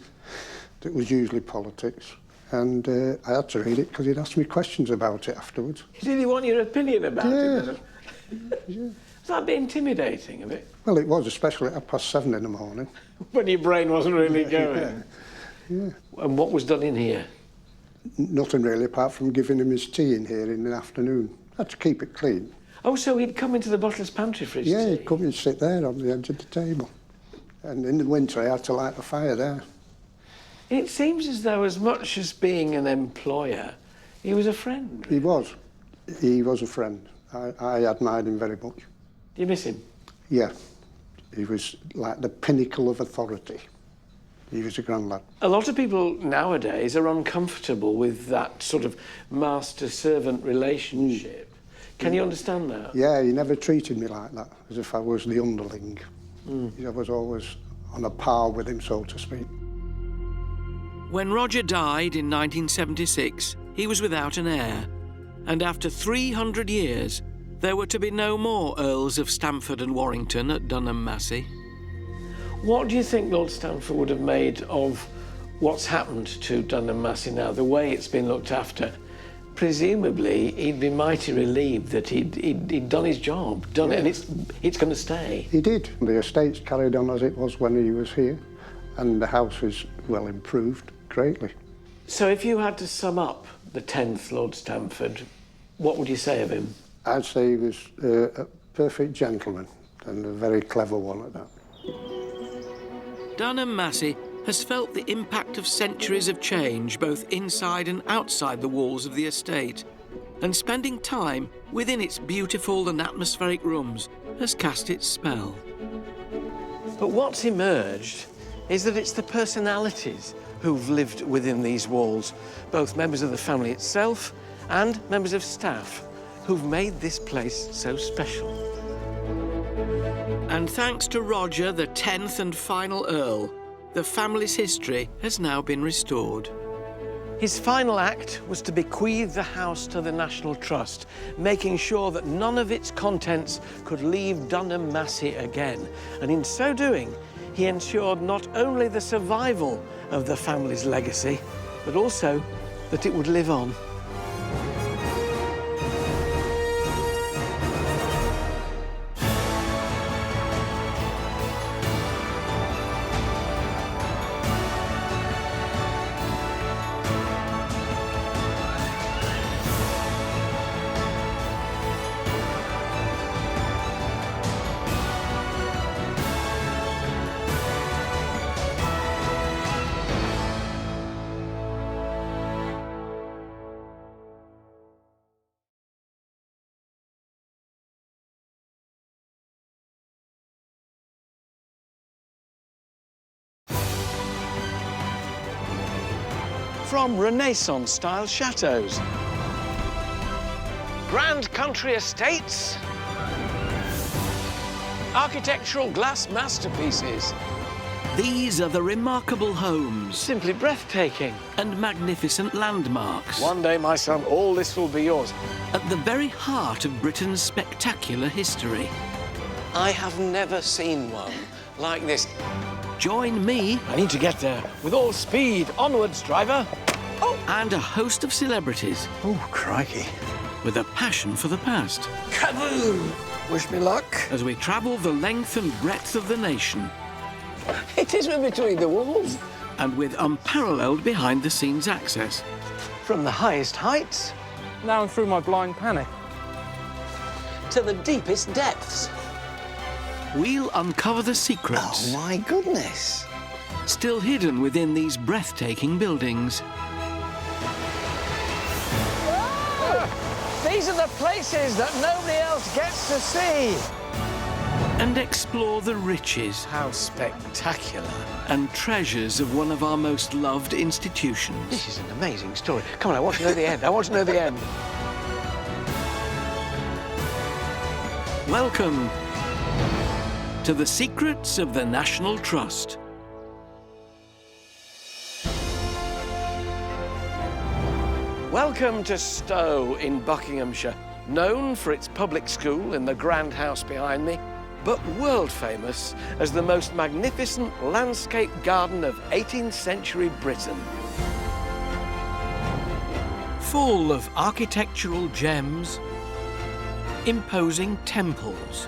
that was usually politics. And I had to read it because he'd ask me questions about it afterwards. Did he want your opinion about it? Yeah. Was that a bit intimidating, a bit? Well, it was, especially at 7:30 in the morning. When your brain wasn't really going? Yeah. And what was done in here? Nothing really, apart from giving him his tea in here in the afternoon. I had to keep it clean. Oh, so he'd come into the butler's pantry for his tea? Yeah, he'd come and sit there on the edge of the table. And in the winter, I had to light the fire there. It seems as though, as much as being an employer, he was a friend. He was. He was a friend. I admired him very much. Do you miss him? Yeah. He was like the pinnacle of authority. He was a grand lad. A lot of people nowadays are uncomfortable with that sort of master-servant relationship. Can you understand that? Yeah, he never treated me like that, as if I was the underling. I was always on a par with him, so to speak. When Roger died in 1976, he was without an heir. And after 300 years, there were to be no more Earls of Stamford and Warrington at Dunham Massey. What do you think Lord Stamford would have made of what's happened to Dunham Massey now, the way it's been looked after? Presumably, he'd be mighty relieved that he'd done his job, it, and it's going to stay. He did. The estate's carried on as it was when he was here, and the house is well improved greatly. So if you had to sum up the 10th Lord Stamford, what would you say of him? I'd say he was a perfect gentleman, and a very clever one at that. Dunham Massey has felt the impact of centuries of change both inside and outside the walls of the estate, and spending time within its beautiful and atmospheric rooms has cast its spell. But what's emerged is that it's the personalities who've lived within these walls, both members of the family itself and members of staff, who've made this place so special. And thanks to Roger, the 10th and final Earl, the family's history has now been restored. His final act was to bequeath the house to the National Trust, making sure that none of its contents could leave Dunham Massey again. And in so doing, he ensured not only the survival of the family's legacy, but also that it would live on. From Renaissance-style chateaux, grand country estates, architectural glass masterpieces. These are the remarkable homes. Simply breathtaking. And magnificent landmarks. One day, my son, all this will be yours. At the very heart of Britain's spectacular history. I have never seen one like this. Join me. I need to get there. With all speed. Onwards, driver. Oh! And a host of celebrities. Oh, crikey. With a passion for the past. Kaboom! Wish me luck. As we travel the length and breadth of the nation. It is between the walls. and with unparalleled behind-the-scenes access. From the highest heights Now I'm through my blind panic. to the deepest depths. We'll uncover the secrets. Oh, my goodness. Still hidden within these breathtaking buildings. These are the places that nobody else gets to see. And explore the riches. How spectacular. And treasures of one of our most loved institutions. This is an amazing story. Come on, I want to know the end. I want to know the end. Welcome to the secrets of the National Trust. Welcome to Stowe in Buckinghamshire, known for its public school in the grand house behind me, but world famous as the most magnificent landscape garden of 18th century Britain. Full of architectural gems, imposing temples,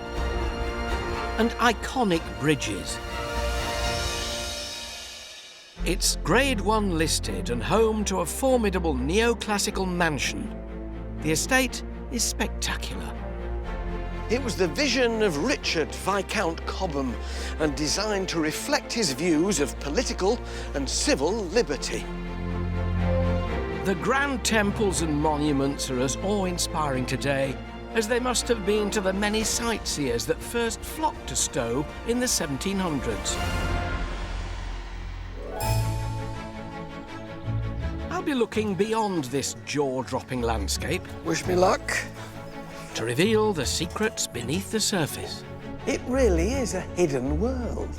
and iconic bridges. It's Grade 1 listed and home to a formidable neoclassical mansion. The estate is spectacular. It was the vision of Richard, Viscount Cobham, and designed to reflect his views of political and civil liberty. The grand temples and monuments are as awe-inspiring today as they must have been to the many sightseers that first flocked to Stowe in the 1700s. I'll be looking beyond this jaw-dropping landscape. Wish me luck. To reveal the secrets beneath the surface. It really is a hidden world.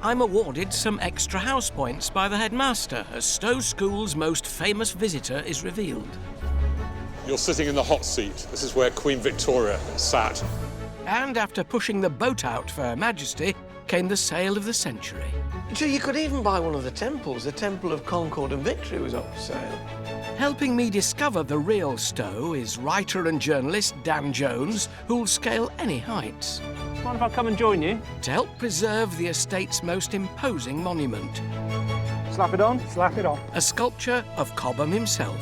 I'm awarded some extra house points by the headmaster as Stowe School's most famous visitor is revealed. You're sitting in the hot seat. This is where Queen Victoria sat. And after pushing the boat out for Her Majesty, came the sale of the century. So you could even buy one of the temples. The Temple of Concord and Victory was up for sale. Helping me discover the real Stowe is writer and journalist Dan Jones, who'll scale any heights. Mind if I come and join you? To help preserve the estate's most imposing monument. Slap it on? Slap it on. A sculpture of Cobham himself.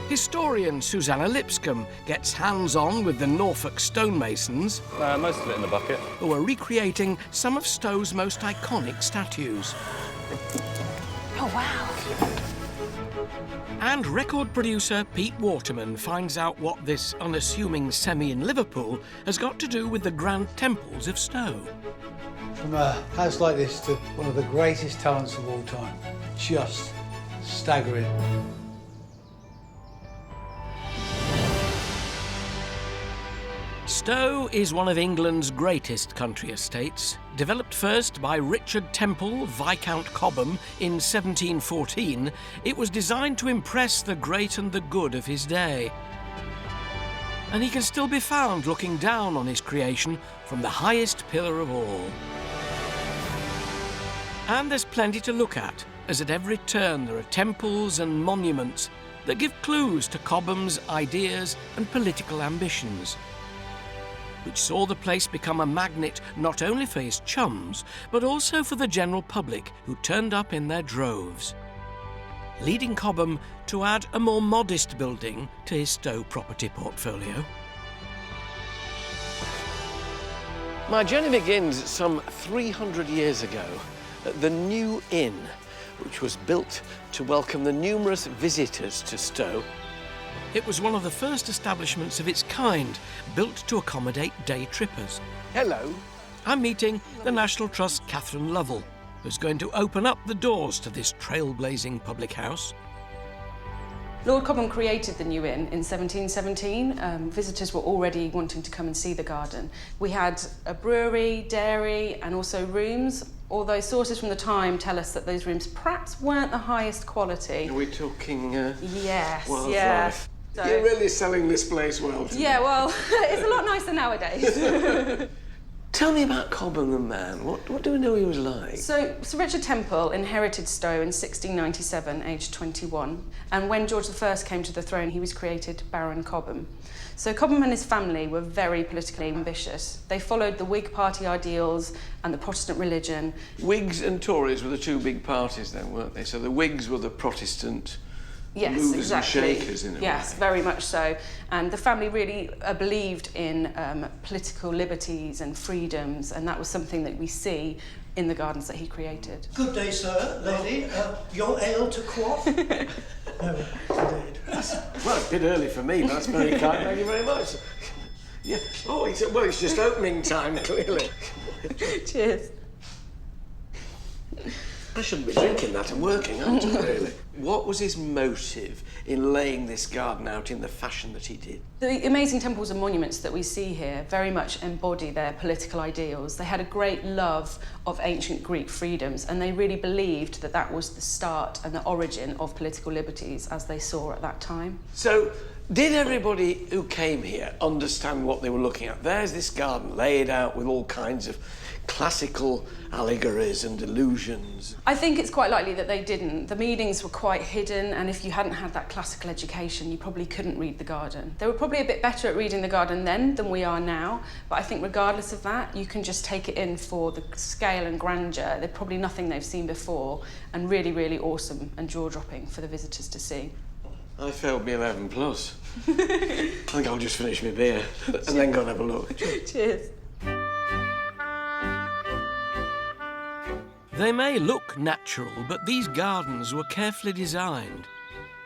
Historian Susanna Lipscomb gets hands-on with the Norfolk stonemasons. Most of it in the bucket. Who are recreating some of Stowe's most iconic statues. Oh, wow. And record producer Pete Waterman finds out what this unassuming semi in Liverpool has got to do with the grand temples of Stowe. From a house like this to one of the greatest talents of all time. Just staggering. Stowe is one of England's greatest country estates. Developed first by Richard Temple, Viscount Cobham, in 1714, it was designed to impress the great and the good of his day. And he can still be found looking down on his creation from the highest pillar of all. And there's plenty to look at, as at every turn there are temples and monuments that give clues to Cobham's ideas and political ambitions, which saw the place become a magnet not only for his chums, but also for the general public who turned up in their droves, leading Cobham to add a more modest building to his Stowe property portfolio. My journey begins some 300 years ago at the New Inn, which was built to welcome the numerous visitors to Stowe. It was one of the first establishments of its kind, built to accommodate day trippers. Hello. I'm meeting the National Trust's Catherine Lovell, who's going to open up the doors to this trailblazing public house. Lord Cobham created the New Inn in 1717. Visitors were already wanting to come and see the garden. We had a brewery, dairy, and also rooms, although sources from the time tell us that those rooms perhaps weren't the highest quality. Are we talking Yes, wildlife? yeah. So, you're really selling this place well today. yeah, well, it's a lot nicer nowadays. Tell me about Cobham the man. What do we know he was like? So, Sir Richard Temple inherited Stow in 1697, aged 21, and when George I came to the throne, he was created Baron Cobham. So Cobham and his family were very politically ambitious. They followed the Whig Party ideals and the Protestant religion. Whigs and Tories were the two big parties then, weren't they? So the Whigs were the Protestant movers exactly. and shakers in a way. Yes, very much so. And the family really believed in political liberties and freedoms, and that was something that we see in the gardens that he created. Good day, sir, lady. Your ale to quaff? No, indeed. Well, it's a bit early for me, but that's very kind. Thank you very much. Yeah. Oh, it's just opening time, clearly. Cheers. I shouldn't be drinking that and working, aren't I, really? What was his motive in laying this garden out in the fashion that he did? The amazing temples and monuments that we see here very much embody their political ideals. They had a great love of ancient Greek freedoms, and they really believed that that was the start and the origin of political liberties as they saw at that time. So, did everybody who came here understand what they were looking at? There's this garden laid out with all kinds of classical allegories and allusions. I think it's quite likely that they didn't. The meanings were quite hidden, and if you hadn't had that classical education, you probably couldn't read the garden. They were probably a bit better at reading the garden then than we are now, but I think regardless of that, you can just take it in for the scale and grandeur. They're probably nothing they've seen before, and really, really awesome and jaw-dropping for the visitors to see. I failed me 11 plus. I think I'll just finish my beer and then go and have a look. Cheers. They may look natural, but these gardens were carefully designed.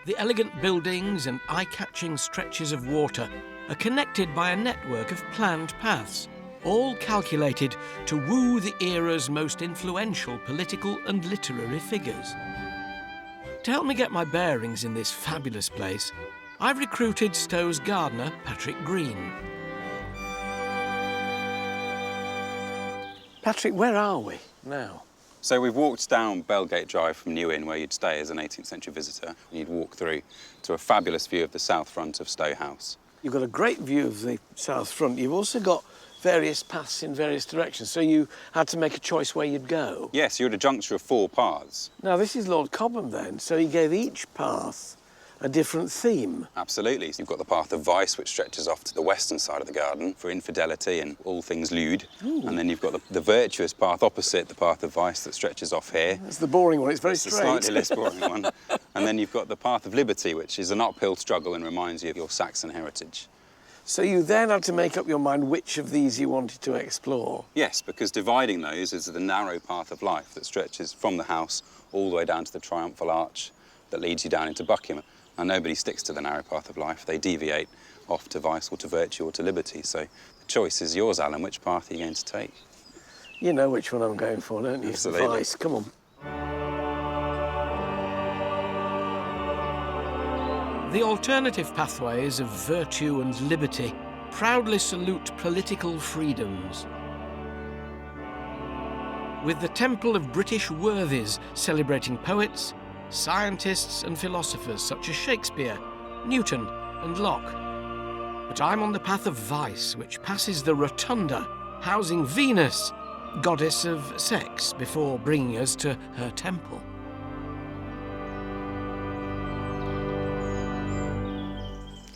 The elegant buildings and eye-catching stretches of water are connected by a network of planned paths, all calculated to woo the era's most influential political and literary figures. To help me get my bearings in this fabulous place, I've recruited Stow's gardener, Patrick Green. Patrick, where are we now? So we've walked down Bellgate Drive from New Inn, where you'd stay as an 18th century visitor, and you'd walk through to a fabulous view of the south front of Stow House. You've got a great view of the south front. You've also got various paths in various directions, so you had to make a choice where you'd go. Yes, you're at a juncture of 4 paths. Now, this is Lord Cobham, then, so he gave each path a different theme. Absolutely. You've got the path of vice, which stretches off to the western side of the garden for infidelity and all things lewd. Ooh. And then you've got the virtuous path opposite the path of vice that stretches off here. That's the boring one. It's very straight. It's the slightly less boring one. And then you've got the path of liberty, which is an uphill struggle and reminds you of your Saxon heritage. So you then had to make up your mind which of these you wanted to explore. Yes, because dividing those is the narrow path of life that stretches from the house all the way down to the triumphal arch that leads you down into Buckingham. And nobody sticks to the narrow path of life. They deviate off to vice or to virtue or to liberty. So the choice is yours, Alan. Which path are you going to take? You know which one I'm going for, don't you? Absolutely. Vice, come on. The alternative pathways of virtue and liberty proudly salute political freedoms. With the Temple of British Worthies celebrating poets, scientists and philosophers such as Shakespeare, Newton and Locke. But I'm on the path of vice, which passes the rotunda, housing Venus, goddess of sex, before bringing us to her temple.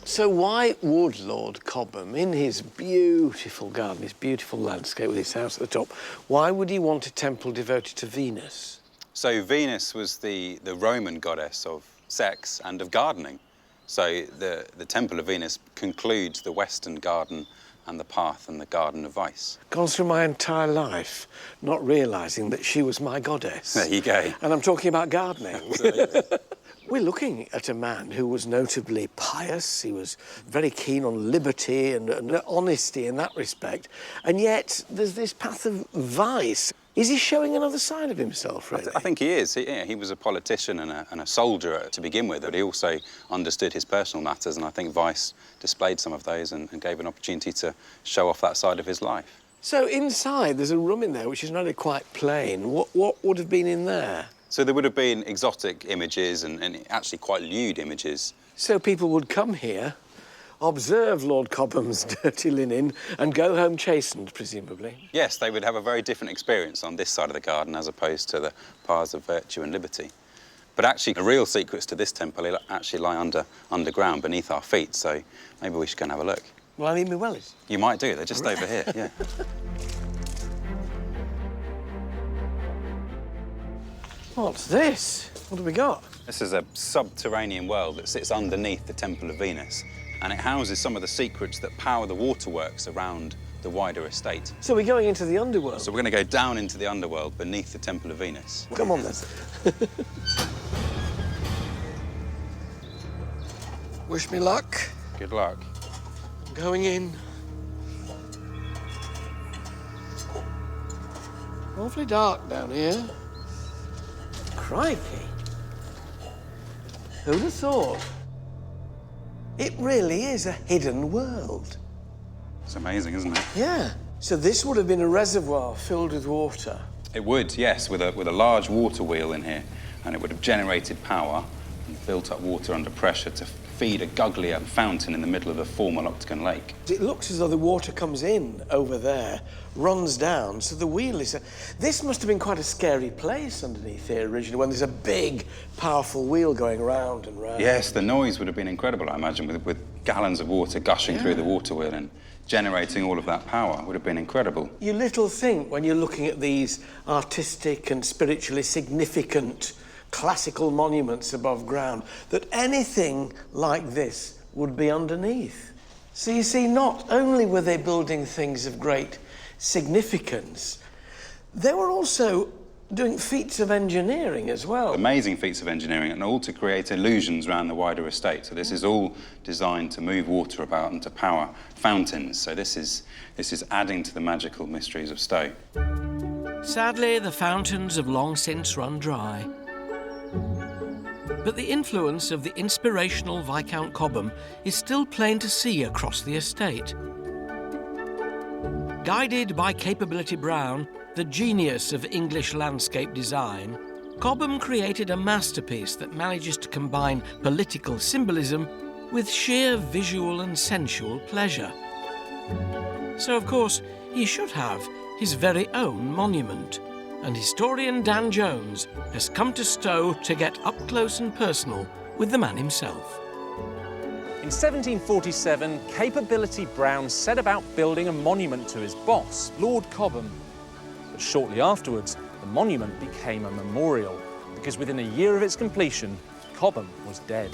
So why would Lord Cobham, in his beautiful garden, his beautiful landscape with his house at the top, why would he want a temple devoted to Venus? So Venus was the Roman goddess of sex and of gardening. So the Temple of Venus concludes the Western garden and the path and the garden of vice. Gone through my entire life not realising that she was my goddess. There you go. And I'm talking about gardening. We're looking at a man who was notably pious. He was very keen on liberty and honesty in that respect. And yet there's this path of vice. Is he showing another side of himself, really? I think he is. He was a politician and a soldier to begin with, but he also understood his personal matters, and I think vice displayed some of those and gave an opportunity to show off that side of his life. So inside, there's a room in there which is not quite plain. What would have been in there? So there would have been exotic images and actually quite lewd images. So people would come here, observe Lord Cobham's dirty linen and go home chastened, presumably. Yes, they would have a very different experience on this side of the garden as opposed to the paths of virtue and liberty. But actually, the real secrets to this temple actually lie underground, beneath our feet, so maybe we should go and have a look. Well, I need my wellies. You might do, they're just over here, yeah. What's this? What have we got? This is a subterranean world that sits underneath the Temple of Venus, and it houses some of the secrets that power the waterworks around the wider estate. So we're going into the underworld? So we're going to go down into the underworld beneath the Temple of Venus. Come on, then. Wish me luck. Good luck. I'm going in. Awfully dark down here. Crikey. Who'd have thought? It really is a hidden world. It's amazing, isn't it? Yeah. So this would have been a reservoir filled with water. It would, yes, with a large water wheel in here, and it would have generated power and built up water under pressure to feed a Guglia fountain in the middle of the former Octagon Lake. It looks as though the water comes in over there, runs down, so the wheel is... This must have been quite a scary place underneath here originally, when there's a big, powerful wheel going round and round. Yes, the noise would have been incredible, I imagine, with gallons of water gushing through the water wheel and generating all of that power. It would have been incredible. You little think, when you're looking at these artistic and spiritually significant classical monuments above ground, that anything like this would be underneath. So you see, not only were they building things of great significance, they were also doing feats of engineering as well. Amazing feats of engineering, and all to create illusions around the wider estate. So this is all designed to move water about and to power fountains. So this is adding to the magical mysteries of Stowe. Sadly, the fountains have long since run dry. But the influence of the inspirational Viscount Cobham is still plain to see across the estate. Guided by Capability Brown, the genius of English landscape design, Cobham created a masterpiece that manages to combine political symbolism with sheer visual and sensual pleasure. So, of course, he should have his very own monument. And historian Dan Jones has come to Stowe to get up close and personal with the man himself. In 1747, Capability Brown set about building a monument to his boss, Lord Cobham. But shortly afterwards, the monument became a memorial, because within a year of its completion, Cobham was dead.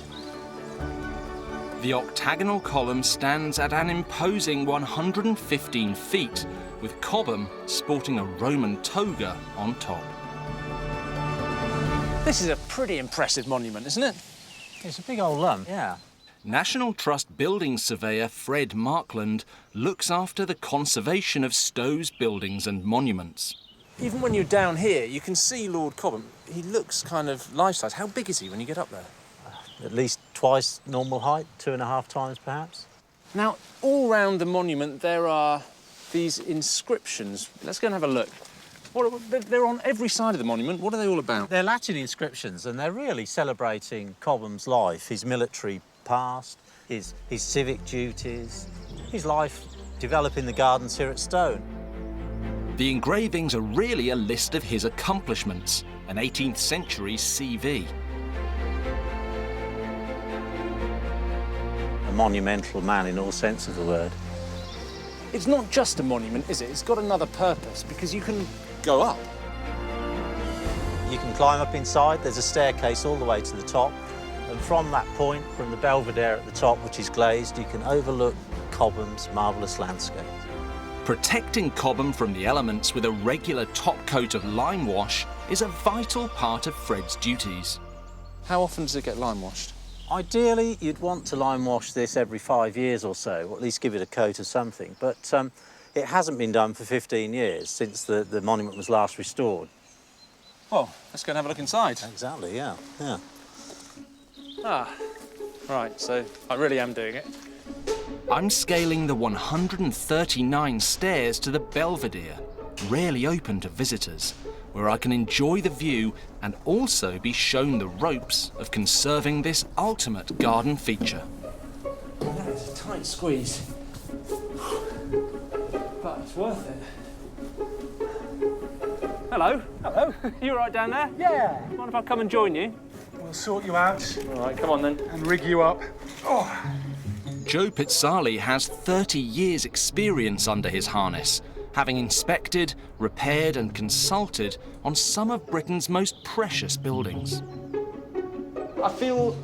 The octagonal column stands at an imposing 115 feet, with Cobham sporting a Roman toga on top. This is a pretty impressive monument, isn't it? It's a big old lump, yeah. National Trust building surveyor Fred Markland looks after the conservation of Stowe's buildings and monuments. Even when you're down here, you can see Lord Cobham. He looks kind of life-size. How big is he when you get up there? At least twice normal height, 2.5 times perhaps. Now, all round the monument there are these inscriptions. Let's go and have a look. They're on every side of the monument. What are they all about? They're Latin inscriptions, and they're really celebrating Cobham's life, his military past, his civic duties, his life developing the gardens here at Stowe. The engravings are really a list of his accomplishments, an 18th century CV. A monumental man in all sense of the word. It's not just a monument, is it? It's got another purpose, because you can go up. You can climb up inside. There's a staircase all the way to the top. And from that point, from the belvedere at the top, which is glazed, you can overlook Cobham's marvellous landscape. Protecting Cobham from the elements with a regular top coat of lime wash is a vital part of Fred's duties. How often does it get lime washed? Ideally, you'd want to lime wash this every 5 years or so, or at least give it a coat of something. But it hasn't been done for 15 years, since the monument was last restored. Well, let's go and have a look inside. Exactly, yeah. Ah, right, so I really am doing it. I'm scaling the 139 stairs to the belvedere, rarely open to visitors, where I can enjoy the view and also be shown the ropes of conserving this ultimate garden feature. That is a tiny tight squeeze. But it's worth it. Hello. Hello. You all right down there? Yeah. Mind if I come and join you? We'll sort you out. All right, come on then. And rig you up. Oh. Joe Pizzali has 30 years' experience under his harness, having inspected, repaired and consulted on some of Britain's most precious buildings. I feel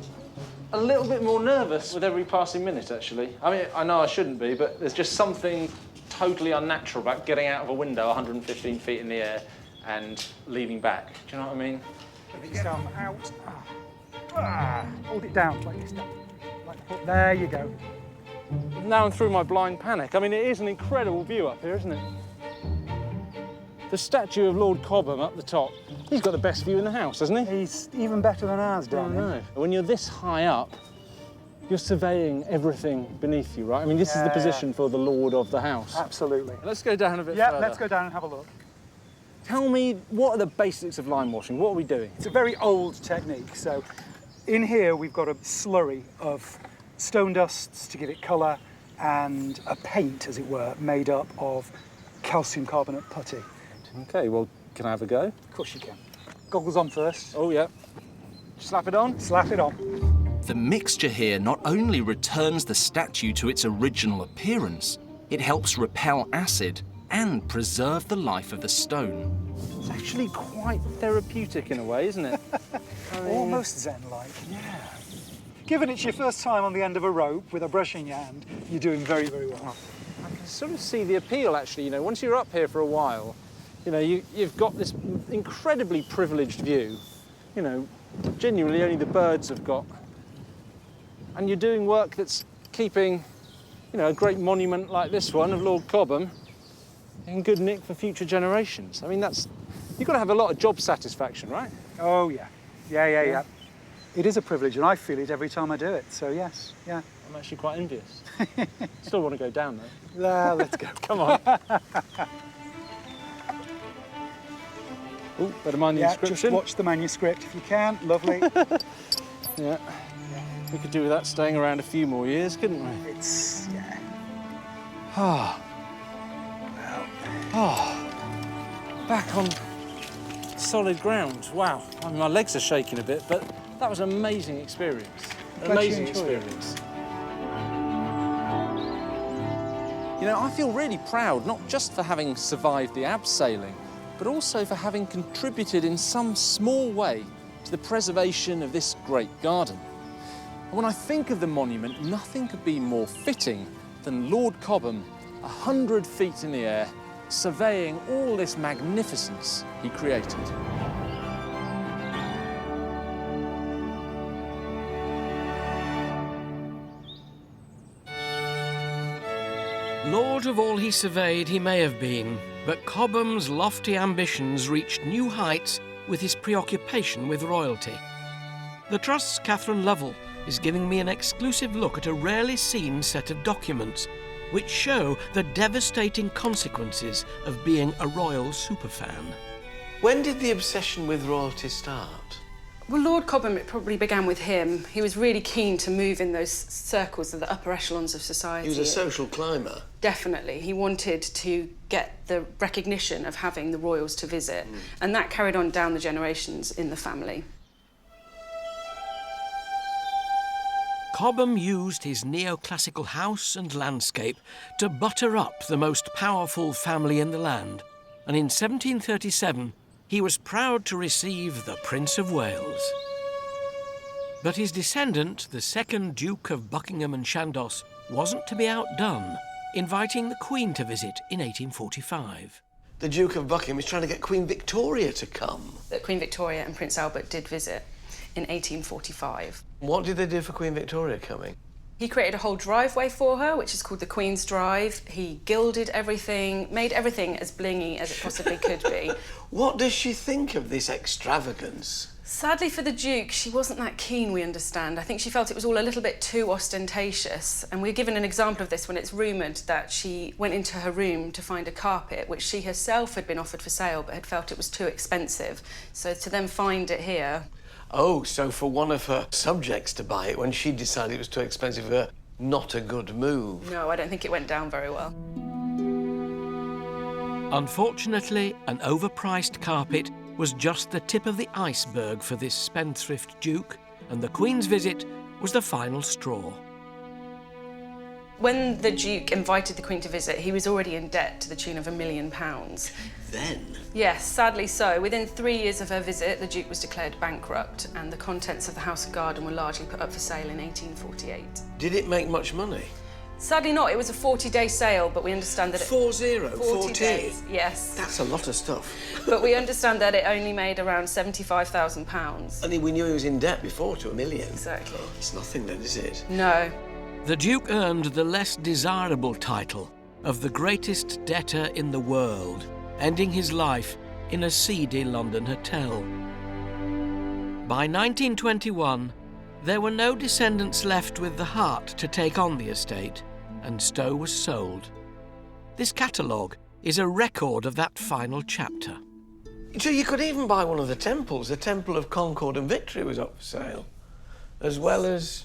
a little bit more nervous with every passing minute, actually. I mean, I know I shouldn't be, but there's just something totally unnatural about getting out of a window 115 feet in the air and leaning back. Do you know what I mean? Get your thumb out. Hold it down like this. There you go. Now I'm through my blind panic. I mean, it is an incredible view up here, isn't it? The statue of Lord Cobham up the top, he's got the best view in the house, hasn't he? He's even better than ours, down there. When you're this high up, you're surveying everything beneath you, right? I mean, this is the position for the lord of the house. Absolutely. Let's go down a bit Yeah, further. let's go down and have a look. Tell me, what are the basics of lime washing? What are we doing? It's a very old technique. So in here, we've got a slurry of stone dusts to give it colour and a paint, as it were, made up of calcium carbonate putty. OK, well, can I have a go? Of course you can. Goggles on first. Oh, yeah. Slap it on? Slap it on. The mixture here not only returns the statue to its original appearance, it helps repel acid and preserve the life of the stone. It's actually quite therapeutic in a way, isn't it? I mean... Almost zen-like. Yeah. Given it's your first time on the end of a rope with a brush in your hand, you're doing very, very well. I can sort of see the appeal, actually. You know, once you're up here for a while, you know, you've got this incredibly privileged view. You know, genuinely only the birds have got. And you're doing work that's keeping, you know, a great monument like this one of Lord Cobham in good nick for future generations. I mean, you've got to have a lot of job satisfaction, right? Oh, yeah. Yeah. It is a privilege, and I feel it every time I do it, so yes, yeah. I'm actually quite envious. Still want to go down, though. Nah, let's go. Come on. Oh, better mind the inscription. Just watch the manuscript if you can. Lovely. Yeah. We could do with that staying around a few more years, couldn't we? It's, yeah. Back on solid ground. Wow. I mean, my legs are shaking a bit, but that was an amazing experience. Amazing experience. You know, I feel really proud, not just for having survived the abseiling, but also for having contributed in some small way to the preservation of this great garden. And when I think of the monument, nothing could be more fitting than Lord Cobham, 100 feet in the air, surveying all this magnificence he created. Lord of all he surveyed he may have been, but Cobham's lofty ambitions reached new heights with his preoccupation with royalty. The Trust's Catherine Lovell is giving me an exclusive look at a rarely seen set of documents which show the devastating consequences of being a royal superfan. When did the obsession with royalty start? Well, Lord Cobham, it probably began with him. He was really keen to move in those circles of the upper echelons of society. He was a social climber. Definitely. He wanted to get the recognition of having the royals to visit, and that carried on down the generations in the family. Cobham used his neoclassical house and landscape to butter up the most powerful family in the land, and in 1737 he was proud to receive the Prince of Wales. But his descendant, the second Duke of Buckingham and Chandos, wasn't to be outdone, inviting the Queen to visit in 1845. The Duke of Buckingham is trying to get Queen Victoria to come. That Queen Victoria and Prince Albert did visit in 1845. What did they do for Queen Victoria coming? He created a whole driveway for her, which is called the Queen's Drive. He gilded everything, made everything as blingy as it possibly could be. What does she think of this extravagance? Sadly for the Duke, she wasn't that keen, we understand. I think she felt it was all a little bit too ostentatious. And we're given an example of this when it's rumoured that she went into her room to find a carpet, which she herself had been offered for sale, but had felt it was too expensive. So to then find it here... Oh, so for one of her subjects to buy it when she decided it was too expensive for her, not a good move. No, I don't think it went down very well. Unfortunately, an overpriced carpet was just the tip of the iceberg for this spendthrift duke, and the Queen's visit was the final straw. When the Duke invited the Queen to visit, he was already in debt to the tune of £1 million. Then? Yes, sadly so. Within 3 years of her visit, the Duke was declared bankrupt, and the contents of the House of Garden were largely put up for sale in 1848. Did it make much money? Sadly not. It was a 40-day sale, but we understand that it... 40? 40 days, yes. That's a lot of stuff. But we understand that it only made around £75,000. And we knew he was in debt before to £1 million. Exactly. It's nothing then, is it? No. The Duke earned the less desirable title of the greatest debtor in the world, ending his life in a seedy London hotel. By 1921, there were no descendants left with the heart to take on the estate, and Stowe was sold. This catalogue is a record of that final chapter. So you could even buy one of the temples. The Temple of Concord and Victory was up for sale, as well as,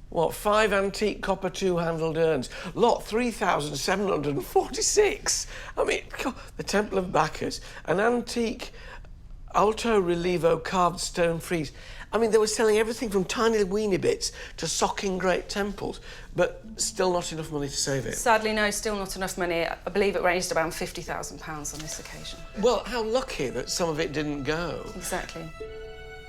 what, 5 antique copper two-handled urns. Lot 3,746. I mean, God, the Temple of Bacchus, an antique alto relievo carved stone frieze. I mean, they were selling everything from tiny weeny bits to socking great temples, but still not enough money to save it. Sadly, no, still not enough money. I believe it raised around £50,000 on this occasion. Well, how lucky that some of it didn't go. Exactly.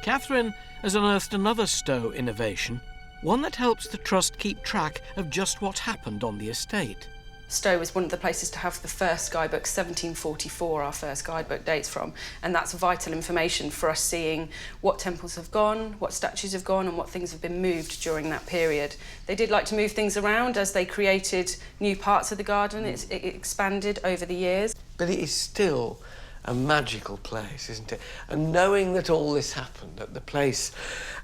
Catherine has unearthed another Stowe innovation, one that helps the Trust keep track of just what happened on the estate. Stowe was one of the places to have the first guidebook, 1744, our first guidebook dates from, and that's vital information for us seeing what temples have gone, what statues have gone, and what things have been moved during that period. They did like to move things around as they created new parts of the garden. It expanded over the years. But it is still a magical place, isn't it? And knowing that all this happened, that the place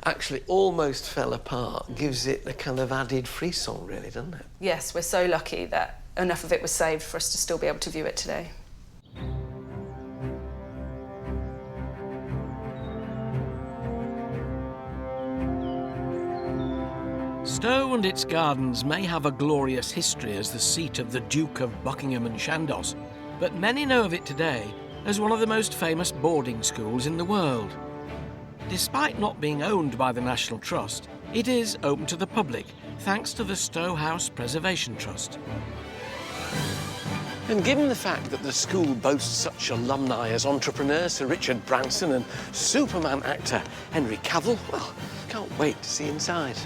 actually almost fell apart, gives it a kind of added frisson, really, doesn't it? Yes, we're so lucky that enough of it was saved for us to still be able to view it today. Stowe and its gardens may have a glorious history as the seat of the Duke of Buckingham and Chandos, but many know of it today as one of the most famous boarding schools in the world. Despite not being owned by the National Trust, it is open to the public thanks to the Stowe House Preservation Trust. And given the fact that the school boasts such alumni as entrepreneur Sir Richard Branson and Superman actor Henry Cavill, well, can't wait to see inside.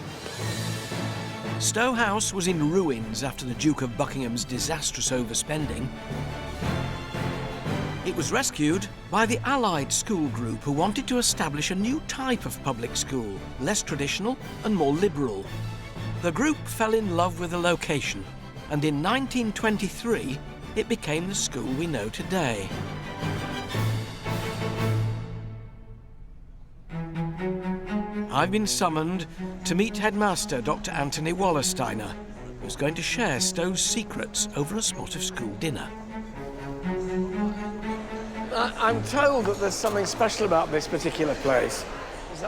Stowe House was in ruins after the Duke of Buckingham's disastrous overspending. It was rescued by the Allied school group who wanted to establish a new type of public school, less traditional and more liberal. The group fell in love with the location, and in 1923, it became the school we know today. I've been summoned to meet headmaster Dr. Anthony Wallersteiner, who's going to share Stowe's secrets over a spot of school dinner. I'm told that there's something special about this particular place.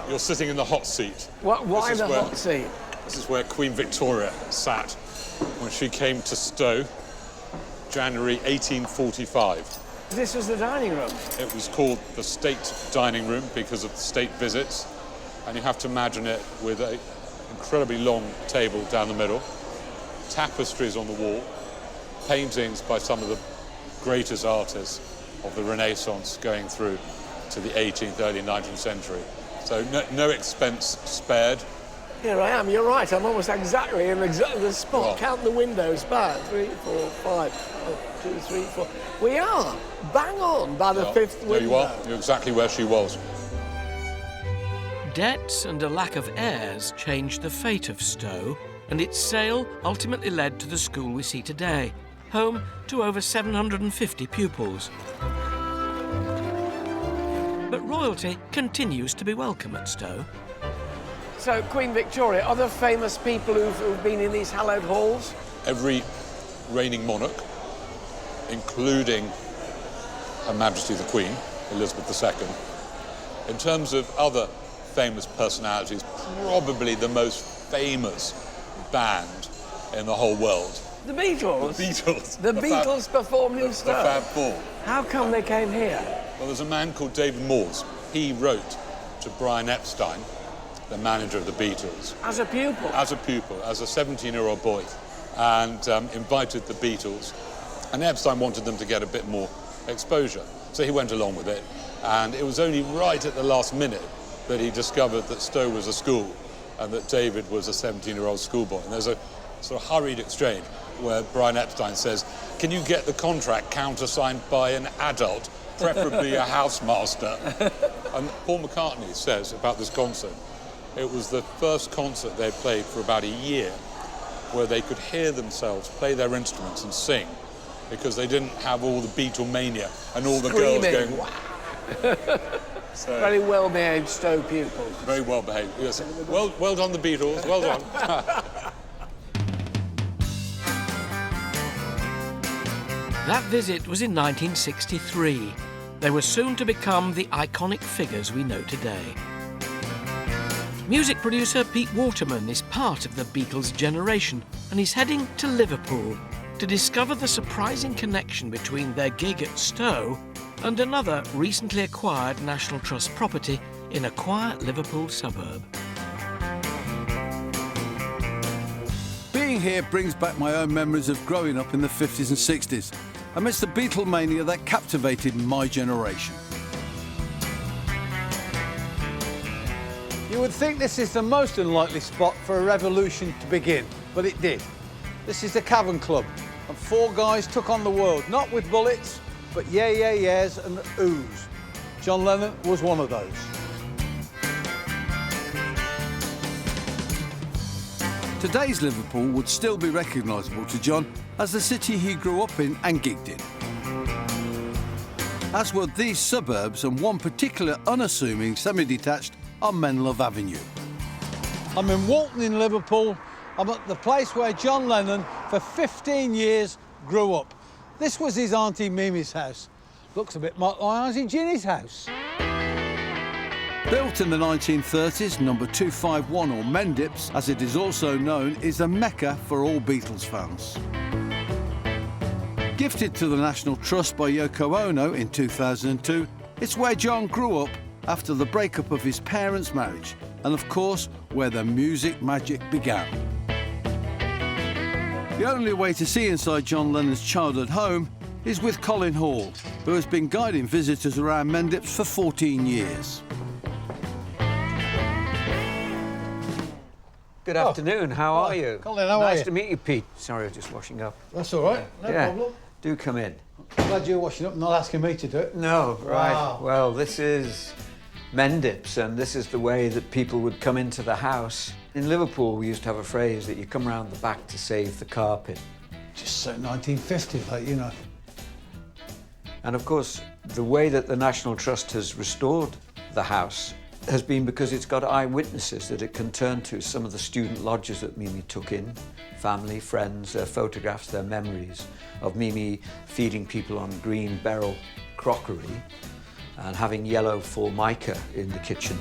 You're sitting in the hot seat. Why the hot seat? This is where Queen Victoria sat when she came to Stowe, January 1845. This was the dining room? It was called the State Dining Room because of the state visits. And you have to imagine it with an incredibly long table down the middle, tapestries on the wall, paintings by some of the greatest artists of the Renaissance going through to the 18th, early 19th century. So no expense spared. Here I am, you're right, I'm almost exactly in the spot. Well, count the windows back, 3, 4, 5, 1, 2, 3, 4. We are bang on by the fifth window. There you are, you're exactly where she was. Debts and a lack of heirs changed the fate of Stowe, and its sale ultimately led to the school we see today, home to over 750 pupils. But royalty continues to be welcome at Stowe. So, Queen Victoria, other famous people who've been in these hallowed halls? Every reigning monarch, including Her Majesty the Queen, Elizabeth II. In terms of other famous personalities, probably the most famous band in the whole world. The Beatles? The Beatles. The Beatles performed in Stowe? The Fab Four. How come they came here? Well, there's a man called David Morse. He wrote to Brian Epstein, the manager of the Beatles. As a pupil? As a pupil, as a 17-year-old boy, and invited the Beatles. And Epstein wanted them to get a bit more exposure, so he went along with it. And it was only right at the last minute that he discovered that Stowe was a school and that David was a 17-year-old schoolboy. And there's a sort of hurried exchange where Brian Epstein says, can you get the contract countersigned by an adult, preferably a housemaster? And Paul McCartney says about this concert, it was the first concert they played for about a year where they could hear themselves play their instruments and sing because they didn't have all the Beatlemania and all the girls going, wow. So, very well-behaved Stowe pupils. Very well-behaved, yes. Well done, the Beatles, well done. That visit was in 1963. They were soon to become the iconic figures we know today. Music producer Pete Waterman is part of the Beatles generation and he's heading to Liverpool to discover the surprising connection between their gig at Stowe and another recently acquired National Trust property in a quiet Liverpool suburb. Being here brings back my own memories of growing up in the 50s and 60s, amidst the Beatlemania that captivated my generation. You would think this is the most unlikely spot for a revolution to begin, but it did. This is the Cavern Club, and four guys took on the world, not with bullets, but yeah, yeah, yeahs and oohs. John Lennon was one of those. Today's Liverpool would still be recognisable to John as the city he grew up in and gigged in. As were these suburbs and one particular unassuming semi-detached on Menlove Avenue. I'm in Walton in Liverpool. I'm at the place where John Lennon, for 15 years, grew up. This was his Auntie Mimi's house. Looks a bit like Auntie Ginny's house. Built in the 1930s, number 251, or Mendips, as it is also known, is a mecca for all Beatles fans. Gifted to the National Trust by Yoko Ono in 2002, it's where John grew up after the breakup of his parents' marriage, and of course, where the music magic began. The only way to see inside John Lennon's childhood home is with Colin Hall, who has been guiding visitors around Mendips for 14 years. Good afternoon, how are you? Colin, how are you? Nice to meet you, Pete. Sorry, I was just washing up. That's all right, no problem. Do come in. Glad you're washing up, not asking me to do it. No, right. Wow. Well, this is Mendips, and this is the way that people would come into the house. In Liverpool, we used to have a phrase that you come round the back to save the carpet. Just so 1950, like, you know. And of course, the way that the National Trust has restored the house has been because it's got eyewitnesses that it can turn to, some of the student lodgers that Mimi took in, family, friends, their photographs, their memories of Mimi feeding people on green beryl crockery and having yellow formica in the kitchen.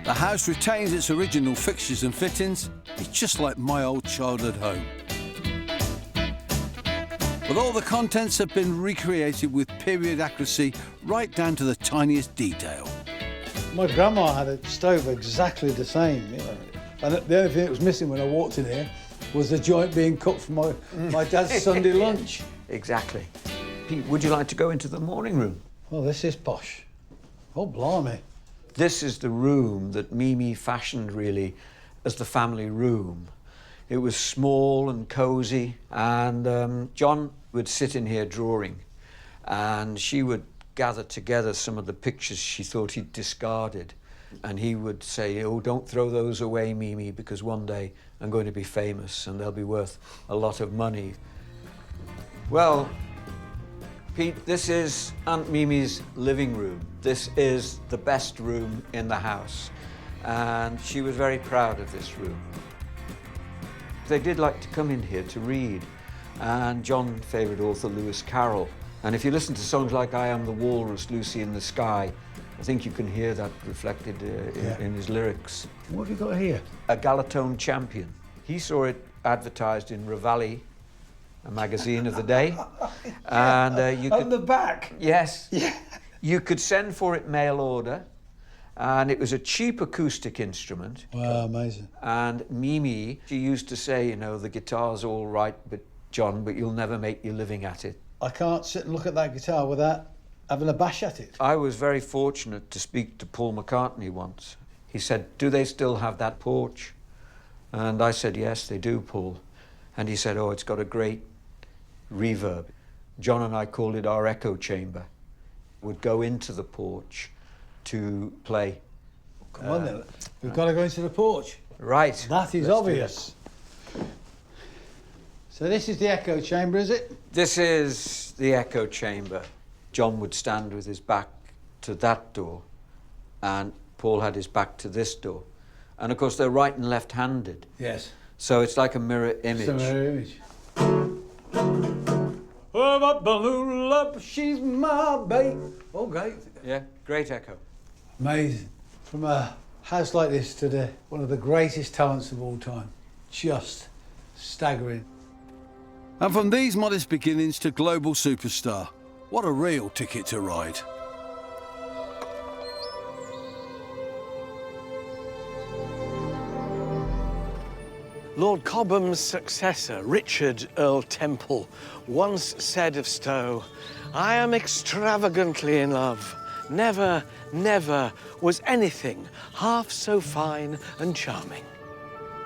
The house retains its original fixtures and fittings. It's just like my old childhood home. But all the contents have been recreated with period accuracy right down to the tiniest detail. My grandma had a stove exactly the same, you know. And the only thing that was missing when I walked in here was the joint being cooked for my dad's Sunday lunch. Exactly. Pete, would you like to go into the morning room? Oh, this is posh. Oh, blimey. This is the room that Mimi fashioned, really, as the family room. It was small and cosy, and John would sit in here drawing, and she would gather together some of the pictures she thought he'd discarded, and he would say, oh, don't throw those away, Mimi, because one day I'm going to be famous and they'll be worth a lot of money. Well, Pete, this is Aunt Mimi's living room. This is the best room in the house, and she was very proud of this room. They did like to come in here to read, and John favoured author Lewis Carroll. And if you listen to songs like I Am the Walrus, Lucy in the Sky, I think you can hear that reflected in his lyrics. What have you got here? A Galatone champion. He saw it advertised in Ravalli, a magazine of the day. And you could... On the back? Yes. Yeah. You could send for it mail order, and it was a cheap acoustic instrument. Wow, amazing. And Mimi, she used to say, you know, the guitar's all right, but John, but you'll never make your living at it. I can't sit and look at that guitar without having a bash at it. I was very fortunate to speak to Paul McCartney once. He said, do they still have that porch? And I said, yes, they do, Paul. And he said, oh, it's got a great reverb. John and I called it our echo chamber. We'd go into the porch to play. Come on then, we've got to go into the porch. Right. That is obvious. So this is the echo chamber, is it? This is the echo chamber. John would stand with his back to that door, and Paul had his back to this door. And of course, they're right and left-handed. Yes. So it's like a mirror image. It's a mirror image. Oh, my balloon love, she's my babe. Oh, great. Yeah, great echo. Amazing. From a house like this to one of the greatest talents of all time. Just staggering. And from these modest beginnings to global superstar, what a real ticket to ride. Lord Cobham's successor, Richard Earl Temple, once said of Stowe, "I am extravagantly in love. Never, never was anything half so fine and charming."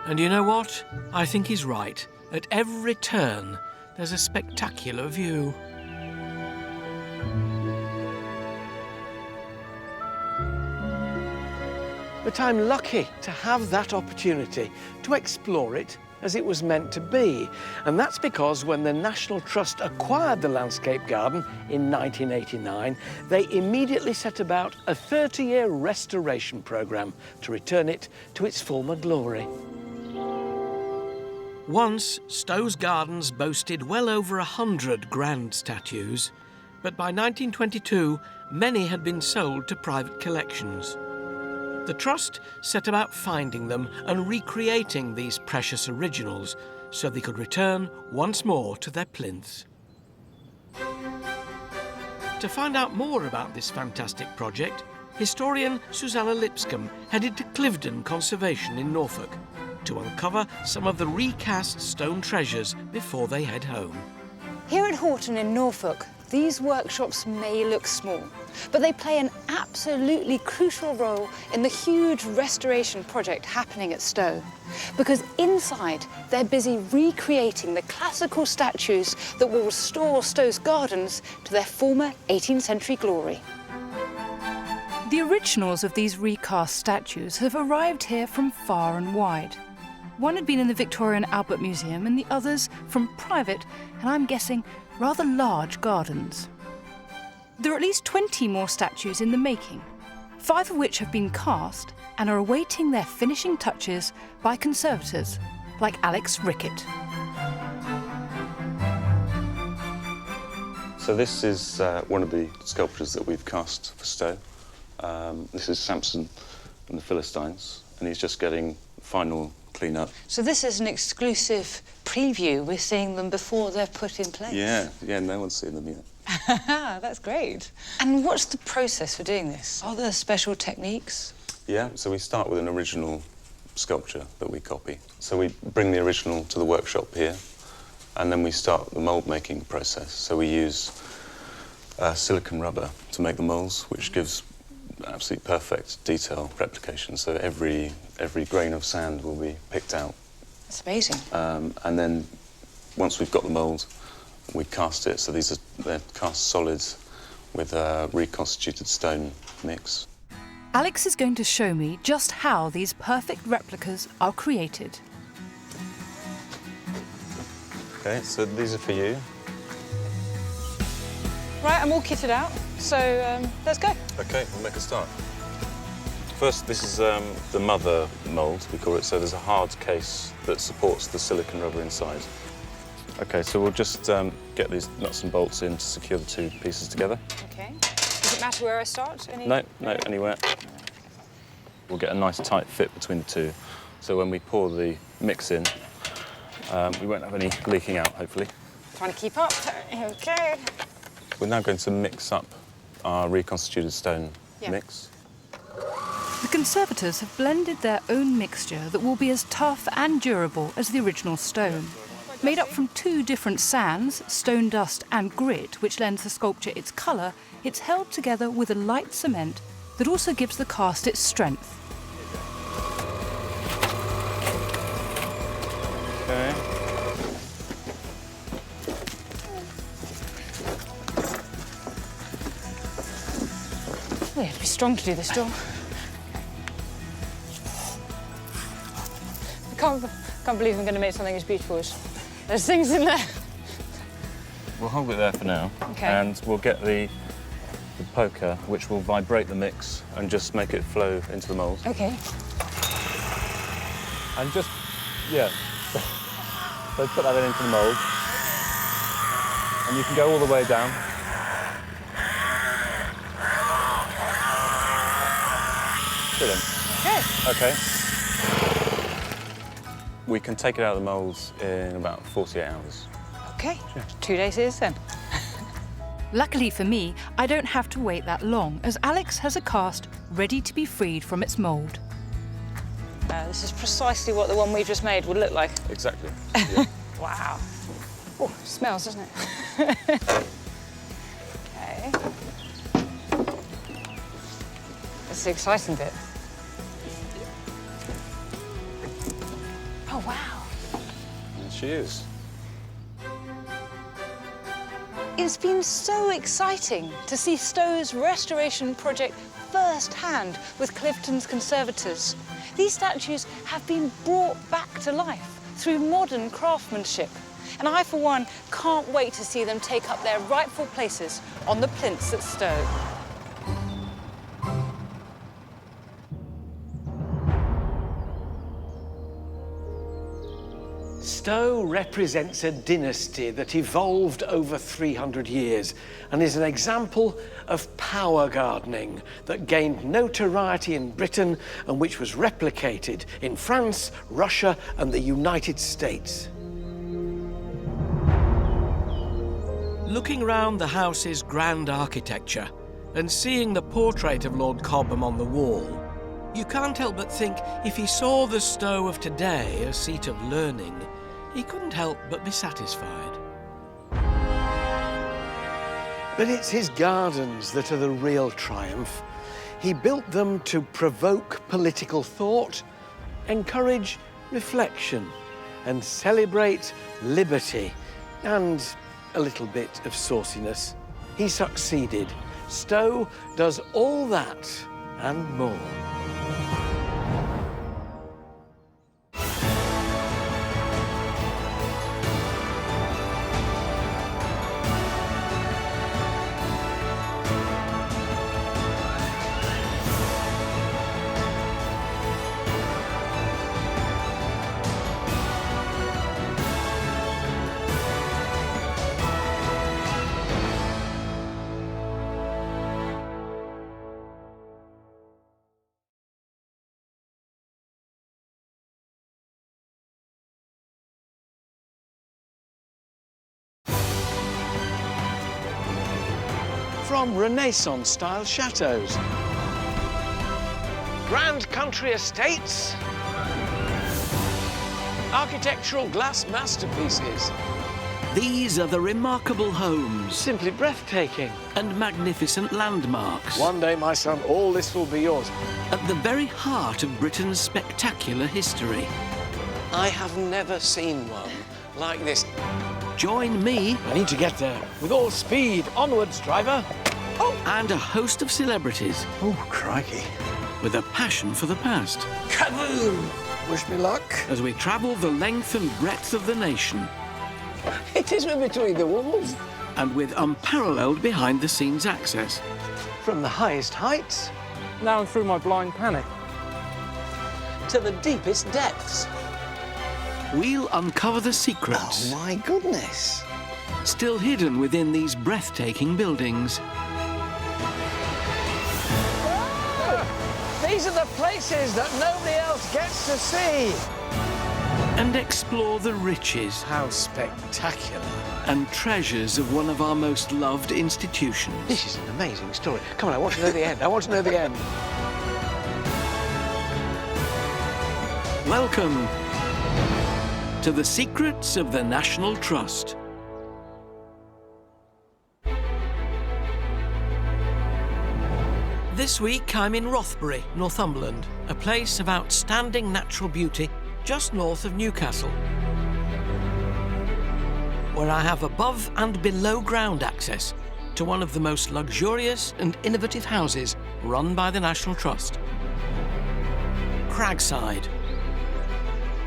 And you know what? I think he's right. At every turn, there's a spectacular view. But I'm lucky to have that opportunity to explore it as it was meant to be. And that's because when the National Trust acquired the landscape garden in 1989, they immediately set about a 30-year restoration programme to return it to its former glory. Once, Stowe's gardens boasted well over 100 grand statues, but by 1922, many had been sold to private collections. The Trust set about finding them and recreating these precious originals so they could return once more to their plinths. To find out more about this fantastic project, historian Susanna Lipscomb headed to Cliveden Conservation in Norfolk to uncover some of the recast stone treasures before they head home. Here at Horton in Norfolk, these workshops may look small, but they play an absolutely crucial role in the huge restoration project happening at Stowe. Because inside, they're busy recreating the classical statues that will restore Stowe's gardens to their former 18th century glory. The originals of these recast statues have arrived here from far and wide. One had been in the Victorian Albert Museum and the others from private, and I'm guessing, rather large gardens. There are at least 20 more statues in the making, 5 of which have been cast and are awaiting their finishing touches by conservators like Alex Rickett. So this is one of the sculptures that we've cast for Stowe. This is Samson and the Philistines, and he's just getting final clean up. So this is an exclusive preview. We're seeing them before they're put in place. Yeah, no one's seen them yet. That's great. And what's the process for doing this? Are there special techniques? Yeah, so we start with an original sculpture that we copy. So we bring the original to the workshop here, and then we start the mould making process. So we use silicone rubber to make the moulds, which gives absolutely perfect detail replication. So every grain of sand will be picked out. That's amazing. And then once we've got the mould, we cast it. So they're cast solids with a reconstituted stone mix. Alex is going to show me just how these perfect replicas are created. Okay, so these are for you. Right, I'm all kitted out, so let's go. Okay, we'll make a start. First, this is the mother mould, we call it. So there's a hard case that supports the silicone rubber inside. Okay, so we'll just get these nuts and bolts in to secure the two pieces together. Okay. Does it matter where I start? No, anywhere. We'll get a nice tight fit between the two. So when we pour the mix in, We won't have any leaking out, hopefully. Trying to keep up. Okay. We're now going to mix up our reconstituted stone Yeah. mix. The conservators have blended their own mixture that will be as tough and durable as the original stone. Made up from two different sands, stone dust and grit, which lends the sculpture its colour, it's held together with a light cement that also gives the cast its strength. Okay. Oh, you have to be strong to do this, John. I can't believe I'm going to make something as beautiful as those things in there. We'll hold it there for now. Okay. And we'll get the poker, which will vibrate the mix and just make it flow into the mould. Okay. And just, yeah. So put that into the mould. And you can go all the way down. Brilliant. Okay. Okay. We can take it out of the moulds in about 48 hours. Okay. 2 days is then. Luckily for me, I don't have to wait that long, as Alex has a cast ready to be freed from its mould. This is precisely what the one we just made would look like. Exactly. Yeah. Wow. Oh, it smells, doesn't it? Okay. That's the exciting bit. Oh, wow. There she is. It's been so exciting to see Stow's restoration project firsthand with Clifton's conservators. These statues have been brought back to life through modern craftsmanship. And I, for one, can't wait to see them take up their rightful places on the plinths at Stow. Stow represents a dynasty that evolved over 300 years and is an example of power gardening that gained notoriety in Britain and which was replicated in France, Russia and the United States. Looking round the house's grand architecture and seeing the portrait of Lord Cobham on the wall, you can't help but think if he saw the Stow of today a seat of learning, he couldn't help but be satisfied. But it's his gardens that are the real triumph. He built them to provoke political thought, encourage reflection, and celebrate liberty, and a little bit of sauciness. He succeeded. Stow does all that and more. From Renaissance-style chateaux, grand country estates, architectural glass masterpieces. These are the remarkable homes, simply breathtaking, and magnificent landmarks. One day, my son, all this will be yours. At the very heart of Britain's spectacular history. I have never seen one like this. Join me. I need to get there. With all speed. Onwards, driver. Oh! And a host of celebrities. Oh, crikey. With a passion for the past. Kaboom! Wish me luck. As we travel the length and breadth of the nation. It is between the walls. And with unparalleled behind-the-scenes access. From the highest heights. Now I'm through my blind panic. To the deepest depths. We'll uncover the secrets. Oh, my goodness. Still hidden within these breathtaking buildings. These are the places that nobody else gets to see. and explore the riches. How spectacular. And treasures of one of our most loved institutions. This is an amazing story. Come on, I want to know the end. I want to know the end. Welcome to the secrets of the National Trust. This week I'm in Rothbury, Northumberland, a place of outstanding natural beauty just north of Newcastle, where I have above and below ground access to one of the most luxurious and innovative houses run by the National Trust. Cragside.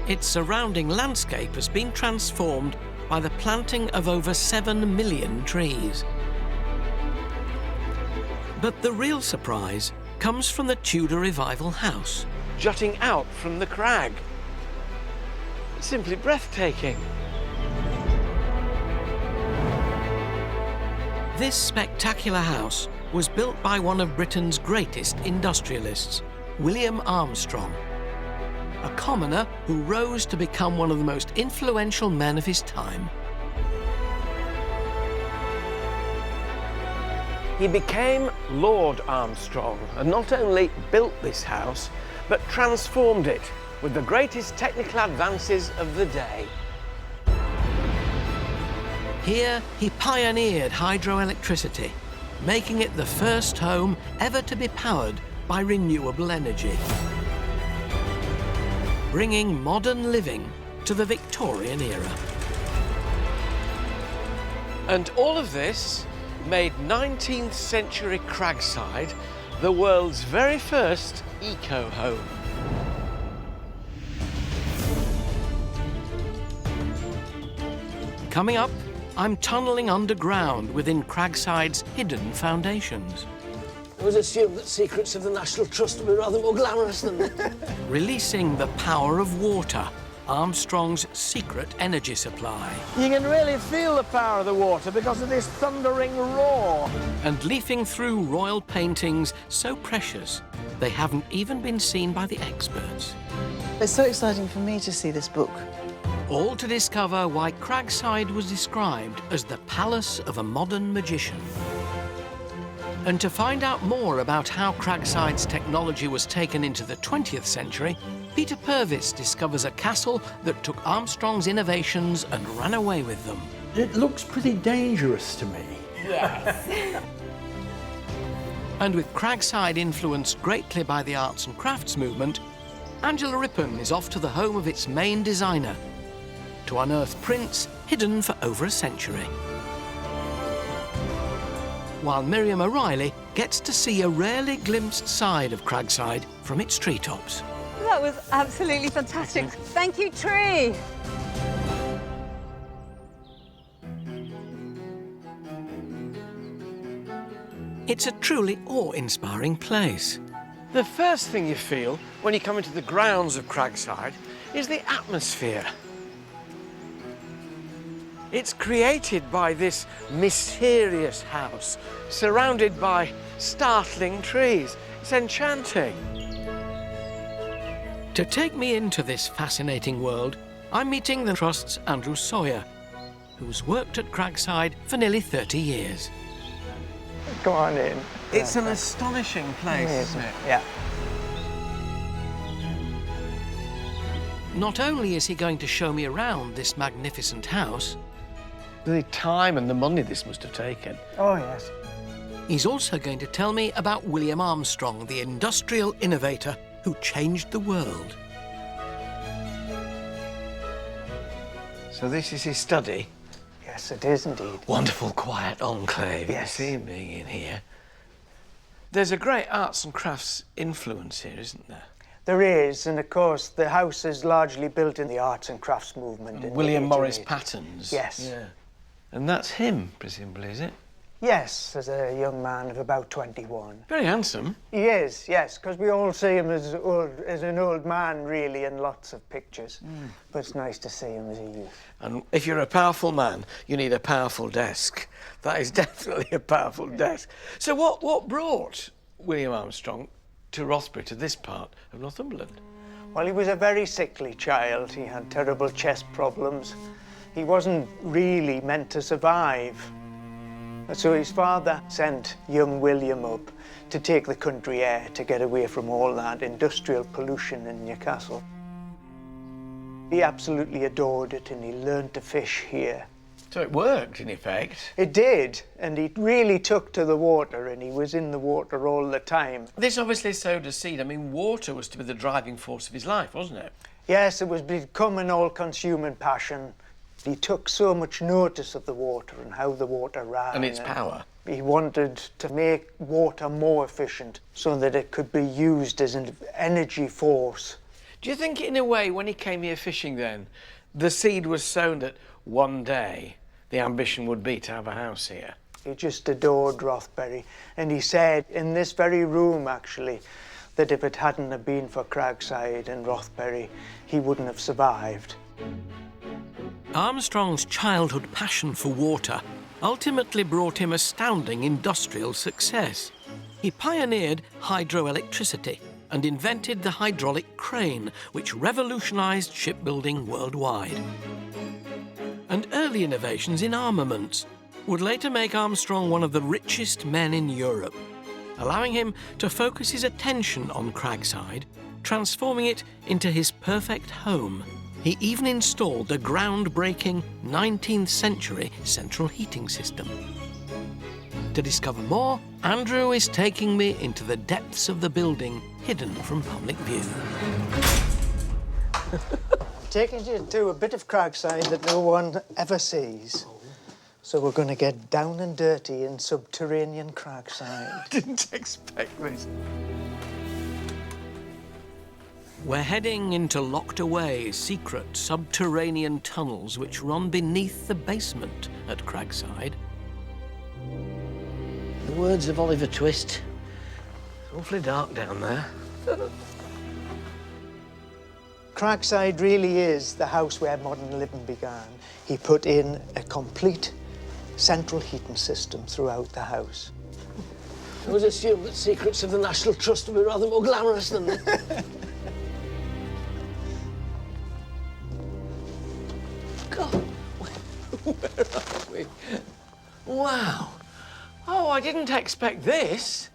Its surrounding landscape has been transformed by the planting of over 7 million trees. But the real surprise comes from the Tudor Revival house. Jutting out from the crag. It's simply breathtaking. This spectacular house was built by one of Britain's greatest industrialists, William Armstrong, a commoner who rose to become one of the most influential men of his time. He became Lord Armstrong and not only built this house, but transformed it with the greatest technical advances of the day. Here, he pioneered hydroelectricity, making it the first home ever to be powered by renewable energy, bringing modern living to the Victorian era. And all of this made 19th century Cragside the world's very first eco-home. Coming up, I'm tunnelling underground within Cragside's hidden foundations. I was assumed that secrets of the National Trust would be rather more glamorous than this. Releasing the power of water, Armstrong's secret energy supply. You can really feel the power of the water because of this thundering roar. And leafing through royal paintings so precious they haven't even been seen by the experts. It's so exciting for me to see this book. All to discover why Cragside was described as the palace of a modern magician. And to find out more about how Cragside's technology was taken into the 20th century, Peter Purvis discovers a castle that took Armstrong's innovations and ran away with them. It looks pretty dangerous to me. Yes. And with Cragside influenced greatly by the arts and crafts movement, Angela Rippon is off to the home of its main designer, to unearth prints hidden for over a century. While Miriam O'Reilly gets to see a rarely glimpsed side of Cragside from its treetops. That was absolutely fantastic. Thank you, Tree. It's a truly awe-inspiring place. The first thing you feel when you come into the grounds of Cragside is the atmosphere. It's created by this mysterious house, surrounded by startling trees. It's enchanting. To take me into this fascinating world, I'm meeting the Trust's Andrew Sawyer, who's worked at Cragside for nearly 30 years. Go on in. It's an astonishing place, isn't it? Yeah. Not only is he going to show me around this magnificent house, the time and the money this must have taken. Oh, yes. He's also going to tell me about William Armstrong, the industrial innovator who changed the world. So this is his study? Yes, it is indeed. Wonderful, quiet enclave. Yes. You see him being in here. There's a great arts and crafts influence here, isn't there? There is, and of course, the house is largely built in the arts and crafts movement. In William the Morris 1880s. patterns. Yes. Yeah. And that's him, presumably, is it? Yes, as a young man of about 21. Very handsome. He is, yes, because we all see him as an old man, really, in lots of pictures. But it's nice to see him as a youth. And if you're a powerful man, you need a powerful desk. That is definitely a powerful desk. So what brought William Armstrong to Rothbury, to this part of Northumberland? Well, he was a very sickly child. He had terrible chest problems. He wasn't really meant to survive. So his father sent young William up to take the country air to get away from all that industrial pollution in Newcastle. He absolutely adored it and he learned to fish here. So it worked, in effect? It did, and he really took to the water and he was in the water all the time. This obviously sowed a seed. I mean, water was to be the driving force of his life, wasn't it? Yes, it was become an all-consuming passion. He took so much notice of the water and how the water ran. And its power. He wanted to make water more efficient so that it could be used as an energy force. Do you think, in a way, when he came here fishing then, the seed was sown that one day the ambition would be to have a house here? He just adored Rothbury. And he said, in this very room, actually, that if it hadn't have been for Cragside and Rothbury, he wouldn't have survived. Armstrong's childhood passion for water ultimately brought him astounding industrial success. He pioneered hydroelectricity and invented the hydraulic crane, which revolutionised shipbuilding worldwide. And early innovations in armaments would later make Armstrong one of the richest men in Europe, allowing him to focus his attention on Cragside, transforming it into his perfect home. He even installed a groundbreaking 19th century central heating system. To discover more, Andrew is taking me into the depths of the building hidden from public view. Taking you to a bit of Cragside that no one ever sees. So we're going to get down and dirty in subterranean Cragside. Didn't expect this. We're heading into locked-away, secret, subterranean tunnels which run beneath the basement at Cragside. The words of Oliver Twist. It's awfully dark down there. Cragside really is the house where modern living began. He put in a complete central heating system throughout the house. It was assumed that secrets of the National Trust would be rather more glamorous than that. God, where are we? Wow. Oh, I didn't expect this.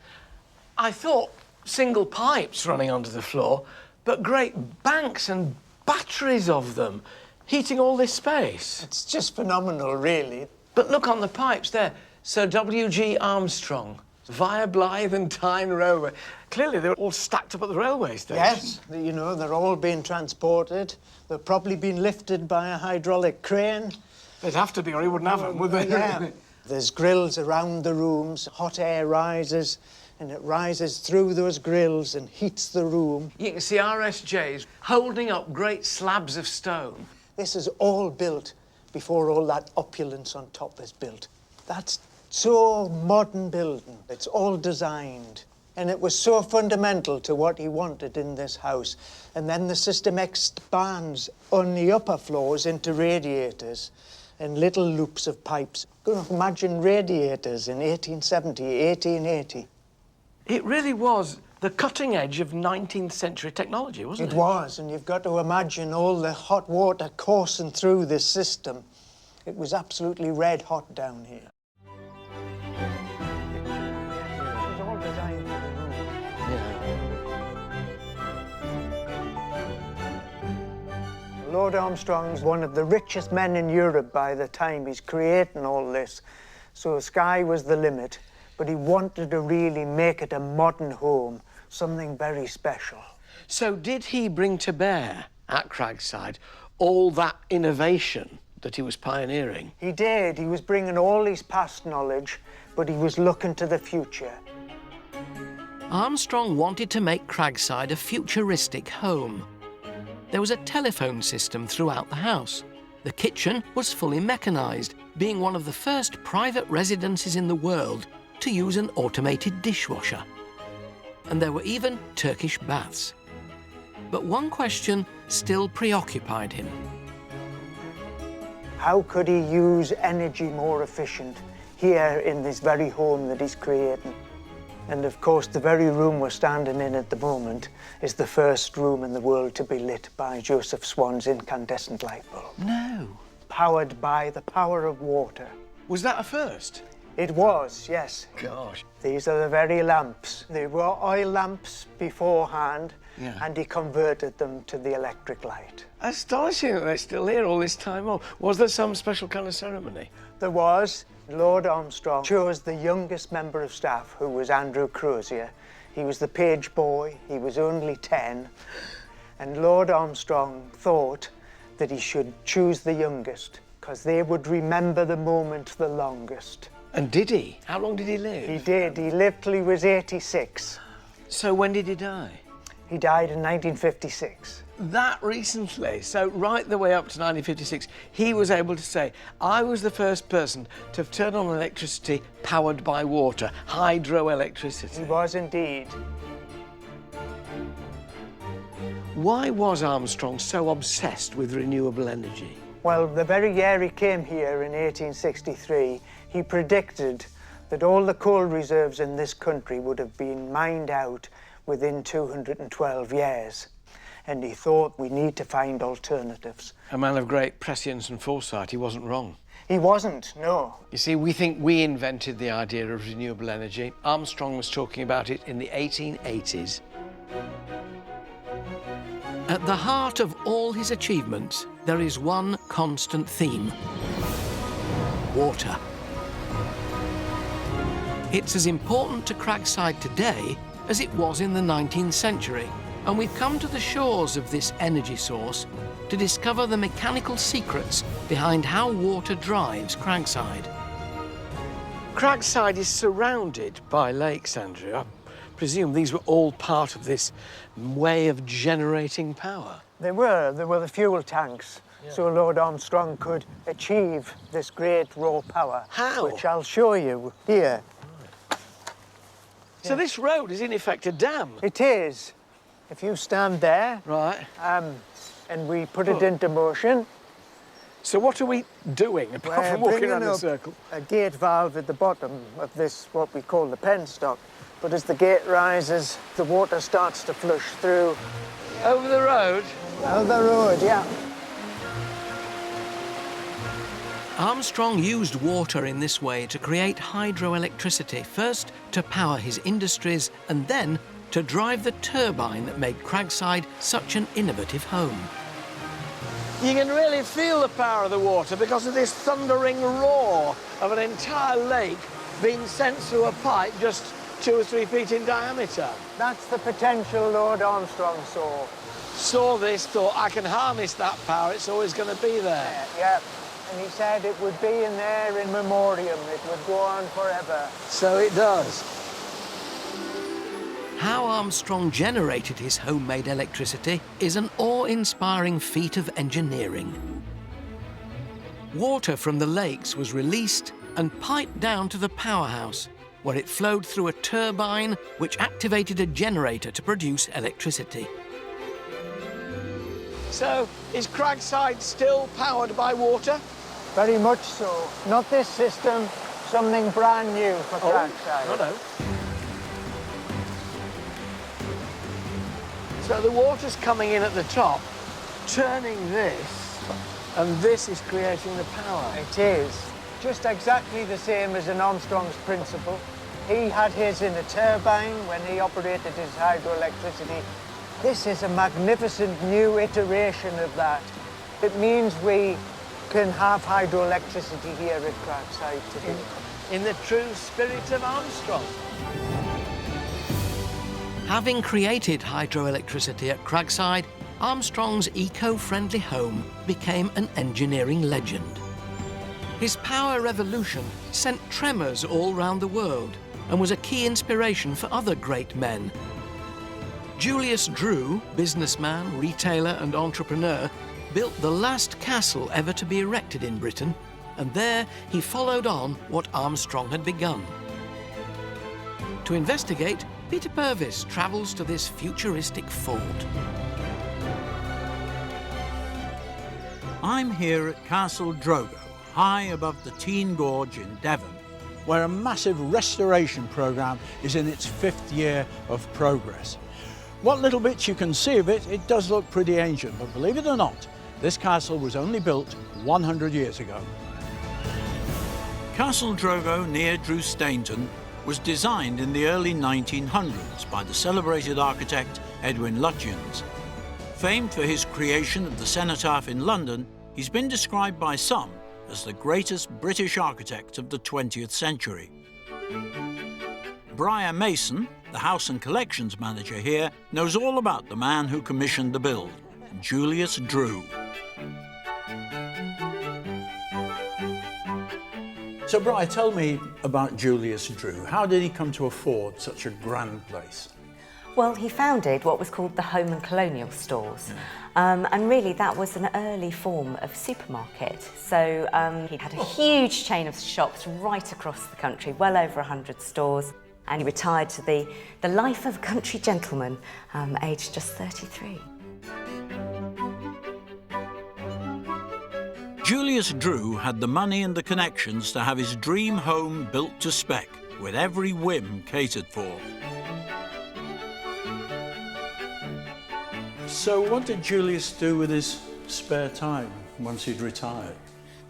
I thought single pipes running onto the floor, but great banks and batteries of them heating all this space. It's just phenomenal, really. But look on the pipes there. Sir W.G. Armstrong, via Blythe and Tyne Railway. Clearly, they're all stacked up at the railway station. Yes, you know, they're all being transported. They're probably being lifted by a hydraulic crane. They'd have to be, or he wouldn't have them, would they? Yeah. There's grills around the rooms. Hot air rises, and it rises through those grills and heats the room. You can see RSJs holding up great slabs of stone. This is all built before all that opulence on top is built. That's so modern building. It's all designed. And it was so fundamental to what he wanted in this house. And then the system expands on the upper floors into radiators and little loops of pipes. Imagine radiators in 1870, 1880. It really was the cutting edge of 19th century technology, wasn't it? It was, and you've got to imagine all the hot water coursing through this system. It was absolutely red hot down here. It was all designed for the room. Yeah. Lord Armstrong's one of the richest men in Europe by the time he's creating all this. So sky was the limit, but he wanted to really make it a modern home, something very special. So did he bring to bear at Cragside all that innovation that he was pioneering? He did. He was bringing all his past knowledge, but he was looking to the future. Armstrong wanted to make Cragside a futuristic home. There was a telephone system throughout the house. The kitchen was fully mechanised, being one of the first private residences in the world to use an automated dishwasher. And there were even Turkish baths. But one question still preoccupied him. How could he use energy more efficient here in this very home that he's creating? And of course, the very room we're standing in at the moment is the first room in the world to be lit by Joseph Swan's incandescent light bulb. No. Powered by the power of water. Was that a first? It was, yes. Gosh. These are the very lamps. They were oil lamps beforehand, Yeah. and he converted them to the electric light. Astonishing that they're still here all this time on. Was there some special kind of ceremony? There was. Lord Armstrong chose the youngest member of staff, who was Andrew Crozier. He was the page boy. He was only 10. And Lord Armstrong thought that he should choose the youngest, because they would remember the moment the longest. And did he? How long did he live? He did. He lived till he was 86. So when did he die? He died in 1956. That recently, so right the way up to 1956, he was able to say, I was the first person to have turned on electricity powered by water, hydroelectricity. He was indeed. Why was Armstrong so obsessed with renewable energy? Well, the very year he came here in 1863, he predicted that all the coal reserves in this country would have been mined out within 212 years. And he thought we need to find alternatives. A man of great prescience and foresight, he wasn't wrong. He wasn't, no. You see, we think we invented the idea of renewable energy. Armstrong was talking about it in the 1880s. At the heart of all his achievements, there is one constant theme: water. It's as important to Cragside today as it was in the 19th century, and we've come to the shores of this energy source to discover the mechanical secrets behind how water drives Cragside. Cragside is surrounded by lakes, Andrew. I presume these were all part of this way of generating power. There were the fuel tanks, so Lord Armstrong could achieve this great raw power. How? Which I'll show you here. So this road is in effect a dam? It is. If you stand there, right, and we put it into motion. So what are we doing apart from walking around the circle? A gate valve at the bottom of this, what we call the penstock. But as the gate rises, the water starts to flush through. Over the road? Over the road, yeah. Armstrong used water in this way to create hydroelectricity, first to power his industries and then to drive the turbine that made Cragside such an innovative home. You can really feel the power of the water because of this thundering roar of an entire lake being sent through a pipe just 2 or 3 feet in diameter. That's the potential Lord Armstrong saw. Saw this, thought, I can harness that power, it's always going to be there. Yeah, and he said it would be in there in memoriam, it would go on forever. So it does. How Armstrong generated his homemade electricity is an awe-inspiring feat of engineering. Water from the lakes was released and piped down to the powerhouse, where it flowed through a turbine which activated a generator to produce electricity. So, is Cragside still powered by water? Very much so. Not this system, something brand new for Cragside. No. So the water's coming in at the top, turning this, and this is creating the power. It is. Just exactly the same as in Armstrong's principle. He had his in a turbine when he operated his hydroelectricity. This is a magnificent new iteration of that. It means we can have hydroelectricity here at Cragside today. In the true spirit of Armstrong. Having created hydroelectricity at Cragside, Armstrong's eco-friendly home became an engineering legend. His power revolution sent tremors all round the world and was a key inspiration for other great men. Julius Drew, businessman, retailer and entrepreneur, built the last castle ever to be erected in Britain, and there he followed on what Armstrong had begun. To investigate, Peter Purvis travels to this futuristic fort. I'm here at Castle Drogo, high above the Tean Gorge in Devon, where a massive restoration programme is in its 5th year of progress. What little bits you can see of it, it does look pretty ancient, but believe it or not, this castle was only built 100 years ago. Castle Drogo near Drew Stainton was designed in the early 1900s by the celebrated architect Edwin Lutyens. Famed for his creation of the cenotaph in London, he's been described by some as the greatest British architect of the 20th century. Briar Mason, the House and Collections manager here, knows all about the man who commissioned the build, Julius Drew. So, Briar, tell me about Julius Drew. How did he come to afford such a grand place? Well, he founded what was called the Home and Colonial Stores. And really that was an early form of supermarket. So he had a huge chain of shops right across the country, well over 100 stores. And he retired to the life of a country gentleman, aged just 33. Julius Drew had the money and the connections to have his dream home built to spec, with every whim catered for. So what did Julius do with his spare time once he'd retired?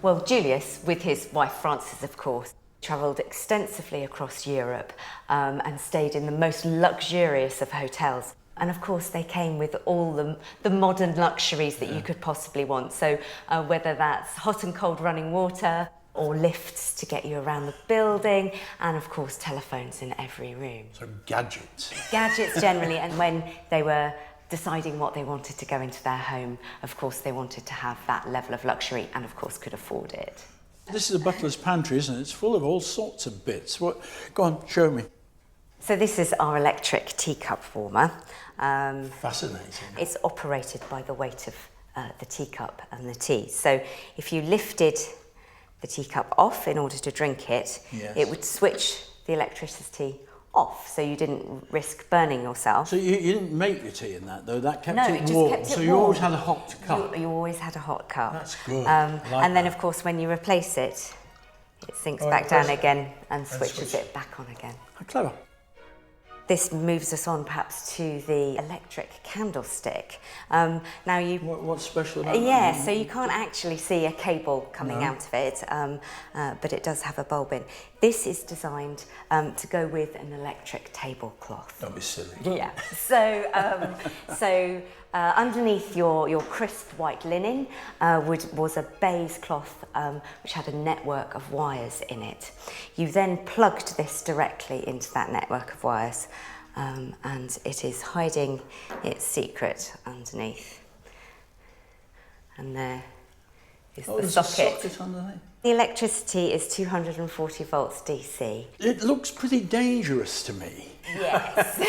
Well, Julius, with his wife Frances, of course, travelled extensively across Europe and stayed in the most luxurious of hotels. And of course, they came with all the modern luxuries that you could possibly want. So whether that's hot and cold running water, or lifts to get you around the building, and of course, telephones in every room. So gadgets. Gadgets generally, and when they were deciding what they wanted to go into their home, of course, they wanted to have that level of luxury and, of course, could afford it. This is a butler's pantry, isn't it? It's full of all sorts of bits. Go on, show me. So this is our electric teacup warmer. Fascinating. It's operated by the weight of the teacup and the tea. So if you lifted the teacup off in order to drink it, yes, it would switch the electricity off, so you didn't risk burning yourself. So you didn't make your tea in that, though? That kept No, it just warm? kept it So you warm. always had a hot cup? You always had a hot cup. That's good. And then, of course, when you replace it, it sinks back down again and switches it back on again. How clever. This moves us on perhaps to the electric candlestick. Now you... What's special about Yeah, that? so you can't actually see a cable coming out of it, but it does have a bulb in. This is designed to go with an electric tablecloth. Don't be silly. Yeah. So underneath your crisp white linen was a baize cloth which had a network of wires in it. You then plugged this directly into that network of wires, and it is hiding its secret underneath. And there is the there's socket. a socket underneath. The electricity is 240 volts DC. It looks pretty dangerous to me. Yes.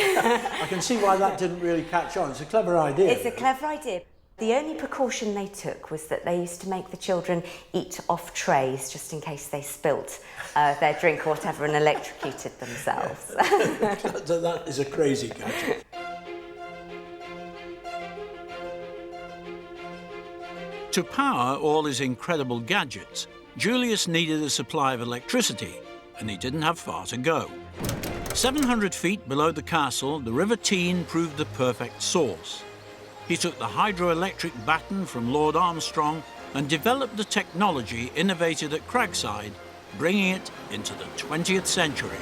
I can see why that didn't really catch on. It's a clever idea. It's a clever idea. The only precaution they took was that they used to make the children eat off trays just in case they spilt their drink or whatever and electrocuted themselves. That is a crazy gadget. To power all his incredible gadgets, Julius needed a supply of electricity, and he didn't have far to go. 700 feet below the castle, the River Tean proved the perfect source. He took the hydroelectric baton from Lord Armstrong and developed the technology innovated at Cragside, bringing it into the 20th century.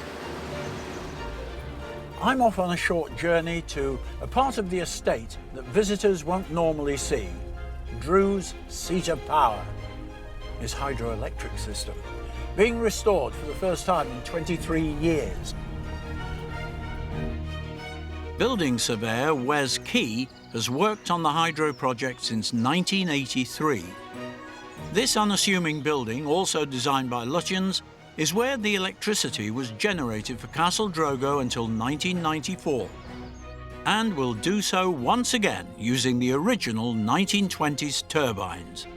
I'm off on a short journey to a part of the estate that visitors won't normally see. Drew's seat of power, his hydroelectric system, being restored for the first time in 23 years. Building surveyor Wes Key has worked on the hydro project since 1983. This unassuming building, also designed by Lutyens, is where the electricity was generated for Castle Drogo until 1994, and will do so once again using the original 1920s turbines.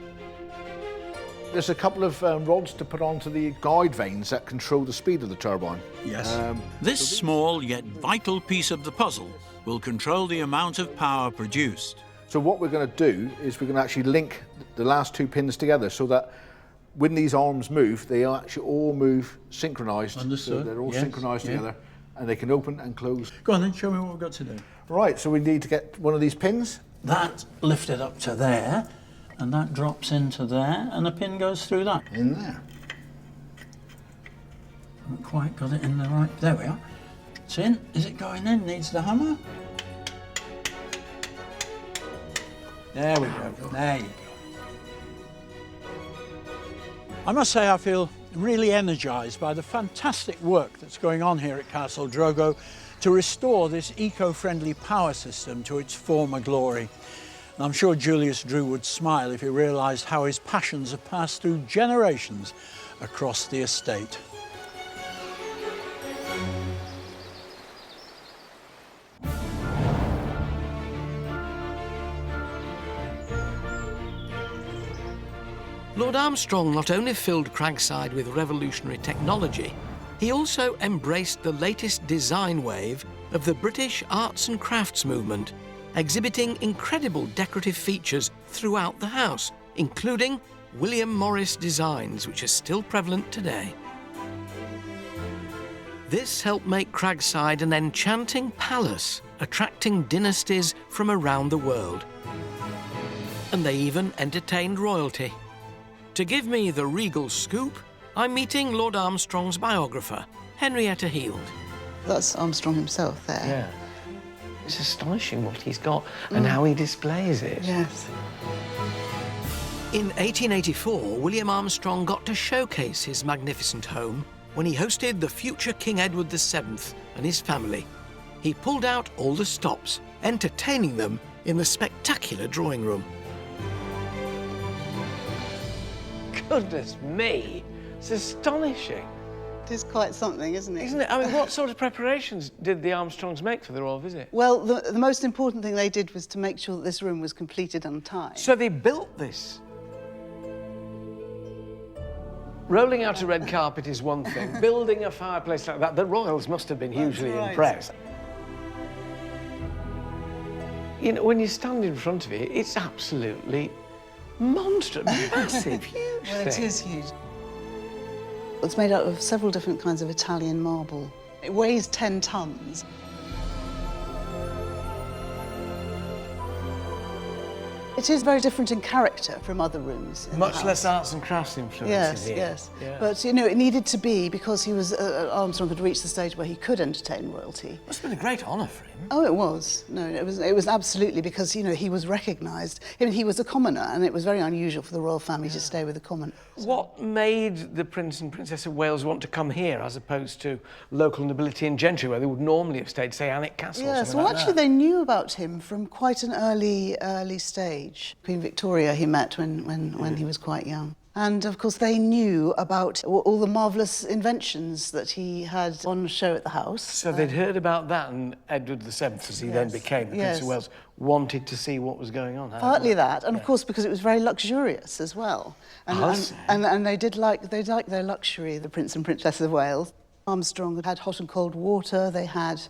There's a couple of rods to put onto the guide vanes that control the speed of the turbine. Yes. This small yet vital piece of the puzzle will control the amount of power produced. So what we're going to do is we're going to actually link the last two pins together so that When these arms move, they actually all move synchronised. Understood. So they're all Yes, synchronised yeah. together, and they can open and close. Go on then, show me what we've got to do. Right, so we need to get one of these pins. That lifted up to there, and that drops into there, and the pin goes through that. In there. Haven't quite got it in the right... There we are. It's in. Is it going in? Needs the hammer. There we go. There you go. I must say I feel really energised by the fantastic work that's going on here at Castle Drogo to restore this eco-friendly power system to its former glory. And I'm sure Julius Drew would smile if he realised how his passions have passed through generations across the estate. Lord Armstrong not only filled Cragside with revolutionary technology, he also embraced the latest design wave of the British arts and crafts movement, exhibiting incredible decorative features throughout the house, including William Morris designs, which are still prevalent today. This helped make Cragside an enchanting palace, attracting dynasties from around the world. And they even entertained royalty. To give me the regal scoop, I'm meeting Lord Armstrong's biographer, Henrietta Heald. That's Armstrong himself there. Yeah. It's astonishing what he's got and how he displays it. Yes. In 1884, William Armstrong got to showcase his magnificent home when he hosted the future King Edward VII and his family. He pulled out all the stops, entertaining them in the spectacular drawing room. Goodness me, it's astonishing. It is quite something, isn't it? Isn't it? I mean, what sort of preparations did the Armstrongs make for the royal visit? Well, the most important thing they did was to make sure that this room was completed on time. So they built this. Rolling out a red carpet is one thing. Building a fireplace like that, the royals must have been hugely impressed. You know, when you stand in front of it, it's absolutely monstrous, massive, huge Well, it thing. is huge. It's made out of several different kinds of Italian marble. It weighs 10 tons. It is very different in character from other rooms in the Much house. less arts and crafts influence Yes, in here. yes. Yeah. But, you know, it needed to be because he was, Armstrong had reached the stage where he could entertain royalty. Must have been a great honour for him. Oh, it was. No, it was absolutely because, you know, he was recognised. I mean, he was a commoner, and it was very unusual for the royal family to stay with a commoner. What made the Prince and Princess of Wales want to come here as opposed to local nobility and gentry where they would normally have stayed, say, Alnwick Castle? or Yes, something well, like actually, that? they knew about him from quite an early stage. Queen Victoria he met when he was quite young. And, of course, they knew about all the marvellous inventions that he had on show at the house. So they'd heard about that, and Edward VII, as he then became the Prince of Wales, wanted to see what was going on. Partly that, and of course because it was very luxurious as well. And they liked their luxury, the Prince and Princess of Wales. Armstrong had hot and cold water, they had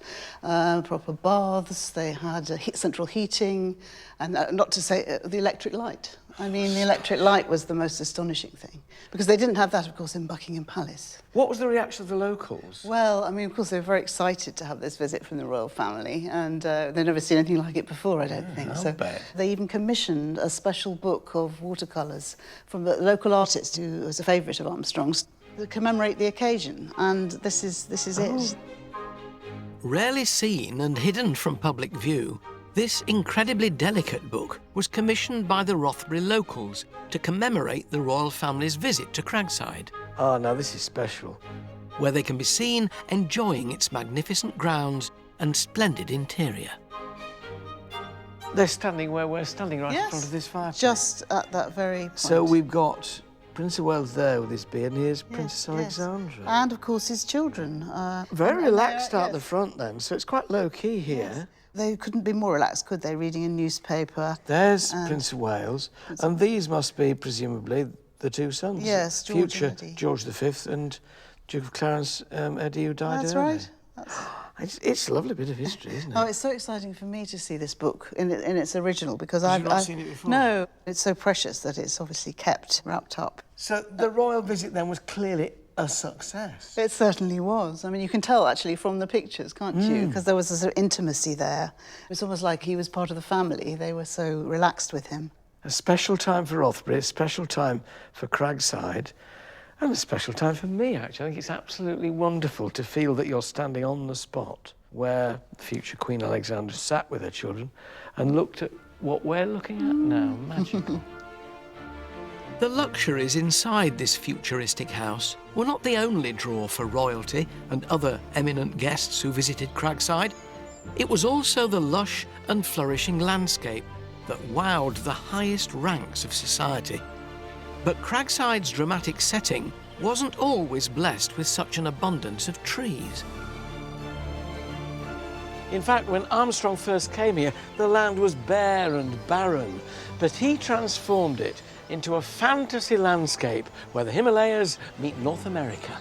proper baths, they had central heating, and not to say the electric light. I mean, the electric light was the most astonishing thing, because they didn't have that, of course, in Buckingham Palace. What was the reaction of the locals? Well, I mean, of course, they were very excited to have this visit from the royal family, and they'd never seen anything like it before, I don't think. I'll So bet. they even commissioned a special book of watercolours from the local artist who was a favourite of Armstrong's to commemorate the occasion, and this is it. Rarely seen and hidden from public view, this incredibly delicate book was commissioned by the Rothbury locals to commemorate the royal family's visit to Cragside. Oh, now this is special. Where they can be seen enjoying its magnificent grounds and splendid interior. They're standing where we're standing, right in Yes, front of this fireplace. just at that very point. So we've got Prince of Wales there with his beard, and here's Princess Alexandra. And, of course, his children. Very and relaxed they're- out the front then, so it's quite low-key here. They couldn't be more relaxed, could they, reading a newspaper? There's And- Prince of Wales, and these must be, presumably, the two sons. Yes, George Future and Eddie. George V and Duke of Clarence, Eddie, who died That's early. right. It's a lovely bit of history, isn't it? Oh, it's so exciting for me to see this book in its original because You've not seen it before? No, it's so precious that it's obviously kept wrapped up. So the royal visit then was clearly a success. It certainly was. I mean, you can tell actually from the pictures, can't you? Because there was a sort of intimacy there. It's almost like he was part of the family. They were so relaxed with him. A special time for Rothbury, a special time for Cragside, and a special time for me, actually. I think it's absolutely wonderful to feel that you're standing on the spot where future Queen Alexandra sat with her children and looked at what we're looking at now. Magical. The luxuries inside this futuristic house were not the only draw for royalty and other eminent guests who visited Cragside. It was also the lush and flourishing landscape that wowed the highest ranks of society. But Cragside's dramatic setting wasn't always blessed with such an abundance of trees. In fact, when Armstrong first came here, the land was bare and barren, but he transformed it into a fantasy landscape where the Himalayas meet North America.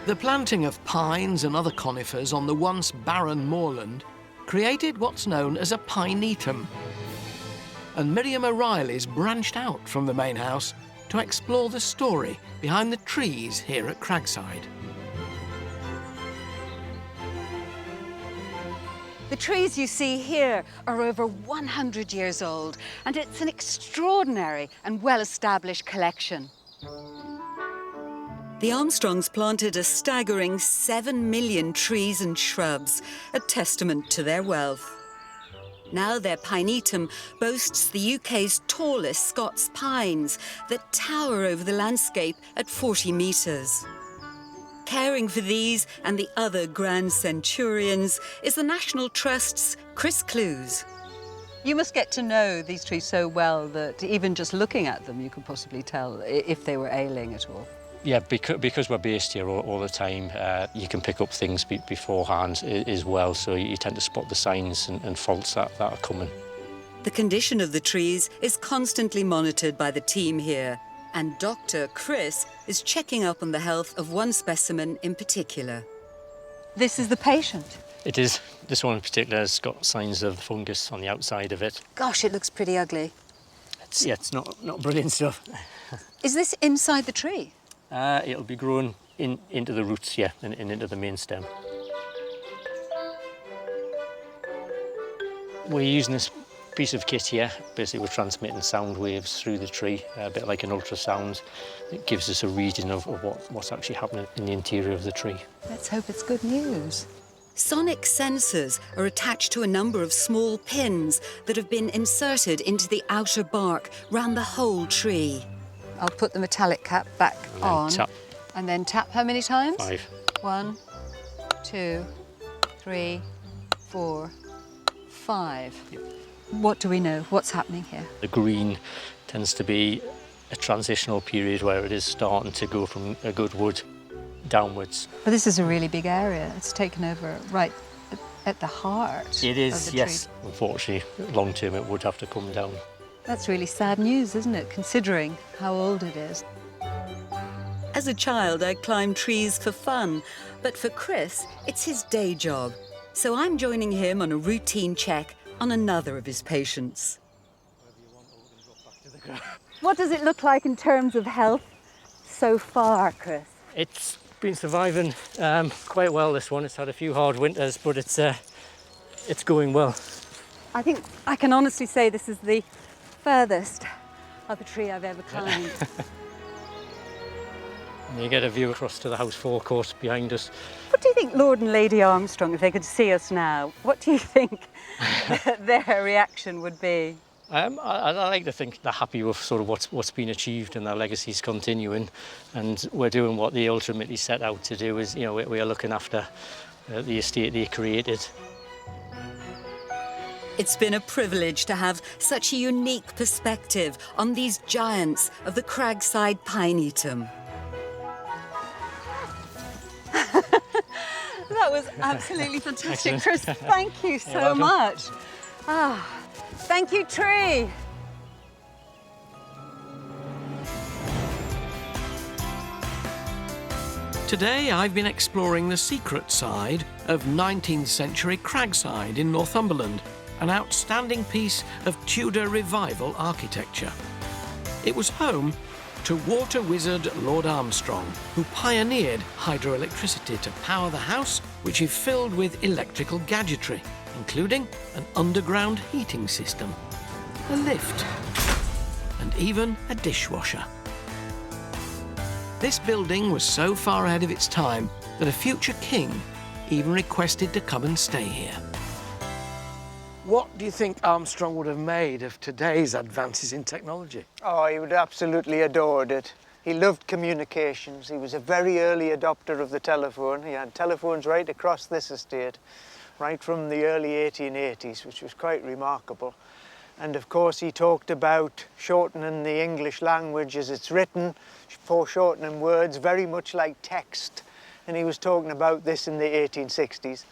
The planting of pines and other conifers on the once barren moorland created what's known as a pinetum. And Miriam O'Reilly's branched out from the main house to explore the story behind the trees here at Cragside. The trees you see here are over 100 years old, and it's an extraordinary and well-established collection. The Armstrongs planted a staggering 7 million trees and shrubs, a testament to their wealth. Now their pinetum boasts the UK's tallest Scots pines that tower over the landscape at 40 metres. Caring for these and the other grand centurions is the National Trust's Chris Clues. You must get to know these trees so well that even just looking at them, you could possibly tell if they were ailing at all. Yeah, because we're based here all the time, you can pick up things beforehand as well, so you tend to spot the signs and faults that are coming. The condition of the trees is constantly monitored by the team here, and Dr. Chris is checking up on the health of one specimen in particular. This is the patient? It is. This one in particular has got signs of fungus on the outside of it. Gosh, it looks pretty ugly. It's not brilliant stuff. Is this inside the tree? It'll be grown into the roots, yeah, and into the main stem. We're using this piece of kit here. Basically, we're transmitting sound waves through the tree, a bit like an ultrasound. It gives us a reading of what's actually happening in the interior of the tree. Let's hope it's good news. Sonic sensors are attached to a number of small pins that have been inserted into the outer bark round the whole tree. I'll put the metallic cap back on. Tap. And then tap how many times? 5. 1, 2, 3, 4, 5. Yep. What do we know? What's happening here? The green tends to be a transitional period where it is starting to go from a good wood downwards. But this is a really big area. It's taken over right at the heart. It is, of the yes. tree. Unfortunately, long term it would have to come down. That's really sad news, isn't it, considering how old it is? As a child, I climbed trees for fun, but for Chris, it's his day job. So I'm joining him on a routine check on another of his patients. What does it look like in terms of health so far, Chris? It's been surviving quite well, this one. It's had a few hard winters, but it's going well. I think I can honestly say this is the furthest of a tree I've ever climbed. And you get a view across to the house forecourt behind us. What do you think Lord and Lady Armstrong, if they could see us now, what do you think their reaction would be? I like to think they're happy with sort of what's been achieved and their legacy's continuing, and we're doing what they ultimately set out to do. Is, you know, we are looking after the estate they created. It's been a privilege to have such a unique perspective on these giants of the Cragside Pinetum. That was absolutely fantastic, Chris. Thank you so much. Thank you, tree. Today I've been exploring the secret side of 19th century Cragside in Northumberland, an outstanding piece of Tudor revival architecture. It was home to water wizard Lord Armstrong, who pioneered hydroelectricity to power the house, which he filled with electrical gadgetry, including an underground heating system, a lift, and even a dishwasher. This building was so far ahead of its time that a future king even requested to come and stay here. What do you think Armstrong would have made of today's advances in technology? Oh, he would absolutely adored it. He loved communications. He was a very early adopter of the telephone. He had telephones right across this estate, right from the early 1880s, which was quite remarkable. And of course, he talked about shortening the English language as it's written, foreshortening words, very much like text. And he was talking about this in the 1860s.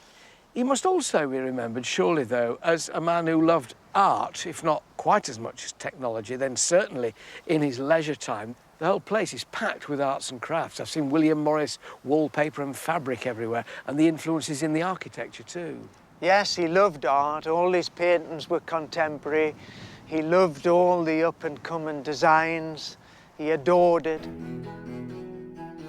He must also be remembered, surely, though, as a man who loved art, if not quite as much as technology, then certainly in his leisure time. The whole place is packed with arts and crafts. I've seen William Morris wallpaper and fabric everywhere, and the influences in the architecture too. Yes, he loved art. All his paintings were contemporary. He loved all the up-and-coming designs. He adored it.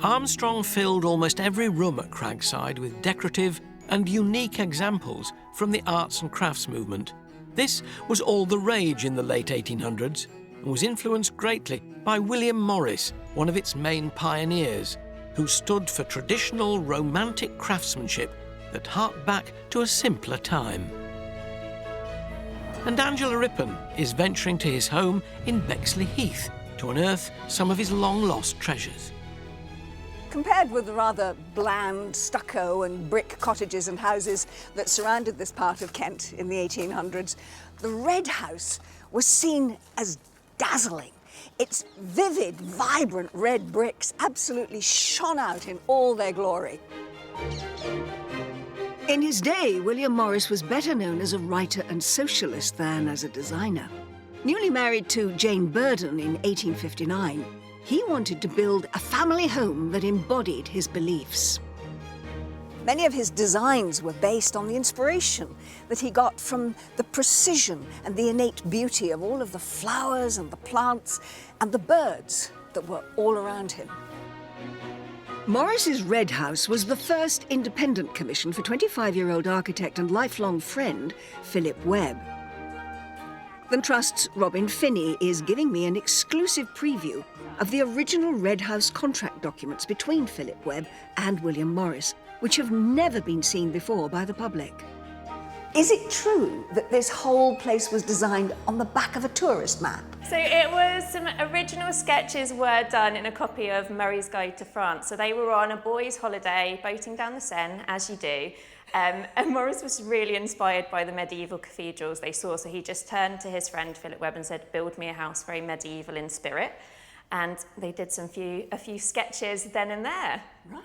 Armstrong filled almost every room at Cragside with decorative and unique examples from the arts and crafts movement. This was all the rage in the late 1800s and was influenced greatly by William Morris, one of its main pioneers, who stood for traditional romantic craftsmanship that harked back to a simpler time. And Angela Rippon is venturing to his home in Bexley Heath to unearth some of his long-lost treasures. Compared with the rather bland stucco and brick cottages and houses that surrounded this part of Kent in the 1800s, the Red House was seen as dazzling. Its vivid, vibrant red bricks absolutely shone out in all their glory. In his day, William Morris was better known as a writer and socialist than as a designer. Newly married to Jane Burden in 1859, he wanted to build a family home that embodied his beliefs. Many of his designs were based on the inspiration that he got from the precision and the innate beauty of all of the flowers and the plants and the birds that were all around him. Morris's Red House was the first independent commission for 25-year-old architect and lifelong friend Philip Webb. The Trust's Robin Finney is giving me an exclusive preview of the original Red House contract documents between Philip Webb and William Morris, which have never been seen before by the public. Is it true that this whole place was designed on the back of a tourist map? So it was, some original sketches were done in a copy of Murray's Guide to France. So they were on a boys' holiday, boating down the Seine, as you do. And Morris was really inspired by the medieval cathedrals they saw. So he just turned to his friend Philip Webb and said, build me a house very medieval in spirit. And they did a few sketches then and there. Right.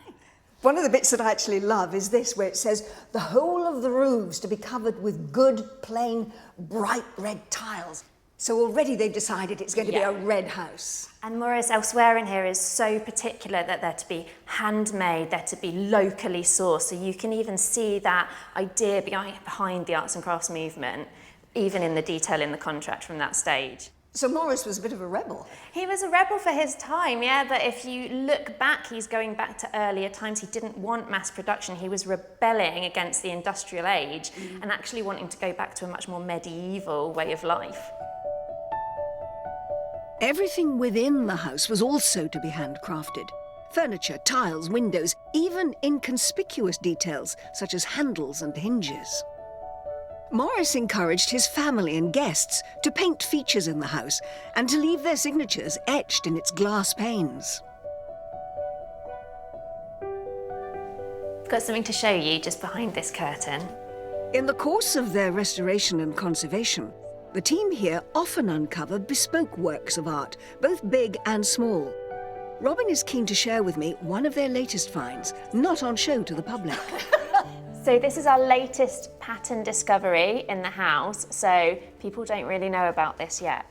One of the bits that I actually love is this, where it says, the whole of the roofs to be covered with good, plain, bright red tiles. So already they've decided it's going to be a red house. And Morris elsewhere in here is so particular that they're to be handmade, they're to be locally sourced. So you can even see that idea behind the arts and crafts movement, even in the detail in the contract from that stage. So Morris was a bit of a rebel. He was a rebel for his time, yeah, but if you look back, he's going back to earlier times. He didn't want mass production. He was rebelling against the industrial age and actually wanting to go back to a much more medieval way of life. Everything within the house was also to be handcrafted. Furniture, tiles, windows, even inconspicuous details such as handles and hinges. Morris encouraged his family and guests to paint features in the house and to leave their signatures etched in its glass panes. I've got something to show you just behind this curtain. In the course of their restoration and conservation, the team here often uncover bespoke works of art, both big and small. Robin is keen to share with me one of their latest finds, not on show to the public. So this is our latest pattern discovery in the house, so people don't really know about this yet.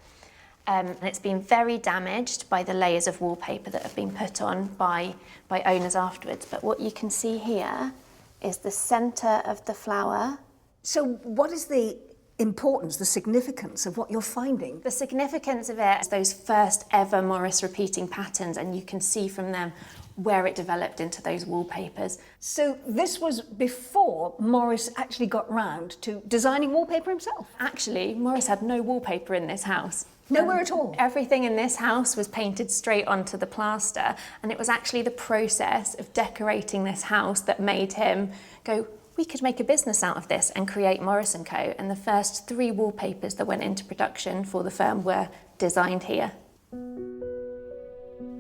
And it's been very damaged by the layers of wallpaper that have been put on by owners afterwards. But what you can see here is the centre of the flower. So what is the importance, the significance of what you're finding? The significance of it is those first ever Morris repeating patterns, and you can see from them where it developed into those wallpapers. So this was before Morris actually got round to designing wallpaper himself? Actually, Morris had no wallpaper in this house. Nowhere at all? Everything in this house was painted straight onto the plaster, and it was actually the process of decorating this house that made him go, we could make a business out of this and create Morris & Co. And the first 3 wallpapers that went into production for the firm were designed here.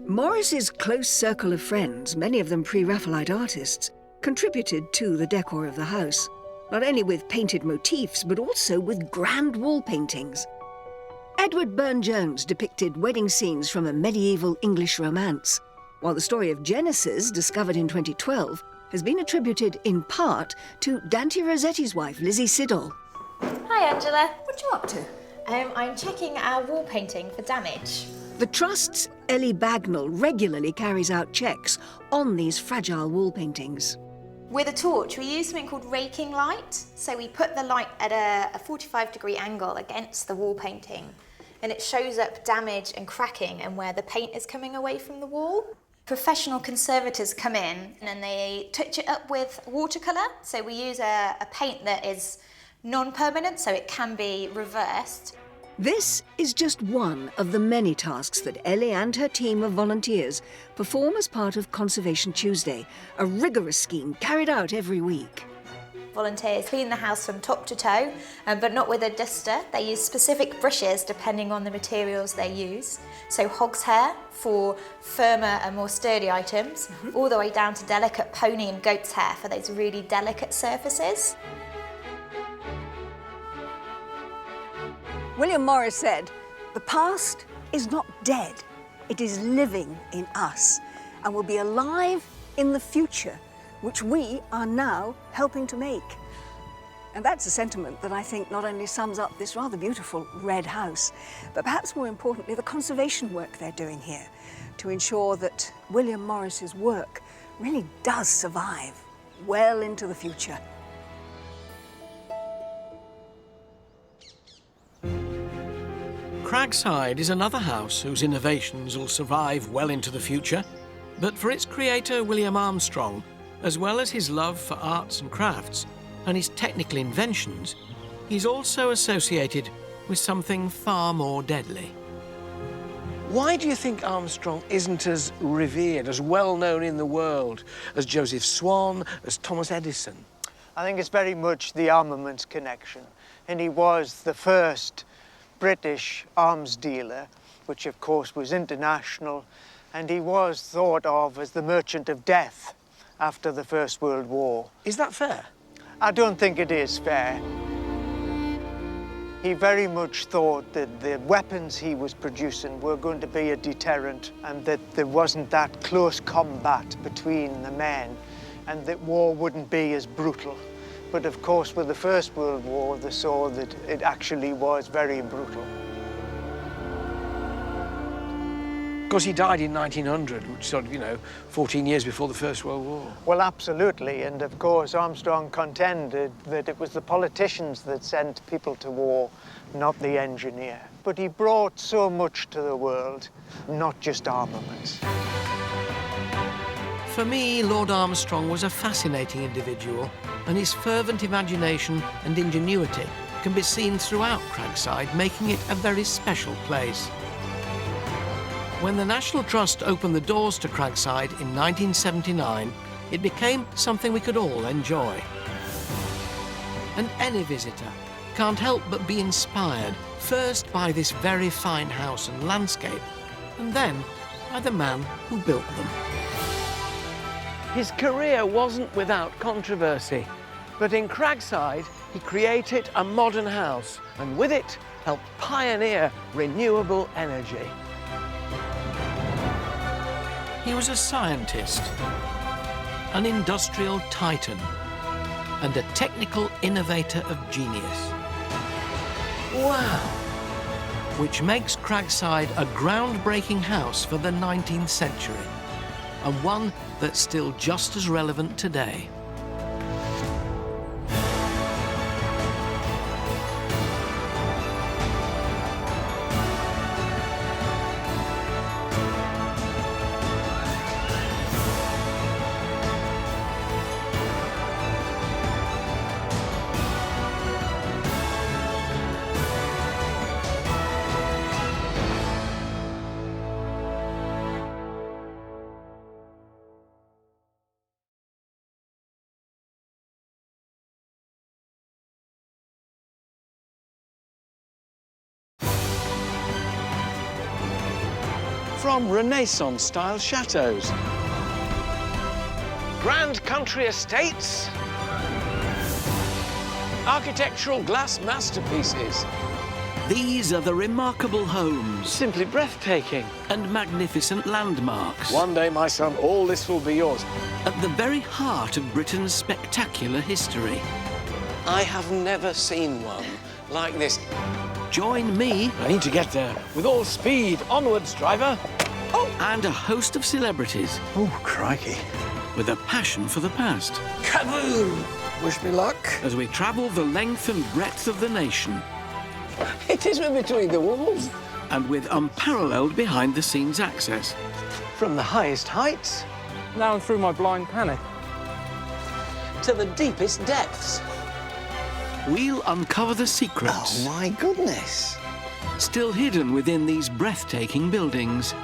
Morris's close circle of friends, many of them pre-Raphaelite artists, contributed to the decor of the house, not only with painted motifs, but also with grand wall paintings. Edward Burne-Jones depicted wedding scenes from a medieval English romance, while the story of Genesis, discovered in 2012, has been attributed in part to Dante Rossetti's wife, Lizzie Siddall. Hi, Angela. What are you up to? I'm checking our wall painting for damage. The Trust's Ellie Bagnall regularly carries out checks on these fragile wall paintings. With a torch, we use something called raking light. So we put the light at a 45-degree angle against the wall painting, and it shows up damage and cracking and where the paint is coming away from the wall. Professional conservators come in and they touch it up with watercolour. So we use a paint that is non-permanent, so it can be reversed. This is just one of the many tasks that Ellie and her team of volunteers perform as part of Conservation Tuesday, a rigorous scheme carried out every week. Volunteers clean the house from top to toe, but not with a duster. They use specific brushes depending on the materials they use. So hog's hair for firmer and more sturdy items, all the way down to delicate pony and goat's hair for those really delicate surfaces. William Morris said, "The past is not dead, it is living in us and will be alive in the future, which we are now helping to make." And that's a sentiment that I think not only sums up this rather beautiful red house, but perhaps more importantly, the conservation work they're doing here to ensure that William Morris's work really does survive well into the future. Cragside is another house whose innovations will survive well into the future, but for its creator, William Armstrong, as well as his love for arts and crafts and his technical inventions, he's also associated with something far more deadly. Why do you think Armstrong isn't as revered, as well known in the world as Joseph Swan, as Thomas Edison? I think it's very much the armaments connection. And he was the first British arms dealer, which of course was international, and he was thought of as the merchant of death after the First World War. Is that fair? I don't think it is fair. He very much thought that the weapons he was producing were going to be a deterrent and that there wasn't that close combat between the men and that war wouldn't be as brutal. But of course, with the First World War, they saw that it actually was very brutal. Of course, he died in 1900, which sort of, 14 years before the First World War. Well, absolutely. And of course, Armstrong contended that it was the politicians that sent people to war, not the engineer. But he brought so much to the world, not just armaments. For me, Lord Armstrong was a fascinating individual, and his fervent imagination and ingenuity can be seen throughout Cragside, making it a very special place. When the National Trust opened the doors to Cragside in 1979, it became something we could all enjoy. And any visitor can't help but be inspired, first by this very fine house and landscape, and then by the man who built them. His career wasn't without controversy, but in Cragside, he created a modern house and with it helped pioneer renewable energy. He was a scientist, an industrial titan, and a technical innovator of genius. Wow! which makes Cragside a groundbreaking house for the 19th century, and one that's still just as relevant today. From Renaissance-style chateaux, grand country estates, architectural glass masterpieces. These are the remarkable homes. Simply breathtaking. And magnificent landmarks. One day, my son, all this will be yours. At the very heart of Britain's spectacular history. I have never seen one like this. Join me. I need to get there. With all speed. Onwards, driver. Oh! And a host of celebrities. Oh, crikey. With a passion for the past. Kaboom! Wish me luck. As we travel the length and breadth of the nation. It is between the walls. And with unparalleled behind-the-scenes access. From the highest heights. Now through my blind panic. To the deepest depths. We'll uncover the secrets. Oh, my goodness. Still hidden within these breathtaking buildings.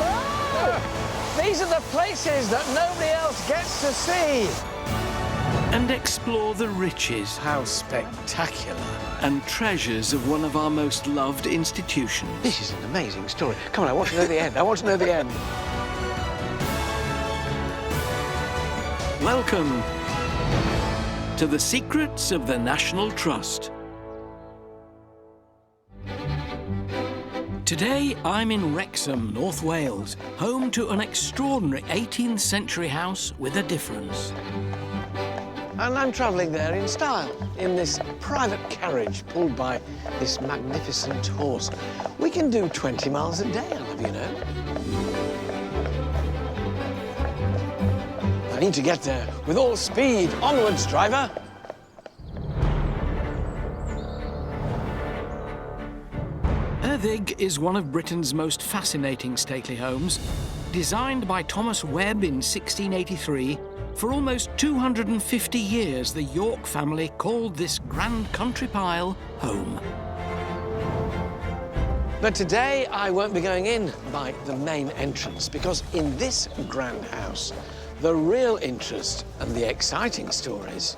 Oh! These are the places that nobody else gets to see. And explore the riches. How spectacular. And treasures of one of our most loved institutions. This is an amazing story. Come on, I want to know the end. I want to know the end. Welcome to the secrets of the National Trust. Today, I'm in Wrexham, North Wales, home to an extraordinary 18th century house with a difference. And I'm travelling there in style, in this private carriage pulled by this magnificent horse. We can do 20 miles a day, I'll have you know. I need to get there with all speed. Onwards, driver. Erddig is one of Britain's most fascinating stately homes. Designed by Thomas Webb in 1683, for almost 250 years, the York family called this grand country pile home. But today, I won't be going in by the main entrance, because in this grand house, the real interest and the exciting stories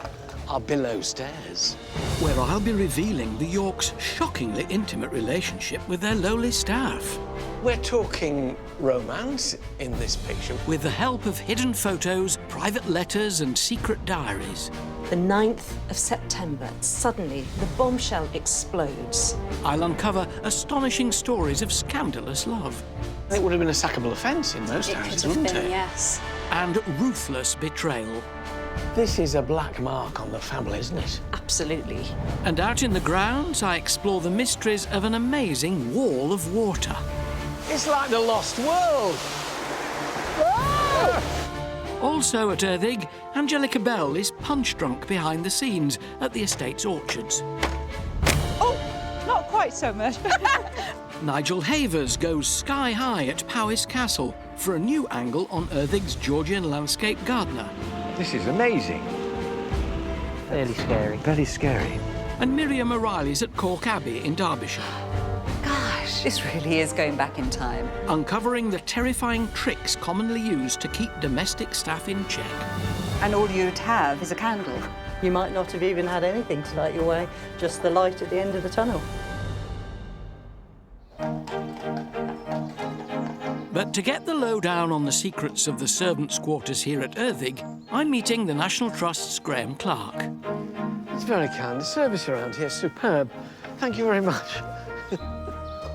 are below stairs. Where I'll be revealing the Yorks' shockingly intimate relationship with their lowly staff. We're talking romance in this picture. With the help of hidden photos, private letters and secret diaries. The 9th of September, suddenly the bombshell explodes. I'll uncover astonishing stories of scandalous love. It would have been a sackable offence in most houses, wouldn't it? Yes. And ruthless betrayal. This is a black mark on the family, isn't it? Absolutely. And out in the grounds, I explore the mysteries of an amazing wall of water. It's like the lost world. Whoa! Also at Erddig, Angelica Bell is punch-drunk behind the scenes at the estate's orchards. Oh, not quite so much. Nigel Havers goes sky-high at Powys Castle for a new angle on Erddig's Georgian landscape gardener. This is amazing. Fairly scary. Very scary. And Miriam O'Reilly's at Cork Abbey in Derbyshire. Gosh, this really is going back in time. Uncovering the terrifying tricks commonly used to keep domestic staff in check. And all you'd have is a candle. You might not have even had anything to light your way, just the light at the end of the tunnel. But to get the lowdown on the secrets of the servants' quarters here at Erddig, I'm meeting the National Trust's Graham Clark. It's very kind. The service around here is superb. Thank you very much.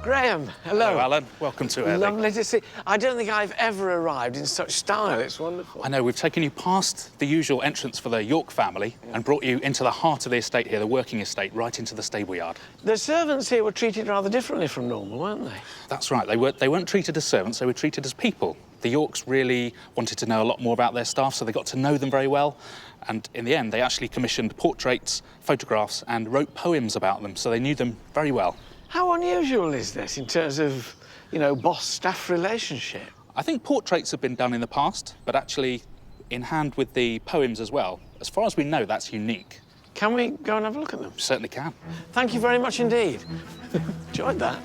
Graham, hello. Hello, Alan. Welcome to Erddig. Lovely to see. I don't think I've ever arrived in such style. It's wonderful. I know, we've taken you past the usual entrance for the York family and brought you into the heart of the estate here, the working estate, right into the stable yard. The servants here were treated rather differently from normal, weren't they? That's right. They weren't treated as servants, they were treated as people. The Yorks really wanted to know a lot more about their staff, so they got to know them very well. And in the end, they actually commissioned portraits, photographs, and wrote poems about them, so they knew them very well. How unusual is this in terms of, you know, boss-staff relationship? I think portraits have been done in the past, but actually in hand with the poems as well. As far as we know, that's unique. Can we go and have a look at them? Certainly can. Thank you very much indeed. Enjoyed that.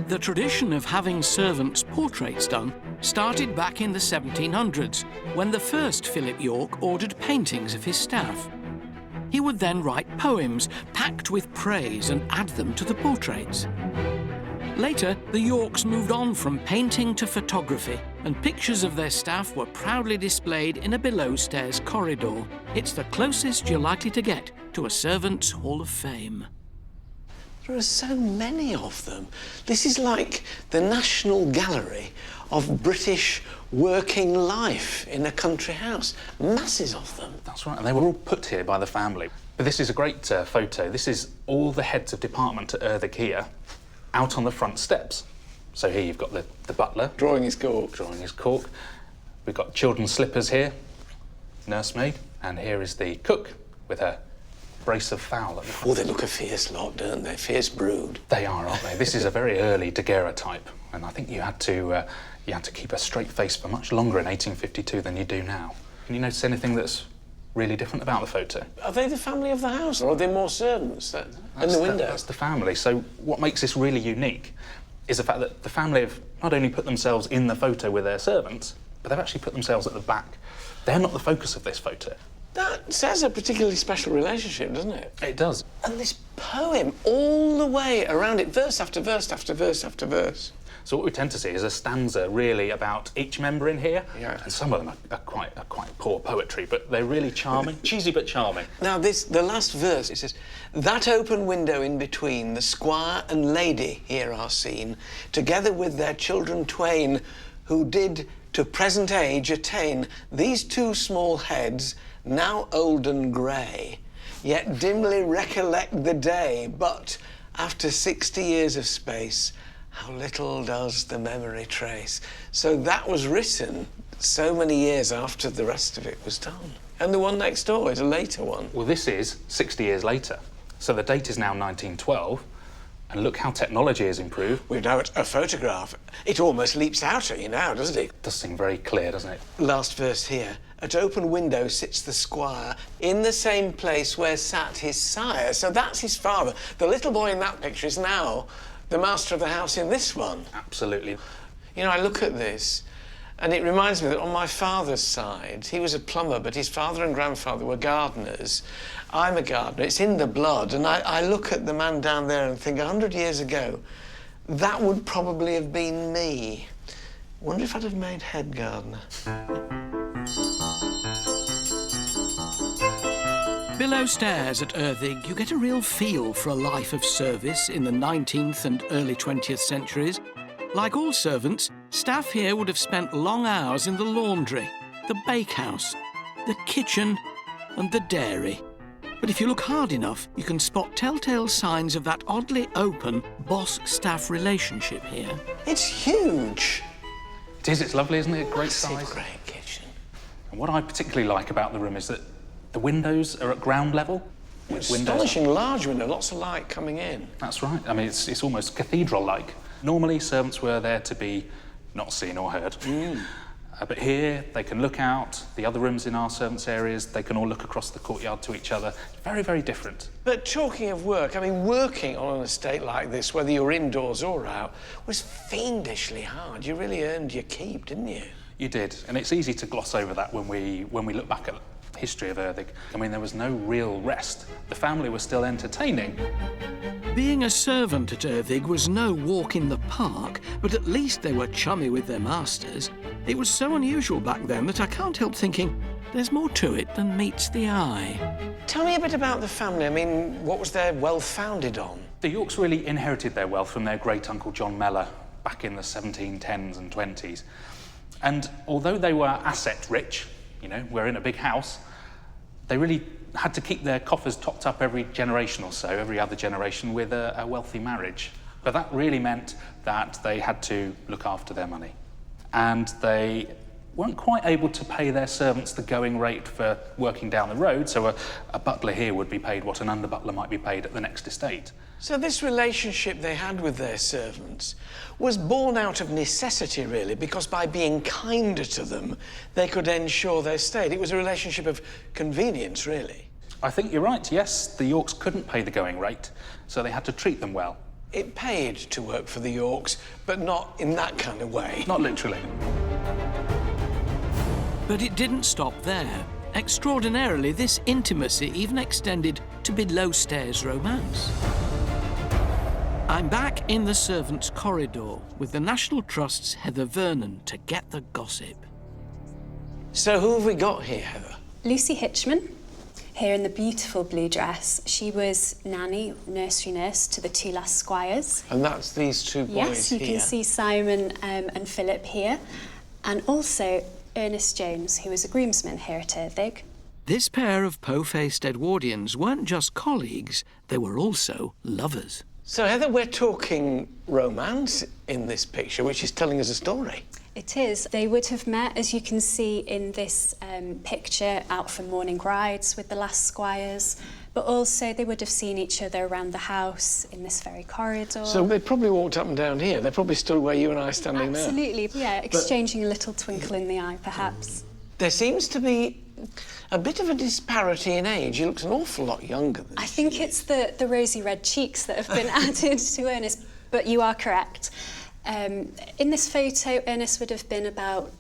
The tradition of having servants' portraits done started back in the 1700s, when the first Philip York ordered paintings of his staff. He would then write poems packed with praise and add them to the portraits. Later, the Yorks moved on from painting to photography, and pictures of their staff were proudly displayed in a below-stairs corridor. It's the closest you're likely to get to a servant's Hall of Fame. There are so many of them. This is like the National Gallery of British working life in a country house. Masses of them. That's right, and they were all put here by the family. But this is a great photo. This is all the heads of department at Erddig here, out on the front steps. So here you've got the butler. Drawing his cork. Drawing his cork. We've got children's slippers here, nursemaid, and here is the cook with her brace of fowl at the front. Oh, they look a fierce lot, don't they? Fierce brood. They are, aren't they? This is a very early Daguerre type, and I think you had to keep a straight face for much longer in 1852 than you do now. Can you notice anything that's really different about the photo? Are they the family of the house, or are they more servants in the window? That's the family. So what makes this really unique is the fact that the family have not only put themselves in the photo with their servants, but they've actually put themselves at the back. They're not the focus of this photo. That says a particularly special relationship, doesn't it? It does. And this poem, all the way around it, verse after verse after verse after verse. So what we tend to see is a stanza really about each member in here. Yeah. And some of them are quite poor poetry, but they're really charming. Cheesy but charming. Now, the last verse, it says, "That open window in between, the squire and lady here are seen, together with their children twain, who did to present age attain. These two small heads, now old and grey, yet dimly recollect the day, but after 60 years of space, how little does the memory trace." So that was written so many years after the rest of it was done. And the one next door is a later one. Well, this is 60 years later. So the date is now 1912, and look how technology has improved. We've now got a photograph. It almost leaps out at you now, doesn't it? It does seem very clear, doesn't it? Last verse here. "At open window sits the squire, in the same place where sat his sire." So that's his father. The little boy in that picture is now the master of the house in this one. Absolutely. You know, I look at this, and it reminds me that on my father's side, he was a plumber, but his father and grandfather were gardeners. I'm a gardener. It's in the blood. And I look at the man down there and think, 100 years ago, that would probably have been me. Wonder if I'd have made head gardener. Below stairs at Erddig, you get a real feel for a life of service in the 19th and early 20th centuries. Like all servants, staff here would have spent long hours in the laundry, the bakehouse, the kitchen and the dairy. But if you look hard enough, you can spot telltale signs of that oddly open boss-staff relationship here. It's huge. It is. It's lovely, isn't it? Great size. It's a great kitchen. And what I particularly like about the room is that the windows are at ground level. Astonishing large window, lots of light coming in. That's right. I mean, it's almost cathedral-like. Normally, servants were there to be not seen or heard. But here, they can look out. The other rooms in our servants' areas, they can all look across the courtyard to each other. Very, very different. But talking of work, I mean, working on an estate like this, whether you're indoors or out, was fiendishly hard. You really earned your keep, didn't you? You did, and it's easy to gloss over that when we look back at the history of Erddig. I mean, there was no real rest. The family was still entertaining. Being a servant at Erddig was no walk in the park, but at least they were chummy with their masters. It was so unusual back then that I can't help thinking, there's more to it than meets the eye. Tell me a bit about the family. I mean, what was their wealth founded on? The Yorks really inherited their wealth from their great-uncle John Mellor back in the 1710s and 20s. And although they were asset-rich, you know, we're in a big house, they really had to keep their coffers topped up every generation or so, every other generation, with a wealthy marriage. But that really meant that they had to look after their money. And they weren't quite able to pay their servants the going rate for working down the road, so a butler here would be paid what an under-butler might be paid at the next estate. So this relationship they had with their servants was born out of necessity, really, because by being kinder to them, they could ensure their stay. It was a relationship of convenience, really. I think you're right, yes. The Yorks couldn't pay the going rate, so they had to treat them well. It paid to work for the Yorks, but not in that kind of way. Not literally. But it didn't stop there. Extraordinarily, this intimacy even extended to below-stairs romance. I'm back in the servants' corridor with the National Trust's Heather Vernon to get the gossip. So who have we got here, Heather? Lucy Hitchman, here in the beautiful blue dress. She was nanny, nursery nurse to the two last squires. And that's these two boys Yes, you here. can see Simon and Philip here. And also Ernest Jones, who was a groomsman here at Erddig. This pair of po-faced Edwardians weren't just colleagues, they were also lovers. So, Heather, we're talking romance in this picture, which is telling us a story. It is. They would have met, as you can see in this picture, out for morning rides with the last squires, but also they would have seen each other around the house in this very corridor. So they probably walked up and down here. They probably stood where you and I are standing now. Absolutely, yeah, exchanging a little twinkle in the eye, perhaps. There seems to be a bit of a disparity in age. He looks an awful lot younger than I think it's the rosy red cheeks that have been added to Ernest, but you are correct. In this photo, Ernest would have been about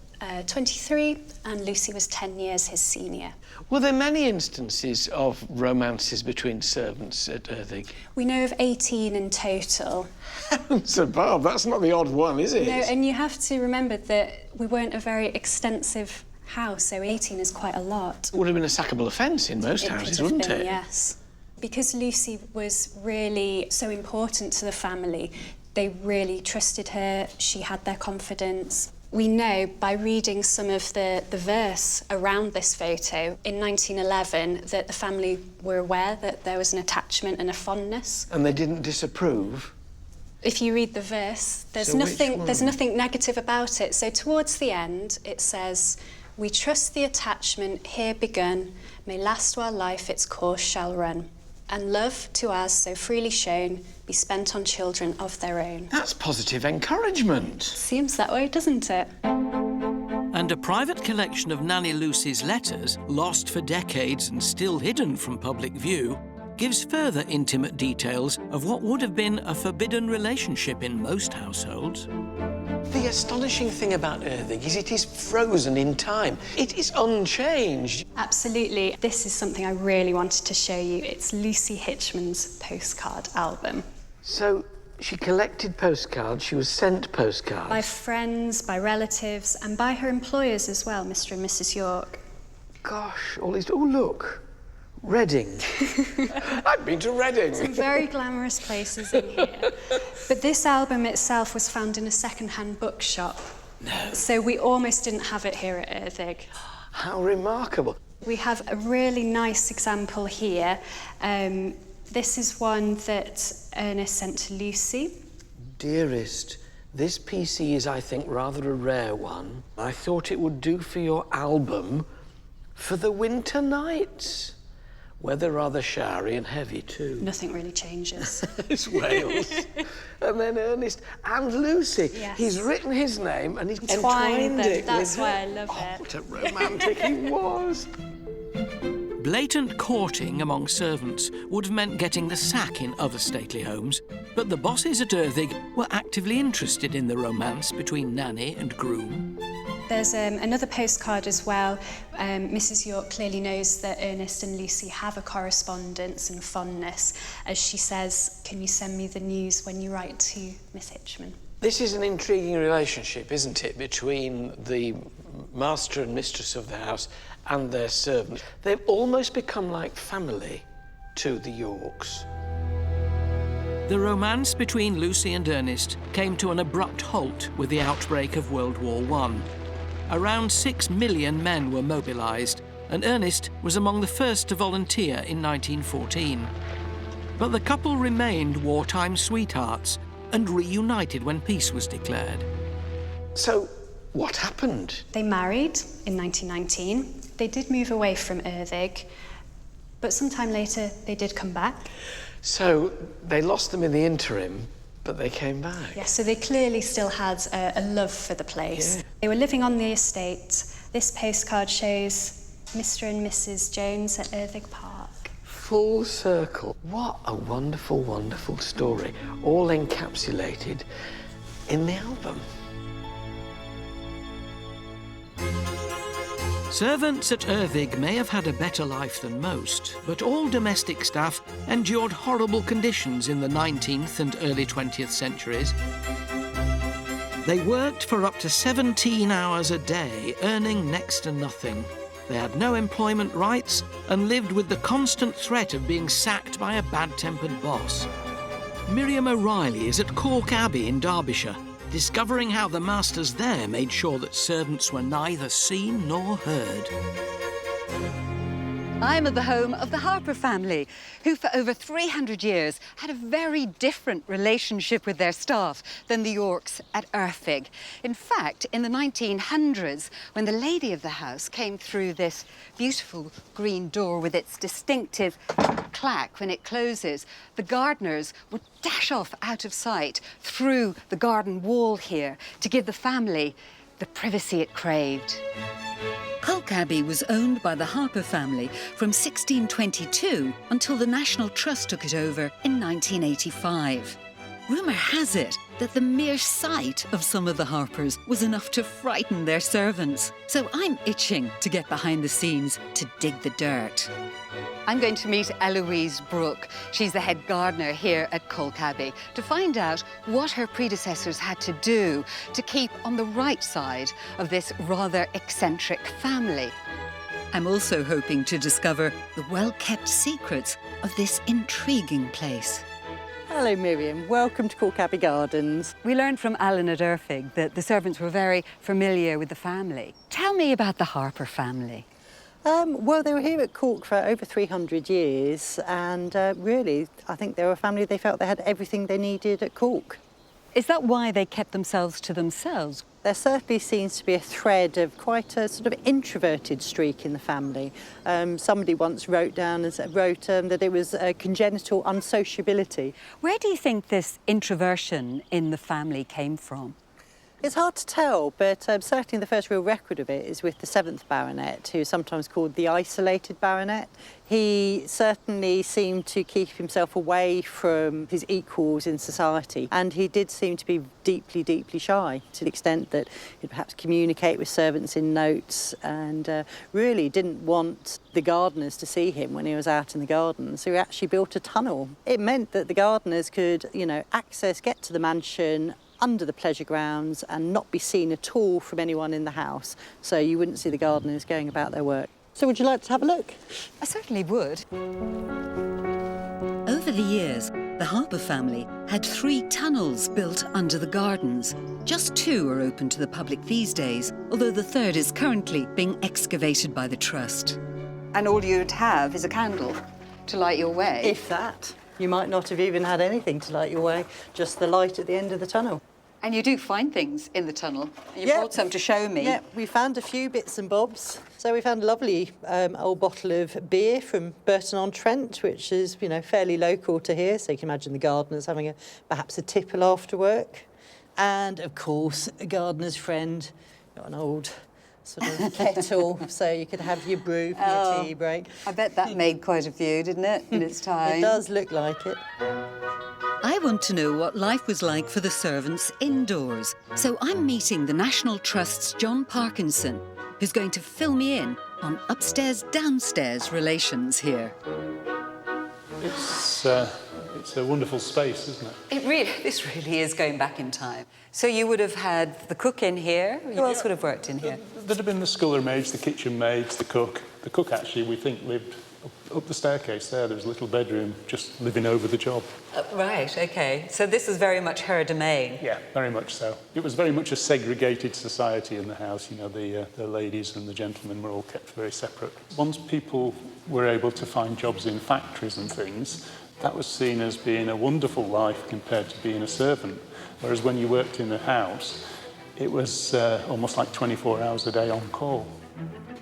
23 and Lucy was 10 years his senior. Were there many instances of romances between servants at Erddig? We know of 18 in total. Heavens above, that's not the odd one, is it? No, and you have to remember that we weren't a very extensive house, so 18 is quite a lot. It would have been a sackable offence in most houses, wouldn't it? Yes. Because Lucy was really so important to the family, they really trusted her, she had their confidence. We know by reading some of the verse around this photo in 1911 that the family were aware that there was an attachment and a fondness. And they didn't disapprove? If you read the verse, there's So nothing negative about it. So towards the end, it says, "We trust the attachment here begun may last while life its course shall run, and love to us so freely shown be spent on children of their own." That's positive encouragement. Seems that way, doesn't it? And a private collection of Nanny Lucy's letters, lost for decades and still hidden from public view, gives further intimate details of what would have been a forbidden relationship in most households. The astonishing thing about Erddig is it is frozen in time. It is unchanged. Absolutely. This is something I really wanted to show you. It's Lucy Hitchman's postcard album. So she collected postcards, she was sent postcards. By friends, by relatives, and by her employers as well, Mr. and Mrs. York. Gosh, all these... Oh, look. Reading. I've been to Reading. Some very glamorous places in here. But this album itself was found in a second-hand bookshop. No. So we almost didn't have it here at Erddig. How remarkable. We have a really nice example here. This is one that Ernest sent to Lucy. Dearest, this PC is, I think, rather a rare one. I thought it would do for your album for the winter nights. Weather rather showery and heavy, too. Nothing really changes. It's Wales. And then Ernest and Lucy. Yes. He's written his name and he's Entwined entwined them. it That's with why her. I love it. What a romantic he was. Blatant courting among servants would have meant getting the sack in other stately homes, but the bosses at Erddig were actively interested in the romance between nanny and groom. There's another postcard as well. Mrs. York clearly knows that Ernest and Lucy have a correspondence and fondness, as she says, "Can you send me the news when you write to Miss Hitchman?" This is an intriguing relationship, isn't it, between the master and mistress of the house and their servants. They've almost become like family to the Yorks. The romance between Lucy and Ernest came to an abrupt halt with the outbreak of World War I. Around 6 million men were mobilised, and Ernest was among the first to volunteer in 1914. But the couple remained wartime sweethearts and reunited when peace was declared. So, what happened? They married in 1919. They did move away from Erddig, but sometime later they did come back. So, they lost them in the interim, but they came back. Yeah, so they clearly still had a love for the place. Yeah. They were living on the estate. This postcard shows Mr. and Mrs. Jones at Erddig Park. Full circle. What a wonderful, wonderful story, all encapsulated in the album. Servants at Erddig may have had a better life than most, but all domestic staff endured horrible conditions in the 19th and early 20th centuries. They worked for up to 17 hours a day, earning next to nothing. They had no employment rights and lived with the constant threat of being sacked by a bad-tempered boss. Miriam O'Reilly is at Cork Abbey in Derbyshire, discovering how the masters there made sure that servants were neither seen nor heard. I'm at the home of the Harper family, who for over 300 years had a very different relationship with their staff than the Yorks at Erddig. In fact, in the 1900s, when the lady of the house came through this beautiful green door with its distinctive clack when it closes, the gardeners would dash off out of sight through the garden wall here to give the family the privacy it craved. Cork Abbey was owned by the Harper family from 1622 until the National Trust took it over in 1985. Rumour has it that the mere sight of some of the Harpers was enough to frighten their servants. So I'm itching to get behind the scenes to dig the dirt. I'm going to meet Eloise Brooke. She's the head gardener here at Cork Abbey, to find out what her predecessors had to do to keep on the right side of this rather eccentric family. I'm also hoping to discover the well-kept secrets of this intriguing place. Hello, Miriam. Welcome to Cork Abbey Gardens. We learned from Alan at Erddig that the servants were very familiar with the family. Tell me about the Harper family. Well, they were here at Cork for over 300 years, and really, I think they were a family. They felt they had everything they needed at Cork. Is that why they kept themselves to themselves? There certainly seems to be a thread of quite a sort of introverted streak in the family. Somebody once wrote that it was a congenital unsociability. Where do you think this introversion in the family came from? It's hard to tell, but certainly the first real record of it is with the 7th Baronet, who's sometimes called the isolated Baronet. He certainly seemed to keep himself away from his equals in society, and he did seem to be deeply, deeply shy, to the extent that he'd perhaps communicate with servants in notes, and really didn't want the gardeners to see him when he was out in the garden. So he actually built a tunnel. It meant that the gardeners could, get to the mansion under the pleasure grounds and not be seen at all from anyone in the house. So you wouldn't see the gardeners going about their work. So would you like to have a look? I certainly would. Over the years, the Harper family had 3 tunnels built under the gardens. Just 2 are open to the public these days, although the 3rd is currently being excavated by the Trust. And all you'd have is a candle to light your way? If that. You might not have even had anything to light your way, just the light at the end of the tunnel. And you do find things in the tunnel. You brought some to show me. Yeah, we found a few bits and bobs. So we found a lovely old bottle of beer from Burton-on-Trent, which is, fairly local to here. So you can imagine the gardeners having perhaps a tipple after work. And, of course, a gardener's friend, got an old sort of kettle, so you could have your brew for your tea break. I bet that made quite a few, didn't it, in its time? It does look like it. I want to know what life was like for the servants indoors, so I'm meeting the National Trust's John Parkinson, who's going to fill me in on upstairs-downstairs relations here. It's It's a wonderful space, isn't it? This really is going back in time. So you would have had the cook in here. Who else would have worked in here? There'd have been the scullery maids, the kitchen maids, the cook. The cook, actually, we think lived up the staircase there. There was a little bedroom just living over the job. Right, OK. So this was very much her domain. Yeah, very much so. It was very much a segregated society in the house. You know, the ladies and the gentlemen were all kept very separate. Once people were able to find jobs in factories and things, that was seen as being a wonderful life compared to being a servant. Whereas when you worked in the house, it was almost like 24 hours a day on call.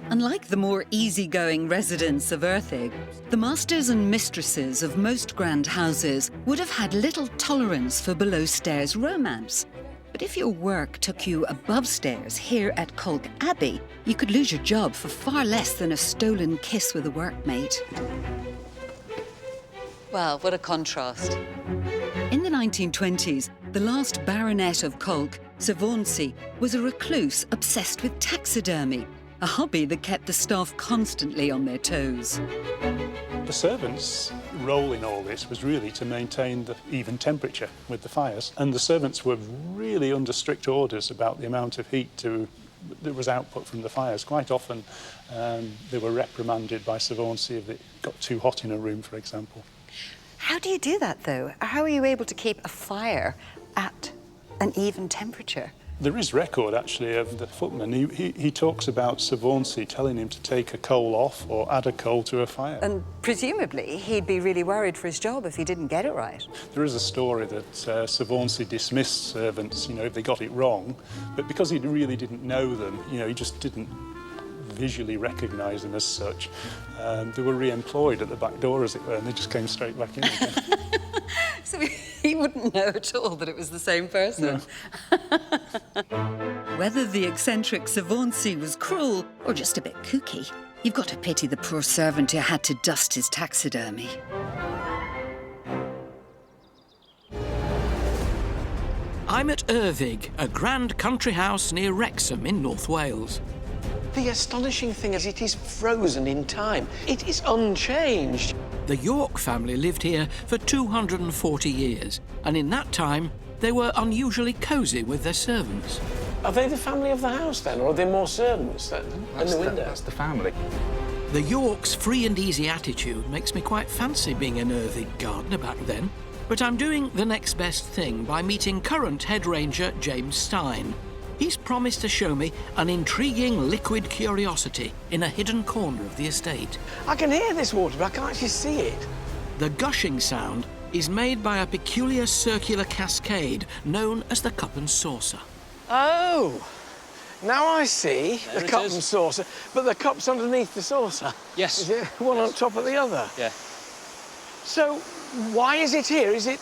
Unlike the more easygoing residents of Earthig, the masters and mistresses of most grand houses would have had little tolerance for below-stairs romance. But if your work took you above stairs here at Colk Abbey, you could lose your job for far less than a stolen kiss with a workmate. Well, what a contrast. In the 1920s, the last baronet of Colk, Sir Vauncey, was a recluse obsessed with taxidermy, a hobby that kept the staff constantly on their toes. The servants' role in all this was really to maintain the even temperature with the fires, and the servants were really under strict orders about the amount of heat that was output from the fires. Quite often they were reprimanded by Sir Vauncey if it got too hot in a room, for example. How do you do that, though? How are you able to keep a fire at an even temperature? There is record, actually, of the footman. He talks about Sir Vauncey telling him to take a coal off or add a coal to a fire. And presumably he'd be really worried for his job if he didn't get it right. There is a story that Sir Vauncey dismissed servants, you know, if they got it wrong, but because he really didn't know them, you know, he just didn't visually recognise them as such. They were re-employed at the back door, as it were, and they just came straight back in again. So he wouldn't know at all that it was the same person. No. Whether the eccentric Sir Vauncey was cruel or just a bit kooky, you've got to pity the poor servant who had to dust his taxidermy. I'm at Earthig, a grand country house near Wrexham in North Wales. The astonishing thing is it is frozen in time. It is unchanged. The York family lived here for 240 years, and in that time, they were unusually cosy with their servants. Are they the family of the house, then, or are there more servants in the window? That's the family. The Yorks' free and easy attitude makes me quite fancy being an Earthig gardener back then, but I'm doing the next best thing by meeting current head ranger James Stein. He's promised to show me an intriguing liquid curiosity in a hidden corner of the estate. I can hear this water, but I can't actually see it. The gushing sound is made by a peculiar circular cascade known as the cup and saucer. Oh, now I see the cup and saucer, but the cup's underneath the saucer. Yes. Is it one on top of the other? Yeah. So, why is it here? Is it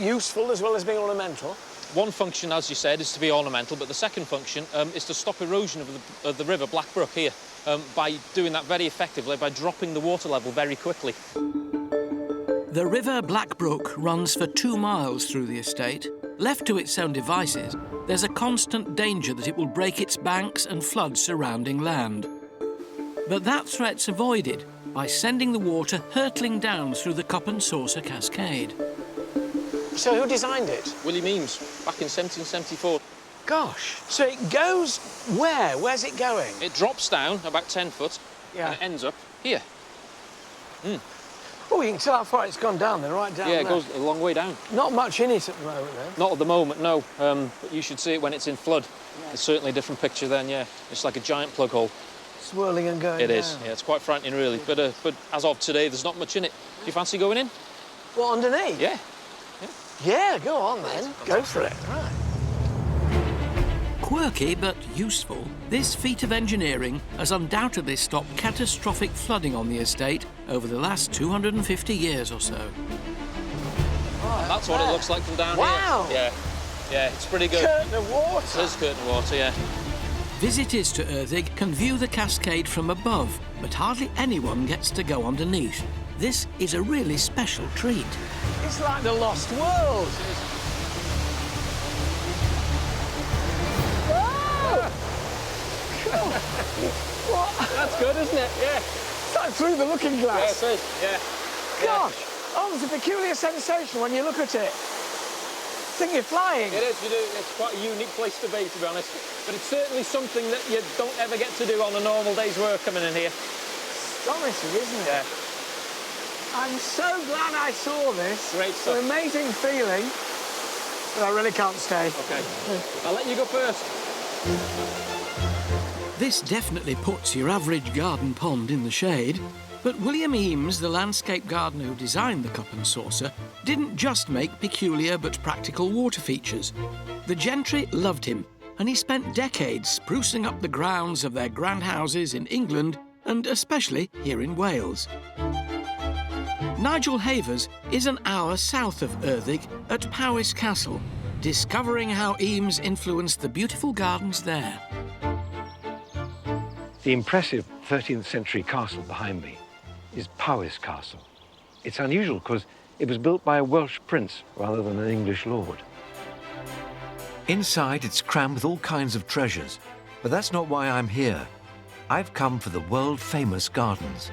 useful as well as being ornamental? One function, as you said, is to be ornamental, but the second function is to stop erosion of the river Black Brook here by doing that very effectively, by dropping the water level very quickly. The river Black Brook runs for 2 miles through the estate. Left to its own devices, there's a constant danger that it will break its banks and flood surrounding land. But that threat's avoided by sending the water hurtling down through the cup and saucer cascade. So who designed it? William Eames, back in 1774. Gosh, so it goes where? Where's it going? It drops down about 10 foot and it ends up here. Oh, you can tell how far it's gone down then, right down there. Yeah, it goes a long way down. Not much in it at the moment, then? Not at the moment, no. But you should see it when it's in flood. It's certainly a different picture then, yeah. It's like a giant plug hole. Swirling and going It is, yeah. It's quite frightening, really. But as of today, there's not much in it. Do you fancy going in? What, underneath? Yeah. Yeah, go on then. Go for it. Right. Quirky but useful, this feat of engineering has undoubtedly stopped catastrophic flooding on the estate over the last 250 years or so. Oh, that's what it looks like from down here. Yeah. Yeah, it's pretty good. Curtain of water. It is curtain of water, yeah. Visitors to Earthig can view the cascade from above, but hardly anyone gets to go underneath. This is a really special treat. It's like the lost world. Whoa! What? That's good, isn't it? Yeah. It's like through the looking glass. Yeah, it is. Yeah. Gosh, Oh, there's a peculiar sensation when you look at it. Think you're flying. It is, you do. It's quite a unique place to be honest. But it's certainly something that you don't ever get to do on a normal day's work coming in here. Astonishing, isn't it? Yeah. I'm so glad I saw this. Great stuff. It's an amazing feeling. But I really can't stay. OK. I'll let you go first. This definitely puts your average garden pond in the shade. But William Eames, the landscape gardener who designed the cup and saucer, didn't just make peculiar but practical water features. The gentry loved him, and he spent decades sprucing up the grounds of their grand houses in England and especially here in Wales. Nigel Havers is an hour south of Erddig at Powys Castle, discovering how Eames influenced the beautiful gardens there. The impressive 13th century castle behind me is Powys Castle. It's unusual because it was built by a Welsh prince rather than an English lord. Inside, it's crammed with all kinds of treasures, but that's not why I'm here. I've come for the world-famous gardens.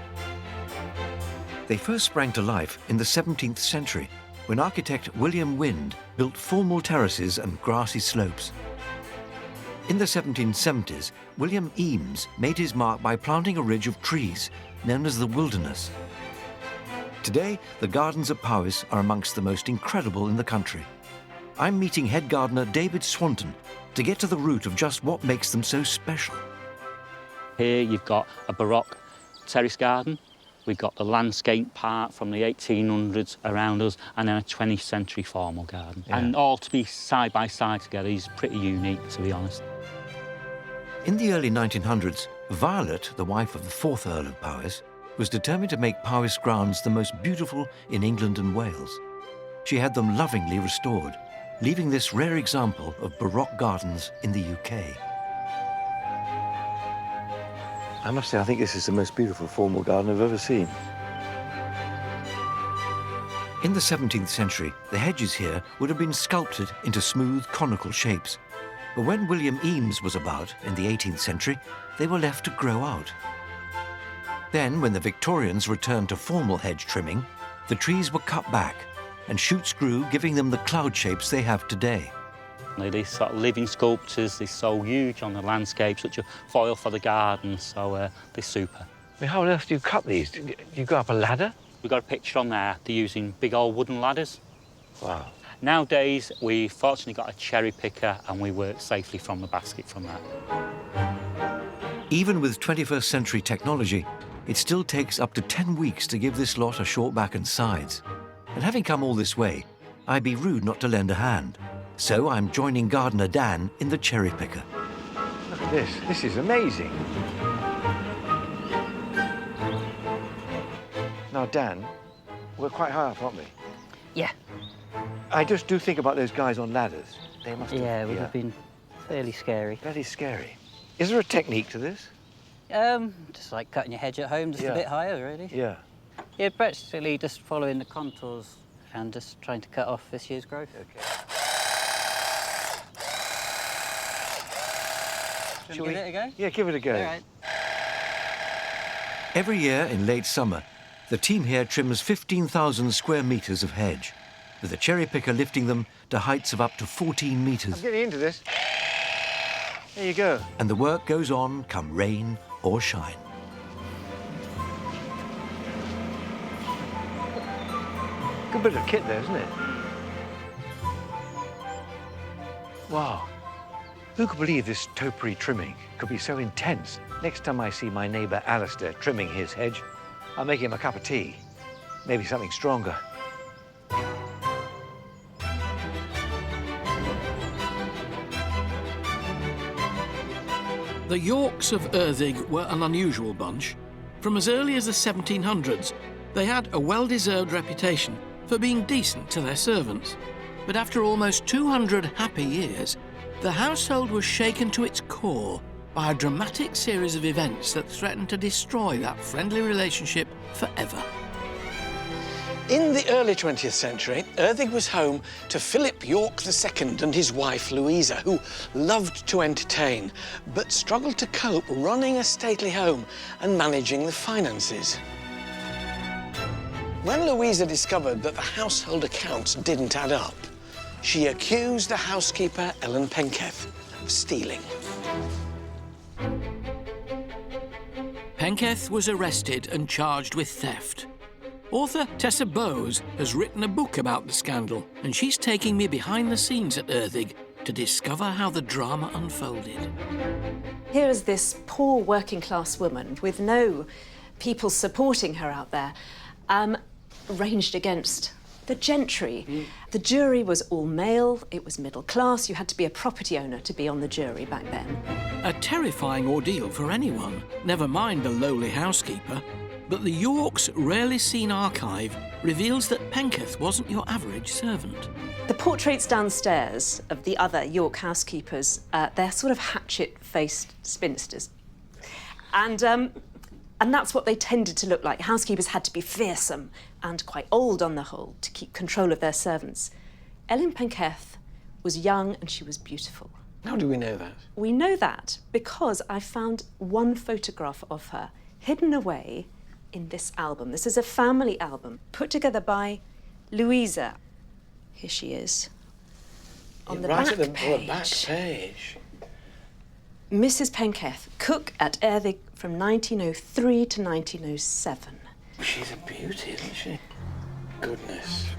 They first sprang to life in the 17th century when architect William Wynd built formal terraces and grassy slopes. In the 1770s, William Eames made his mark by planting a ridge of trees known as the Wilderness. Today, the gardens at Powys are amongst the most incredible in the country. I'm meeting head gardener David Swanton to get to the root of just what makes them so special. Here you've got a Baroque terrace garden, we've got the landscape part from the 1800s around us, and then a 20th century formal garden. Yeah. And all to be side by side together is pretty unique, to be honest. In the early 1900s, Violet, the wife of the 4th Earl of Powys, was determined to make Powys grounds the most beautiful in England and Wales. She had them lovingly restored, leaving this rare example of Baroque gardens in the UK. I must say, I think this is the most beautiful formal garden I've ever seen. In the 17th century, the hedges here would have been sculpted into smooth, conical shapes. But when William Eames was about in the 18th century, they were left to grow out. Then, when the Victorians returned to formal hedge trimming, the trees were cut back and shoots grew, giving them the cloud shapes they have today. These sort of living sculptures, they're so huge on the landscape, such a foil for the garden, so they're super. I mean, how on earth do you cut these? Do you go up a ladder? We've got a picture on there. They're using big old wooden ladders. Wow. Nowadays, we fortunately got a cherry picker and we work safely from the basket from that. Even with 21st century technology, it still takes up to 10 weeks to give this lot a short back and sides. And having come all this way, I'd be rude not to lend a hand. So I'm joining gardener Dan in the cherry picker. Look at this. This is amazing. Now, Dan, we're quite high up, aren't we? Yeah. I just do think about those guys on ladders. They must have... Yeah, it would have been fairly scary. Fairly scary. Is there a technique to this? Just like cutting your hedge at home, just a bit higher, really. Yeah. Yeah, practically just following the contours and just trying to cut off this year's growth. Okay. Shall we give it a go? Yeah, give it a go. All right. Every year in late summer, the team here trims 15,000 square metres of hedge, with the cherry picker lifting them to heights of up to 14 metres. I'm getting into this. There you go. And the work goes on, come rain or shine. Good bit of kit there, isn't it? Wow. Who could believe this topiary trimming could be so intense? Next time I see my neighbour Alistair trimming his hedge, I'll make him a cup of tea. Maybe something stronger. The Yorks of Erddig were an unusual bunch. From as early as the 1700s, they had a well-deserved reputation for being decent to their servants. But after almost 200 happy years, the household was shaken to its core by a dramatic series of events that threatened to destroy that friendly relationship forever. In the early 20th century, Erddig was home to Philip York II and his wife Louisa, who loved to entertain, but struggled to cope running a stately home and managing the finances. When Louisa discovered that the household accounts didn't add up, she accused the housekeeper, Ellen Penketh, of stealing. Penketh was arrested and charged with theft. Author Tessa Bowes has written a book about the scandal, and she's taking me behind the scenes at Erddig to discover how the drama unfolded. Here is this poor working-class woman with no people supporting her out there, ranged against the gentry. The jury was all male, it was middle class, you had to be a property owner to be on the jury back then. A terrifying ordeal for anyone, never mind a lowly housekeeper. But the York's rarely seen archive reveals that Penketh wasn't your average servant. The portraits downstairs of the other York housekeepers, they're sort of hatchet-faced spinsters. And that's what they tended to look like. Housekeepers had to be fearsome and quite old on the whole to keep control of their servants. Ellen Penketh was young and she was beautiful. How do we know that? We know that because I found one photograph of her hidden away in this album. This is a family album put together by Louisa. Here she is. On the right back at the page. back page. Mrs. Penketh, cook at Erddig from 1903 to 1907. She's a beauty, isn't she? Goodness.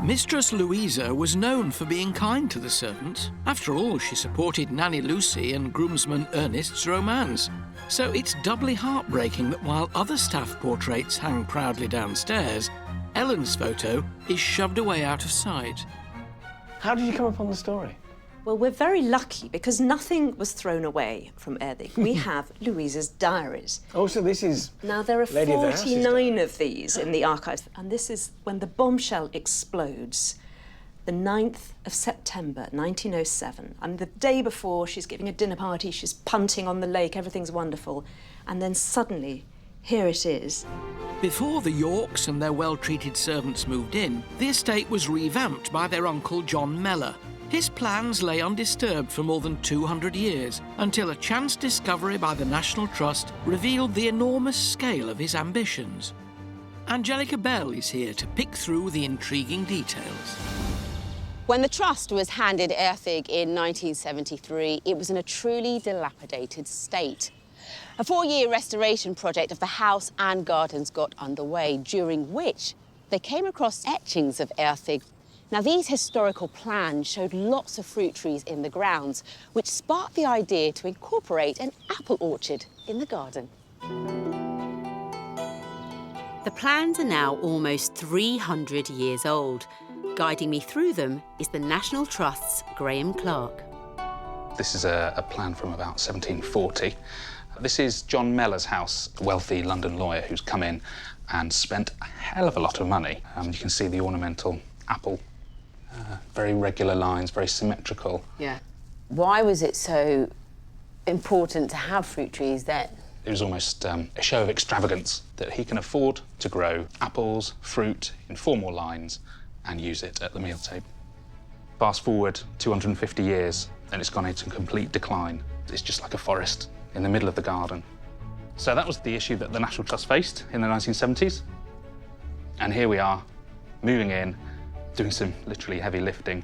Mistress Louisa was known for being kind to the servants. After all, she supported Nanny Lucy and groomsman Ernest's romance. So it's doubly heartbreaking that while other staff portraits hang proudly downstairs, Ellen's photo is shoved away out of sight. How did you come upon the story? Well, we're very lucky because nothing was thrown away from Erddig. We have Louisa's diaries. Oh, so this is... Now, there are Lady of the House's 49 of these in the archives, and this is when the bombshell explodes, the 9th of September, 1907. And the day before, she's giving a dinner party, she's punting on the lake, everything's wonderful. And then suddenly, here it is. Before the Yorks and their well-treated servants moved in, the estate was revamped by their uncle John Mellor. His plans lay undisturbed for more than 200 years, until a chance discovery by the National Trust revealed the enormous scale of his ambitions. Angelica Bell is here to pick through the intriguing details. When the trust was handed Erddig in 1973, it was in a truly dilapidated state. A 4-year restoration project of the house and gardens got underway, during which they came across etchings of Erddig. Now, these historical plans showed lots of fruit trees in the grounds, which sparked the idea to incorporate an apple orchard in the garden. The plans are now almost 300 years old. Guiding me through them is the National Trust's Graham Clark. This is a plan from about 1740. This is John Mellor's house, a wealthy London lawyer who's come in and spent a hell of a lot of money. You can see the ornamental apple. Very regular lines, very symmetrical. Yeah. Why was it so important to have fruit trees then? It was almost a show of extravagance that he can afford to grow apples, fruit in formal lines and use it at the meal table. Fast forward 250 years and it's gone into complete decline. It's just like a forest in the middle of the garden. So that was the issue that the National Trust faced in the 1970s. And here we are, moving in, doing some literally heavy lifting.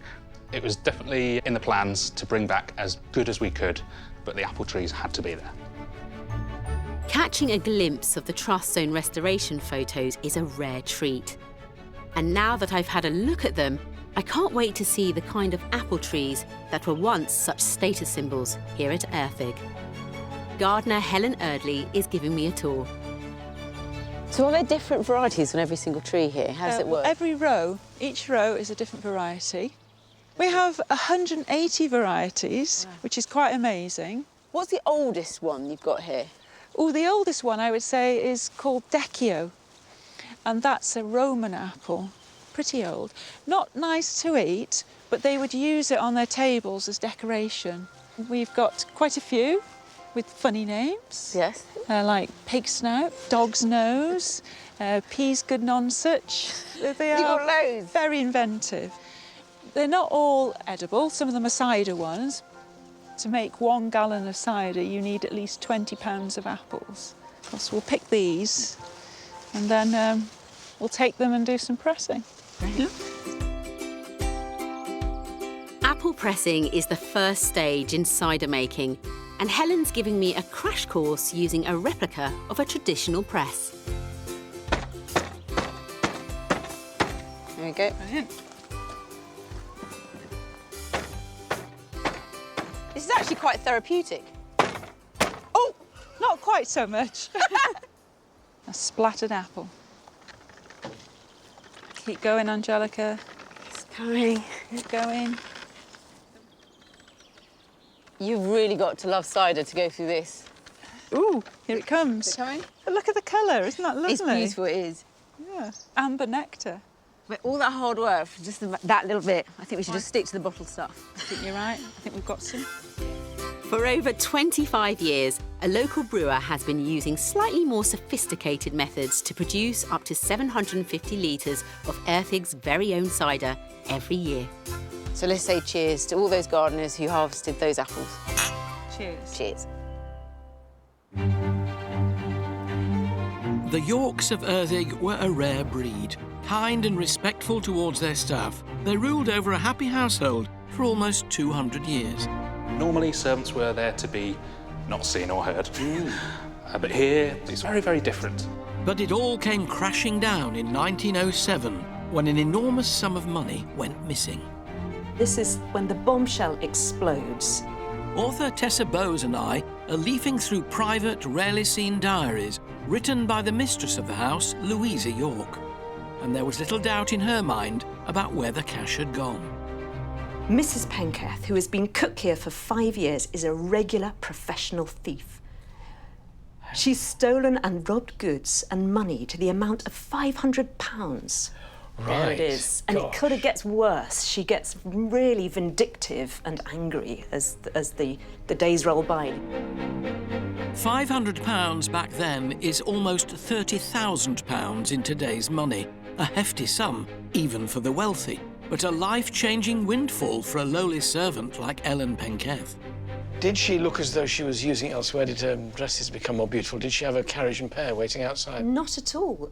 It was definitely in the plans to bring back as good as we could, but the apple trees had to be there. Catching a glimpse of the Trust's own restoration photos is a rare treat. And now that I've had a look at them, I can't wait to see the kind of apple trees that were once such status symbols here at Erddig. Gardener Helen Eardley is giving me a tour. So are there different varieties on every single tree here? How does it work? Every row, each row is a different variety. We have 180 varieties, which is quite amazing. What's the oldest one you've got here? Oh, the oldest one, I would say, is called Decchio. And that's a Roman apple, pretty old. Not nice to eat, but they would use it on their tables as decoration. We've got quite a few with funny names. Yes. Like pig snout, dog's nose, peas good nonsuch. They are loads. Very inventive. They're not all edible. Some of them are cider ones. To make 1 gallon of cider, you need at least 20 pounds of apples. Of course, we'll pick these, and then we'll take them and do some pressing. Yeah. Apple pressing is the first stage in cider making, and Helen's giving me a crash course using a replica of a traditional press. There we go. Brilliant. This is actually quite therapeutic. Oh, not quite so much. A splattered apple. Keep going, Angelica. It's going. Keep going. You've really got to love cider to go through this. Ooh, here it comes. Is it coming? But look at the colour, isn't that lovely? It's beautiful, it is. Yeah, amber nectar. But all that hard work for just that little bit, I think we should just stick to the bottled stuff. I think you're right. I think we've got some. For over 25 years, a local brewer has been using slightly more sophisticated methods to produce up to 750 litres of Earthig's very own cider every year. So let's say cheers to all those gardeners who harvested those apples. Cheers. Cheers. The Yorks of Earthig were a rare breed. Kind and respectful towards their staff, they ruled over a happy household for almost 200 years. Normally, servants were there to be not seen or heard. But here, it's very, very different. But it all came crashing down in 1907 when an enormous sum of money went missing. This is when the bombshell explodes. Author Tessa Bowes and I are leafing through private, rarely seen diaries written by the mistress of the house, Louisa York. And there was little doubt in her mind about where the cash had gone. Mrs. Penketh, who has been cook here for 5 years, is a regular professional thief. She's stolen and robbed goods and money to the amount of £500. There it is. And it kind of gets worse. She gets really vindictive and angry as the days roll by. £500 back then is almost £30,000 in today's money. A hefty sum, even for the wealthy, but a life-changing windfall for a lowly servant like Ellen Penketh. Did she look as though she was using it elsewhere? Did her dresses become more beautiful? Did she have a carriage and pair waiting outside? Not at all.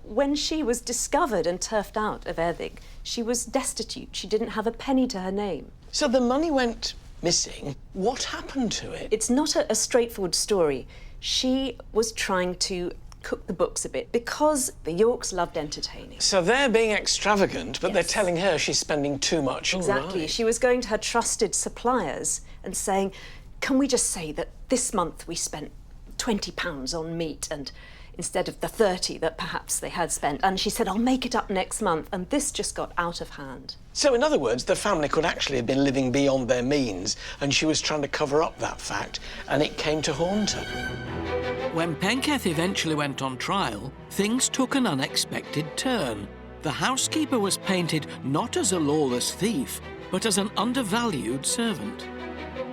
When she was discovered and turfed out of Earthig, she was destitute. She didn't have a penny to her name. So the money went missing. What happened to it? It's not a straightforward story. She was trying to cook the books a bit because the Yorks loved entertaining. So they're being extravagant, but they're telling her she's spending too much. Exactly. Right. She was going to her trusted suppliers and saying, can we just say that this month we spent £20 on meat and instead of the 30 that perhaps they had spent. And she said, I'll make it up next month. And this just got out of hand. So in other words, the family could actually have been living beyond their means and she was trying to cover up that fact and it came to haunt her. When Penketh eventually went on trial, things took an unexpected turn. The housekeeper was painted not as a lawless thief, but as an undervalued servant.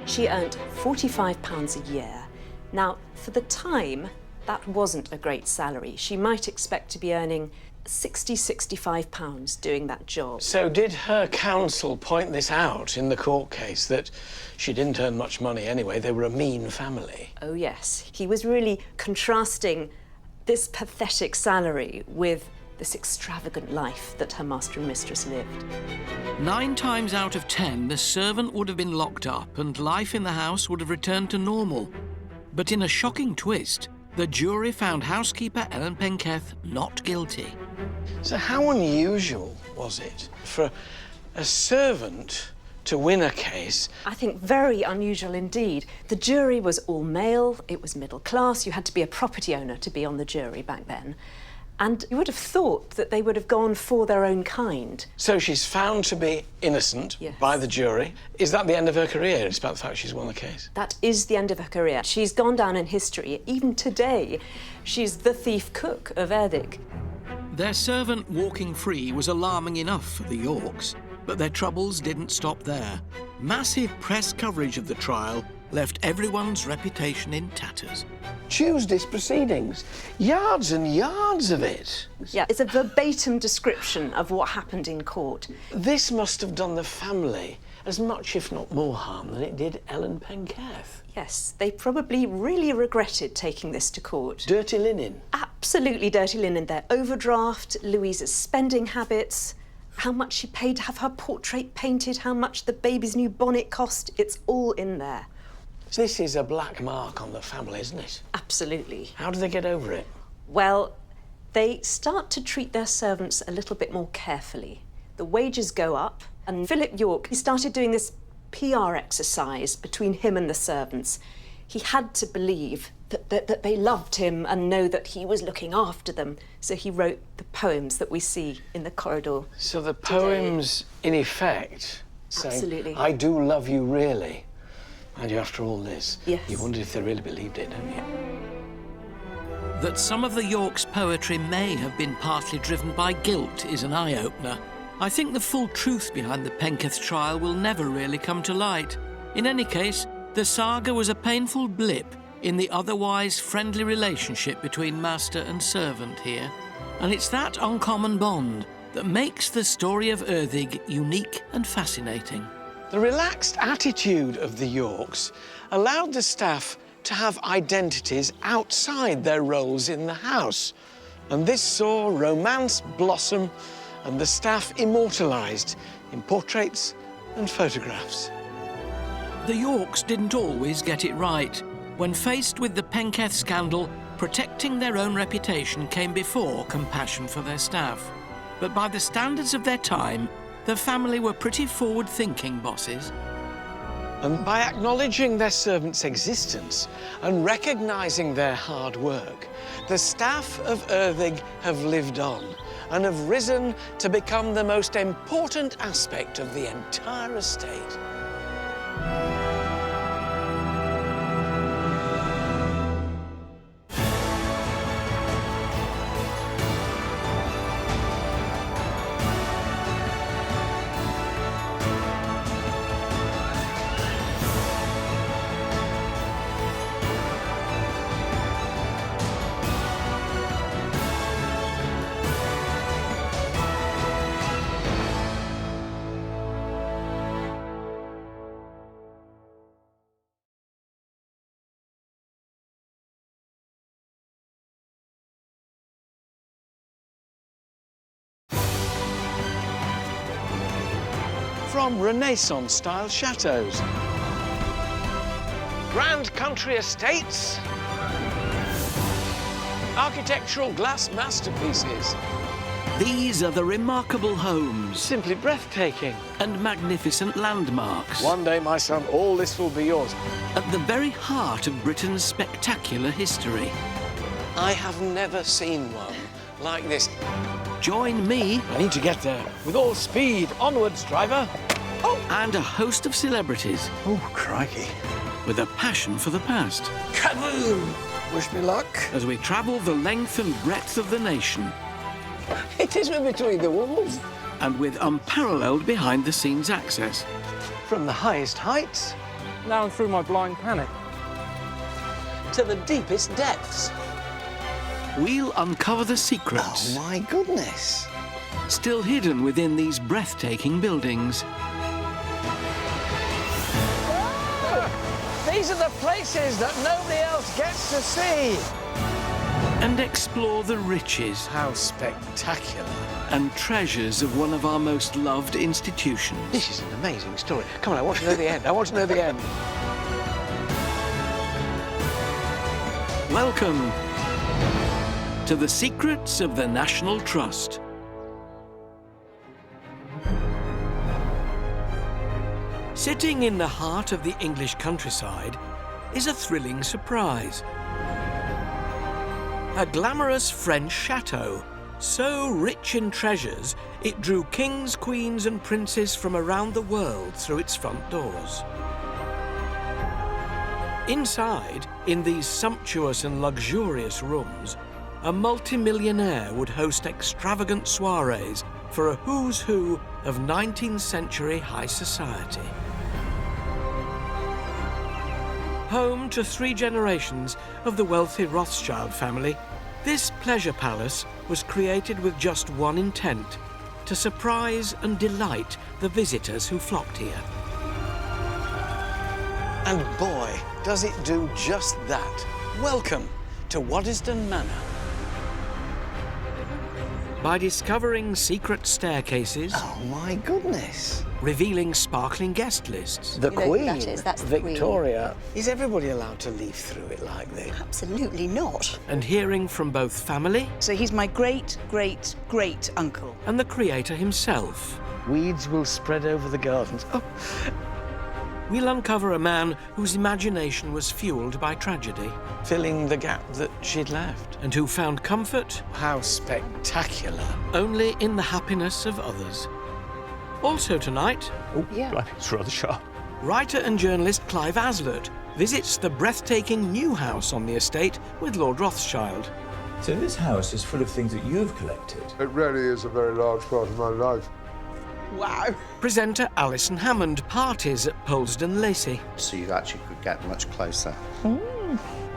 She earned £45 a year. Now, for the time, that wasn't a great salary. She might expect to be earning £60–65 doing that job. So did her counsel point this out in the court case, that she didn't earn much money anyway, they were a mean family? Oh, yes. He was really contrasting this pathetic salary with this extravagant life that her master and mistress lived. 9 times out of 10, the servant would have been locked up and life in the house would have returned to normal. But in a shocking twist, the jury found housekeeper Ellen Penketh not guilty. So how unusual was it for a servant to win a case? I think very unusual indeed. The jury was all male, it was middle class, you had to be a property owner to be on the jury back then. And you would have thought that they would have gone for their own kind. So she's found to be innocent by the jury. Is that the end of her career, despite the fact she's won the case? That is the end of her career. She's gone down in history. Even today, she's the thief cook of Earthig. Their servant walking free was alarming enough for the Yorks, but their troubles didn't stop there. Massive press coverage of the trial left everyone's reputation in tatters. Tuesday's proceedings, yards and yards of it. Yeah, it's a verbatim description of what happened in court. This must have done the family as much, if not more, harm than it did Ellen Penketh. Yes, they probably really regretted taking this to court. Dirty linen. Absolutely dirty linen. Their overdraft, Louisa's spending habits, how much she paid to have her portrait painted, how much the baby's new bonnet cost. It's all in there. This is a black mark on the family, isn't it? Absolutely. How do they get over it? Well, they start to treat their servants a little bit more carefully. The wages go up, and Philip York, he started doing this PR exercise between him and the servants. He had to believe that they loved him and know that he was looking after them. So he wrote the poems that we see in the corridor. So the poems, in effect, say, Absolutely. I do love you really. And after all this, yes. You wondered if they really believed it, don't you? That some of the Yorks' poetry may have been partly driven by guilt is an eye-opener. I think the full truth behind the Penketh trial will never really come to light. In any case, the saga was a painful blip in the otherwise friendly relationship between master and servant here. And it's that uncommon bond that makes the story of Erddig unique and fascinating. The relaxed attitude of the Yorks allowed the staff to have identities outside their roles in the house. And this saw romance blossom and the staff immortalised in portraits and photographs. The Yorks didn't always get it right. When faced with the Penketh scandal, protecting their own reputation came before compassion for their staff. But by the standards of their time, the family were pretty forward-thinking bosses. And by acknowledging their servants' existence and recognising their hard work, the staff of Erddig have lived on and have risen to become the most important aspect of the entire estate. From Renaissance-style chateaux, grand country estates, architectural glass masterpieces. These are the remarkable homes. Simply breathtaking. And magnificent landmarks. One day, my son, all this will be yours. At the very heart of Britain's spectacular history. I have never seen one like this. Join me. I need to get there. With all speed. Onwards, driver. Oh! And a host of celebrities. Oh, crikey. With a passion for the past. Kaboom! Wish me luck. As we travel the length and breadth of the nation. It is between the walls. And with unparalleled behind-the-scenes access. From the highest heights. Now and through my blind panic. To the deepest depths. We'll uncover the secrets. Oh, my goodness. Still hidden within these breathtaking buildings. These are the places that nobody else gets to see. And explore the riches. How spectacular. And treasures of one of our most loved institutions. This is an amazing story. Come on, I want to know the end. I want to know the end. Welcome to the secrets of the National Trust. Sitting in the heart of the English countryside is a thrilling surprise. A glamorous French chateau, so rich in treasures, it drew kings, queens and princes from around the world through its front doors. Inside, in these sumptuous and luxurious rooms, a multimillionaire would host extravagant soirees for a who's who of 19th century high society. Home to 3 generations of the wealthy Rothschild family, this pleasure palace was created with just one intent: to surprise and delight the visitors who flocked here. And boy, does it do just that. Welcome to Waddesdon Manor. By discovering secret staircases... Oh, my goodness. Revealing sparkling guest lists. The Queen, that's the Victoria. Is everybody allowed to leaf through it like this? Absolutely not. And hearing from both family... So he's my great-great-great-uncle. And the creator himself. Weeds will spread over the gardens. Oh. We'll uncover a man whose imagination was fueled by tragedy. Filling the gap that she'd left. And who found comfort... How spectacular. ...only in the happiness of others. Also tonight... Oh, yeah. It's rather sharp. Writer and journalist Clive Aslett visits the breathtaking new house on the estate with Lord Rothschild. So this house is full of things that you've collected? It really is a very large part of my life. Wow. Presenter Alison Hammond parties at Polesden Lacey. So you actually could get much closer.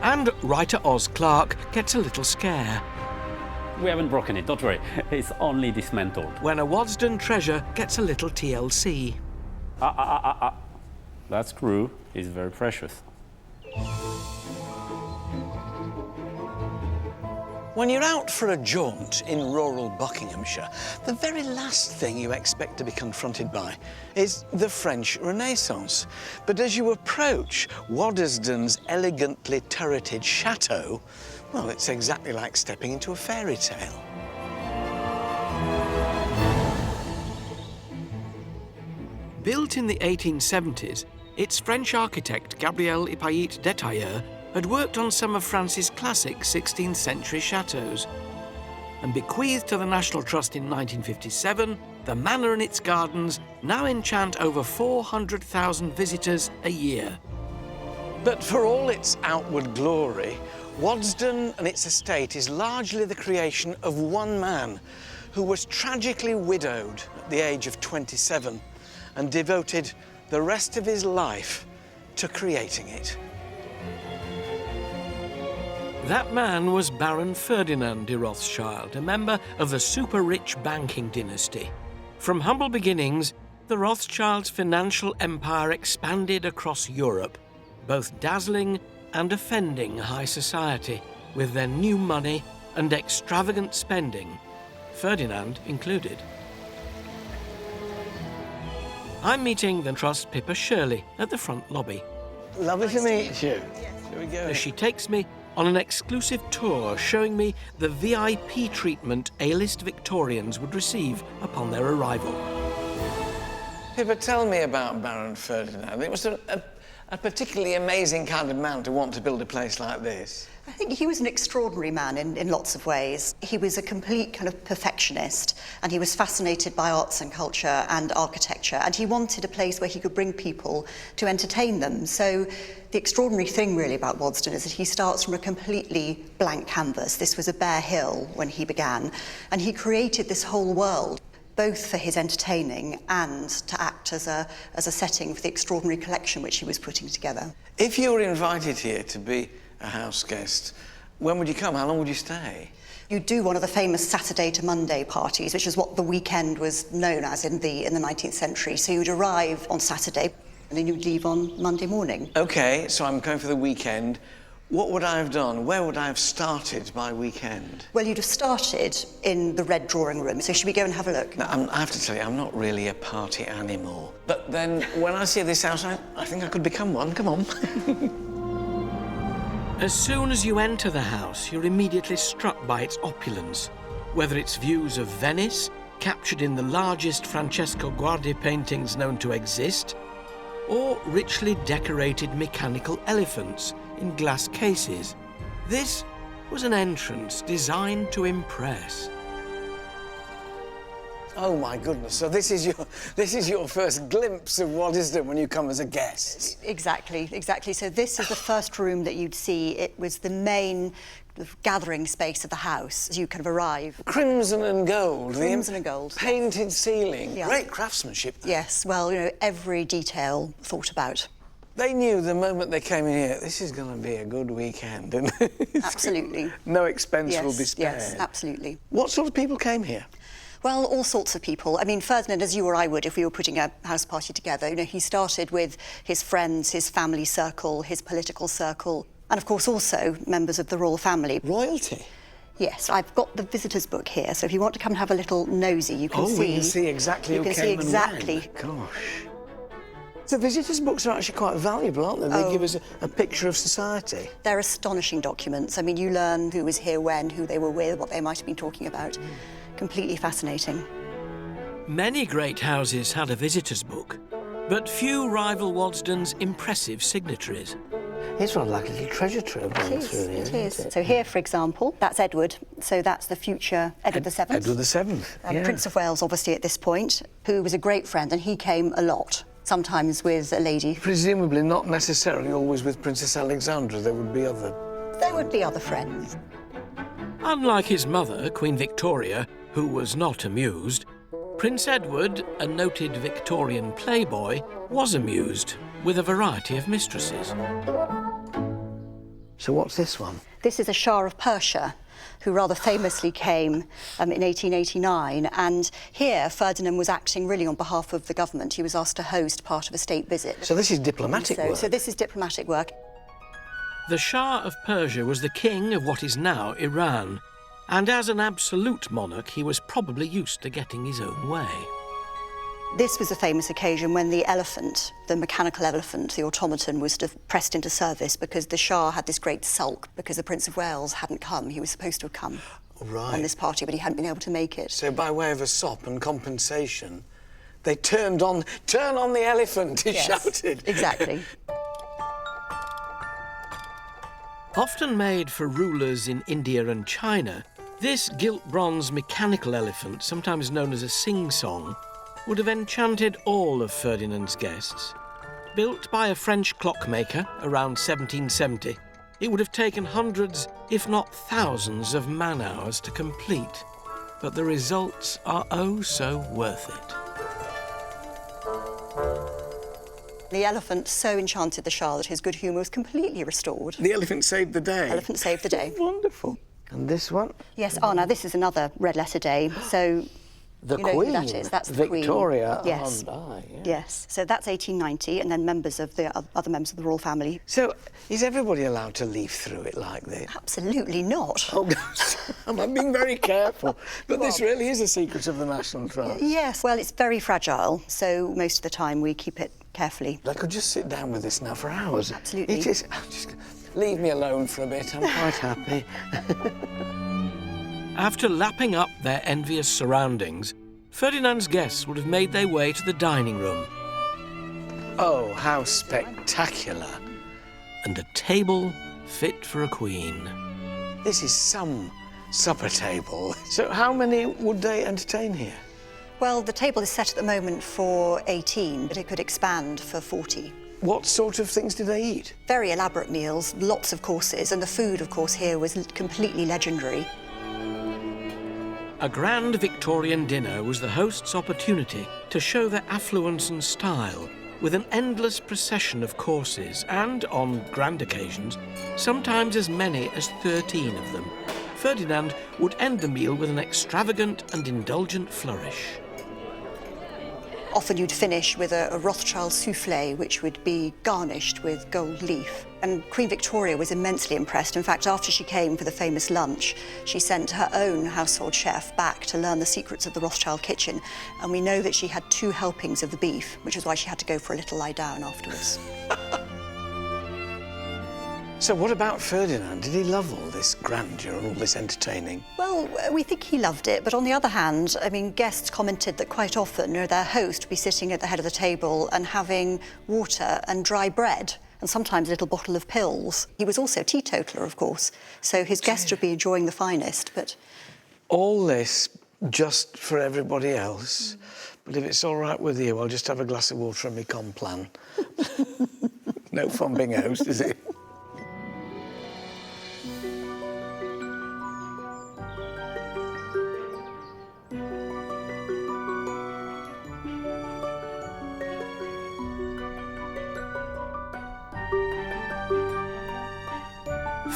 And writer Oz Clarke gets a little scare. We haven't broken it, don't worry. It's only dismantled. When a Waddesdon treasure gets a little TLC. That screw is very precious. When you're out for a jaunt in rural Buckinghamshire, the very last thing you expect to be confronted by is the French Renaissance. But as you approach Waddesdon's elegantly turreted chateau, well, it's exactly like stepping into a fairy tale. Built in the 1870s, its French architect Gabriel Hippolyte Détailleur had worked on some of France's classic 16th century chateaux. And bequeathed to the National Trust in 1957, the manor and its gardens now enchant over 400,000 visitors a year. But for all its outward glory, Waddesdon and its estate is largely the creation of one man who was tragically widowed at the age of 27 and devoted the rest of his life to creating it. That man was Baron Ferdinand de Rothschild, a member of the super-rich banking dynasty. From humble beginnings, the Rothschilds' financial empire expanded across Europe, both dazzling and offending high society with their new money and extravagant spending, Ferdinand included. I'm meeting the Trust Pippa Shirley at the front lobby. Lovely to meet you. Here we go. As she takes me on an exclusive tour showing me the VIP treatment A-list Victorians would receive upon their arrival. Pippa, tell me about Baron Ferdinand. It was a particularly amazing kind of man to want to build a place like this. I think he was an extraordinary man in lots of ways. He was a complete kind of perfectionist, and he was fascinated by arts and culture and architecture, and he wanted a place where he could bring people to entertain them. So the extraordinary thing really about Waddesdon is that he starts from a completely blank canvas. This was a bare hill when he began, and he created this whole world, both for his entertaining and to act as a setting for the extraordinary collection which he was putting together. If you were invited here to be a house guest, when would you come? How long would you stay? You do one of the famous Saturday to Monday parties, which is what the weekend was known as in the 19th century. So you'd arrive on Saturday and then you'd leave on Monday morning. OK, so I'm going for the weekend. What would I have done? Where would I have started by weekend? Well, you'd have started in the red drawing room, so should we go and have a look? Now, I have to tell you, I'm not really a party animal. But then, when I see this house, I think I could become one. Come on. As soon as you enter the house, you're immediately struck by its opulence, whether it's views of Venice, captured in the largest Francesco Guardi paintings known to exist, or richly decorated mechanical elephants in glass cases. This was an entrance designed to impress. Oh my goodness! So this is your first glimpse of Waddesdon when you come as a guest. Exactly. So this is the first room that you'd see. It was the main gathering space of the house as you kind of arrive. Crimson and gold. Crimson and gold. Painted ceiling. Yeah. Great craftsmanship. Yes. Well, you know, every detail thought about. They knew the moment they came in here, this is going to be a good weekend, didn't it? Absolutely. No expense will be spared. Yes, absolutely. What sort of people came here? Well, all sorts of people. I mean, Ferdinand, as you or I would if we were putting a house party together, you know, he started with his friends, his family circle, his political circle, and of course also members of the royal family. Royalty? Yes, I've got the visitors book here, so if you want to come and have a little nosy, you can see. Oh, we can see exactly who came and when. Gosh. The visitors' books are actually quite valuable, aren't they? They give us a picture of society. They're astonishing documents. I mean, you learn who was here when, who they were with, what they might have been talking about. Completely fascinating. Many great houses had a visitors' book, but few rival Waddesdon's impressive signatories. It's rather like a little treasure trove going through here. It is. So here, for example, that's Edward. So that's the future Edward VII. Edward VII, yeah. Prince of Wales, obviously, at this point, who was a great friend, and he came a lot. Sometimes with a lady. Presumably not necessarily always with Princess Alexandra. There would be other... There would be other friends. Unlike his mother, Queen Victoria, who was not amused, Prince Edward, a noted Victorian playboy, was amused with a variety of mistresses. So what's this one? This is a Shah of Persia, who rather famously came in 1889. And here, Ferdinand was acting really on behalf of the government. He was asked to host part of a state visit. So this is diplomatic work? So this is diplomatic work. The Shah of Persia was the king of what is now Iran, and as an absolute monarch, he was probably used to getting his own way. This was a famous occasion when the elephant, the mechanical elephant, the automaton, was pressed into service because the Shah had this great sulk because the Prince of Wales hadn't come. He was supposed to have come on this party, but he hadn't been able to make it. So by way of a sop and compensation, they turn on the elephant, he shouted. Exactly. Often made for rulers in India and China, this gilt bronze mechanical elephant, sometimes known as a sing-song, would have enchanted all of Ferdinand's guests. Built by a French clockmaker around 1770, it would have taken hundreds, if not thousands, of man-hours to complete. But the results are oh so worth it. The elephant so enchanted the Shah that his good humour was completely restored. The elephant saved the day? The elephant saved the day. Wonderful. And this one? Yes, now this is another red letter day, so... The you know Queen, who that is. That's the Victoria. Queen. Yes. Yes. So that's 1890, and then members of the other members of the royal family. So is everybody allowed to leaf through it like this? Absolutely not. Oh, I'm being very careful. But this really is a secret of the National Trust. Yes. Well, it's very fragile, so most of the time we keep it carefully. I could just sit down with this now for hours. Absolutely. It is. Just leave me alone for a bit. I'm quite happy. After lapping up their envious surroundings, Ferdinand's guests would have made their way to the dining room. Oh, how spectacular. And a table fit for a queen. This is some supper table. So how many would they entertain here? Well, the table is set at the moment for 18, but it could expand for 40. What sort of things did they eat? Very elaborate meals, lots of courses, and the food, of course, here was completely legendary. A grand Victorian dinner was the host's opportunity to show their affluence and style with an endless procession of courses and, on grand occasions, sometimes as many as 13 of them. Ferdinand would end the meal with an extravagant and indulgent flourish. Often you'd finish with a Rothschild soufflé, which would be garnished with gold leaf. And Queen Victoria was immensely impressed. In fact, after she came for the famous lunch, she sent her own household chef back to learn the secrets of the Rothschild kitchen. And we know that she had 2 helpings of the beef, which is why she had to go for a little lie down afterwards. So what about Ferdinand? Did he love all this grandeur and all this entertaining? Well, we think he loved it, but on the other hand, I mean, guests commented that quite often their host would be sitting at the head of the table and having water and dry bread, and sometimes a little bottle of pills. He was also a teetotaler, of course, so his guests would be enjoying the finest, but... All this just for everybody else? But if it's all right with you, I'll just have a glass of water and my complan. No fun being a host, is it?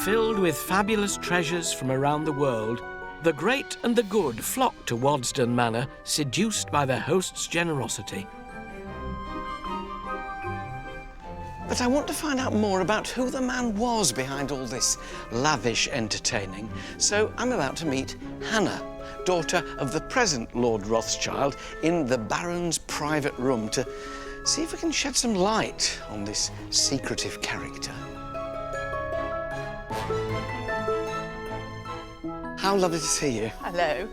Filled with fabulous treasures from around the world, The great and the good flocked to Wadston Manor, seduced by their host's generosity. But I want to find out more about who the man was behind all this lavish entertaining. So I'm about to meet Hannah, daughter of the present Lord Rothschild, in the Baron's private room to see if we can shed some light on this secretive character. How lovely to see you. Hello.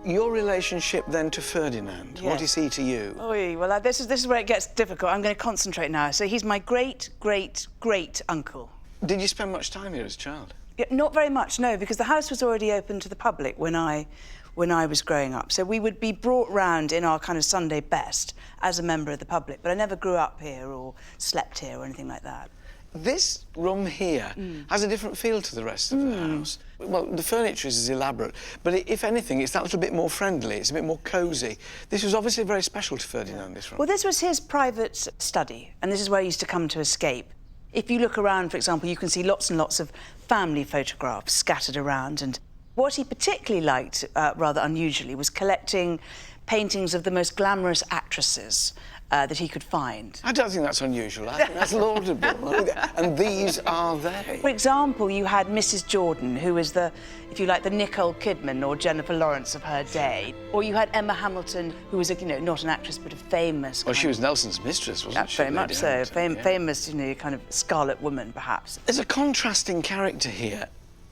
Your relationship then to Ferdinand, Yes. what is he to you? Oy, well, this is where it gets difficult. I'm going to concentrate now. So he's my great-great-great-uncle. Did you spend much time here as a child? Yeah, not very much, no, because the house was already open to the public when I was growing up. So we would be brought round in our kind of Sunday best as a member of the public, but I never grew up here or slept here or anything like that. This room here has a different feel to the rest of the house. Well, the furniture is elaborate, but if anything, it's that little bit more friendly, it's a bit more cosy. This was obviously very special to Ferdinand, this room. Well, this was his private study, and this is where he used to come to escape. If you look around, for example, you can see lots and lots of family photographs scattered around, and what he particularly liked, rather unusually, was collecting paintings of the most glamorous actresses that he could find. I don't think that's unusual. I think that's laudable. And these are they. For example, you had Mrs. Jordan, who was the, if you like, the Nicole Kidman or Jennifer Lawrence of her day. Or you had Emma Hamilton, who was, not an actress, but a famous... Well, she was Nelson's mistress, wasn't she? Very much so. Hamilton, yeah. Famous, kind of scarlet woman, perhaps. There's a contrasting character here.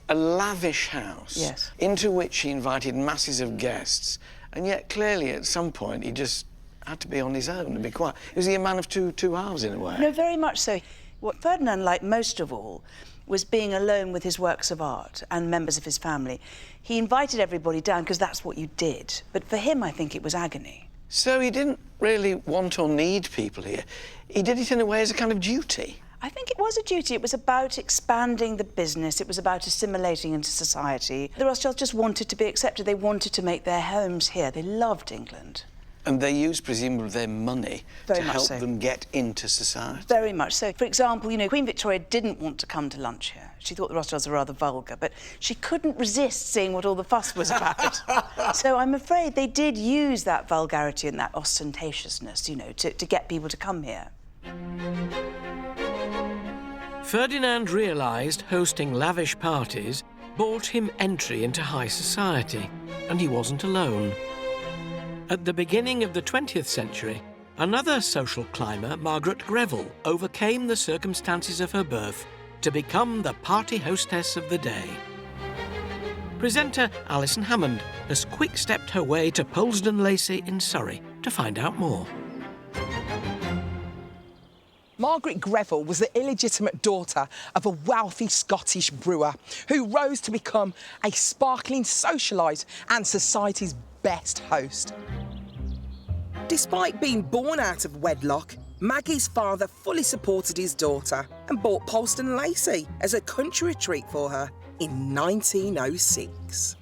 A lavish house. Yes. Into which he invited masses of guests. And yet, clearly, at some point, he just had to be on his own and be quiet. Was he a man of two halves, in a way? No, very much so. What Ferdinand liked most of all was being alone with his works of art and members of his family. He invited everybody down because that's what you did. But for him, I think it was agony. So he didn't really want or need people here. He did it in a way as a kind of duty. I think it was a duty. It was about expanding the business. It was about assimilating into society. The Rothschilds just wanted to be accepted. They wanted to make their homes here. They loved England. And they used, presumably, their money Very to much help so. them get into society. Very much so. For example, Queen Victoria didn't want to come to lunch here. She thought the Rothschilds were rather vulgar, but she couldn't resist seeing what all the fuss was about. So I'm afraid they did use that vulgarity and that ostentatiousness, to get people to come here. Ferdinand realised hosting lavish parties bought him entry into high society, and he wasn't alone. At the beginning of the 20th century, another social climber, Margaret Greville, overcame the circumstances of her birth to become the party hostess of the day. Presenter Alison Hammond has quick-stepped her way to Polesden Lacey in Surrey to find out more. Margaret Greville was the illegitimate daughter of a wealthy Scottish brewer who rose to become a sparkling socialite and society's best host. Despite being born out of wedlock, Maggie's father fully supported his daughter and bought Polesden Lacey as a country retreat for her in 1906.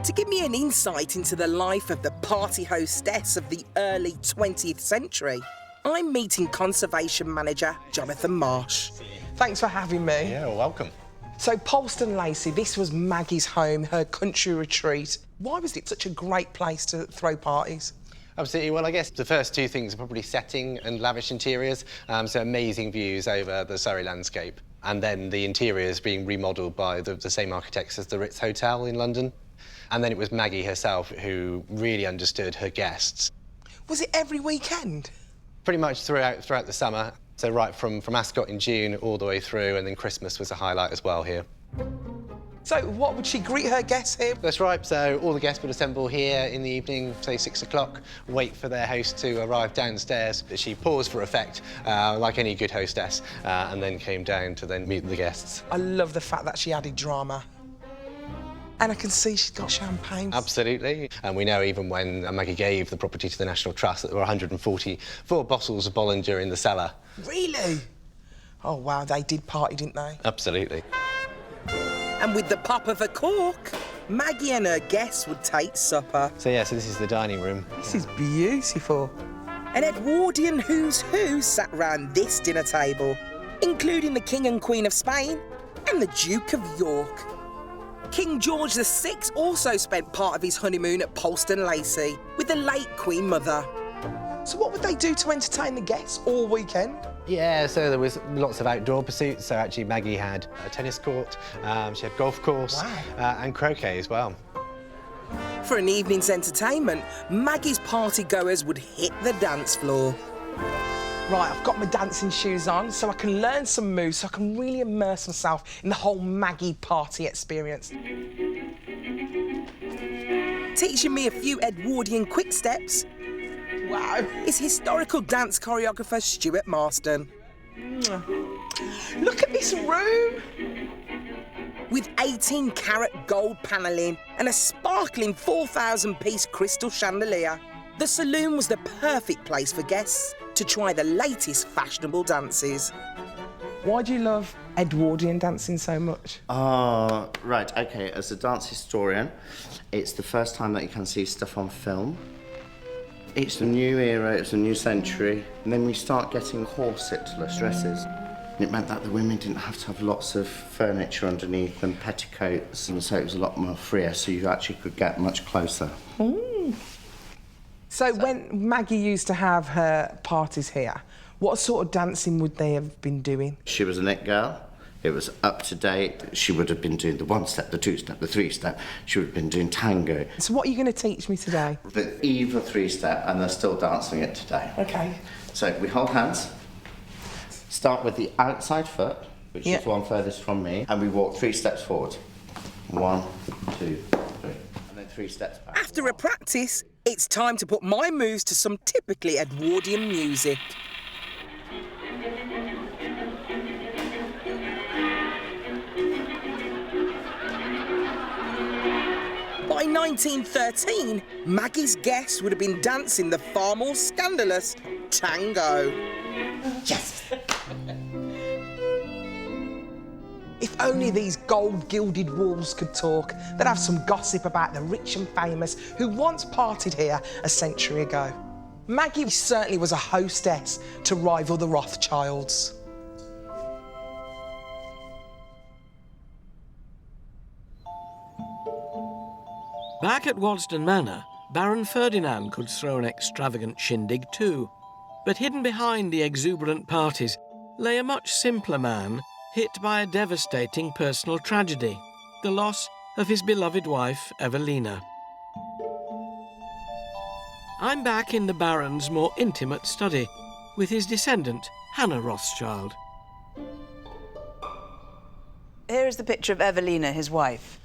To give me an insight into the life of the party hostess of the early 20th century, I'm meeting Conservation Manager Jonathan Marsh. Thanks for having me. Yeah, welcome. So Polesden Lacey, this was Maggie's home, her country retreat. Why was it such a great place to throw parties? Absolutely. Well, I guess the first two things are probably setting and lavish interiors, so amazing views over the Surrey landscape. And then the interiors being remodelled by the same architects as the Ritz Hotel in London. And then it was Maggie herself who really understood her guests. Was it every weekend? Pretty much throughout the summer. So right from Ascot in June all the way through, and then Christmas was a highlight as well here. So what would she greet her guests here? That's right. So all the guests would assemble here in the evening, say 6 o'clock, wait for their host to arrive downstairs. She paused for effect, like any good hostess, and then came down to then meet the guests. I love the fact that she added drama. And I can see she's got champagne. Absolutely. And we know even when Maggie gave the property to the National Trust that there were 144 bottles of Bollinger in the cellar. Really? Oh, wow, they did party, didn't they? Absolutely. And with the pop of a cork, Maggie and her guests would take supper. So this is the dining room. This is beautiful. An Edwardian who's who sat round this dinner table, including the King and Queen of Spain and the Duke of York. King George VI also spent part of his honeymoon at Poleston Lacey with the late Queen Mother. So what would they do to entertain the guests all weekend? Yeah, so there was lots of outdoor pursuits. So actually Maggie had a tennis court, she had golf course, and croquet as well. For an evening's entertainment, Maggie's party-goers would hit the dance floor. Right, I've got my dancing shoes on so I can learn some moves, so I can really immerse myself in the whole Maggie party experience. Teaching me a few Edwardian quick steps. Wow. Is historical dance choreographer Stuart Marston. Look at this room! With 18-carat gold panelling and a sparkling 4,000-piece crystal chandelier, the saloon was the perfect place for guests to try the latest fashionable dances. Why do you love Edwardian dancing so much? Right, OK, as a dance historian, it's the first time that you can see stuff on film. It's a new era, it's a new century, and then we start getting corsetless dresses. It meant that the women didn't have to have lots of furniture underneath and petticoats, and so it was a lot more freer, so you actually could get much closer. So when Maggie used to have her parties here, what sort of dancing would they have been doing? She was an it girl. It was up to date. She would have been doing the one step, the two step, the three step. She would have been doing tango. So what are you going to teach me today? The Eva three step, and they're still dancing it today. OK. So we hold hands. Start with the outside foot, which is one furthest from me, and we walk 3 steps forward. 1, 2, 3, and then 3 steps back. After a practice, it's time to put my moves to some typically Edwardian music. By 1913, Maggie's guests would have been dancing the far more scandalous tango. Yes! If only these gold-gilded walls could talk, they'd have some gossip about the rich and famous who once partied here a century ago. Maggie certainly was a hostess to rival the Rothschilds. Back at Wadston Manor, Baron Ferdinand could throw an extravagant shindig too. But hidden behind the exuberant parties lay a much simpler man hit by a devastating personal tragedy, the loss of his beloved wife, Evelina. I'm back in the Baron's more intimate study with his descendant, Hannah Rothschild. Here is the picture of Evelina, his wife,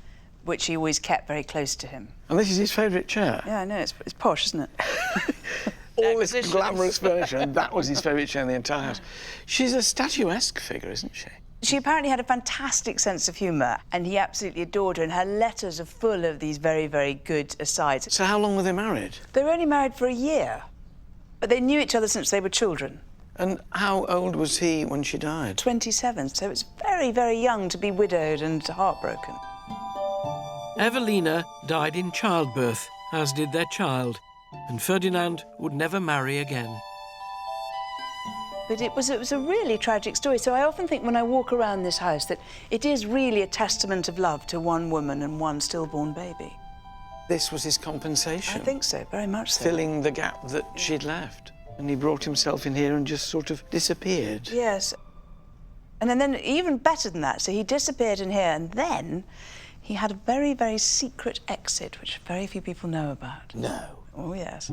which he always kept very close to him. And this is his favourite chair? Yeah, I know, it's posh, isn't it? All this glamorous furniture, and that was his favourite chair in the entire house. She's a statuesque figure, isn't she? She apparently had a fantastic sense of humour, and he absolutely adored her, and her letters are full of these very, very good asides. So how long were they married? They were only married for a year, but they knew each other since they were children. And how old was he when she died? 27, so it's very, very young to be widowed and heartbroken. Evelina died in childbirth, as did their child, and Ferdinand would never marry again. But it was a really tragic story, so I often think when I walk around this house that it is really a testament of love to one woman and one stillborn baby. This was his compensation? I think so, very much so. Filling the gap that she'd left. And he brought himself in here and just sort of disappeared. Yes. And then even better than that, so he disappeared in here, and then he had a very, very secret exit, which very few people know about. No. Oh, yes.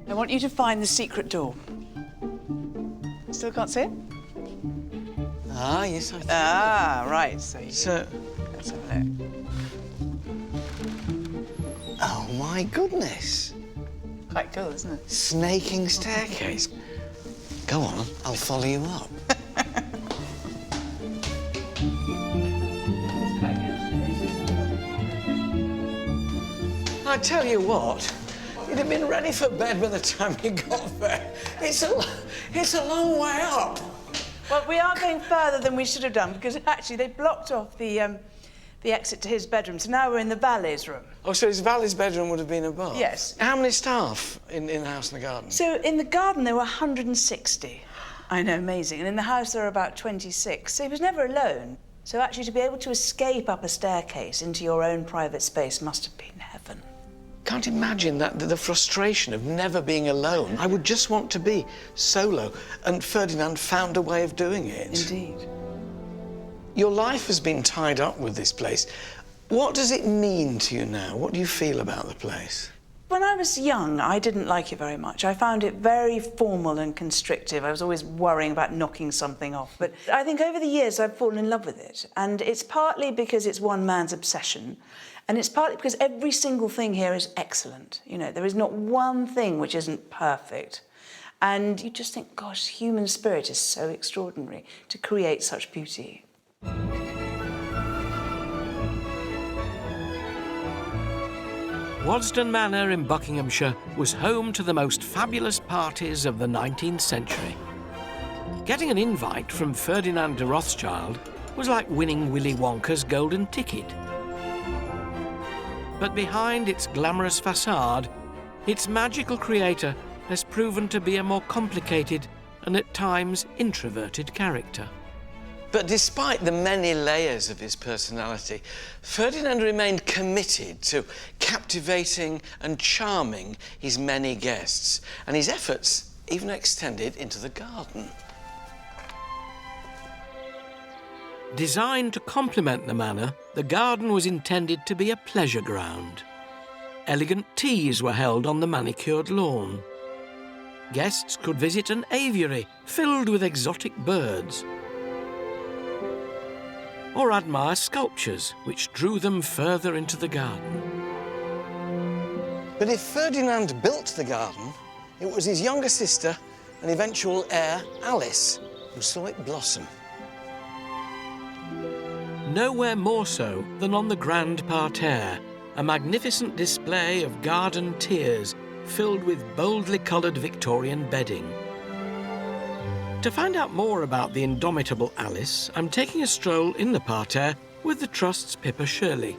I want you to find the secret door. Still can't see it? Ah, yes, I think. Ah, right. So let's have a look. Oh, my goodness. Quite cool, isn't it? Snaking staircase. Go on, I'll follow you up. I tell you what, you'd have been ready for bed by the time you got there. It's a long way up. Well, we are going further than we should have done, because actually they blocked off the exit to his bedroom, so now we're in the valet's room. Oh, so his valet's bedroom would have been above? Yes. How many staff in the house and the garden? So in the garden there were 160. I know, amazing. And in the house there are about 26, so he was never alone. So actually to be able to escape up a staircase into your own private space must have been heaven. Can't imagine that, the frustration of never being alone. I would just want to be solo, and Ferdinand found a way of doing it. Indeed. Your life has been tied up with this place. What does it mean to you now? What do you feel about the place? When I was young, I didn't like it very much. I found it very formal and constrictive. I was always worrying about knocking something off. But I think over the years I've fallen in love with it. And it's partly because it's one man's obsession, and it's partly because every single thing here is excellent. You know, there is not one thing which isn't perfect. And you just think, gosh, human spirit is so extraordinary to create such beauty. Wadston Manor in Buckinghamshire was home to the most fabulous parties of the 19th century. Getting an invite from Ferdinand de Rothschild was like winning Willy Wonka's golden ticket. But behind its glamorous facade, its magical creator has proven to be a more complicated and at times introverted character. But despite the many layers of his personality, Ferdinand remained committed to captivating and charming his many guests, and his efforts even extended into the garden. Designed to complement the manor, the garden was intended to be a pleasure ground. Elegant teas were held on the manicured lawn. Guests could visit an aviary filled with exotic birds, or admire sculptures which drew them further into the garden. But if Ferdinand built the garden, it was his younger sister and eventual heir, Alice, who saw it blossom. Nowhere more so than on the grand parterre, a magnificent display of garden tiers filled with boldly coloured Victorian bedding. To find out more about the indomitable Alice, I'm taking a stroll in the parterre with the Trust's Pippa Shirley.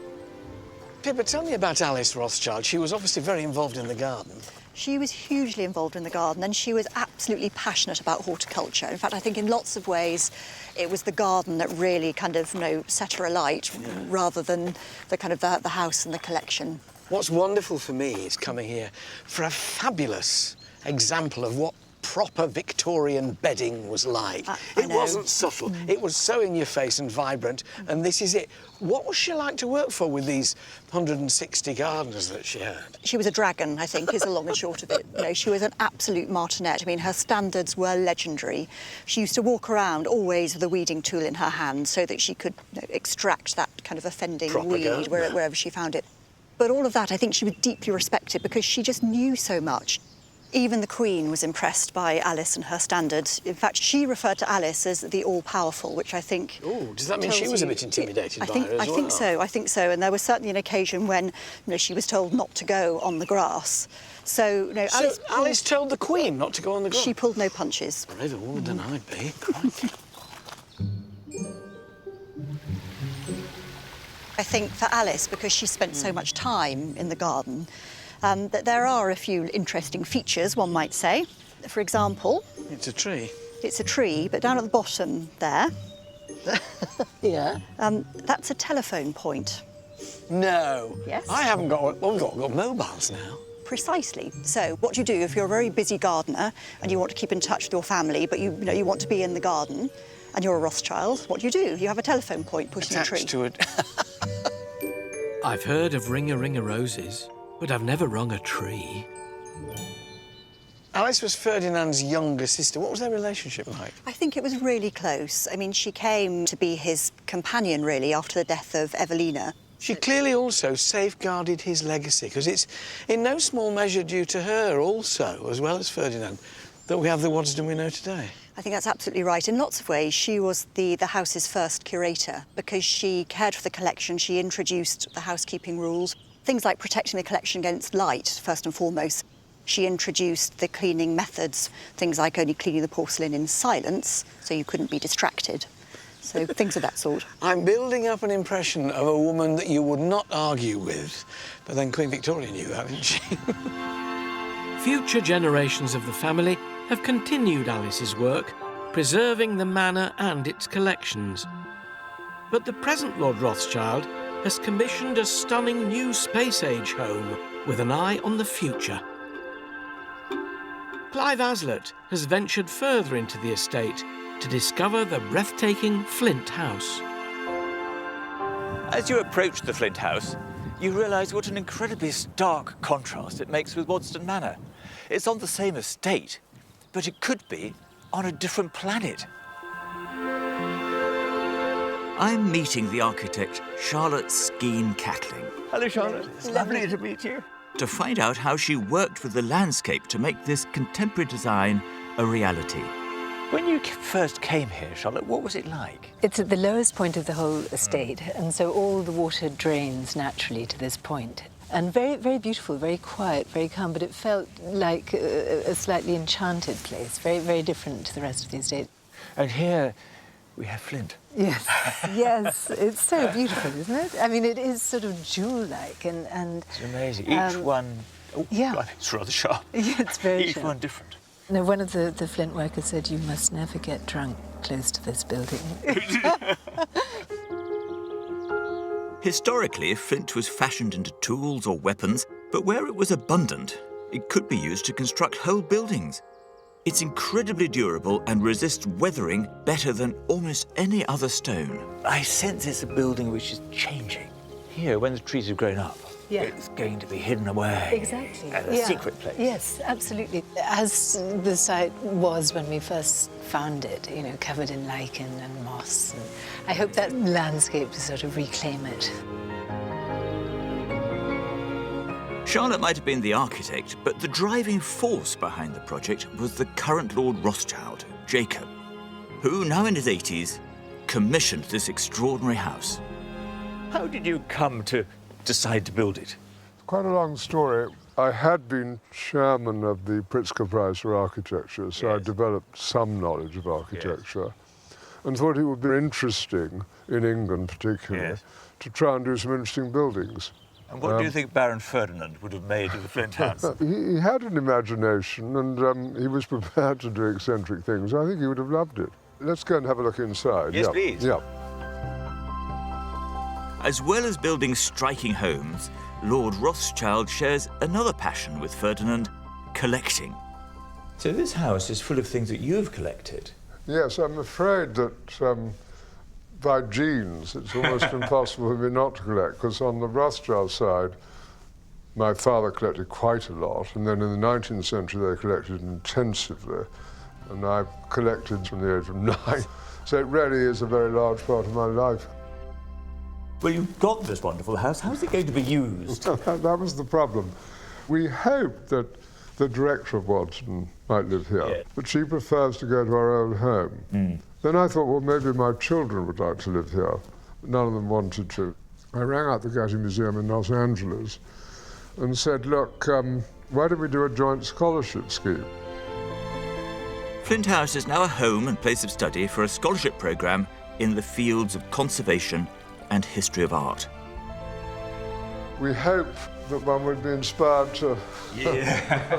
Pippa, tell me about Alice Rothschild. She was obviously very involved in the garden. She was hugely involved in the garden, and she was absolutely passionate about horticulture. In fact, I think in lots of ways it was the garden that really kind of, set her alight, rather than the kind of the house and the collection. What's wonderful for me is coming here for a fabulous example of what proper Victorian bedding was like. It wasn't subtle. It was so in your face and vibrant, and this is it. What was she like to work for with these 160 gardeners that she had? She was a dragon, I think, is the long and short of it. She was an absolute martinet. I mean, her standards were legendary. She used to walk around always with a weeding tool in her hand so that she could extract that kind of offending weed wherever she found it. But all of that, I think she was deeply respected because she just knew so much. Even the Queen was impressed by Alice and her standards. In fact, she referred to Alice as the all-powerful, which I think... Oh, does that mean she was a bit intimidated by her as well? I think so. And there was certainly an occasion when she was told not to go on the grass. So Alice told the Queen not to go on the grass? She pulled no punches. Braver woman than I'd be. I think for Alice, because she spent so much time in the garden, that there are a few interesting features, one might say. For example... It's a tree. It's a tree, but down at the bottom there... Yeah? That's a telephone point. No. Yes. I haven't got one. Well, we've got mobiles now. Precisely. So what you do if you're a very busy gardener and you want to keep in touch with your family, but you want to be in the garden and you're a Rothschild, what do? You have a telephone point pushed in a tree. Attached to it. I've heard of ring-a-ring-a roses, but I've never rung a tree. Alice was Ferdinand's younger sister. What was their relationship like? I think it was really close. I mean, she came to be his companion, really, after the death of Evelina. She clearly also safeguarded his legacy, because it's in no small measure due to her also, as well as Ferdinand, that we have the Wadston we know today. I think that's absolutely right. In lots of ways, she was the house's first curator, because she cared for the collection, she introduced the housekeeping rules, things like protecting the collection against light, first and foremost. She introduced the cleaning methods, things like only cleaning the porcelain in silence, so you couldn't be distracted. So things of that sort. I'm building up an impression of a woman that you would not argue with, but then Queen Victoria knew that, didn't she? Future generations of the family have continued Alice's work preserving the manor and its collections. But the present Lord Rothschild has commissioned a stunning new space-age home with an eye on the future. Clive Aslett has ventured further into the estate to discover the breathtaking Flint House. As you approach the Flint House, you realise what an incredibly stark contrast it makes with Waddesdon Manor. It's on the same estate, but it could be on a different planet. I'm meeting the architect, Charlotte Skeen Cackling. Hello, Charlotte. It's lovely to meet you. To find out how she worked with the landscape to make this contemporary design a reality. When you first came here, Charlotte, what was it like? It's at the lowest point of the whole estate, and so all the water drains naturally to this point. And very, very beautiful, very quiet, very calm, but it felt like a slightly enchanted place, very, very different to the rest of the estate. And here we have Flint. Yes, yes, it's so beautiful, isn't it? I mean, it is sort of jewel-like and it's amazing. Each one, yeah. I think it's rather sharp. Yeah, it's very Each sharp. one different. No, one of the Flint workers said, you must never get drunk close to this building. Historically, flint was fashioned into tools or weapons, but where it was abundant, it could be used to construct whole buildings. It's incredibly durable and resists weathering better than almost any other stone. I sense it's a building which is changing. Here, when the trees have grown up, Yeah. it's going to be hidden away. Exactly. At a secret place. Yes, absolutely. As the site was when we first found it, you know, covered in lichen and moss. And I hope that landscape to sort of reclaim it. Charlotte might have been the architect, but the driving force behind the project was the current Lord Rothschild, Jacob, who, now in his 80s, commissioned this extraordinary house. How did you come to decide to build it? Quite a long story. I had been chairman of the Pritzker Prize for Architecture, so I developed some knowledge of architecture and thought it would be interesting, in England particularly, to try and do some interesting buildings. And what do you think Baron Ferdinand would have made of the Flint House? He had an imagination and he was prepared to do eccentric things. I think he would have loved it. Let's go and have a look inside. Yes, yeah. please. Yeah. As well as building striking homes, Lord Rothschild shares another passion with Ferdinand, collecting. So this house is full of things that you've collected? Yes, I'm afraid that by genes it's almost impossible for me not to collect, because on the Rothschild side, my father collected quite a lot, and then in the 19th century they collected intensively, and I've collected from the age of 9. So it really is a very large part of my life. Well, you've got this wonderful house. How's it going to be used? That was the problem. We hoped that the director of Waddesdon might live here, but she prefers to go to our old home. Then I thought, well, maybe my children would like to live here. But none of them wanted to. I rang out the Getty Museum in Los Angeles and said, look, why don't we do a joint scholarship scheme? Flint House is now a home and place of study for a scholarship programme in the fields of conservation and history of art. We hope that one would be inspired to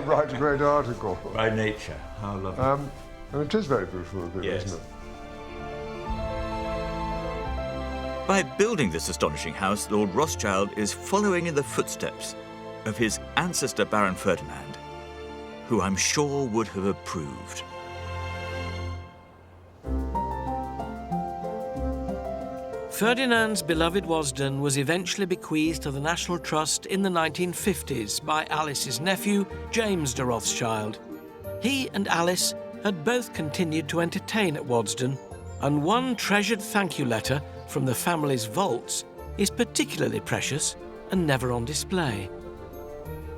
write a great article. By nature, how lovely. And it is very beautiful, I think, isn't it? By building this astonishing house, Lord Rothschild is following in the footsteps of his ancestor Baron Ferdinand, who I'm sure would have approved. Ferdinand's beloved Waddesdon was eventually bequeathed to the National Trust in the 1950s by Alice's nephew, James de Rothschild. He and Alice had both continued to entertain at Waddesdon, and one treasured thank you letter from the family's vaults is particularly precious and never on display.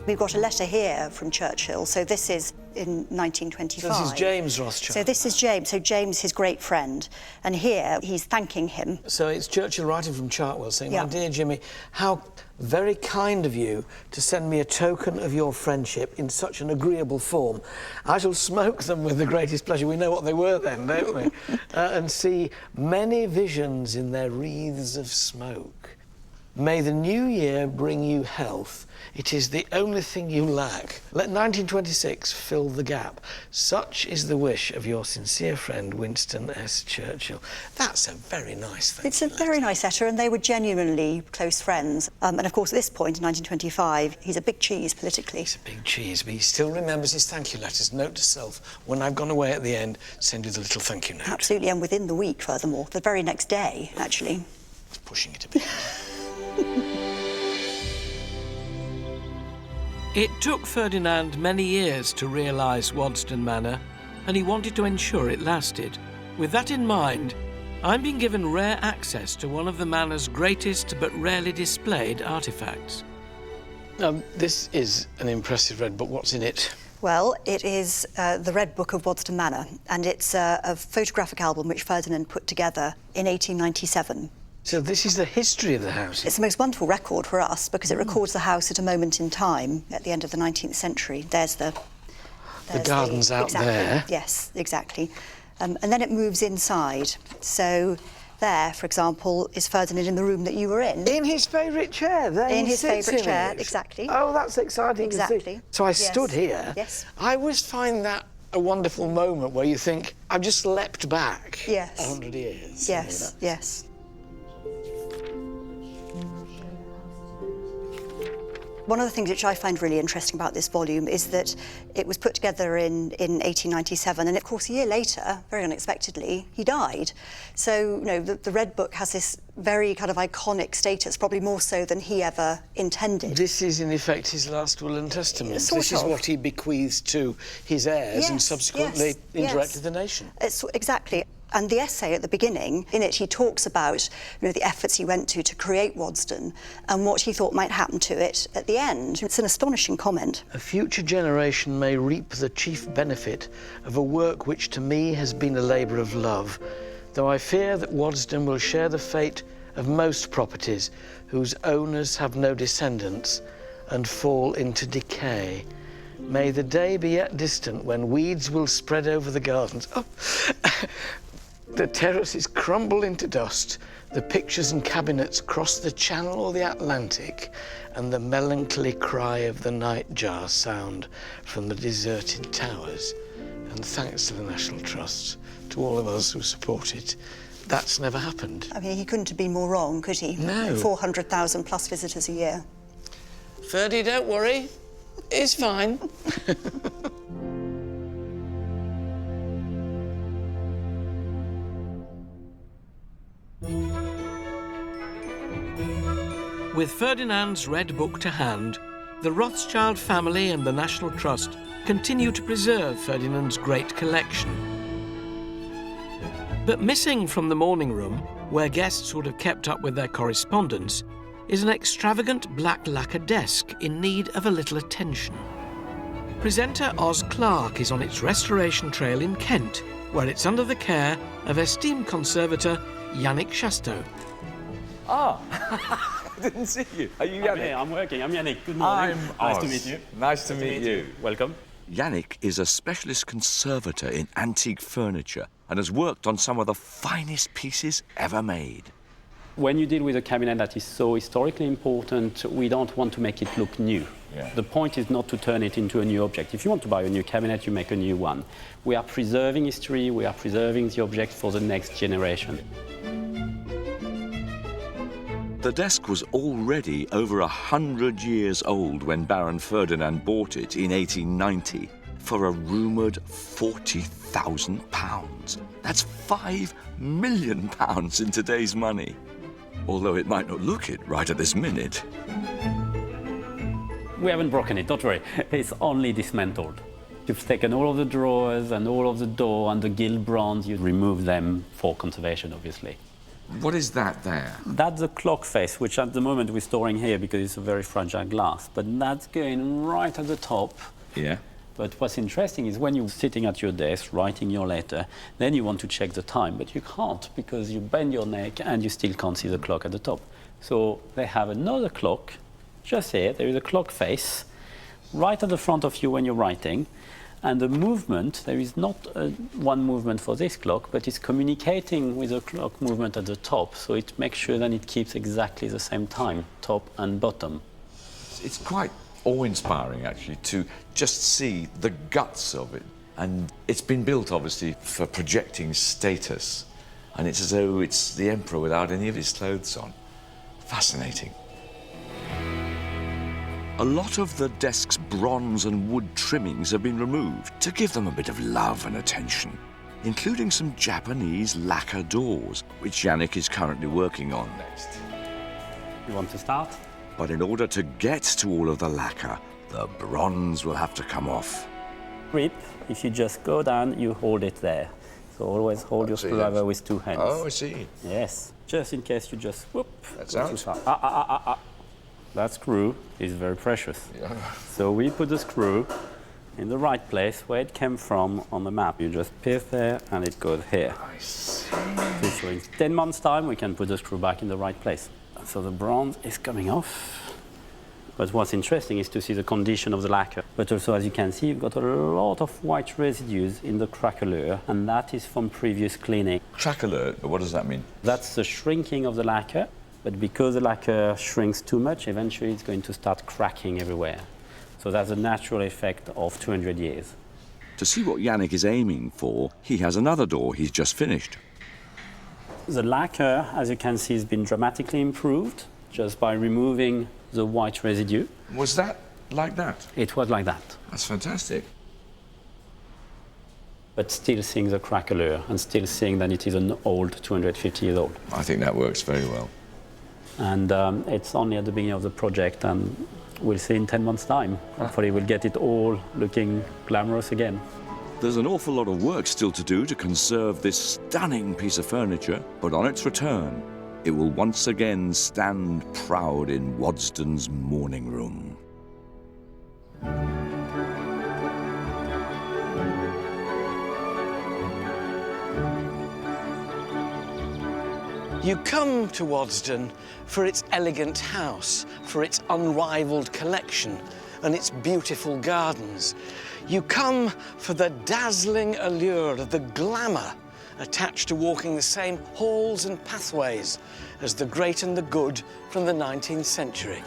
We've got a letter here from Churchill, so this is in 1925. So this is James Rothschild. So this is James, so James, his great friend, and here he's thanking him. So it's Churchill writing from Chartwell saying, Yeah. My dear Jimmy, how very kind of you to send me a token of your friendship in such an agreeable form. I shall smoke them with the greatest pleasure. We know what they were then, don't we? And see many visions in their wreaths of smoke. May the new year bring you health. It is the only thing you lack. Let 1926 fill the gap. Such is the wish of your sincere friend, Winston S. Churchill. That's a very nice thing. It's a very nice letter, and they were genuinely close friends. And of course, at this point, in 1925, he's a big cheese politically. He's a big cheese, but he still remembers his thank you letters. Note to self, when I've gone away at the end, send you the little thank you note. Absolutely, and within the week, furthermore, the very next day, actually. It's pushing it a bit. It took Ferdinand many years to realise Waddesdon Manor, and he wanted to ensure it lasted. With that in mind, I'm being given rare access to one of the manor's greatest but rarely displayed artefacts. Now, this is an impressive red book. What's in it? Well, it is the Red Book of Waddesdon Manor, and it's a photographic album which Ferdinand put together in 1897. So this is the history of the house? It's the most wonderful record for us because it records the house at a moment in time at the end of the 19th century. There's the garden's out exactly, there. Yes, exactly. And then it moves inside. So there, for example, is Ferdinand in the room that you were in. In his favourite chair. There in he his sits favourite in chair, it. exactly. Oh, that's exciting to see. Exactly. So I Yes. stood here. Yes. I always find that a wonderful moment where you think, I've just leapt back Yes. 100 years. Yes, yes. One of the things which I find really interesting about this volume is that it was put together in 1897, and of course a year later, very unexpectedly, he died. So, you know, the Red Book has this very kind of iconic status, probably more so than he ever intended. This is, in effect, his last will and testament. Sort This is of. what he bequeathed to his heirs and Yes, subsequently yes, indirected yes. the nation. It's, exactly. And the essay at the beginning, in it he talks about, you know, the efforts he went to create Waddesdon and what he thought might happen to it at the end. It's an astonishing comment. A future generation may reap the chief benefit of a work which to me has been a labour of love, though I fear that Waddesdon will share the fate of most properties whose owners have no descendants and fall into decay. May the day be yet distant when weeds will spread over the gardens. Oh. The terraces crumble into dust, the pictures and cabinets cross the Channel or the Atlantic, and the melancholy cry of the nightjar sound from the deserted towers. And thanks to the National Trust, to all of us who support it, that's never happened. I mean, he couldn't have been more wrong, could he? No. 400,000 plus visitors a year. Ferdy, don't worry. It's fine. With Ferdinand's Red Book to hand, the Rothschild family and the National Trust continue to preserve Ferdinand's great collection. But missing from the morning room, where guests would have kept up with their correspondence, is an extravagant black lacquer desk in need of a little attention. Presenter Oz Clarke is on its restoration trail in Kent, where it's under the care of esteemed conservator Yannick Chasteau. Ah, I didn't see you. Are you Yannick? I'm working. I'm Yannick. Good morning. I'm Nice to Oz. meet you. Nice to meet you. Welcome. Yannick is a specialist conservator in antique furniture and has worked on some of the finest pieces ever made. When you deal with a cabinet that is so historically important, we don't want to make it look new. Yeah. The point is not to turn it into a new object. If you want to buy a new cabinet, you make a new one. We are preserving history, we are preserving the object for the next generation. The desk was already over 100 years old when Baron Ferdinand bought it in 1890 for a rumoured £40,000. That's £5 million in today's money. Although it might not look it right at this minute. We haven't broken it, don't worry. It's only dismantled. You've taken all of the drawers and all of the door and the gilt bronze, you remove them for conservation, obviously. What is that there? That's the clock face, which at the moment we're storing here because it's a very fragile glass, but that's going right at the top. Yeah. But what's interesting is when you're sitting at your desk writing your letter, then you want to check the time, but you can't because you bend your neck and you still can't see the clock at the top. So they have another clock just here. There is a clock face right at the front of you when you're writing, And the movement, there is not one movement for this clock, but it's communicating with the clock movement at the top, so it makes sure that it keeps exactly the same time, top and bottom. It's quite awe-inspiring, actually, to just see the guts of it. And it's been built, obviously, for projecting status. And it's as though it's the emperor without any of his clothes on. Fascinating. A lot of the desk's bronze and wood trimmings have been removed to give them a bit of love and attention, including some Japanese lacquer doors, which Yannick is currently working on. You want to start? But in order to get to all of the lacquer, the bronze will have to come off. Grip, if you just go down, you hold it there. So always hold your screwdriver with 2 hands. Oh, I see. Yes, just in case you just whoop. That's out. That screw is very precious. Yeah. So we put the screw in the right place where it came from on the map. You just pierce there and it goes here. I see. So in 10 months' time, we can put the screw back in the right place. So the bronze is coming off. But what's interesting is to see the condition of the lacquer. But also, as you can see, you've got a lot of white residues in the craquelure, and that is from previous cleaning. Craquelure, what does that mean? That's the shrinking of the lacquer. But because the lacquer shrinks too much, eventually it's going to start cracking everywhere. So that's a natural effect of 200 years. To see what Yannick is aiming for, he has another door he's just finished. The lacquer, as you can see, has been dramatically improved just by removing the white residue. Was that like that? It was like that. That's fantastic. But still seeing the craquelure and still seeing that it is an old 250 years old. I think that works very well. And it's only at the beginning of the project, and we'll see in 10 months' time. Hopefully we'll get it all looking glamorous again. There's an awful lot of work still to do to conserve this stunning piece of furniture, but on its return, it will once again stand proud in Waddesdon's morning room. You come to Waddesdon for its elegant house, for its unrivalled collection and its beautiful gardens. You come for the dazzling allure, the glamour attached to walking the same halls and pathways as the great and the good from the 19th century.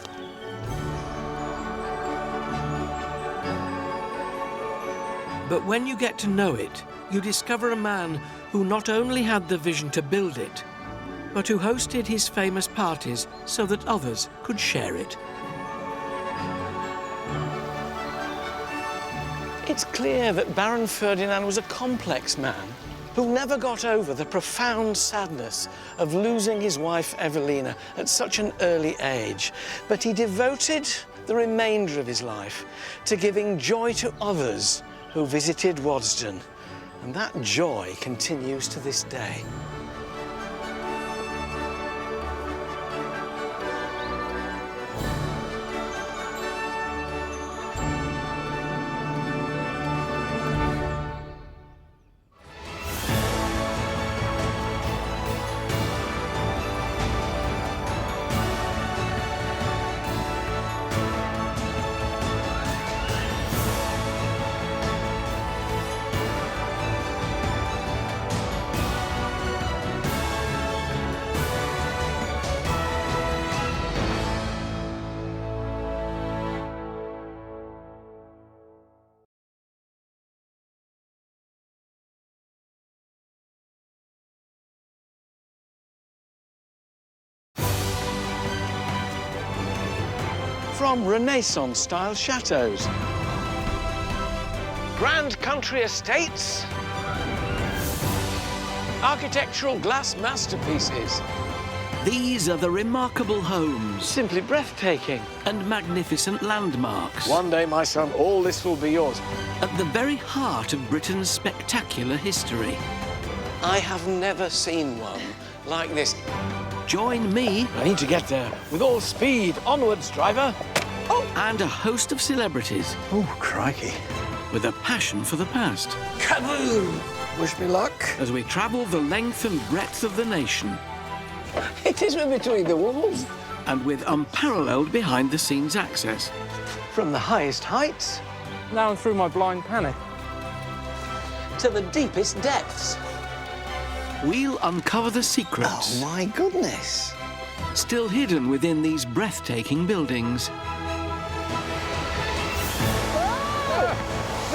But when you get to know it, you discover a man who not only had the vision to build it, but who hosted his famous parties so that others could share it. It's clear that Baron Ferdinand was a complex man who never got over the profound sadness of losing his wife Evelina at such an early age. But he devoted the remainder of his life to giving joy to others who visited Waddesdon. And that joy continues to this day. From Renaissance-style chateaux, grand country estates, architectural glass masterpieces. These are the remarkable homes. Simply breathtaking. And magnificent landmarks. One day, my son, all this will be yours. At the very heart of Britain's spectacular history. I have never seen one like this. Join me. I need to get there. With all speed. Onwards, driver. Oh! And a host of celebrities. Oh, crikey. With a passion for the past. Kaboom! Wish me luck. As we travel the length and breadth of the nation. It is between the walls. And with unparalleled behind-the-scenes access. From the highest heights. Now I'm through my blind panic. to the deepest depths. We'll uncover the secrets. Oh, my goodness. Still hidden within these breathtaking buildings.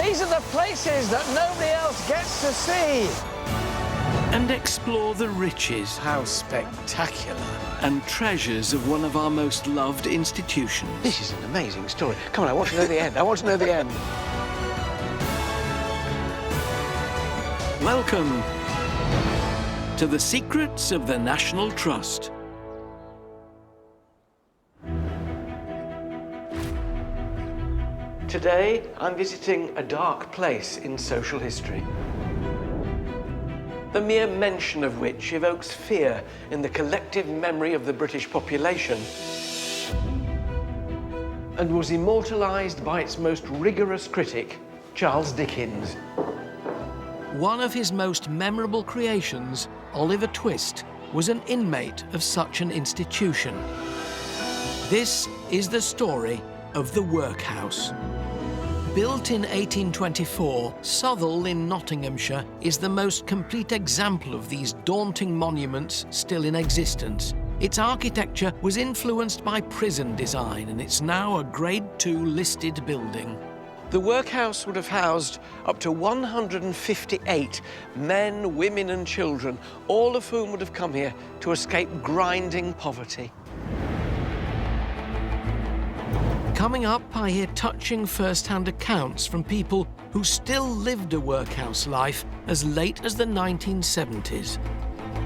These are the places that nobody else gets to see. And explore the riches. How spectacular. And treasures of one of our most loved institutions. This is an amazing story. Come on, I want to know the end. I want to know the end. Welcome to the secrets of the National Trust. Today, I'm visiting a dark place in social history. The mere mention of which evokes fear in the collective memory of the British population and was immortalised by its most rigorous critic, Charles Dickens. One of his most memorable creations, Oliver Twist, was an inmate of such an institution. This is the story of the workhouse. Built in 1824, Southall in Nottinghamshire is the most complete example of these daunting monuments still in existence. Its architecture was influenced by prison design, and it's now a Grade II listed building. The workhouse would have housed up to 158 men, women and children, all of whom would have come here to escape grinding poverty. Coming up, I hear touching first-hand accounts from people who still lived a workhouse life as late as the 1970s.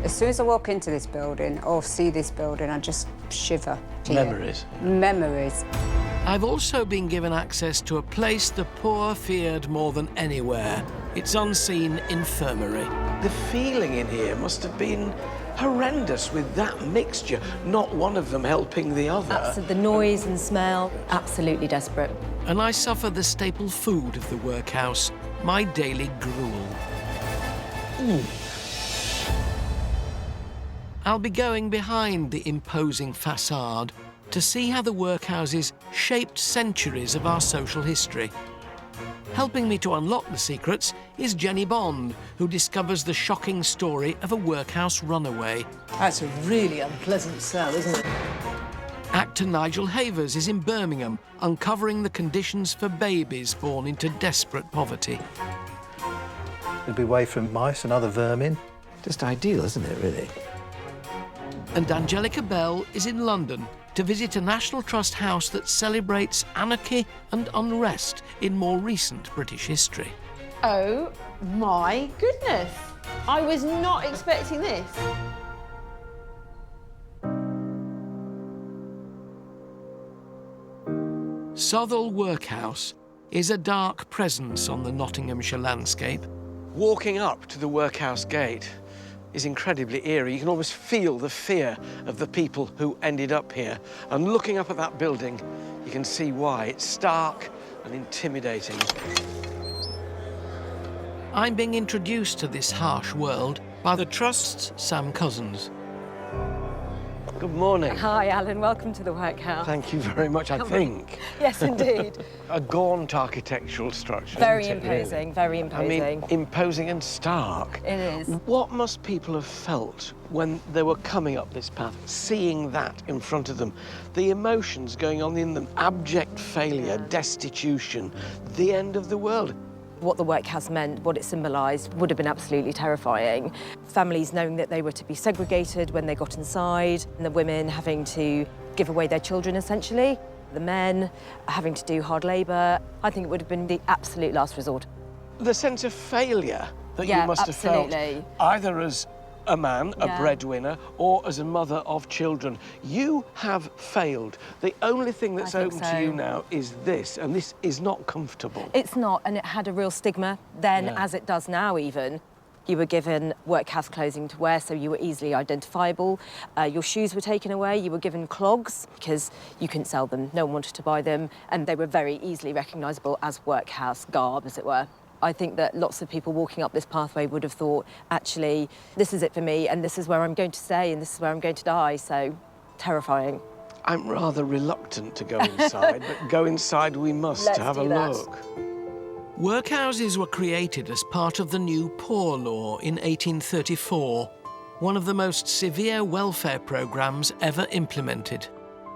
As soon as I walk into this building or see this building, I just shiver. Memories. Memories. I've also been given access to a place the poor feared more than anywhere, its unseen infirmary. The feeling in here must have been horrendous with that mixture, not one of them helping the other. The noise and smell, absolutely desperate. And I suffer the staple food of the workhouse, my daily gruel. I'll be going behind the imposing facade to see how the workhouses shaped centuries of our social history. Helping me to unlock the secrets is Jenny Bond, who discovers the shocking story of a workhouse runaway. That's a really unpleasant cell, isn't it? Actor Nigel Havers is in Birmingham, uncovering the conditions for babies born into desperate poverty. It'll be away from mice and other vermin. Just ideal, isn't it, really? And Angelica Bell is in London to visit a National Trust house that celebrates anarchy and unrest in more recent British history. Oh my goodness! I was not expecting this. Southall Workhouse is a dark presence on the Nottinghamshire landscape. Walking up to the workhouse gate is incredibly eerie. You can almost feel the fear of the people who ended up here. And looking up at that building, you can see why. It's stark and intimidating. I'm being introduced to this harsh world by the Trust's Sam Cousins. Good morning. Hi, Alan. Welcome to the workhouse. Thank you very much, I think. Yes, indeed. A gaunt architectural structure. Very isn't it, really? imposing, very imposing. I mean, imposing and stark. It is. What must people have felt when they were coming up this path, seeing that in front of them? The emotions going on in them, abject failure, destitution, the end of the world. What the workhouse meant, what it symbolised, would have been absolutely terrifying. Families knowing that they were to be segregated when they got inside, and the women having to give away their children, essentially. The men having to do hard labour. I think it would have been the absolute last resort. The sense of failure that Yeah, you must absolutely. have felt, either as a man, a breadwinner, or as a mother of children. You have failed. The only thing that's open to you now is this, and this is not comfortable. It's not, and it had a real stigma then, as it does now even. You were given workhouse clothing to wear, so you were easily identifiable. Your shoes were taken away. You were given clogs because you couldn't sell them. No one wanted to buy them, and they were very easily recognisable as workhouse garb, as it were. I think that lots of people walking up this pathway would have thought, actually, this is it for me, and this is where I'm going to stay, and this is where I'm going to die, so terrifying. I'm rather reluctant to go inside, but go inside we must to have a look. Workhouses were created as part of the new Poor Law in 1834, one of the most severe welfare programmes ever implemented.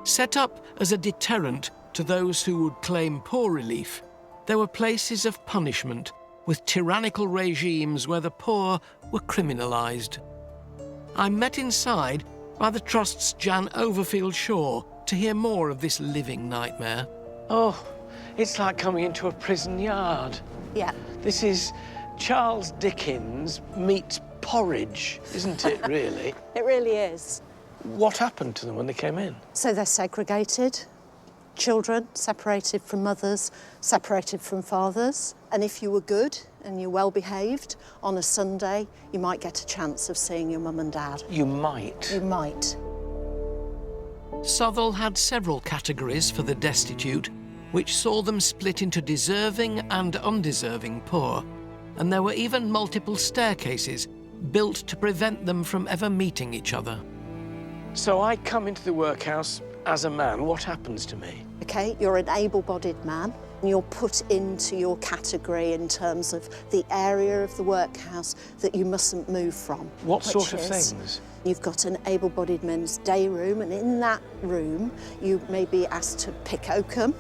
Set up as a deterrent to those who would claim poor relief, there were places of punishment with tyrannical regimes where the poor were criminalised. I'm met inside by the Trust's Jan Overfield Shaw to hear more of this living nightmare. Oh, it's like coming into a prison yard. Yeah. This is Charles Dickens meets porridge, isn't it, really? It really is. What happened to them when they came in? So they're segregated. Children separated from mothers, separated from fathers. And if you were good and you're well behaved, on a Sunday, you might get a chance of seeing your mum and dad. You might. You might. Southall had several categories for the destitute, which saw them split into deserving and undeserving poor. And there were even multiple staircases built to prevent them from ever meeting each other. So I come into the workhouse as a man. What happens to me? OK, you're an able-bodied man. You're put into your category in terms of the area of the workhouse that you mustn't move from. What sort of things? You've got an able-bodied men's day room, and in that room you may be asked to pick oakum.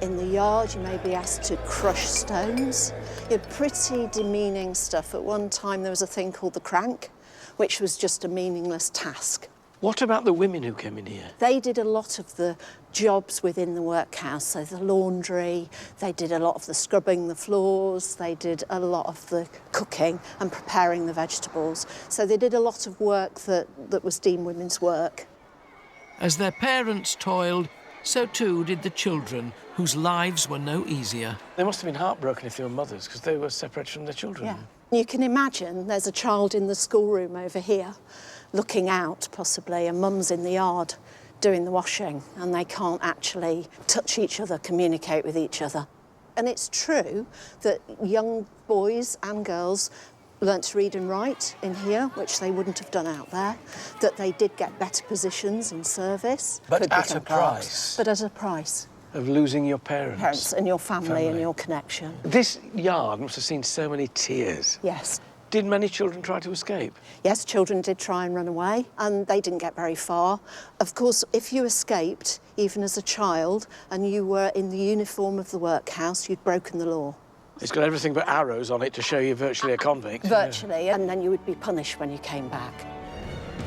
In the yard, you may be asked to crush stones. You're pretty demeaning stuff. At one time, there was a thing called the crank, which was just a meaningless task. What about the women who came in here? They did a lot of the jobs within the workhouse, so the laundry, they did a lot of the scrubbing the floors, they did a lot of the cooking and preparing the vegetables. So they did a lot of work that was deemed women's work. As their parents toiled, so too did the children, whose lives were no easier. They must have been heartbroken if they were mothers, because they were separated from their children. Yeah. You can imagine there's a child in the schoolroom over here, looking out, possibly, and mum's in the yard doing the washing, and they can't actually touch each other, communicate with each other. And it's true that young boys and girls learnt to read and write in here, which they wouldn't have done out there, that they did get better positions in service. But at a price. But at a price. Of losing your parents. Parents and your family and your connection. This yard must have seen so many tears. Yes. Did many children try to escape? Yes, children did try and run away, and they didn't get very far. Of course, if you escaped, even as a child, and you were in the uniform of the workhouse, you'd broken the law. It's got everything but arrows on it to show you're virtually a convict. Virtually, and then you would be punished when you came back.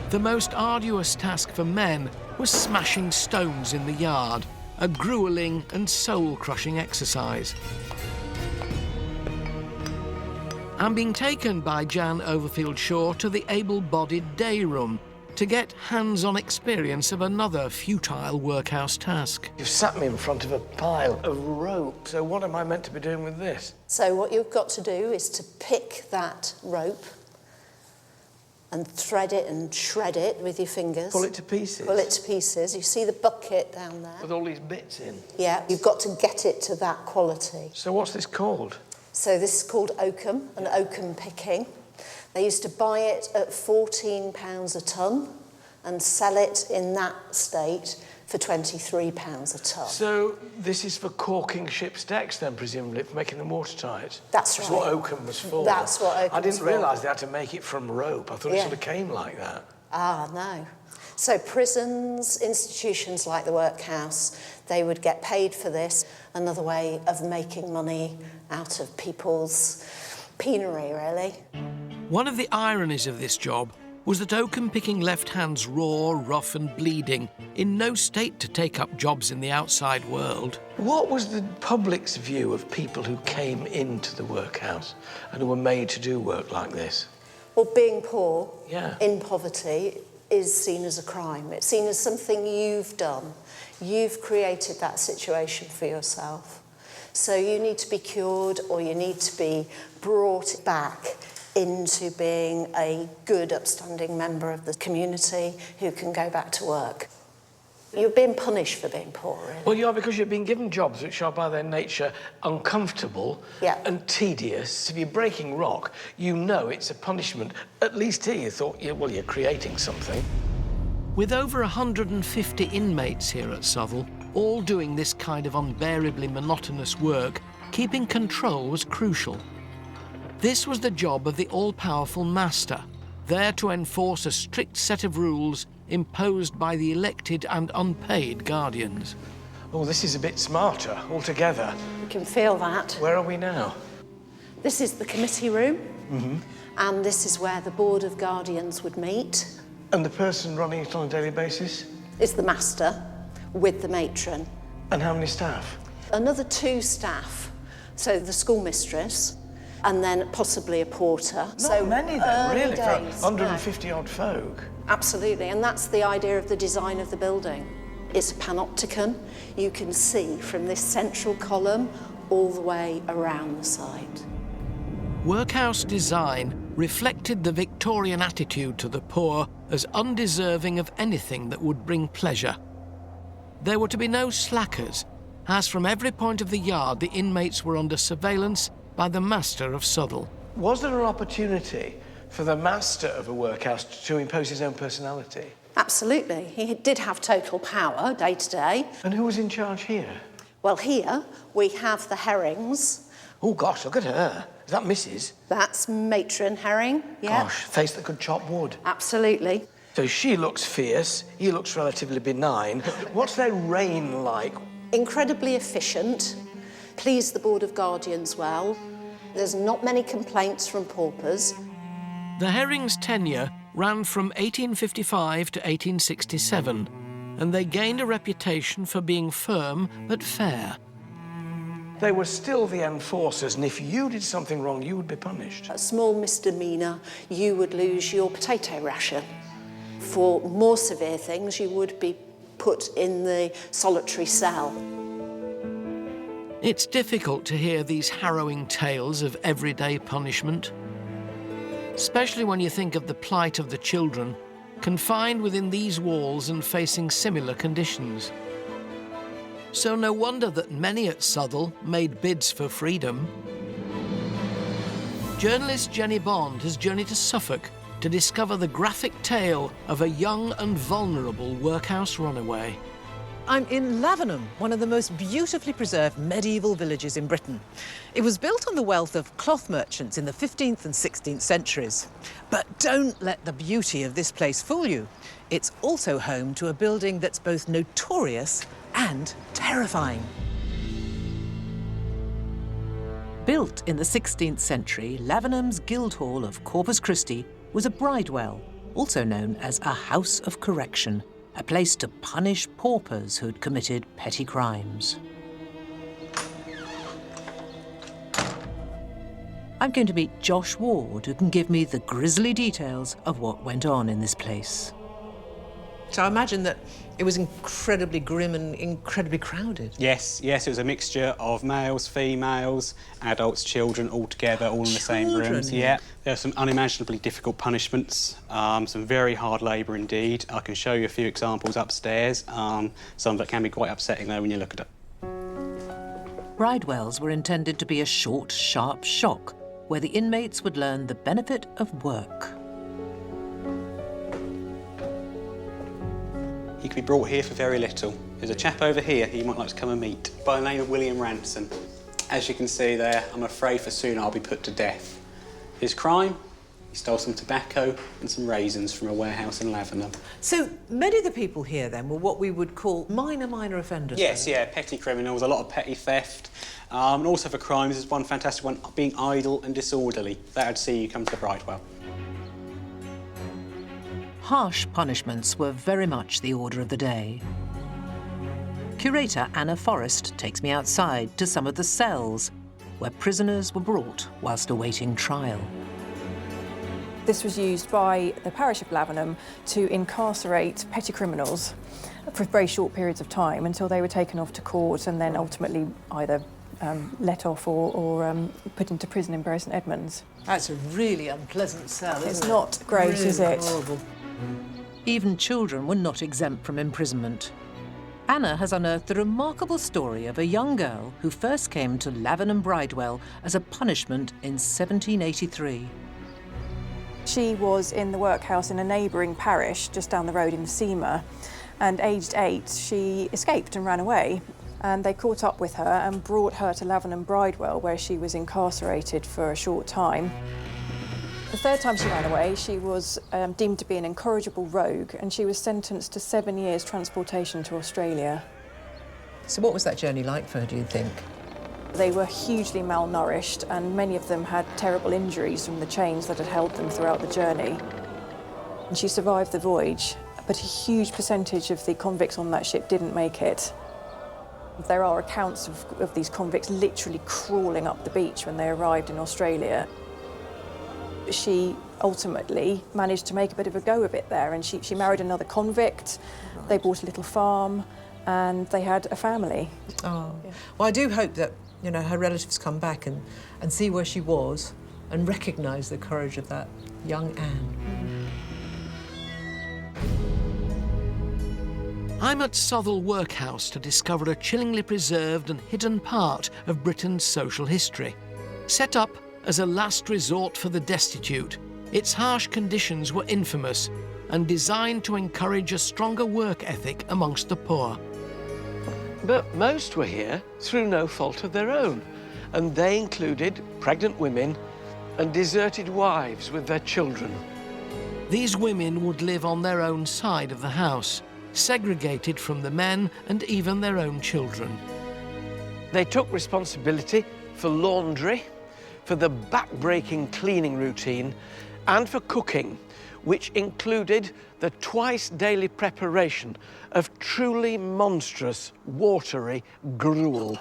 The most arduous task for men was smashing stones in the yard, a gruelling and soul-crushing exercise. I'm being taken by Jan Overfield Shaw to the able-bodied day room to get hands-on experience of another futile workhouse task. You've sat me in front of a pile of rope, so what am I meant to be doing with this? So what you've got to do is to pick that rope and thread it and shred it with your fingers. Pull it to pieces? Pull it to pieces. You see the bucket down there? With all these bits in? Yeah, you've got to get it to that quality. So what's this called? So this is called oakum, and oakum picking. They used to buy it at £14 a tonne and sell it in that state for £23 a tonne. So this is for caulking ship's decks then, presumably, for making them watertight? That's right. That's what oakum was for. That's what oakum was for. I didn't realise they had to make it from rope. I thought it sort of came like that. Ah, no. So prisons, institutions like the workhouse, they would get paid for this. Another way of making money out of people's penury, really. One of the ironies of this job was that oakum picking left hands raw, rough and bleeding, in no state to take up jobs in the outside world. What was the public's view of people who came into the workhouse and who were made to do work like this? Well, being poor, in poverty, is seen as a crime. It's seen as something you've done. You've created that situation for yourself. So you need to be cured, or you need to be brought back into being a good, upstanding member of the community who can go back to work. You're being punished for being poor, really. Well, you are, because you're being given jobs which are by their nature uncomfortable and tedious. If you're breaking rock, you know it's a punishment. At least here you thought, well, you're creating something. With over 150 inmates here at Southall, all doing this kind of unbearably monotonous work, keeping control was crucial. This was the job of the all-powerful master, there to enforce a strict set of rules imposed by the elected and unpaid guardians. Oh, this is a bit smarter altogether. You can feel that. Where are we now? This is the committee room, Mm-hmm. and this is where the Board of Guardians would meet. And the person running it on a daily basis? Is the master with the matron. And how many staff? Another 2 staff, so the schoolmistress, and then possibly a porter. Not many then, really, days, for 150 odd folk. Absolutely, and that's the idea of the design of the building. It's a panopticon. You can see from this central column all the way around the site. Workhouse design reflected the Victorian attitude to the poor as undeserving of anything that would bring pleasure. There were to be no slackers, as from every point of the yard the inmates were under surveillance by the master of Southall. Was there an opportunity for the master of a workhouse to impose his own personality? Absolutely. He did have total power day to day. And who was in charge here? Well, here we have the Herrings. Oh, gosh, look at her. Is that Mrs.? That's matron Herring, yeah. Gosh, face that could chop wood. Absolutely. So she looks fierce, he looks relatively benign. What's their reign like? Incredibly efficient, please the Board of Guardians well. There's not many complaints from paupers. The Herrings' tenure ran from 1855 to 1867, and they gained a reputation for being firm but fair. They were still the enforcers, and if you did something wrong, you would be punished. A small misdemeanour, you would lose your potato ration. For more severe things, you would be put in the solitary cell. It's difficult to hear these harrowing tales of everyday punishment, especially when you think of the plight of the children confined within these walls and facing similar conditions. So no wonder that many at Southall made bids for freedom. Journalist Jenny Bond has journeyed to Suffolk to discover the graphic tale of a young and vulnerable workhouse runaway. I'm in Lavenham, one of the most beautifully preserved medieval villages in Britain. It was built on the wealth of cloth merchants in the 15th and 16th centuries. But don't let the beauty of this place fool you. It's also home to a building that's both notorious and terrifying. Built in the 16th century, Lavenham's Guildhall of Corpus Christi was a bridewell, also known as a house of correction, a place to punish paupers who'd committed petty crimes. I'm going to meet Josh Ward, who can give me the grisly details of what went on in this place. So I imagine that it was incredibly grim and incredibly crowded. Yes, it was a mixture of males, females, adults, children, all together, all in the same rooms. Yeah, there are some unimaginably difficult punishments, some very hard labour indeed. I can show you a few examples upstairs. Some that can be quite upsetting though when you look at it. Bridewells were intended to be a short, sharp shock, where the inmates would learn the benefit of work. He could be brought here for very little. There's a chap over here who you might like to come and meet, by the name of William Ransom. As you can see there, I'm afraid for soon I'll be put to death. His crime? He stole some tobacco and some raisins from a warehouse in Lavenham. So many of the people here then were what we would call minor offenders? Yes, yeah, petty criminals, a lot of petty theft. And also for crimes, there's one fantastic one, being idle and disorderly. That would see you come to the bridewell. Harsh punishments were very much the order of the day. Curator Anna Forrest takes me outside to some of the cells where prisoners were brought whilst awaiting trial. This was used by the parish of Lavenham to incarcerate petty criminals for very short periods of time until they were taken off to court and then ultimately either let off or put into prison in Bury St Edmunds. That's a really unpleasant cell, isn't it? It's not great, really is it? Horrible. Even children were not exempt from imprisonment. Anna has unearthed the remarkable story of a young girl who first came to Lavenham Bridewell as a punishment in 1783. She was in the workhouse in a neighbouring parish just down the road in Seamer, and aged 8 she escaped and ran away. And they caught up with her and brought her to Lavenham Bridewell, where she was incarcerated for a short time. The third time she ran away, she was deemed to be an incorrigible rogue, and she was sentenced to 7 years transportation to Australia. So what was that journey like for her, do you think? They were hugely malnourished, and many of them had terrible injuries from the chains that had held them throughout the journey. And she survived the voyage, but a huge percentage of the convicts on that ship didn't make it. There are accounts of these convicts literally crawling up the beach when they arrived in Australia. She ultimately managed to make a bit of a go of it there, and she married another convict. Right. They bought a little farm, and they had a family. Oh. Yeah. Well, I do hope that, you know, her relatives come back and see where she was and recognise the courage of that young Anne. I'm at Southwell Workhouse to discover a chillingly preserved and hidden part of Britain's social history. Set up as a last resort for the destitute, its harsh conditions were infamous and designed to encourage a stronger work ethic amongst the poor. But most were here through no fault of their own, and they included pregnant women and deserted wives with their children. These women would live on their own side of the house, segregated from the men and even their own children. They took responsibility for laundry, for the back-breaking cleaning routine, and for cooking, which included the twice-daily preparation of truly monstrous, watery gruel.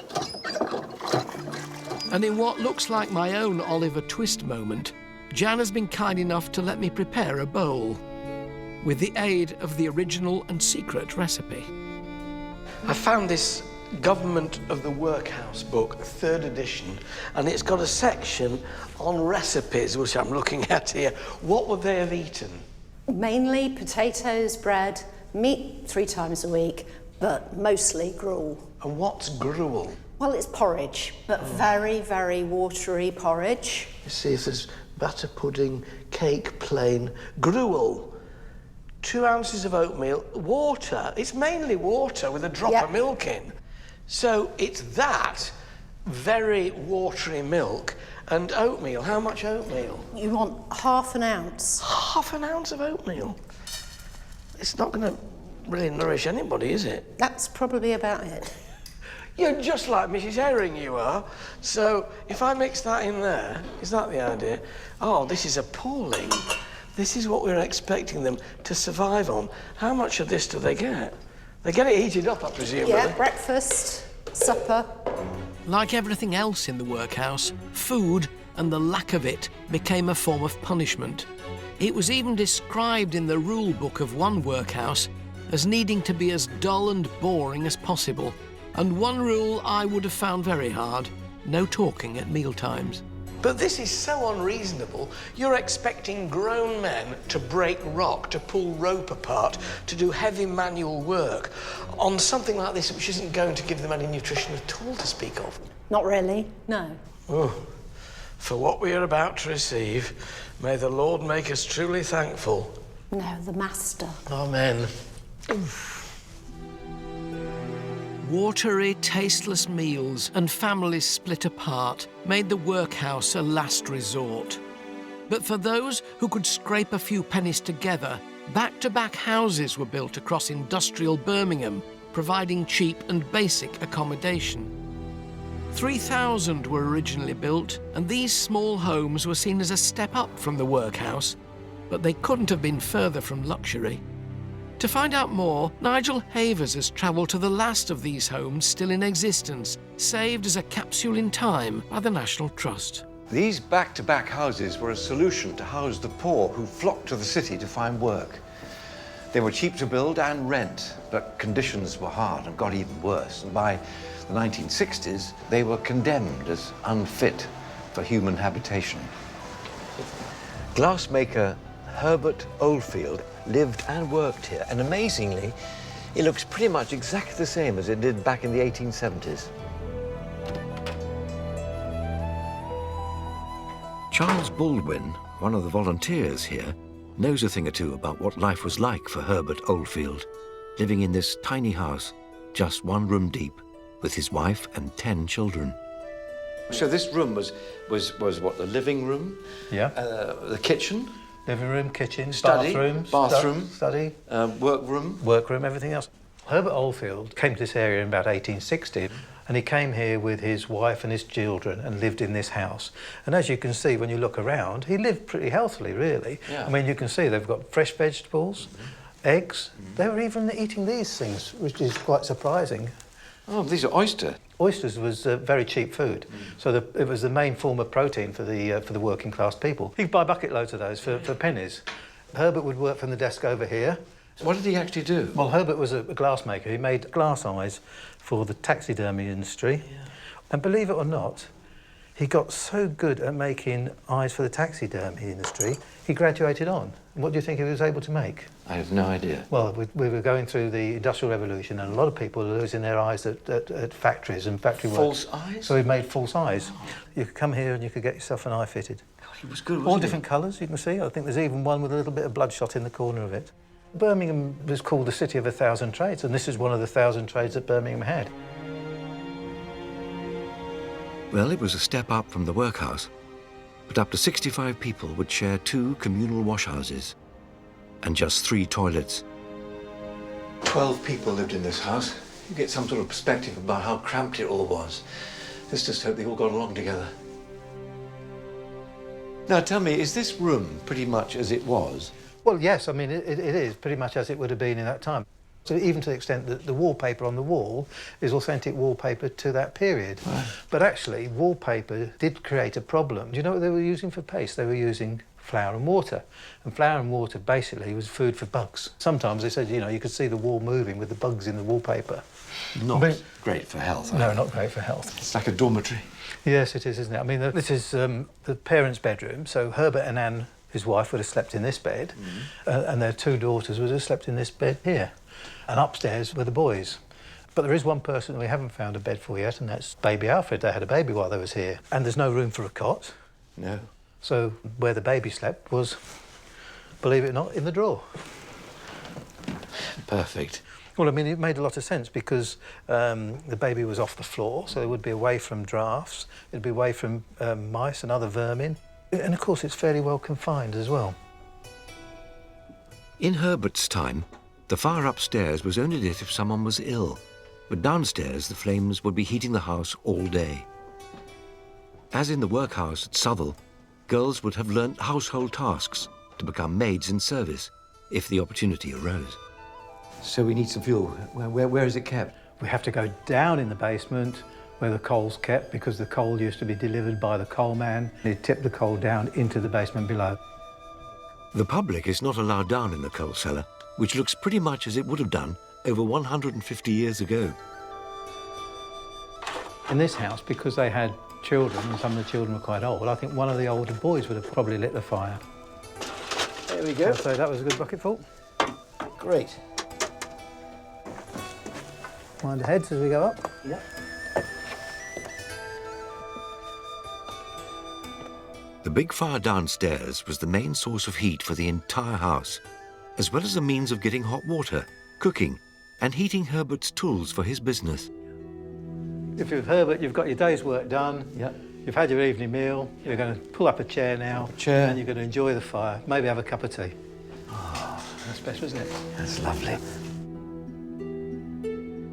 And in what looks like my own Oliver Twist moment, Jan has been kind enough to let me prepare a bowl, with the aid of the original and secret recipe. I found this Government of the Workhouse book, 3rd edition, and it's got a section on recipes, which I'm looking at here. What would they have eaten? Mainly potatoes, bread, meat 3 times a week, but mostly gruel. And what's gruel? Well, it's porridge, but very, very watery porridge. Let's see if there's batter pudding, cake, plain, gruel. 2 ounces of oatmeal, water. It's mainly water with a drop of milk in. So it's that very watery milk and oatmeal. How much oatmeal? You want ½ ounce. ½ ounce of oatmeal? It's not going to really nourish anybody, is it? That's probably about it. You're just like Mrs. Herring, you are. So if I mix that in there, is that the idea? Oh, this is appalling. This is what we're expecting them to survive on. How much of this do they get? They get it heated up, I presume. Yeah, breakfast, supper. Like everything else in the workhouse, food and the lack of it became a form of punishment. It was even described in the rule book of one workhouse as needing to be as dull and boring as possible. And one rule I would have found very hard: no talking at mealtimes. But this is so unreasonable. You're expecting grown men to break rock, to pull rope apart, to do heavy manual work on something like this, which isn't going to give them any nutrition at all to speak of. Not really, no. Oh, for what we are about to receive, may the Lord make us truly thankful. No, the Master. Amen. Watery, tasteless meals and families split apart made the workhouse a last resort. But for those who could scrape a few pennies together, back-to-back houses were built across industrial Birmingham, providing cheap and basic accommodation. 3,000 were originally built, and these small homes were seen as a step up from the workhouse, but they couldn't have been further from luxury. To find out more, Nigel Havers has travelled to the last of these homes still in existence, saved as a capsule in time by the National Trust. These back-to-back houses were a solution to house the poor who flocked to the city to find work. They were cheap to build and rent, but conditions were hard and got even worse. And by the 1960s, they were condemned as unfit for human habitation. Glassmaker Herbert Oldfield lived and worked here, and amazingly, it looks pretty much exactly the same as it did back in the 1870s. Charles Baldwin, one of the volunteers here, knows a thing or two about what life was like for Herbert Oldfield, living in this tiny house, just 1 room deep, with his wife and 10 children. So this room was what, the living room? Yeah. The kitchen? Living room, kitchen, study, bathroom, study, workroom? Workroom, everything else. Herbert Oldfield came to this area in about 1860, and he came here with his wife and his children and lived in this house. And as you can see, when you look around, he lived pretty healthily, really. Yeah. I mean, you can see they've got fresh vegetables, eggs. They were even eating these things, which is quite surprising. Oh, these are oyster. Oysters was very cheap food, so it was the main form of protein for the working class people. You could buy bucket loads of those for pennies. Herbert would work from the desk over here. What did he actually do? Well, Herbert was a glass maker. He made glass eyes for the taxidermy industry. Yeah. And believe it or not, he got so good at making eyes for the taxidermy industry, he graduated on. And what do you think he was able to make? I have no idea. Well, we were going through the Industrial Revolution, and a lot of people were losing their eyes at factories and factory work. False eyes? So he made false eyes. You could come here and you could get yourself an eye fitted. God, he was good, wasn't All he? different colours, you can see. I think there's even one with a little bit of bloodshot in the corner of it. Birmingham was called the City of 1,000 Trades, and this is one of the 1,000 trades that Birmingham had. Well, it was a step up from the workhouse, but up to 65 people would share 2 communal washhouses and just 3 toilets. 12 people lived in this house. You get some sort of perspective about how cramped it all was. Let's just hope they all got along together. Now, tell me, is this room pretty much as it was? Well, yes, I mean, it is pretty much as it would have been in that time. So even to the extent that the wallpaper on the wall is authentic wallpaper to that period. Right. But actually, wallpaper did create a problem. Do you know what they were using for paste? They were using flour and water. And flour and water basically was food for bugs. Sometimes they said, you know, you could see the wall moving with the bugs in the wallpaper. Not great for health. No, not great for health. It's like a dormitory. Yes, it is, isn't it? I mean, this is the parents' bedroom. So Herbert and Anne, his wife, would have slept in this bed, and their 2 daughters would have slept in this bed here. And upstairs were the boys. But there is one person that we haven't found a bed for yet, and that's baby Alfred. They had a baby while they was here. And there's no room for a cot. No. So where the baby slept was, believe it or not, in the drawer. Perfect. Well, I mean, it made a lot of sense because the baby was off the floor, so it would be away from drafts, it'd be away from mice and other vermin. And of course, it's fairly well confined as well. In Herbert's time, the fire upstairs was only lit if someone was ill, but downstairs the flames would be heating the house all day. As in the workhouse at Southall, girls would have learnt household tasks to become maids in service if the opportunity arose. So we need some fuel. Where is it kept? We have to go down in the basement where the coal's kept because the coal used to be delivered by the coal man. He'd tip the coal down into the basement below. The public is not allowed down in the coal cellar, which looks pretty much as it would have done over 150 years ago. In this house, because they had children, and some of the children were quite old, I think one of the older boys would have probably lit the fire. There we go. So that was a good bucketful. Great. Wind the heads as we go up. Yeah. The big fire downstairs was the main source of heat for the entire house, as well as a means of getting hot water, cooking, and heating Herbert's tools for his business. If you're Herbert, you've got your day's work done. Yep. You've had your evening meal. You're going to pull up a chair now. And you're going to enjoy the fire. Maybe have a cup of tea. Oh, that's special, isn't it? That's lovely.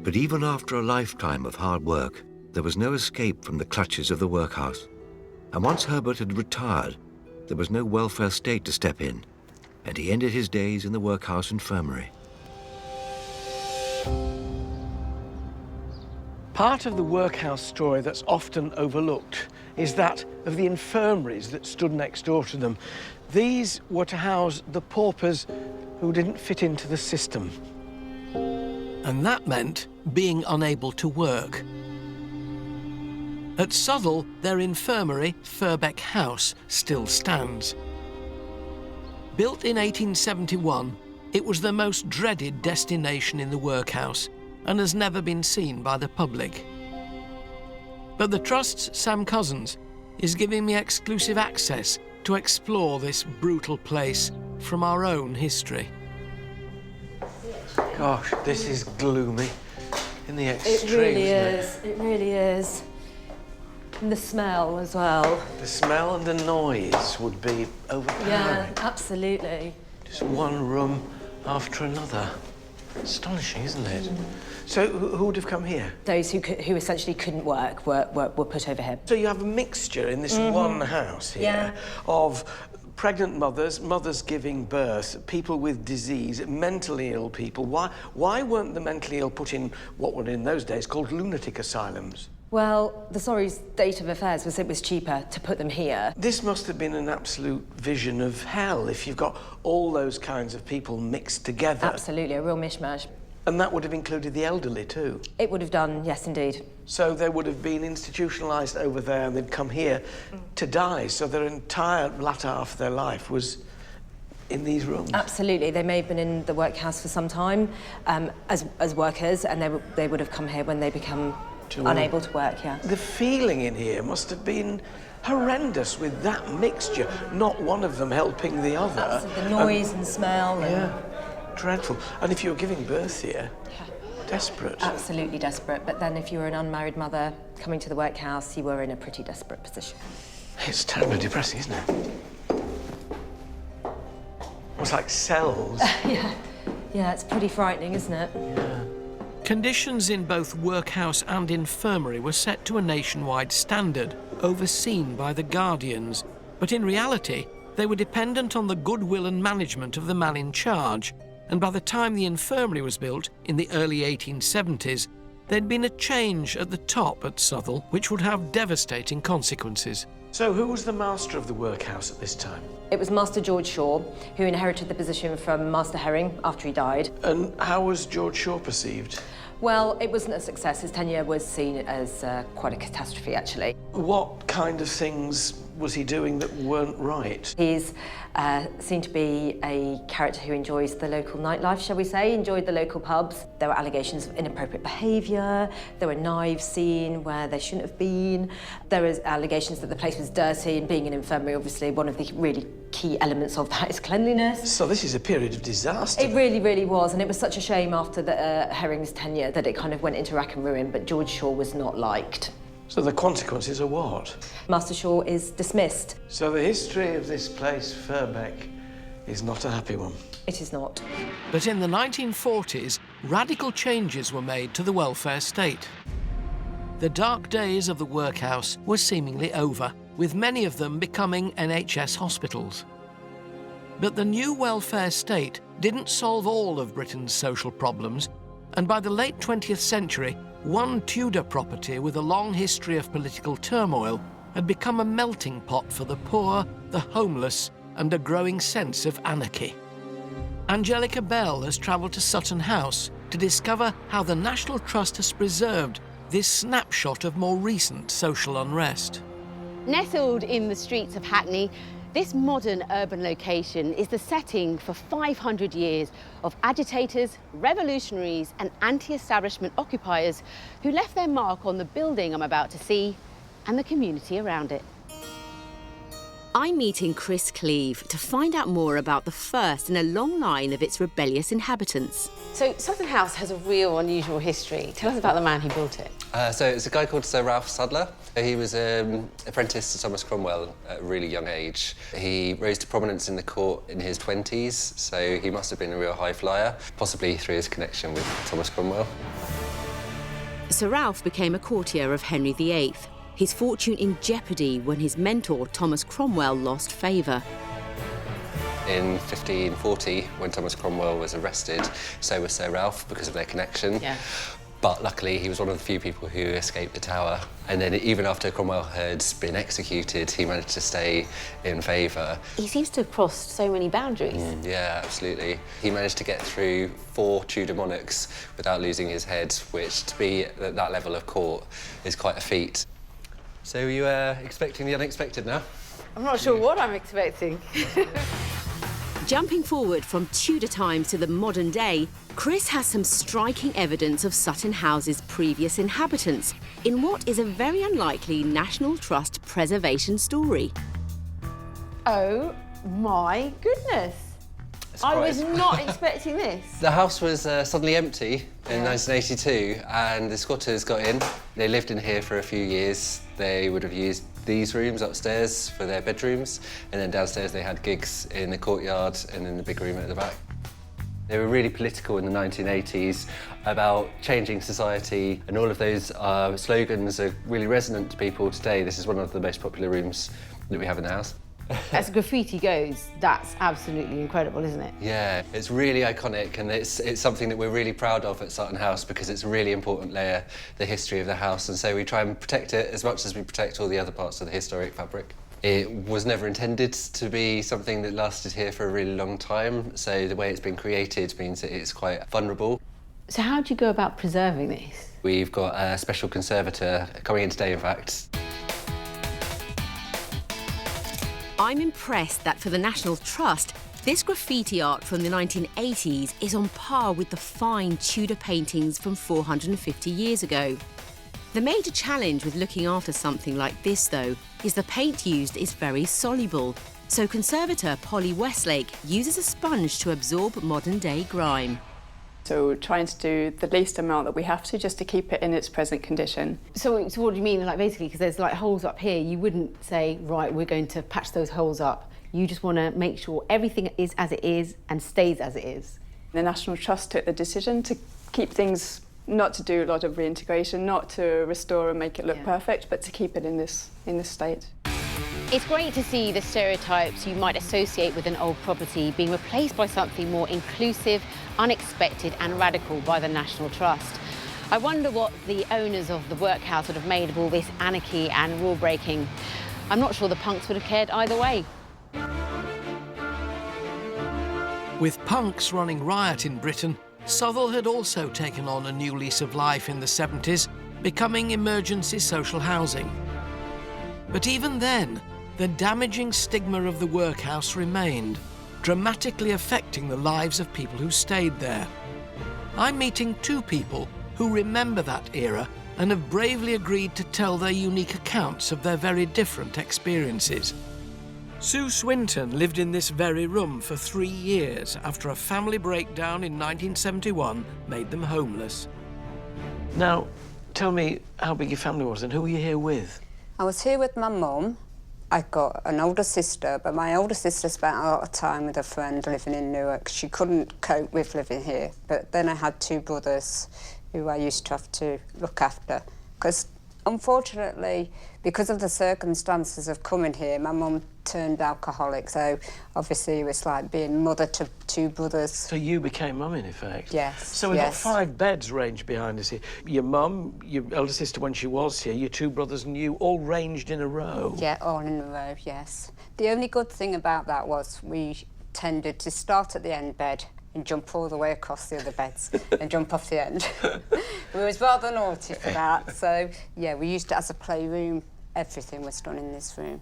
But even after a lifetime of hard work, there was no escape from the clutches of the workhouse. And once Herbert had retired, there was no welfare state to step in, and he ended his days in the workhouse infirmary. Part of the workhouse story that's often overlooked is that of the infirmaries that stood next door to them. These were to house the paupers who didn't fit into the system. And that meant being unable to work. At Southall, their infirmary, Firbeck House, still stands. Built in 1871, it was the most dreaded destination in the workhouse and has never been seen by the public. But the Trust's Sam Cousins is giving me exclusive access to explore this brutal place from our own history. Gosh, this is gloomy. in the extreme. It really is. It really is. And the smell as well. The smell and the noise would be overpowering. Yeah, absolutely. Just one room after another. Astonishing, isn't it? So who would have come here? Those who essentially couldn't work were put over here. So you have a mixture in this one house here of pregnant mothers, mothers giving birth, people with disease, mentally ill people. Why weren't the mentally ill put in what were in those days called lunatic asylums? Well, the sorry state of affairs was it was cheaper to put them here. This must have been an absolute vision of hell if you've got all those kinds of people mixed together. Absolutely, a real mishmash. And that would have included the elderly too? It would have done, yes, indeed. So they would have been institutionalised over there and they'd come here to die, so their entire latter half of their life was in these rooms? Absolutely. They may have been in the workhouse for some time as workers, and they would have come here when they become unable to work, yeah. The feeling in here must have been horrendous with that mixture, not one of them helping the other. Absolutely. The noise and smell. Yeah, dreadful. And if you were giving birth here, desperate. Absolutely desperate. But then if you were an unmarried mother coming to the workhouse, you were in a pretty desperate position. It's terribly depressing, isn't it? It's like cells. Yeah, it's pretty frightening, isn't it? Yeah. Conditions in both workhouse and infirmary were set to a nationwide standard, overseen by the guardians, but in reality, they were dependent on the goodwill and management of the man in charge, and by the time the infirmary was built, in the early 1870s, there'd been a change at the top at Southwell, which would have devastating consequences. So who was the master of the workhouse at this time? It was Master George Shaw, who inherited the position from Master Herring after he died. And how was George Shaw perceived? Well, it wasn't a success. His tenure was seen as quite a catastrophe, actually. What kind of things was he doing that weren't right? He's seen to be a character who enjoys the local nightlife, shall we say, enjoyed the local pubs. There were allegations of inappropriate behaviour. There were knives seen where they shouldn't have been. There was allegations that the place was dirty, and being an infirmary, obviously, one of the really key elements of that is cleanliness. So this is a period of disaster. It really, really was, and it was such a shame after the Herring's tenure that it kind of went into rack and ruin, but George Shaw was not liked. So the consequences are what? Master Shaw is dismissed. So the history of this place, Firbeck, is not a happy one. It is not. But in the 1940s, radical changes were made to the welfare state. The dark days of the workhouse were seemingly over, with many of them becoming NHS hospitals. But the new welfare state didn't solve all of Britain's social problems, and by the late 20th century, one Tudor property with a long history of political turmoil had become a melting pot for the poor, the homeless, and a growing sense of anarchy. Angelica Bell has travelled to Sutton House to discover how the National Trust has preserved this snapshot of more recent social unrest. Nestled in the streets of Hackney, this modern urban location is the setting for 500 years of agitators, revolutionaries and anti-establishment occupiers who left their mark on the building I'm about to see and the community around it. I'm meeting Chris Cleave to find out more about the first in a long line of its rebellious inhabitants. So Sutton House has a real unusual history. Tell us about the man who built it. So it's a guy called Sir Ralph Sadler. He was an apprentice to Thomas Cromwell at a really young age. He rose to prominence in the court in his 20s, so he must have been a real high flyer, possibly through his connection with Thomas Cromwell. Sir Ralph became a courtier of Henry VIII, his fortune in jeopardy when his mentor, Thomas Cromwell, lost favour. In 1540, when Thomas Cromwell was arrested, so was Sir Ralph because of their connection. Yeah. But luckily, he was one of the few people who escaped the tower. And then even after Cromwell had been executed, he managed to stay in favour. He seems to have crossed so many boundaries. Yeah, absolutely. He managed to get through 4 Tudor monarchs without losing his head, which, to be at that level of court, is quite a feat. So are you expecting the unexpected now? I'm not sure what I'm expecting. Jumping forward from Tudor times to the modern day, Chris has some striking evidence of Sutton House's previous inhabitants in what is a very unlikely National Trust preservation story. Oh my goodness. I was not expecting this. The house was suddenly empty in 1982, and the squatters got in. They lived in here for a few years. They would have used these rooms upstairs for their bedrooms, and then downstairs they had gigs in the courtyard and in the big room at the back. They were really political in the 1980s about changing society, and all of those slogans are really resonant to people today. This is one of the most popular rooms that we have in the house. As graffiti goes, that's absolutely incredible, isn't it? Yeah, it's really iconic, and it's something that we're really proud of at Sutton House because it's a really important layer, the history of the house, and so we try and protect it as much as we protect all the other parts of the historic fabric. It was never intended to be something that lasted here for a really long time, so the way it's been created means that it's quite vulnerable. So how do you go about preserving this? We've got a special conservator coming in today, in fact. I'm impressed that for the National Trust, this graffiti art from the 1980s is on par with the fine Tudor paintings from 450 years ago. The major challenge with looking after something like this, though, is the paint used is very soluble, so conservator Polly Westlake uses a sponge to absorb modern-day grime. So we're trying to do the least amount that we have to just to keep it in its present condition. So what do you mean, like basically, because there's like holes up here, you wouldn't say, right, we're going to patch those holes up. You just want to make sure everything is as it is and stays as it is. The National Trust took the decision to keep things, not to do a lot of reintegration, not to restore and make it look perfect, but to keep it in this state. It's great to see the stereotypes you might associate with an old property being replaced by something more inclusive, unexpected and radical by the National Trust. I wonder what the owners of the workhouse would have made of all this anarchy and rule breaking. I'm not sure the punks would have cared either way. With punks running riot in Britain, Southall had also taken on a new lease of life in the 70s, becoming emergency social housing. But even then, the damaging stigma of the workhouse remained, dramatically affecting the lives of people who stayed there. I'm meeting two people who remember that era and have bravely agreed to tell their unique accounts of their very different experiences. Sue Swinton lived in this very room for 3 years after a family breakdown in 1971 made them homeless. Now, tell me how big your family was and who were you here with? I was here with my mum. I got an older sister, but my older sister spent a lot of time with a friend living in Newark. She couldn't cope with living here. But then I had two brothers who I used to have to look after. Because unfortunately, because of the circumstances of coming here, my mum turned alcoholic, so obviously it was like being mother to two brothers. So you became mum, in effect? Yes. So we've got 5 beds ranged behind us here. Your mum, your elder sister when she was here, your 2 brothers and you, all ranged in a row? Yeah, all in a row, yes. The only good thing about that was we tended to start at the end bed and jump all the way across the other beds and jump off the end. We was rather naughty for that, so yeah, we used it as a playroom. Everything was done in this room.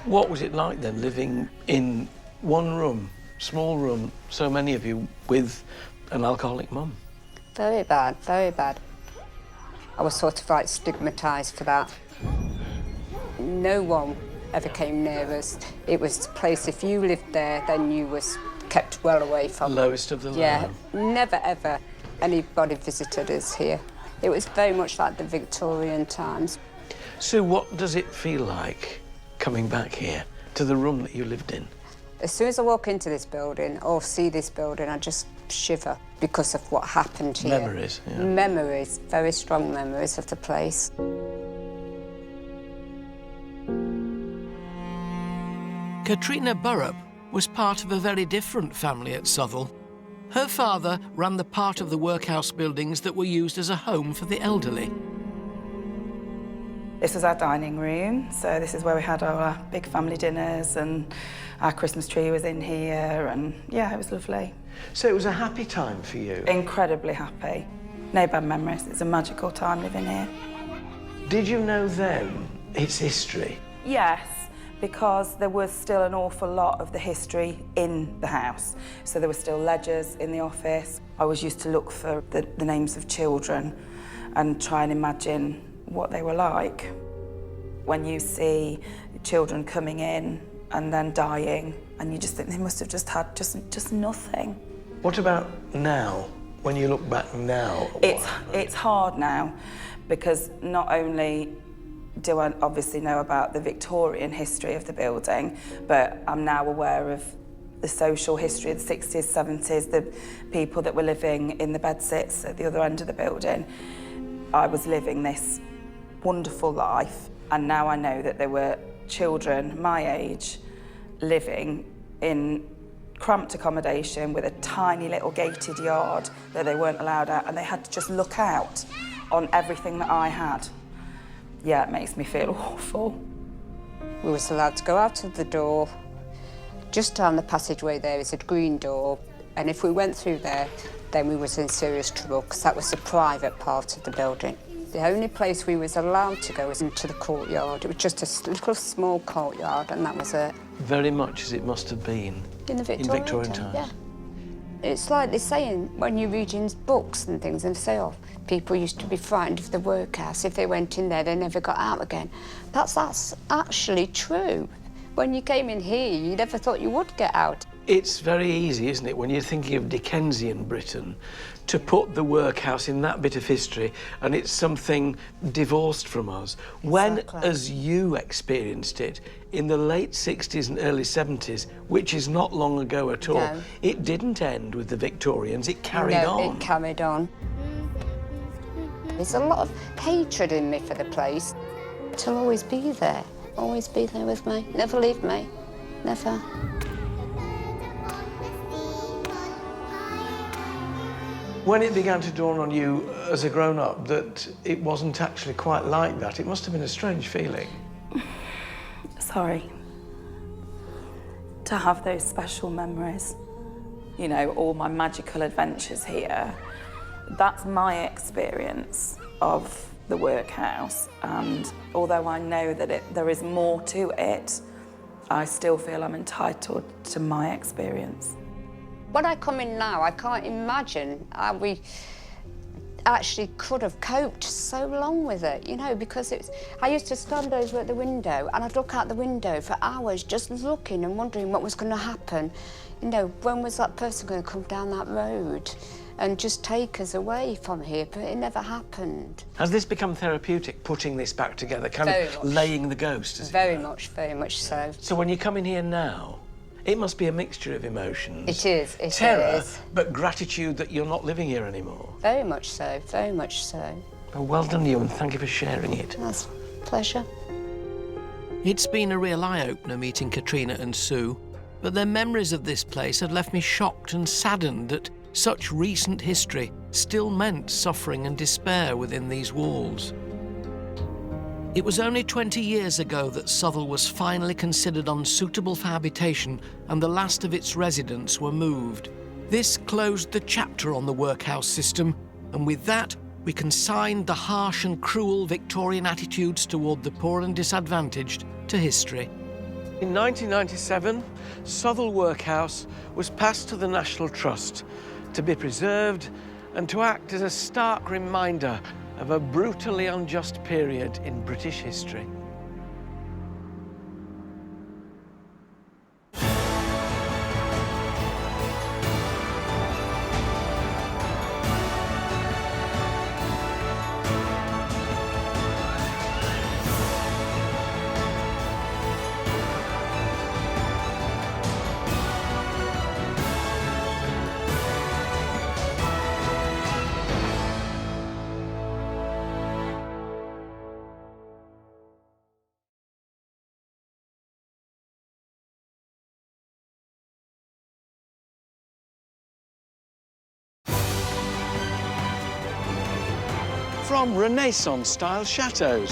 What was it like then, living in one room, small room, so many of you, with an alcoholic mum? Very bad, very bad. I was sort of like stigmatised for that. No one ever came near us. It was the place, if you lived there, then you was kept well away from. Lowest of the low. Yeah, never ever anybody visited us here. It was very much like the Victorian times. Sue, what does it feel like coming back here to the room that you lived in? As soon as I walk into this building or see this building, I just shiver because of what happened here. Memories, yeah. Memories, very strong memories of the place. Katrina Burrup was part of a very different family at Southall. Her father ran the part of the workhouse buildings that were used as a home for the elderly. This was our dining room, so this is where we had our big family dinners, and our Christmas tree was in here, and yeah, it was lovely. So it was a happy time for you? Incredibly happy. No bad memories. It's a magical time living here. Did you know then its history? Yes, because there was still an awful lot of the history in the house. So there were still ledgers in the office. I always used to look for the names of children and try and imagine what they were like. When you see children coming in and then dying, and you just think they must have just had just nothing. What about now? When you look back now? It's hard now, because not only do I obviously know about the Victorian history of the building, but I'm now aware of the social history of the 60s, 70s, the people that were living in the bedsits at the other end of the building. I was living this wonderful life, and now I know that there were children my age living in cramped accommodation with a tiny little gated yard that they weren't allowed out, and they had to just look out on everything that I had. Yeah, it makes me feel awful. We was allowed to go out of the door. Just down the passageway there is a green door, and if we went through there, then we was in serious trouble, because that was the private part of the building. The only place we was allowed to go was into the courtyard. It was just a little small courtyard, and that was it. Very much as it must have been in the Victorian time. Yeah. It's like they're saying when you read in books and things, and they say, oh, people used to be frightened of the workhouse. If they went in there, they never got out again. That's actually true. When you came in here, you never thought you would get out. It's very easy, isn't it, when you're thinking of Dickensian Britain, to put the workhouse in that bit of history, and it's something divorced from us. When, as you experienced it, in the late 60s and early 70s, which is not long ago at all, No. it didn't end with the Victorians, it carried No, on. it carried on. There's a lot of hatred in me for the place. It'll always be there. Always be there with me. Never leave me. Never. When it began to dawn on you as a grown-up that it wasn't actually quite like that, it must have been a strange feeling. Sorry. To have those special memories, you know, all my magical adventures here, that's my experience of the workhouse, and although I know that there is more to it, I still feel I'm entitled to my experience. When I come in now, I can't imagine how we actually could have coped so long with it, you know, because I used to stand over at the window and I'd look out the window for hours just looking and wondering what was going to happen. You know, when was that person going to come down that road and just take us away from here? But it never happened. Has this become therapeutic, putting this back together, kind of laying the ghost? Very much so. So when you come in here now, it must be a mixture of emotions. It is, it Terror, is. but gratitude that you're not living here anymore. Very much so, very much so. Well done, you, and thank you for sharing it. That's a pleasure. It's been a real eye-opener meeting Katrina and Sue, but their memories of this place had left me shocked and saddened that such recent history still meant suffering and despair within these walls. It was only 20 years ago that Southwell was finally considered unsuitable for habitation and the last of its residents were moved. This closed the chapter on the workhouse system, and with that, we consigned the harsh and cruel Victorian attitudes toward the poor and disadvantaged to history. In 1997, Southwell Workhouse was passed to the National Trust to be preserved and to act as a stark reminder of a brutally unjust period in British history. From Renaissance-style chateaux,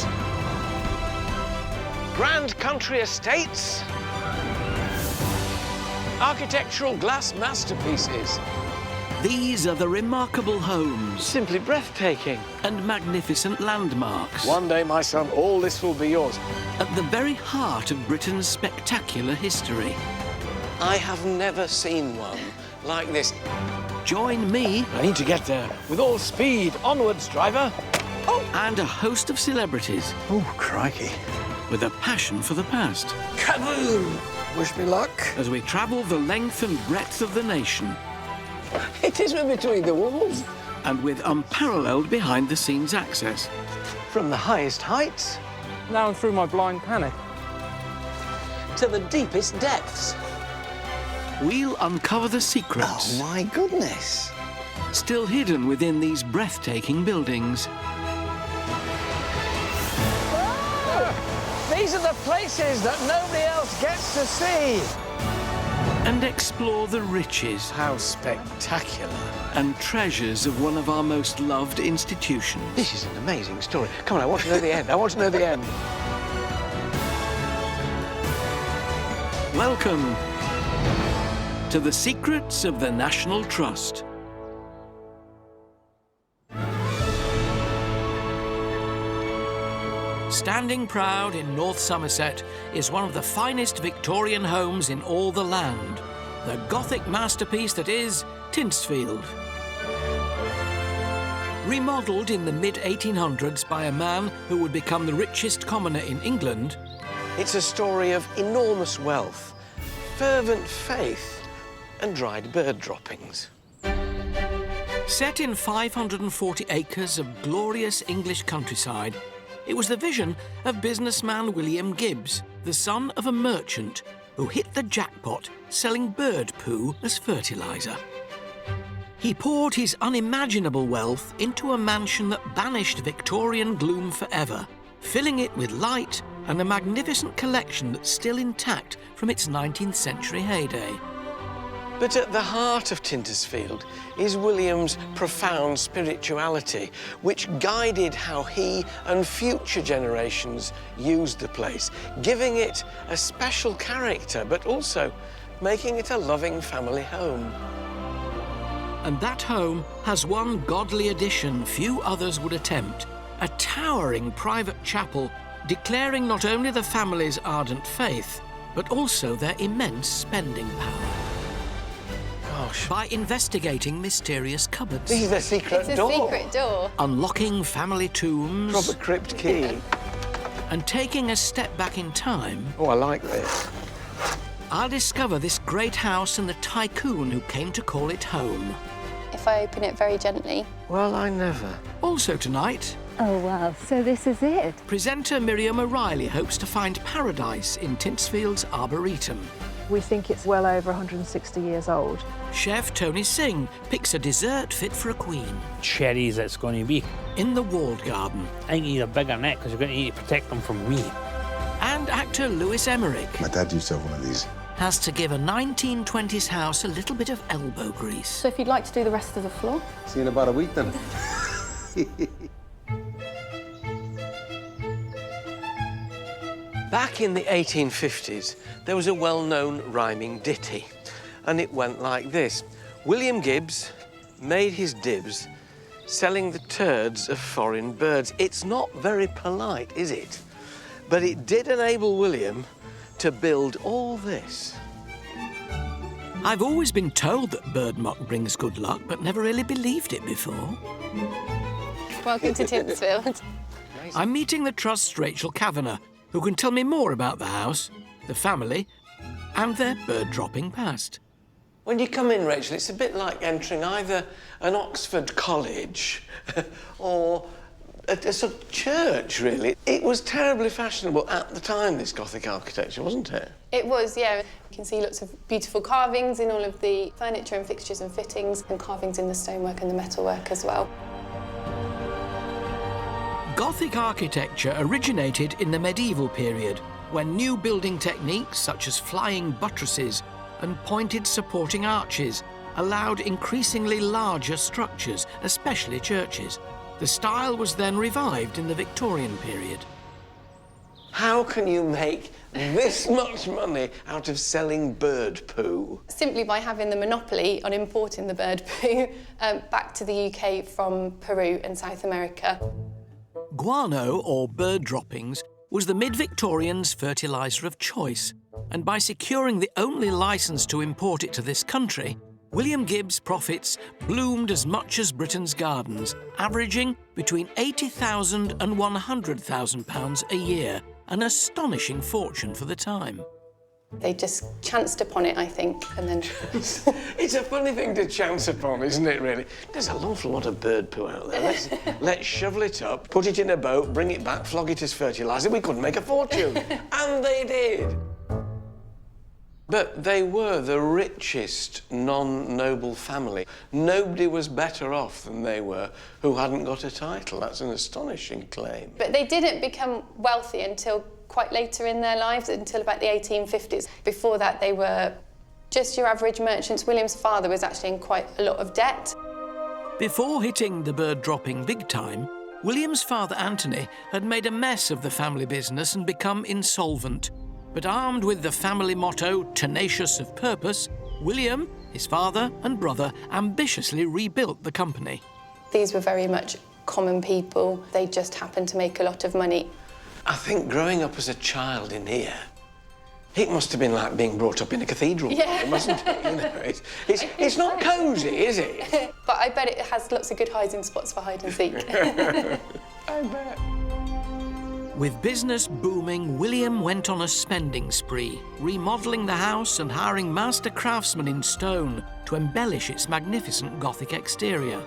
grand country estates, architectural glass masterpieces. These are the remarkable homes. Simply breathtaking. And magnificent landmarks. One day, my son, all this will be yours. At the very heart of Britain's spectacular history. I have never seen one like this. Join me. I need to get there. With all speed. Onwards, driver. Oh! And a host of celebrities. Oh, crikey. With a passion for the past. Kaboom! Wish me luck. As we travel the length and breadth of the nation. It is between the walls. And with unparalleled behind-the-scenes access. From the highest heights. Now and through my blind panic. To the deepest depths. We'll uncover the secrets. Oh, my goodness. Still hidden within these breathtaking buildings. These are the places that nobody else gets to see. And explore the riches. How spectacular. And treasures of one of our most loved institutions. This is an amazing story. Come on, I want to know the end. I want to know the end. Welcome to the secrets of the National Trust. Standing proud in North Somerset is one of the finest Victorian homes in all the land, the Gothic masterpiece that is Tinsfield. Remodelled in the mid-1800s by a man who would become the richest commoner in England, it's a story of enormous wealth, fervent faith, and dried bird droppings. Set in 540 acres of glorious English countryside, it was the vision of businessman William Gibbs, the son of a merchant who hit the jackpot selling bird poo as fertiliser. He poured his unimaginable wealth into a mansion that banished Victorian gloom forever, filling it with light and a magnificent collection that's still intact from its 19th century heyday. But at the heart of Tintersfield is William's profound spirituality, which guided how he and future generations used the place, giving it a special character, but also making it a loving family home. And that home has one godly addition few others would attempt, a towering private chapel declaring not only the family's ardent faith, but also their immense spending power. Gosh. By investigating mysterious cupboards. This is the secret door. It's a secret door. Unlocking family tombs. Proper crypt key. And taking a step back in time. Oh, I like this. I'll discover this great house and the tycoon who came to call it home. If I open it very gently. Well, I never. Also tonight... Oh, wow. So this is it. Presenter Miriam O'Reilly hopes to find paradise in Tinsfield's Arboretum. We think it's well over 160 years old. Chef Tony Singh picks a dessert fit for a queen. Cherries it's going to be. In the walled garden. I think you need a bigger net because you're going to need to protect them from me. And actor Lewis Emmerich. My dad used to have one of these. Has to give a 1920s house a little bit of elbow grease. So if you'd like to do the rest of the floor. See you in about a week then. Back in the 1850s, there was a well-known rhyming ditty, and it went like this. William Gibbs made his dibs selling the turds of foreign birds. It's not very polite, is it? But it did enable William to build all this. I've always been told that bird muck brings good luck, but never really believed it before. Welcome to Tinsfield. I'm meeting the Trust's Rachel Kavanagh, who can tell me more about the house, the family, and their bird-dropping past. When you come in, Rachel, it's a bit like entering either an Oxford college or a sort of church, really. It was terribly fashionable at the time, this Gothic architecture, wasn't it? It was, yeah. You can see lots of beautiful carvings in all of the furniture and fixtures and fittings, and carvings in the stonework and the metalwork as well. Gothic architecture originated in the medieval period, when new building techniques such as flying buttresses and pointed supporting arches allowed increasingly larger structures, especially churches. The style was then revived in the Victorian period. How can you make this much money out of selling bird poo? Simply by having the monopoly on importing the bird poo back to the UK from Peru and South America. Guano, or bird droppings, was the mid-Victorians' fertiliser of choice, and by securing the only licence to import it to this country, William Gibbs' profits bloomed as much as Britain's gardens, averaging between £80,000 and £100,000 a year, an astonishing fortune for the time. They just chanced upon it, I think, and then... It's a funny thing to chance upon, isn't it, really? There's an awful lot of bird poo out there. Let's shovel it up, put it in a boat, bring it back, flog it as fertiliser. We couldn't make a fortune. And they did. But they were the richest non-noble family. Nobody was better off than they were who hadn't got a title. That's an astonishing claim. But they didn't become wealthy until quite later in their lives, until about the 1850s. Before that, they were just your average merchants. William's father was actually in quite a lot of debt. Before hitting the bird-dropping big time, William's father Anthony had made a mess of the family business and become insolvent. But armed with the family motto, tenacious of purpose, William, his father and brother ambitiously rebuilt the company. These were very much common people. They just happened to make a lot of money. I think growing up as a child in here, it must have been like being brought up in a cathedral, mustn't it? You know, it's not cosy, is it? But I bet it has lots of good hiding spots for hide and seek. I bet. With business booming, William went on a spending spree, remodelling the house and hiring master craftsmen in stone to embellish its magnificent Gothic exterior.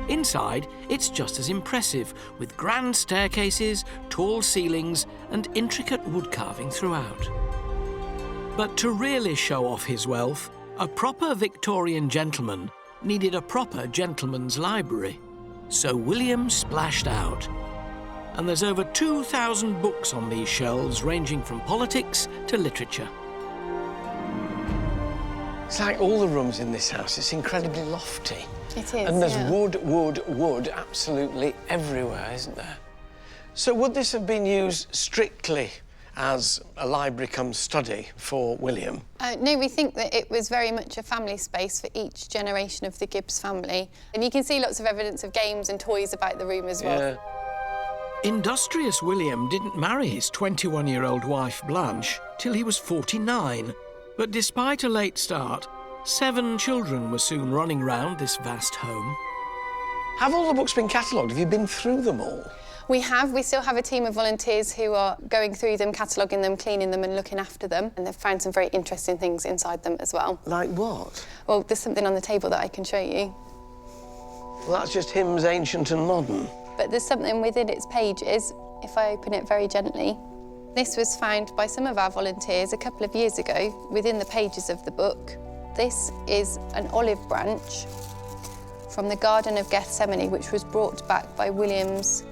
Inside, it's just as impressive, with grand staircases, tall ceilings and intricate wood carving throughout. But to really show off his wealth, a proper Victorian gentleman needed a proper gentleman's library. So William splashed out. And there's over 2,000 books on these shelves, ranging from politics to literature. It's like all the rooms in this house, it's incredibly lofty. It is, and there's wood absolutely everywhere, isn't there? So would this have been used strictly as a library cum study for William? No, we think that it was very much a family space for each generation of the Gibbs family. And you can see lots of evidence of games and toys about the room as well. Yeah. Industrious William didn't marry his 21-year-old wife Blanche till he was 49. But despite a late start, 7 children were soon running round this vast home. Have all the books been catalogued? Have you been through them all? We have. We still have a team of volunteers who are going through them, cataloguing them, cleaning them and looking after them. And they've found some very interesting things inside them as well. Like what? Well, there's something on the table that I can show you. Well, that's just hymns, ancient and modern. But there's something within its pages, if I open it very gently. This was found by some of our volunteers a couple of years ago within the pages of the book. This is an olive branch from the Garden of Gethsemane, which was brought back by William's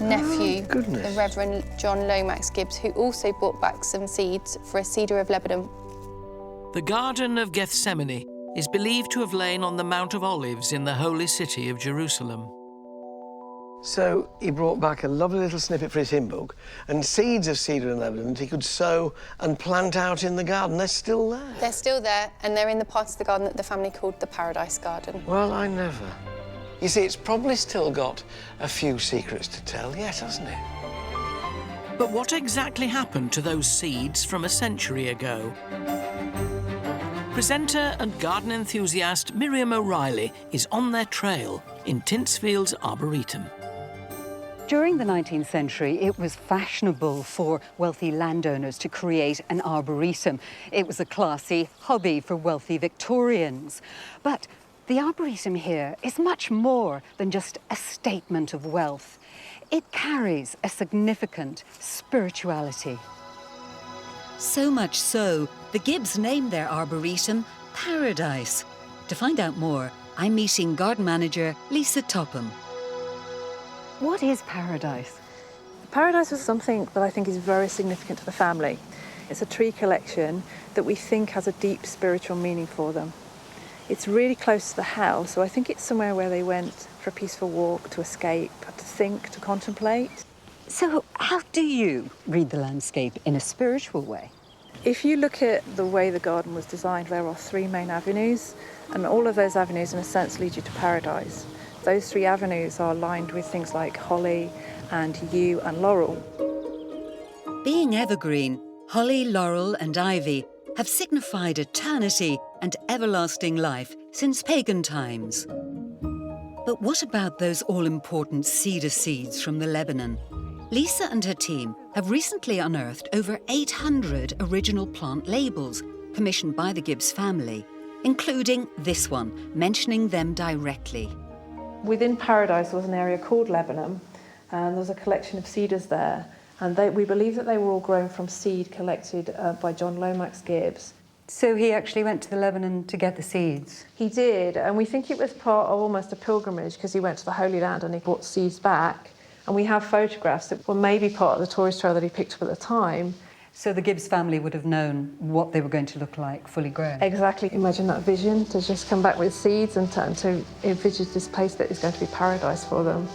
nephew, the Reverend John Lomax Gibbs, who also brought back some seeds for a cedar of Lebanon. The Garden of Gethsemane is believed to have lain on the Mount of Olives in the holy city of Jerusalem. So he brought back a lovely little snippet for his hymn book and seeds of cedar and Lebanon that he could sow and plant out in the garden. They're still there. They're still there, and they're in the part of the garden that the family called the Paradise Garden. Well, I never. You see, it's probably still got a few secrets to tell yet, hasn't it? But what exactly happened to those seeds from a century ago? Presenter and garden enthusiast Miriam O'Reilly is on their trail in Tintsfield's Arboretum. During the 19th century, it was fashionable for wealthy landowners to create an arboretum. It was a classy hobby for wealthy Victorians. But the arboretum here is much more than just a statement of wealth. It carries a significant spirituality. So much so, the Gibbs named their arboretum Paradise. To find out more, I'm meeting garden manager Lisa Topham. What is Paradise? Paradise was something that I think is very significant to the family. It's a tree collection that we think has a deep spiritual meaning for them. It's really close to the house, so I think it's somewhere where they went for a peaceful walk, to escape, to think, to contemplate. So how do you read the landscape in a spiritual way? If you look at the way the garden was designed, there are 3 main avenues, and all of those avenues in a sense lead you to paradise. Those 3 avenues are lined with things like holly and yew and laurel. Being evergreen, holly, laurel and ivy have signified eternity and everlasting life since pagan times. But what about those all-important cedar seeds from the Lebanon? Lisa and her team have recently unearthed over 800 original plant labels commissioned by the Gibbs family, including this one, mentioning them directly. Within Paradise was an area called Lebanon, and there was a collection of cedars there, and we believe that they were all grown from seed collected by John Lomax Gibbs. So he actually went to the Lebanon to get the seeds? He did, and we think it was part of almost a pilgrimage because he went to the Holy Land and he brought seeds back. And we have photographs that were maybe part of the tourist trail that he picked up at the time. So the Gibbs family would have known what they were going to look like, fully grown? Exactly. Imagine that vision, to just come back with seeds and to envisage this place that is going to be paradise for them.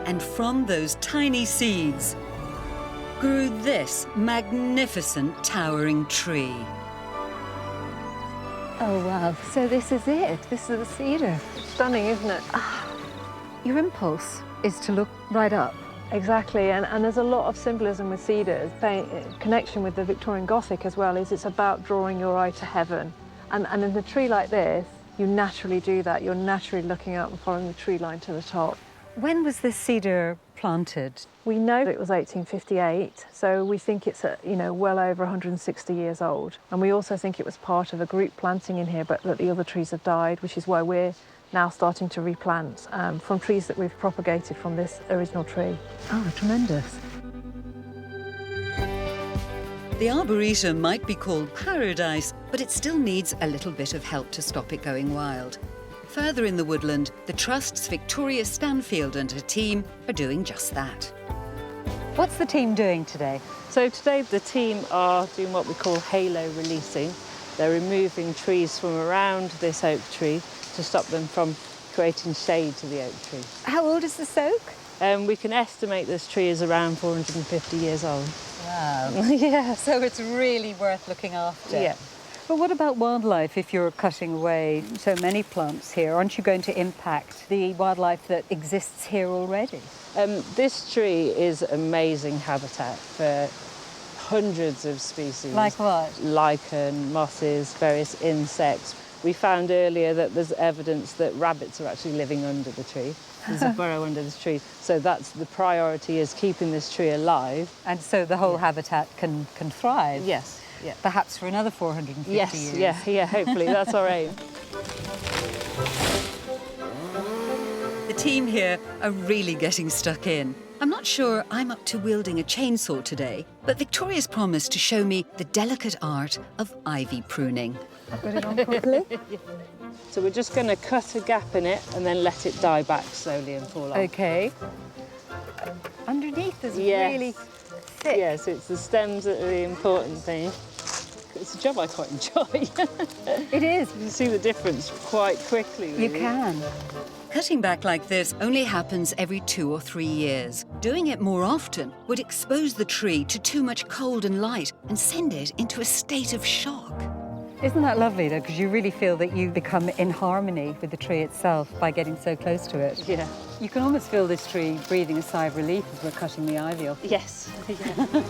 And from those tiny seeds grew this magnificent towering tree. Oh, wow. So this is it. This is the cedar. Stunning, isn't it? Your impulse is to look right up. Exactly, and there's a lot of symbolism with cedars. Connection with the Victorian Gothic as well is it's about drawing your eye to heaven. And in a tree like this, you naturally do that. You're naturally looking up and following the tree line to the top. When was this cedar planted? We know it was 1858, so we think it's well over 160 years old. And we also think it was part of a group planting in here, but that the other trees have died, which is why we're now starting to replant from trees that we've propagated from this original tree. Oh, tremendous. The Arboretum might be called paradise, but it still needs a little bit of help to stop it going wild. Further in the woodland, the Trust's Victoria Stanfield and her team are doing just that. What's the team doing today? So today the team are doing what we call halo releasing. They're removing trees from around this oak tree to stop them from creating shade to the oak tree. How old is this oak? We can estimate this tree is around 450 years old. Wow. Yeah. So it's really worth looking after. Yeah. But what about wildlife if you're cutting away so many plants here? Aren't you going to impact the wildlife that exists here already? This tree is amazing habitat for hundreds of species. Like what? Lichen, mosses, various insects. We found earlier that there's evidence that rabbits are actually living under the tree. There's a burrow under this tree. So that's the priority, is keeping this tree alive. And so the whole habitat can thrive? Yes. Yeah. Perhaps for another 450 years. Yeah, hopefully, that's our aim. The team here are really getting stuck in. I'm not sure I'm up to wielding a chainsaw today, but Victoria's promised to show me the delicate art of ivy pruning. Got it on properly? So we're just going to cut a gap in it and then let it die back slowly and fall off. OK. Underneath is really thick. Yes, it's the stems that are the important thing. It's a job I quite enjoy. It is. You can see the difference quite quickly, really. You can. Cutting back like this only happens every 2 or 3 years. Doing it more often would expose the tree to too much cold and light and send it into a state of shock. Isn't that lovely, though? Because you really feel that you become in harmony with the tree itself by getting so close to it. Yeah. You can almost feel this tree breathing a sigh of relief as we're cutting the ivy off. Yes. Yeah.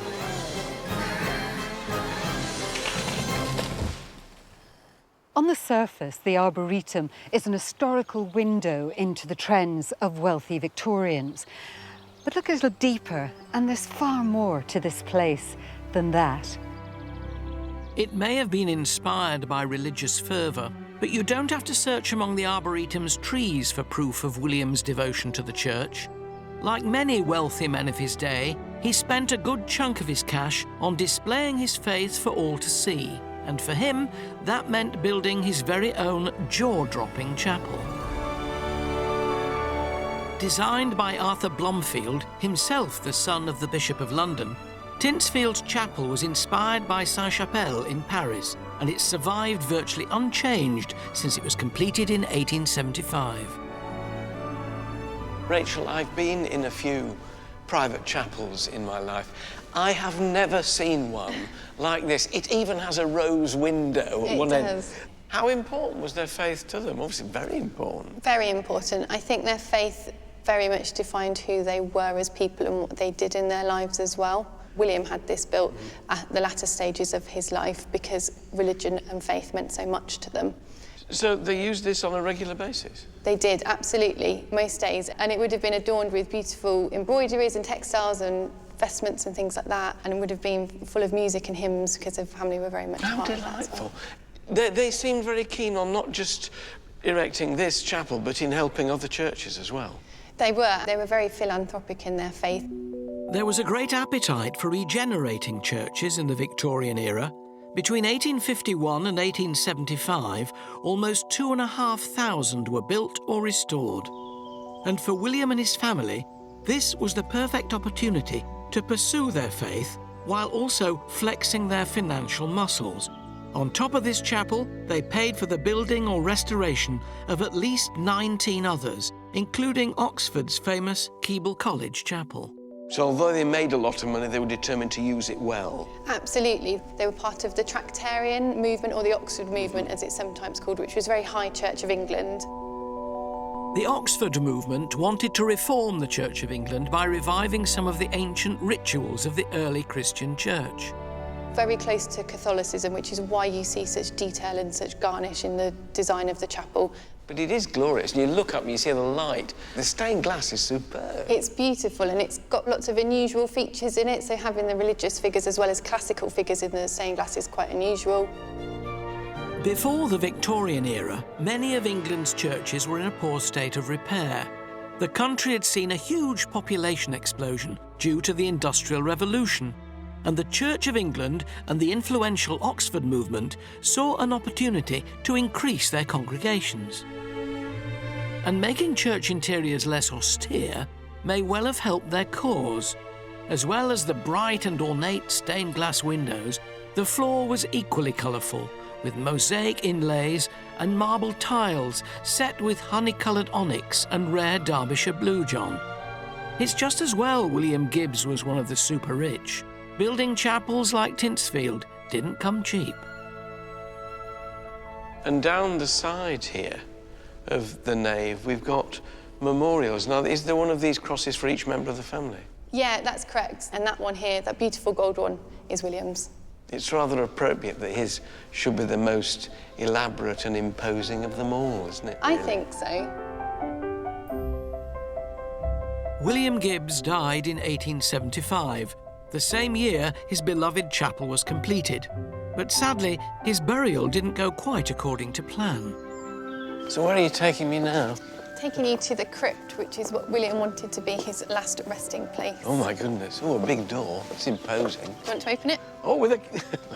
On the surface, the Arboretum is an historical window into the trends of wealthy Victorians. But look a little deeper, and there's far more to this place than that. It may have been inspired by religious fervour, but you don't have to search among the Arboretum's trees for proof of William's devotion to the church. Like many wealthy men of his day, he spent a good chunk of his cash on displaying his faith for all to see. And for him, that meant building his very own jaw-dropping chapel. Designed by Arthur Blomfield, himself the son of the Bishop of London, Tinsfield Chapel was inspired by Sainte-Chapelle in Paris, and it's survived virtually unchanged since it was completed in 1875. Rachel, I've been in a few private chapels in my life. I have never seen one like this. It even has a rose window at one end. How important was their faith to them? Obviously very important. Very important. I think their faith very much defined who they were as people and what they did in their lives as well. William had this built at the latter stages of his life because religion and faith meant so much to them. So they used this on a regular basis? They did, absolutely, most days. And it would have been adorned with beautiful embroideries and textiles and vestments and things like that, and it would have been full of music and hymns because the family were very much part of that as well. They seemed very keen on not just erecting this chapel, but in helping other churches as well. They were very philanthropic in their faith. There was a great appetite for regenerating churches in the Victorian era. Between 1851 and 1875, almost 2,500 were built or restored. And for William and his family, this was the perfect opportunity to pursue their faith while also flexing their financial muscles. On top of this chapel, they paid for the building or restoration of at least 19 others, including Oxford's famous Keble College Chapel. So although they made a lot of money, they were determined to use it well? Absolutely. They were part of the Tractarian movement, or the Oxford movement, as it's sometimes called, which was very high Church of England. The Oxford movement wanted to reform the Church of England by reviving some of the ancient rituals of the early Christian church. Very close to Catholicism, which is why you see such detail and such garnish in the design of the chapel. But it is glorious. You look up and you see the light. The stained glass is superb. It's beautiful, and it's got lots of unusual features in it, so having the religious figures as well as classical figures in the stained glass is quite unusual. Before the Victorian era, many of England's churches were in a poor state of repair. The country had seen a huge population explosion due to the Industrial Revolution, and the Church of England and the influential Oxford movement saw an opportunity to increase their congregations. And making church interiors less austere may well have helped their cause. As well as the bright and ornate stained glass windows, the floor was equally colourful, with mosaic inlays and marble tiles set with honey-coloured onyx and rare Derbyshire blue john. It's just as well William Gibbs was one of the super-rich. Building chapels like Tinsfield didn't come cheap. And down the side here of the nave, we've got memorials. Now, is there one of these crosses for each member of the family? Yeah, that's correct. And that one here, that beautiful gold one, is William's. It's rather appropriate that his should be the most elaborate and imposing of them all, isn't it? I think so. William Gibbs died in 1875, the same year his beloved chapel was completed. But sadly, his burial didn't go quite according to plan. So where are you taking me now? Taking you to the crypt, which is what William wanted to be his last resting place. Oh, my goodness. Oh, a big door. It's imposing. Do you want to open it? Oh, with a...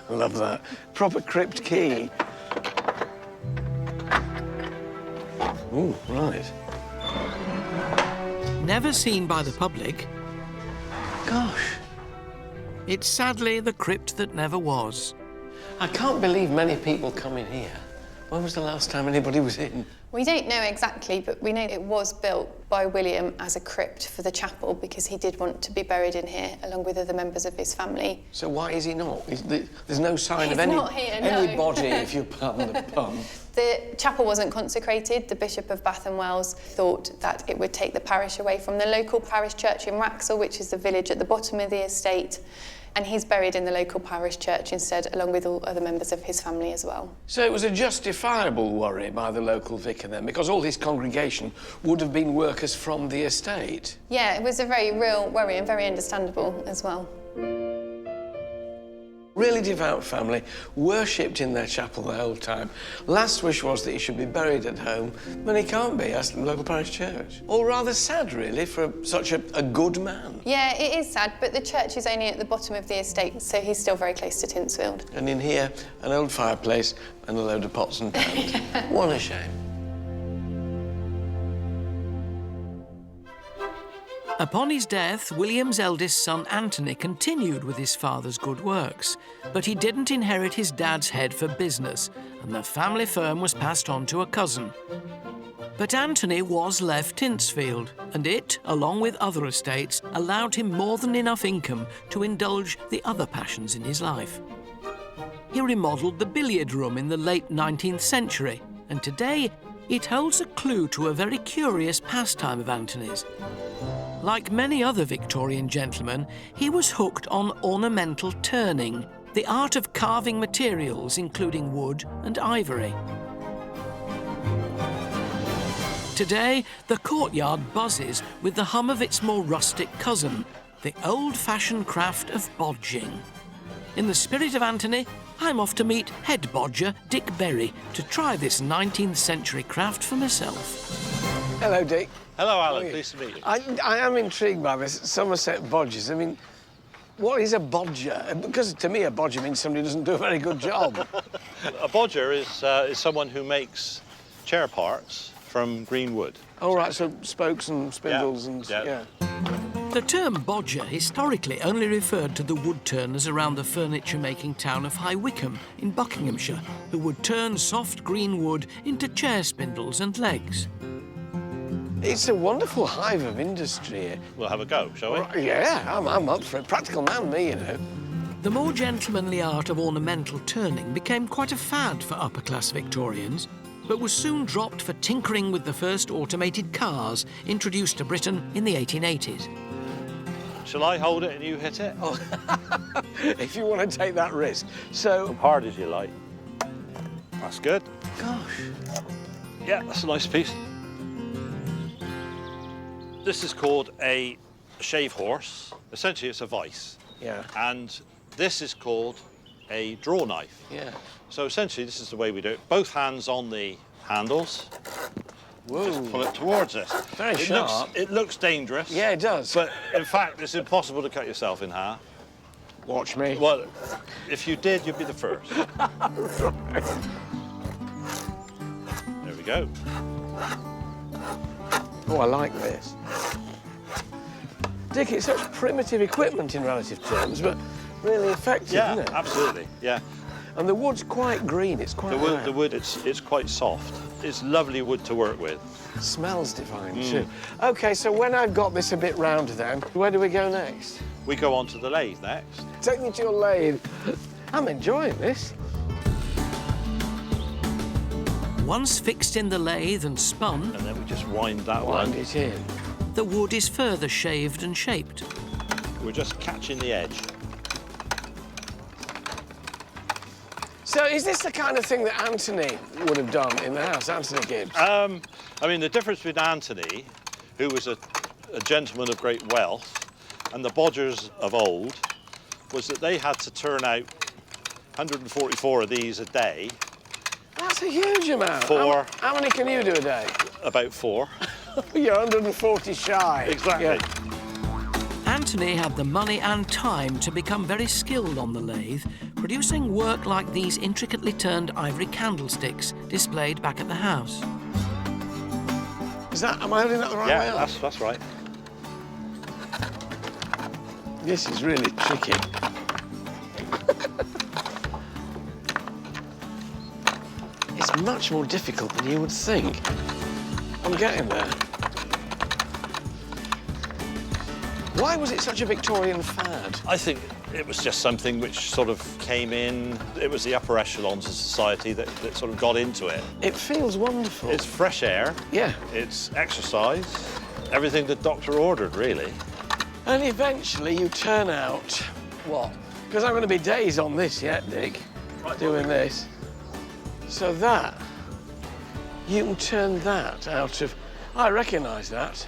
I love that. Proper crypt key. Ooh, right. Never seen by the public. Gosh. It's sadly the crypt that never was. I can't believe many people come in here. When was the last time anybody was in? We don't know exactly, but we know it was built by William as a crypt for the chapel because he did want to be buried in here along with other members of his family. So why is he not? There's no sign of not here, anybody, if you pardon the pun. The chapel wasn't consecrated. The Bishop of Bath and Wells thought that it would take the parish away from the local parish church in Wraxall, which is the village at the bottom of the estate. And he's buried in the local parish church instead, along with all other members of his family as well. So it was a justifiable worry by the local vicar then, because all his congregation would have been workers from the estate. Yeah, it was a very real worry and very understandable as well. Really devout family, worshipped in their chapel the whole time. Last wish was that he should be buried at home, but he can't be, as the local parish church. All rather sad, really, for such a good man. Yeah, it is sad, but the church is only at the bottom of the estate, so he's still very close to Tinsfield. And in here, an old fireplace and a load of pots and pans. What a shame. Upon his death, William's eldest son Anthony continued with his father's good works, but he didn't inherit his dad's head for business, and the family firm was passed on to a cousin. But Anthony was left Tinsfield, and it, along with other estates, allowed him more than enough income to indulge the other passions in his life. He remodelled the billiard room in the late 19th century, and today it holds a clue to a very curious pastime of Anthony's. Like many other Victorian gentlemen, he was hooked on ornamental turning, the art of carving materials including wood and ivory. Today, the courtyard buzzes with the hum of its more rustic cousin, the old-fashioned craft of bodging. In the spirit of Anthony, I'm off to meet head bodger Dick Berry to try this 19th century craft for myself. Hello, Dick. Hello, Alan. Pleased to meet you. I am intrigued by this Somerset bodgers. I mean, what is a bodger? Because to me, a bodger means somebody who doesn't do a very good job. A bodger is someone who makes chair parts from green wood. All right, so spokes and spindles and... Yeah. The term bodger historically only referred to the wood turners around the furniture-making town of High Wycombe in Buckinghamshire, who would turn soft green wood into chair spindles and legs. It's a wonderful hive of industry here. We'll have a go, shall we? Right, yeah, I'm up for it. Practical man, me, you know. The more gentlemanly art of ornamental turning became quite a fad for upper-class Victorians, but was soon dropped for tinkering with the first automated cars introduced to Britain in the 1880s. Shall I hold it and you hit it? Oh. If you want to take that risk. So... As hard as you like. That's good. Gosh. Yeah, that's a nice piece. This is called a shave horse. Essentially, it's a vice. Yeah. And this is called a draw knife. Yeah. So essentially, this is the way we do it. Both hands on the handles. Whoa. Just pull it towards us. Very sharp. It looks dangerous. Yeah, it does. But in fact, it's impossible to cut yourself in half. Watch me. Well, if you did, you'd be the first. There we go. Oh, I like this. Dick, it's such primitive equipment in relative terms, but really effective, Yeah, isn't it? absolutely, yeah. And the wood's quite green, it's quite rare. The wood, it's quite soft. It's lovely wood to work with. It smells divine, too. OK, so when I've got this a bit round then, where do we go next? We go on to the lathe next. Take me to your lathe. I'm enjoying this. Once fixed in the lathe and spun... And then we just wind that Wind one. it in. The wood is further shaved and shaped. We're just catching the edge. So is this the kind of thing that Anthony would have done in the house, Anthony Gibbs? I mean, the difference between Anthony, who was a gentleman of great wealth, and the bodgers of old, was that they had to turn out 144 of these a day. That's a huge amount. How many can you do a day? About 4. You're 140 shy. Exactly. Yeah. Anthony had the money and time to become very skilled on the lathe, producing work like these intricately turned ivory candlesticks displayed back at the house. Am I holding that the right way up? Yeah, that's right. This is really tricky. It's much more difficult than you would think. I'm getting there. Why was it such a Victorian fad? I think it was just something which sort of came in. It was the upper echelons of society that sort of got into it. It feels wonderful. It's fresh air. Yeah. It's exercise. Everything the doctor ordered, really. And eventually you turn out what? Because I'm going to be days on this yet, Dick, doing this. So that, you can turn that out of... I recognise that.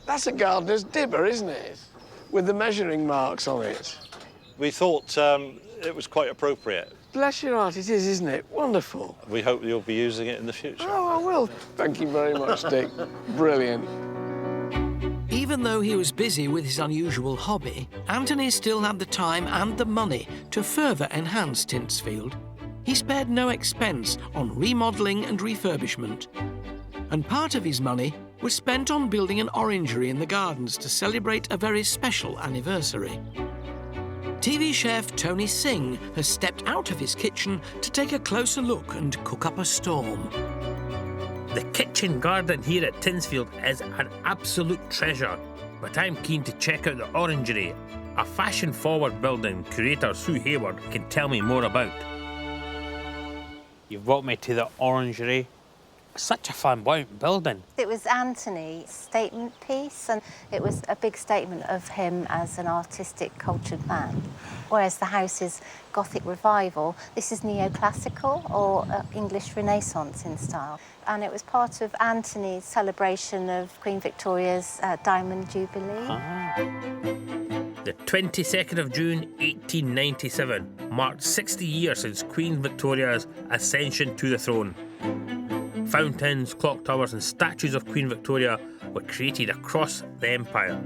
That's a gardener's dibber, isn't it? With the measuring marks on it. We thought it was quite appropriate. Bless your heart, it is, isn't it? Wonderful. We hope you'll be using it in the future. Oh, I will. Thank you very much, Dick. Brilliant. Even though he was busy with his unusual hobby, Anthony still had the time and the money to further enhance Tintsfield. He spared no expense on remodelling and refurbishment. And part of his money was spent on building an orangery in the gardens to celebrate a very special anniversary. TV chef Tony Singh has stepped out of his kitchen to take a closer look and cook up a storm. The kitchen garden here at Tintsfield is an absolute treasure, but I'm keen to check out the orangery, a fashion-forward building curator Sue Hayward can tell me more about. You've brought me to the orangery. Such a flamboyant building. It was Anthony's statement piece, and it was a big statement of him as an artistic, cultured man. Whereas the house is Gothic revival, this is neoclassical or English Renaissance in style. And it was part of Anthony's celebration of Queen Victoria's Diamond Jubilee. The 22nd of June 1897 marked 60 years since Queen Victoria's ascension to the throne. Fountains, clock towers and statues of Queen Victoria were created across the empire.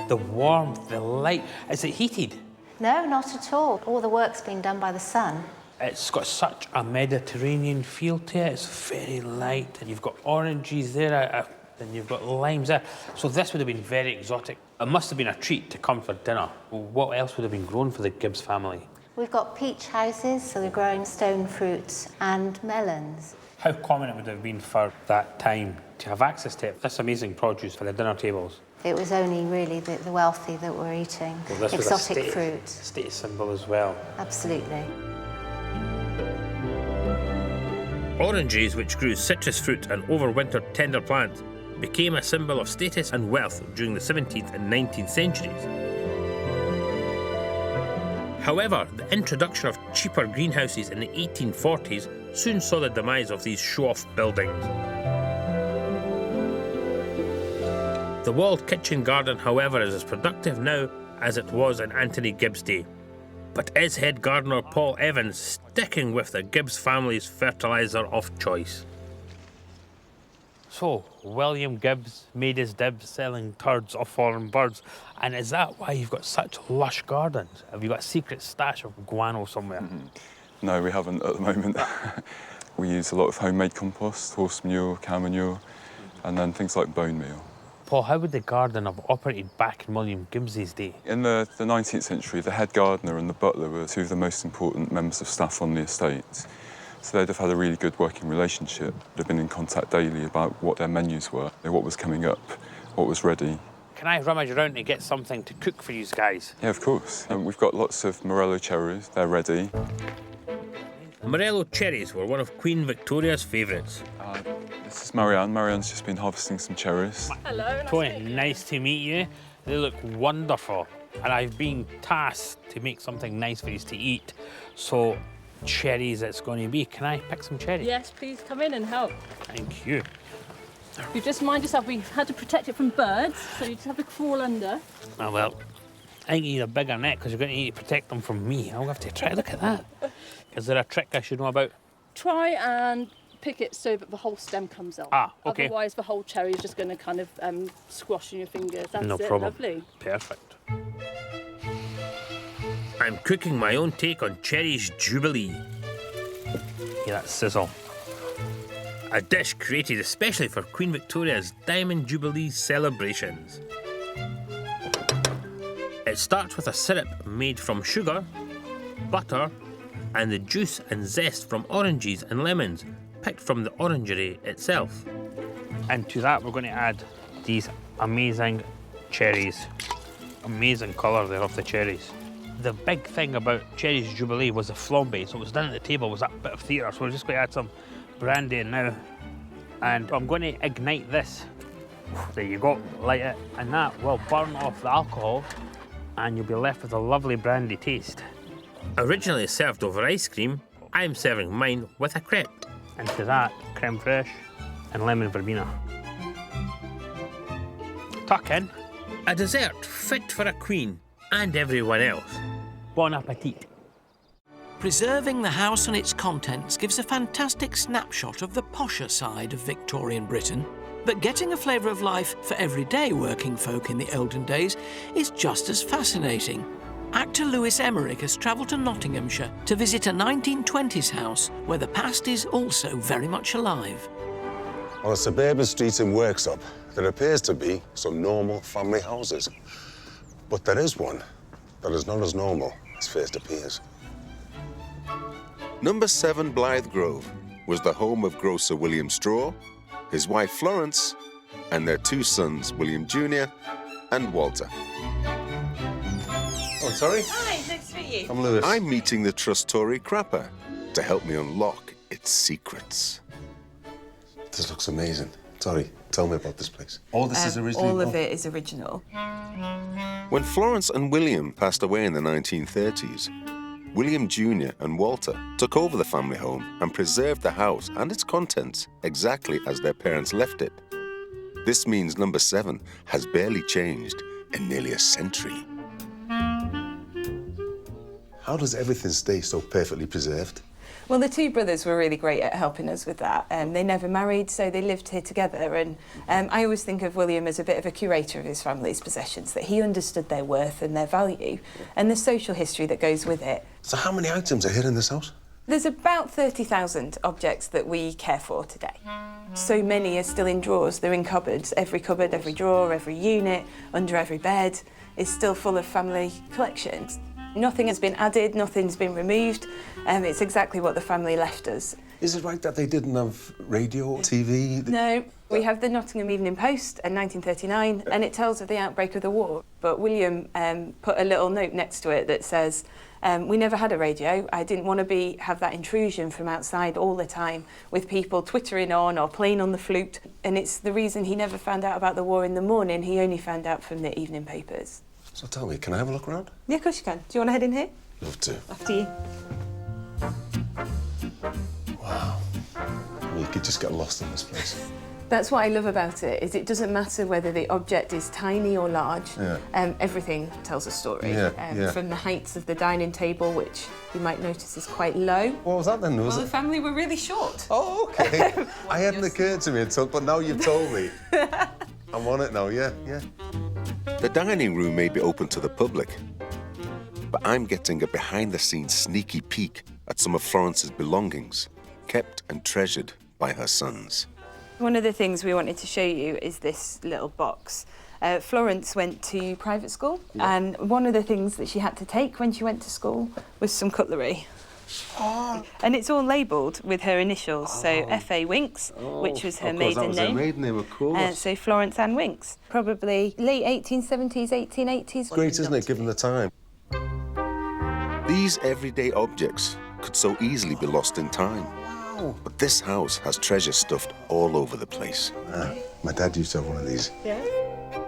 The warmth, the light, is it heated? No, not at all. All the work's been done by the sun. It's got such a Mediterranean feel to it. It's very light, and you've got oranges there, and you've got limes there. So this would have been very exotic. It must have been a treat to come for dinner. What else would have been grown for the Gibbs family? We've got peach houses, so they're growing stone fruits and melons. How common it would have been for that time to have access to this amazing produce for the dinner tables. It was only really the wealthy that were eating exotic fruit. Status symbol as well. Absolutely. Oranges, which grew citrus fruit and overwintered tender plants, became a symbol of status and wealth during the 17th and 19th centuries. However, the introduction of cheaper greenhouses in the 1840s soon saw the demise of these show-off buildings. The walled kitchen garden, however, is as productive now as it was in Anthony Gibbs' day. But is head gardener Paul Evans sticking with the Gibbs family's fertiliser of choice? So, William Gibbs made his dibs selling turds of foreign birds. And is that why you've got such lush gardens? Have you got a secret stash of guano somewhere? No, we haven't at the moment. We use a lot of homemade compost, horse manure, cow manure, and then things like bone meal. Paul, how would the garden have operated back in William Gibbs's day? In the 19th century, the head gardener and the butler were two of the most important members of staff on the estate. So they'd have had a really good working relationship. They'd have been in contact daily about what their menus were, what was coming up, what was ready. Can I rummage around to get something to cook for you guys? Yeah, of course. We've got lots of Morello cherries. They're ready. Morello cherries were one of Queen Victoria's favourites. This is Marianne. Marianne's just been harvesting some cherries. Hello, Tony, nice to meet you. They look wonderful. And I've been tasked to make something nice for you to eat. So, cherries it's going to be. Can I pick some cherries? Yes, please come in and help. Thank you. You just mind yourself, we've had to protect it from birds, so you just have to crawl under. Oh, well, I think you need a bigger net because you're going to need to protect them from me. I'll have to try. Look at that. Is there a trick I should know about? Try and pick it so that the whole stem comes up. Ah, OK. Otherwise, the whole cherry is just going to kind of squash in your fingers. That's no it, problem. Lovely. Perfect. I'm cooking my own take on Cherry's Jubilee. Hear that sizzle. A dish created especially for Queen Victoria's Diamond Jubilee celebrations. It starts with a syrup made from sugar, butter, and the juice and zest from oranges and lemons picked from the orangery itself. And to that we're going to add these amazing cherries. Amazing colour there of the cherries. The big thing about Cherry's Jubilee was the flambe, so it was done at the table, was that bit of theatre. So we're just going to add some brandy in now. And I'm going to ignite this. There you go, light it. And that will burn off the alcohol and you'll be left with a lovely brandy taste. Originally served over ice cream, I'm serving mine with a crepe. And to that, creme fraiche and lemon verbena. Tuck in. A dessert fit for a queen and everyone else. Bon appetit. Preserving the house and its contents gives a fantastic snapshot of the posher side of Victorian Britain, but getting a flavour of life for everyday working folk in the olden days is just as fascinating. Actor Lewis Emmerich has travelled to Nottinghamshire to visit a 1920s house where the past is also very much alive. On a suburban street in Worksop, there appears to be some normal family houses. But there is one that is not as normal as first appears. Number 7 Blythe Grove was the home of grocer William Straw, his wife Florence, and their 2 sons, William Jr. and Walter. Oh, sorry? Hi, nice to meet you. I'm Lewis. I'm meeting the trust Tory Crapper to help me unlock its its secrets. This looks amazing. Sorry, tell me about this place. All this is original? All of it is original. When Florence and William passed away in the 1930s, William Jr. and Walter took over the family home and preserved the house and its contents exactly as their parents left it. This means number 7 has barely changed in nearly a century. How does everything stay so perfectly preserved? Well, the two brothers were really great at helping us with that. They never married, so they lived here together. And I always think of William as a bit of a curator of his family's possessions, that he understood their worth and their value and the social history that goes with it. So how many items are here in this house? There's about 30,000 objects that we care for today. So many are still in drawers, they're in cupboards. Every cupboard, every drawer, every unit, under every bed is still full of family collections. Nothing has been added, nothing's been removed. It's exactly what the family left us. Is it right that they didn't have radio, TV? No, we have the Nottingham Evening Post in 1939, and it tells of the outbreak of the war. But William put a little note next to it that says, we never had a radio. I didn't want to have that intrusion from outside all the time with people twittering on or playing on the flute. And it's the reason he never found out about the war in the morning. He only found out from the evening papers. So tell me, can I have a look around? Yeah, of course you can. Do you want to head in here? Love to. After you. Wow. You could just get lost in this place. That's what I love about it, is it doesn't matter whether the object is tiny or large. Yeah. Everything tells a story. Yeah. From the heights of the dining table, which you might notice is quite low. What was that then? The family were really short. Oh, OK. I hadn't occurred to me until, but now you've told me. I'm on it now, yeah. The dining room may be open to the public, but I'm getting a behind-the-scenes sneaky peek at some of Florence's belongings, kept and treasured by her sons. One of the things we wanted to show you is this little box. Florence went to private school, and one of the things that she had to take when she went to school was some cutlery. Oh. And it's all labelled with her initials, so F.A. Winks, which was her maiden name. Her maiden name, of course. So Florence Ann Winks, probably late 1870s, 1880s. Great, isn't it, given the time? These everyday objects could so easily be lost in time. Wow. But this house has treasure stuffed all over the place. My dad used to have one of these. Yeah.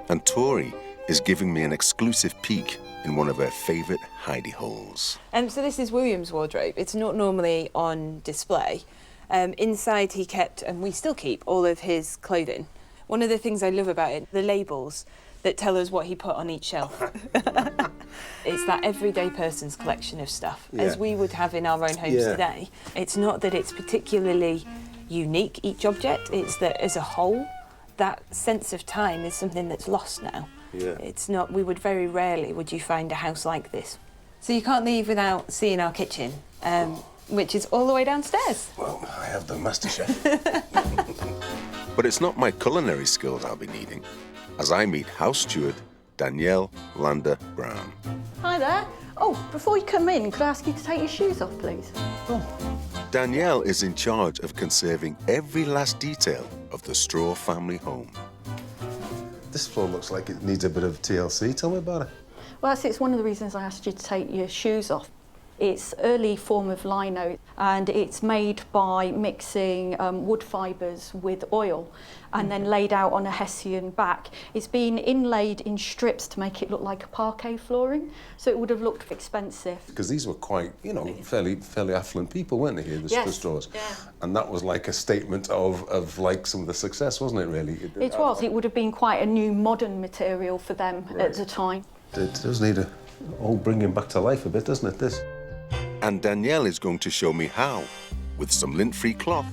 And Tori is giving me an exclusive peek in one of her favourite hidey holes. So this is William's wardrobe. It's not normally on display. Inside he kept, and we still keep, all of his clothing. One of the things I love about it, the labels that tell us what he put on each shelf. It's that everyday person's collection of stuff, as we would have in our own homes today. It's not that it's particularly unique, each object, it's that as a whole, that sense of time is something that's lost now. Yeah. It's not, very rarely would you find a house like this. So you can't leave without seeing our kitchen, which is all the way downstairs. Well, I have the master chef. But it's not my culinary skills I'll be needing, as I meet house steward Danielle Lander Brown. Hi there. Oh, before you come in, could I ask you to take your shoes off, please? Danielle is in charge of conserving every last detail of the Straw family home. This floor looks like it needs a bit of TLC. Tell me about it. Well, it's one of the reasons I asked you to take your shoes off. It's early form of lino, and it's made by mixing wood fibres with oil and then laid out on a Hessian back. It's been inlaid in strips to make it look like a parquet flooring, so it would have looked expensive. Because these were quite, fairly affluent people, weren't they, here, the Straws? Yeah. And that was like a statement of like some of the success, wasn't it, really? It was. It would have been quite a new modern material for them at the time. It does need a bringing back to life a bit, doesn't it, this? And Danielle is going to show me how, with some lint-free cloth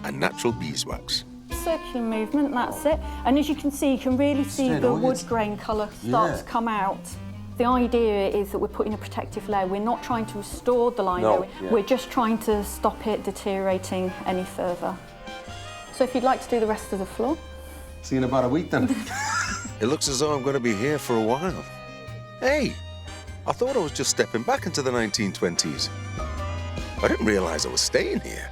and natural beeswax. Circular movement, that's it. And as you can see, you can really see the wood grain colour start to come out. The idea is that we're putting a protective layer. We're not trying to restore the lino. We're just trying to stop it deteriorating any further. So if you'd like to do the rest of the floor. See you in about a week, then. It looks as though I'm going to be here for a while. Hey! I thought I was just stepping back into the 1920s. I didn't realise I was staying here.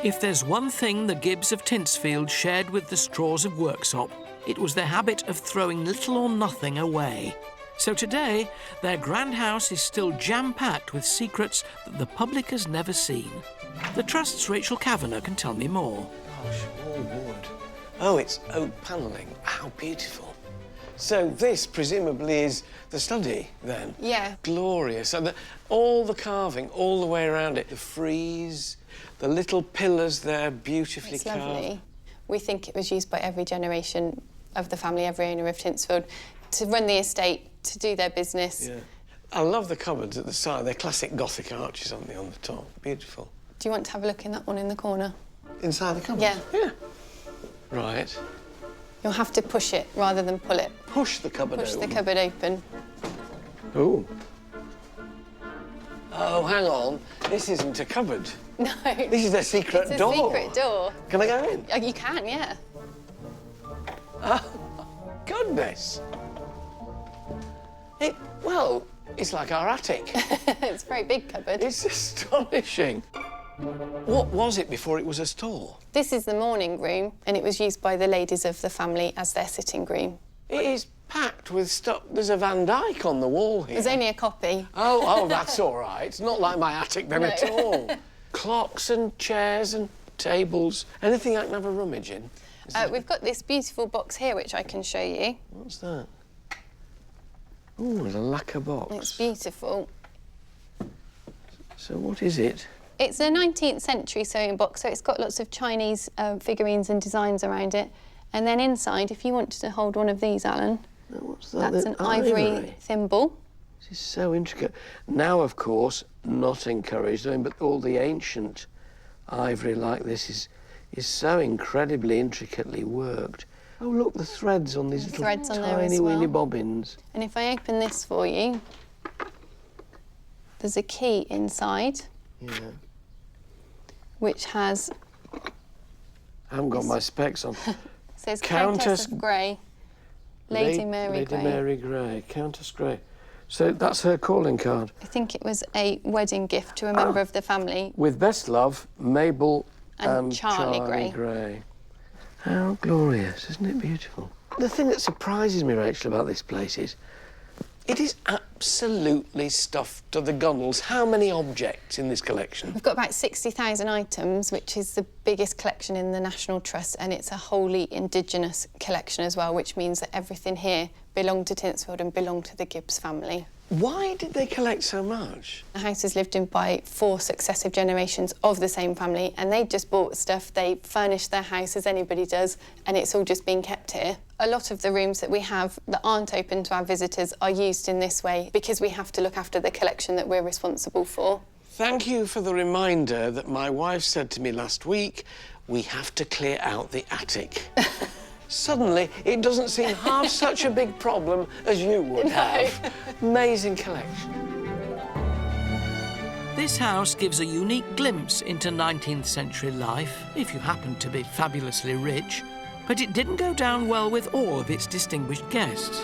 If there's one thing the Gibbs of Tintsfield shared with the Straws of Worksop, it was their habit of throwing little or nothing away. So today, their grand house is still jam-packed with secrets that the public has never seen. The Trust's Rachel Kavanagh can tell me more. Gosh, all wood. Oh, it's oak panelling. How beautiful. So this, presumably, is the study, then? Yeah. Glorious. And all the carving, all the way around it. The frieze, the little pillars there, beautifully It's carved. lovely. We think it was used by every generation of the family, every owner of Tinsfield, to run the estate, to do their business. Yeah. I love the cupboards at the side. They're classic Gothic arches on the top. Beautiful. Do you want to have a look in that one in the corner? Inside the cupboard? Yeah. Yeah. Right. You'll have to push it rather than pull it. Push the cupboard open? Push the cupboard open. Ooh. Oh, hang on. This isn't a cupboard. No. This is their secret door. It's a secret door. Can I go in? You can, yeah. Oh, goodness. Well, it's like our attic. It's a very big cupboard. It's astonishing. What was it before it was a store? This is the morning room, and it was used by the ladies of the family as their sitting room. It is packed with stuff. There's a Van Dyke on the wall here. There's only a copy. Oh, that's all right. It's not like my attic then No. at all. Clocks and chairs and tables. Anything I can have a rummage in? We've got this beautiful box here, which I can show you. What's that? Oh, it's a lacquer box. It's beautiful. So what is it? It's a 19th century sewing box, so it's got lots of Chinese figurines and designs around it. And then inside, if you wanted to hold one of these, Alan, what's that? that's an ivory thimble. This is so intricate. Now, of course, not encouraged, but all the ancient ivory like this is so incredibly intricately worked. Oh, look, the threads on these little Threads on there as tiny well. weeny bobbins. And if I open this for you, there's a key inside, Yeah. which has... I haven't got my specs on. says Countess of Grey, Lady Mary Lady Grey. Mary Grey, Countess Grey. So that's her calling card. I think it was a wedding gift to a member of the family. With best love, Mabel And Charlie Grey. Grey. How glorious, isn't it beautiful? The thing that surprises me, Rachel, about this place is it is absolutely stuffed to the gunnels. How many objects in this collection? We've got about 60,000 items, which is the biggest collection in the National Trust, and it's a wholly indigenous collection as well, which means that everything here belonged to Tinsfield and belonged to the Gibbs family. Why did they collect so much? The house is lived in by 4 successive generations of the same family, and they just bought stuff. They furnished their house as anybody does, and it's all just been kept here. A lot of the rooms that we have that aren't open to our visitors are used in this way because we have to look after the collection that we're responsible for. Thank you for the reminder that my wife said to me last week, we have to clear out the attic. Suddenly, it doesn't seem half such a big problem as you would have. Amazing collection. This house gives a unique glimpse into 19th century life, if you happen to be fabulously rich, but it didn't go down well with all of its distinguished guests.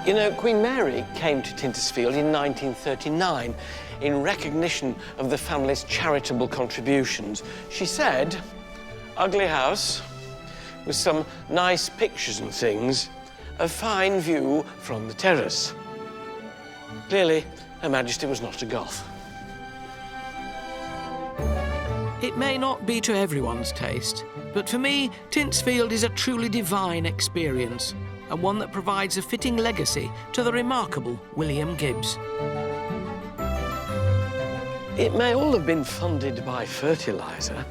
You know, Queen Mary came to Tintersfield in 1939 in recognition of the family's charitable contributions. She said, ugly house, with some nice pictures and things, a fine view from the terrace. Clearly, Her Majesty was not a Goth. It may not be to everyone's taste, but for me, Tinsfield is a truly divine experience, and one that provides a fitting legacy to the remarkable William Gibbs. It may all have been funded by fertiliser,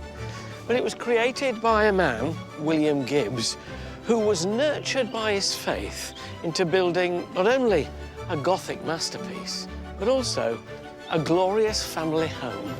but it was created by a man, William Gibbs, who was nurtured by his faith into building not only a Gothic masterpiece, but also a glorious family home.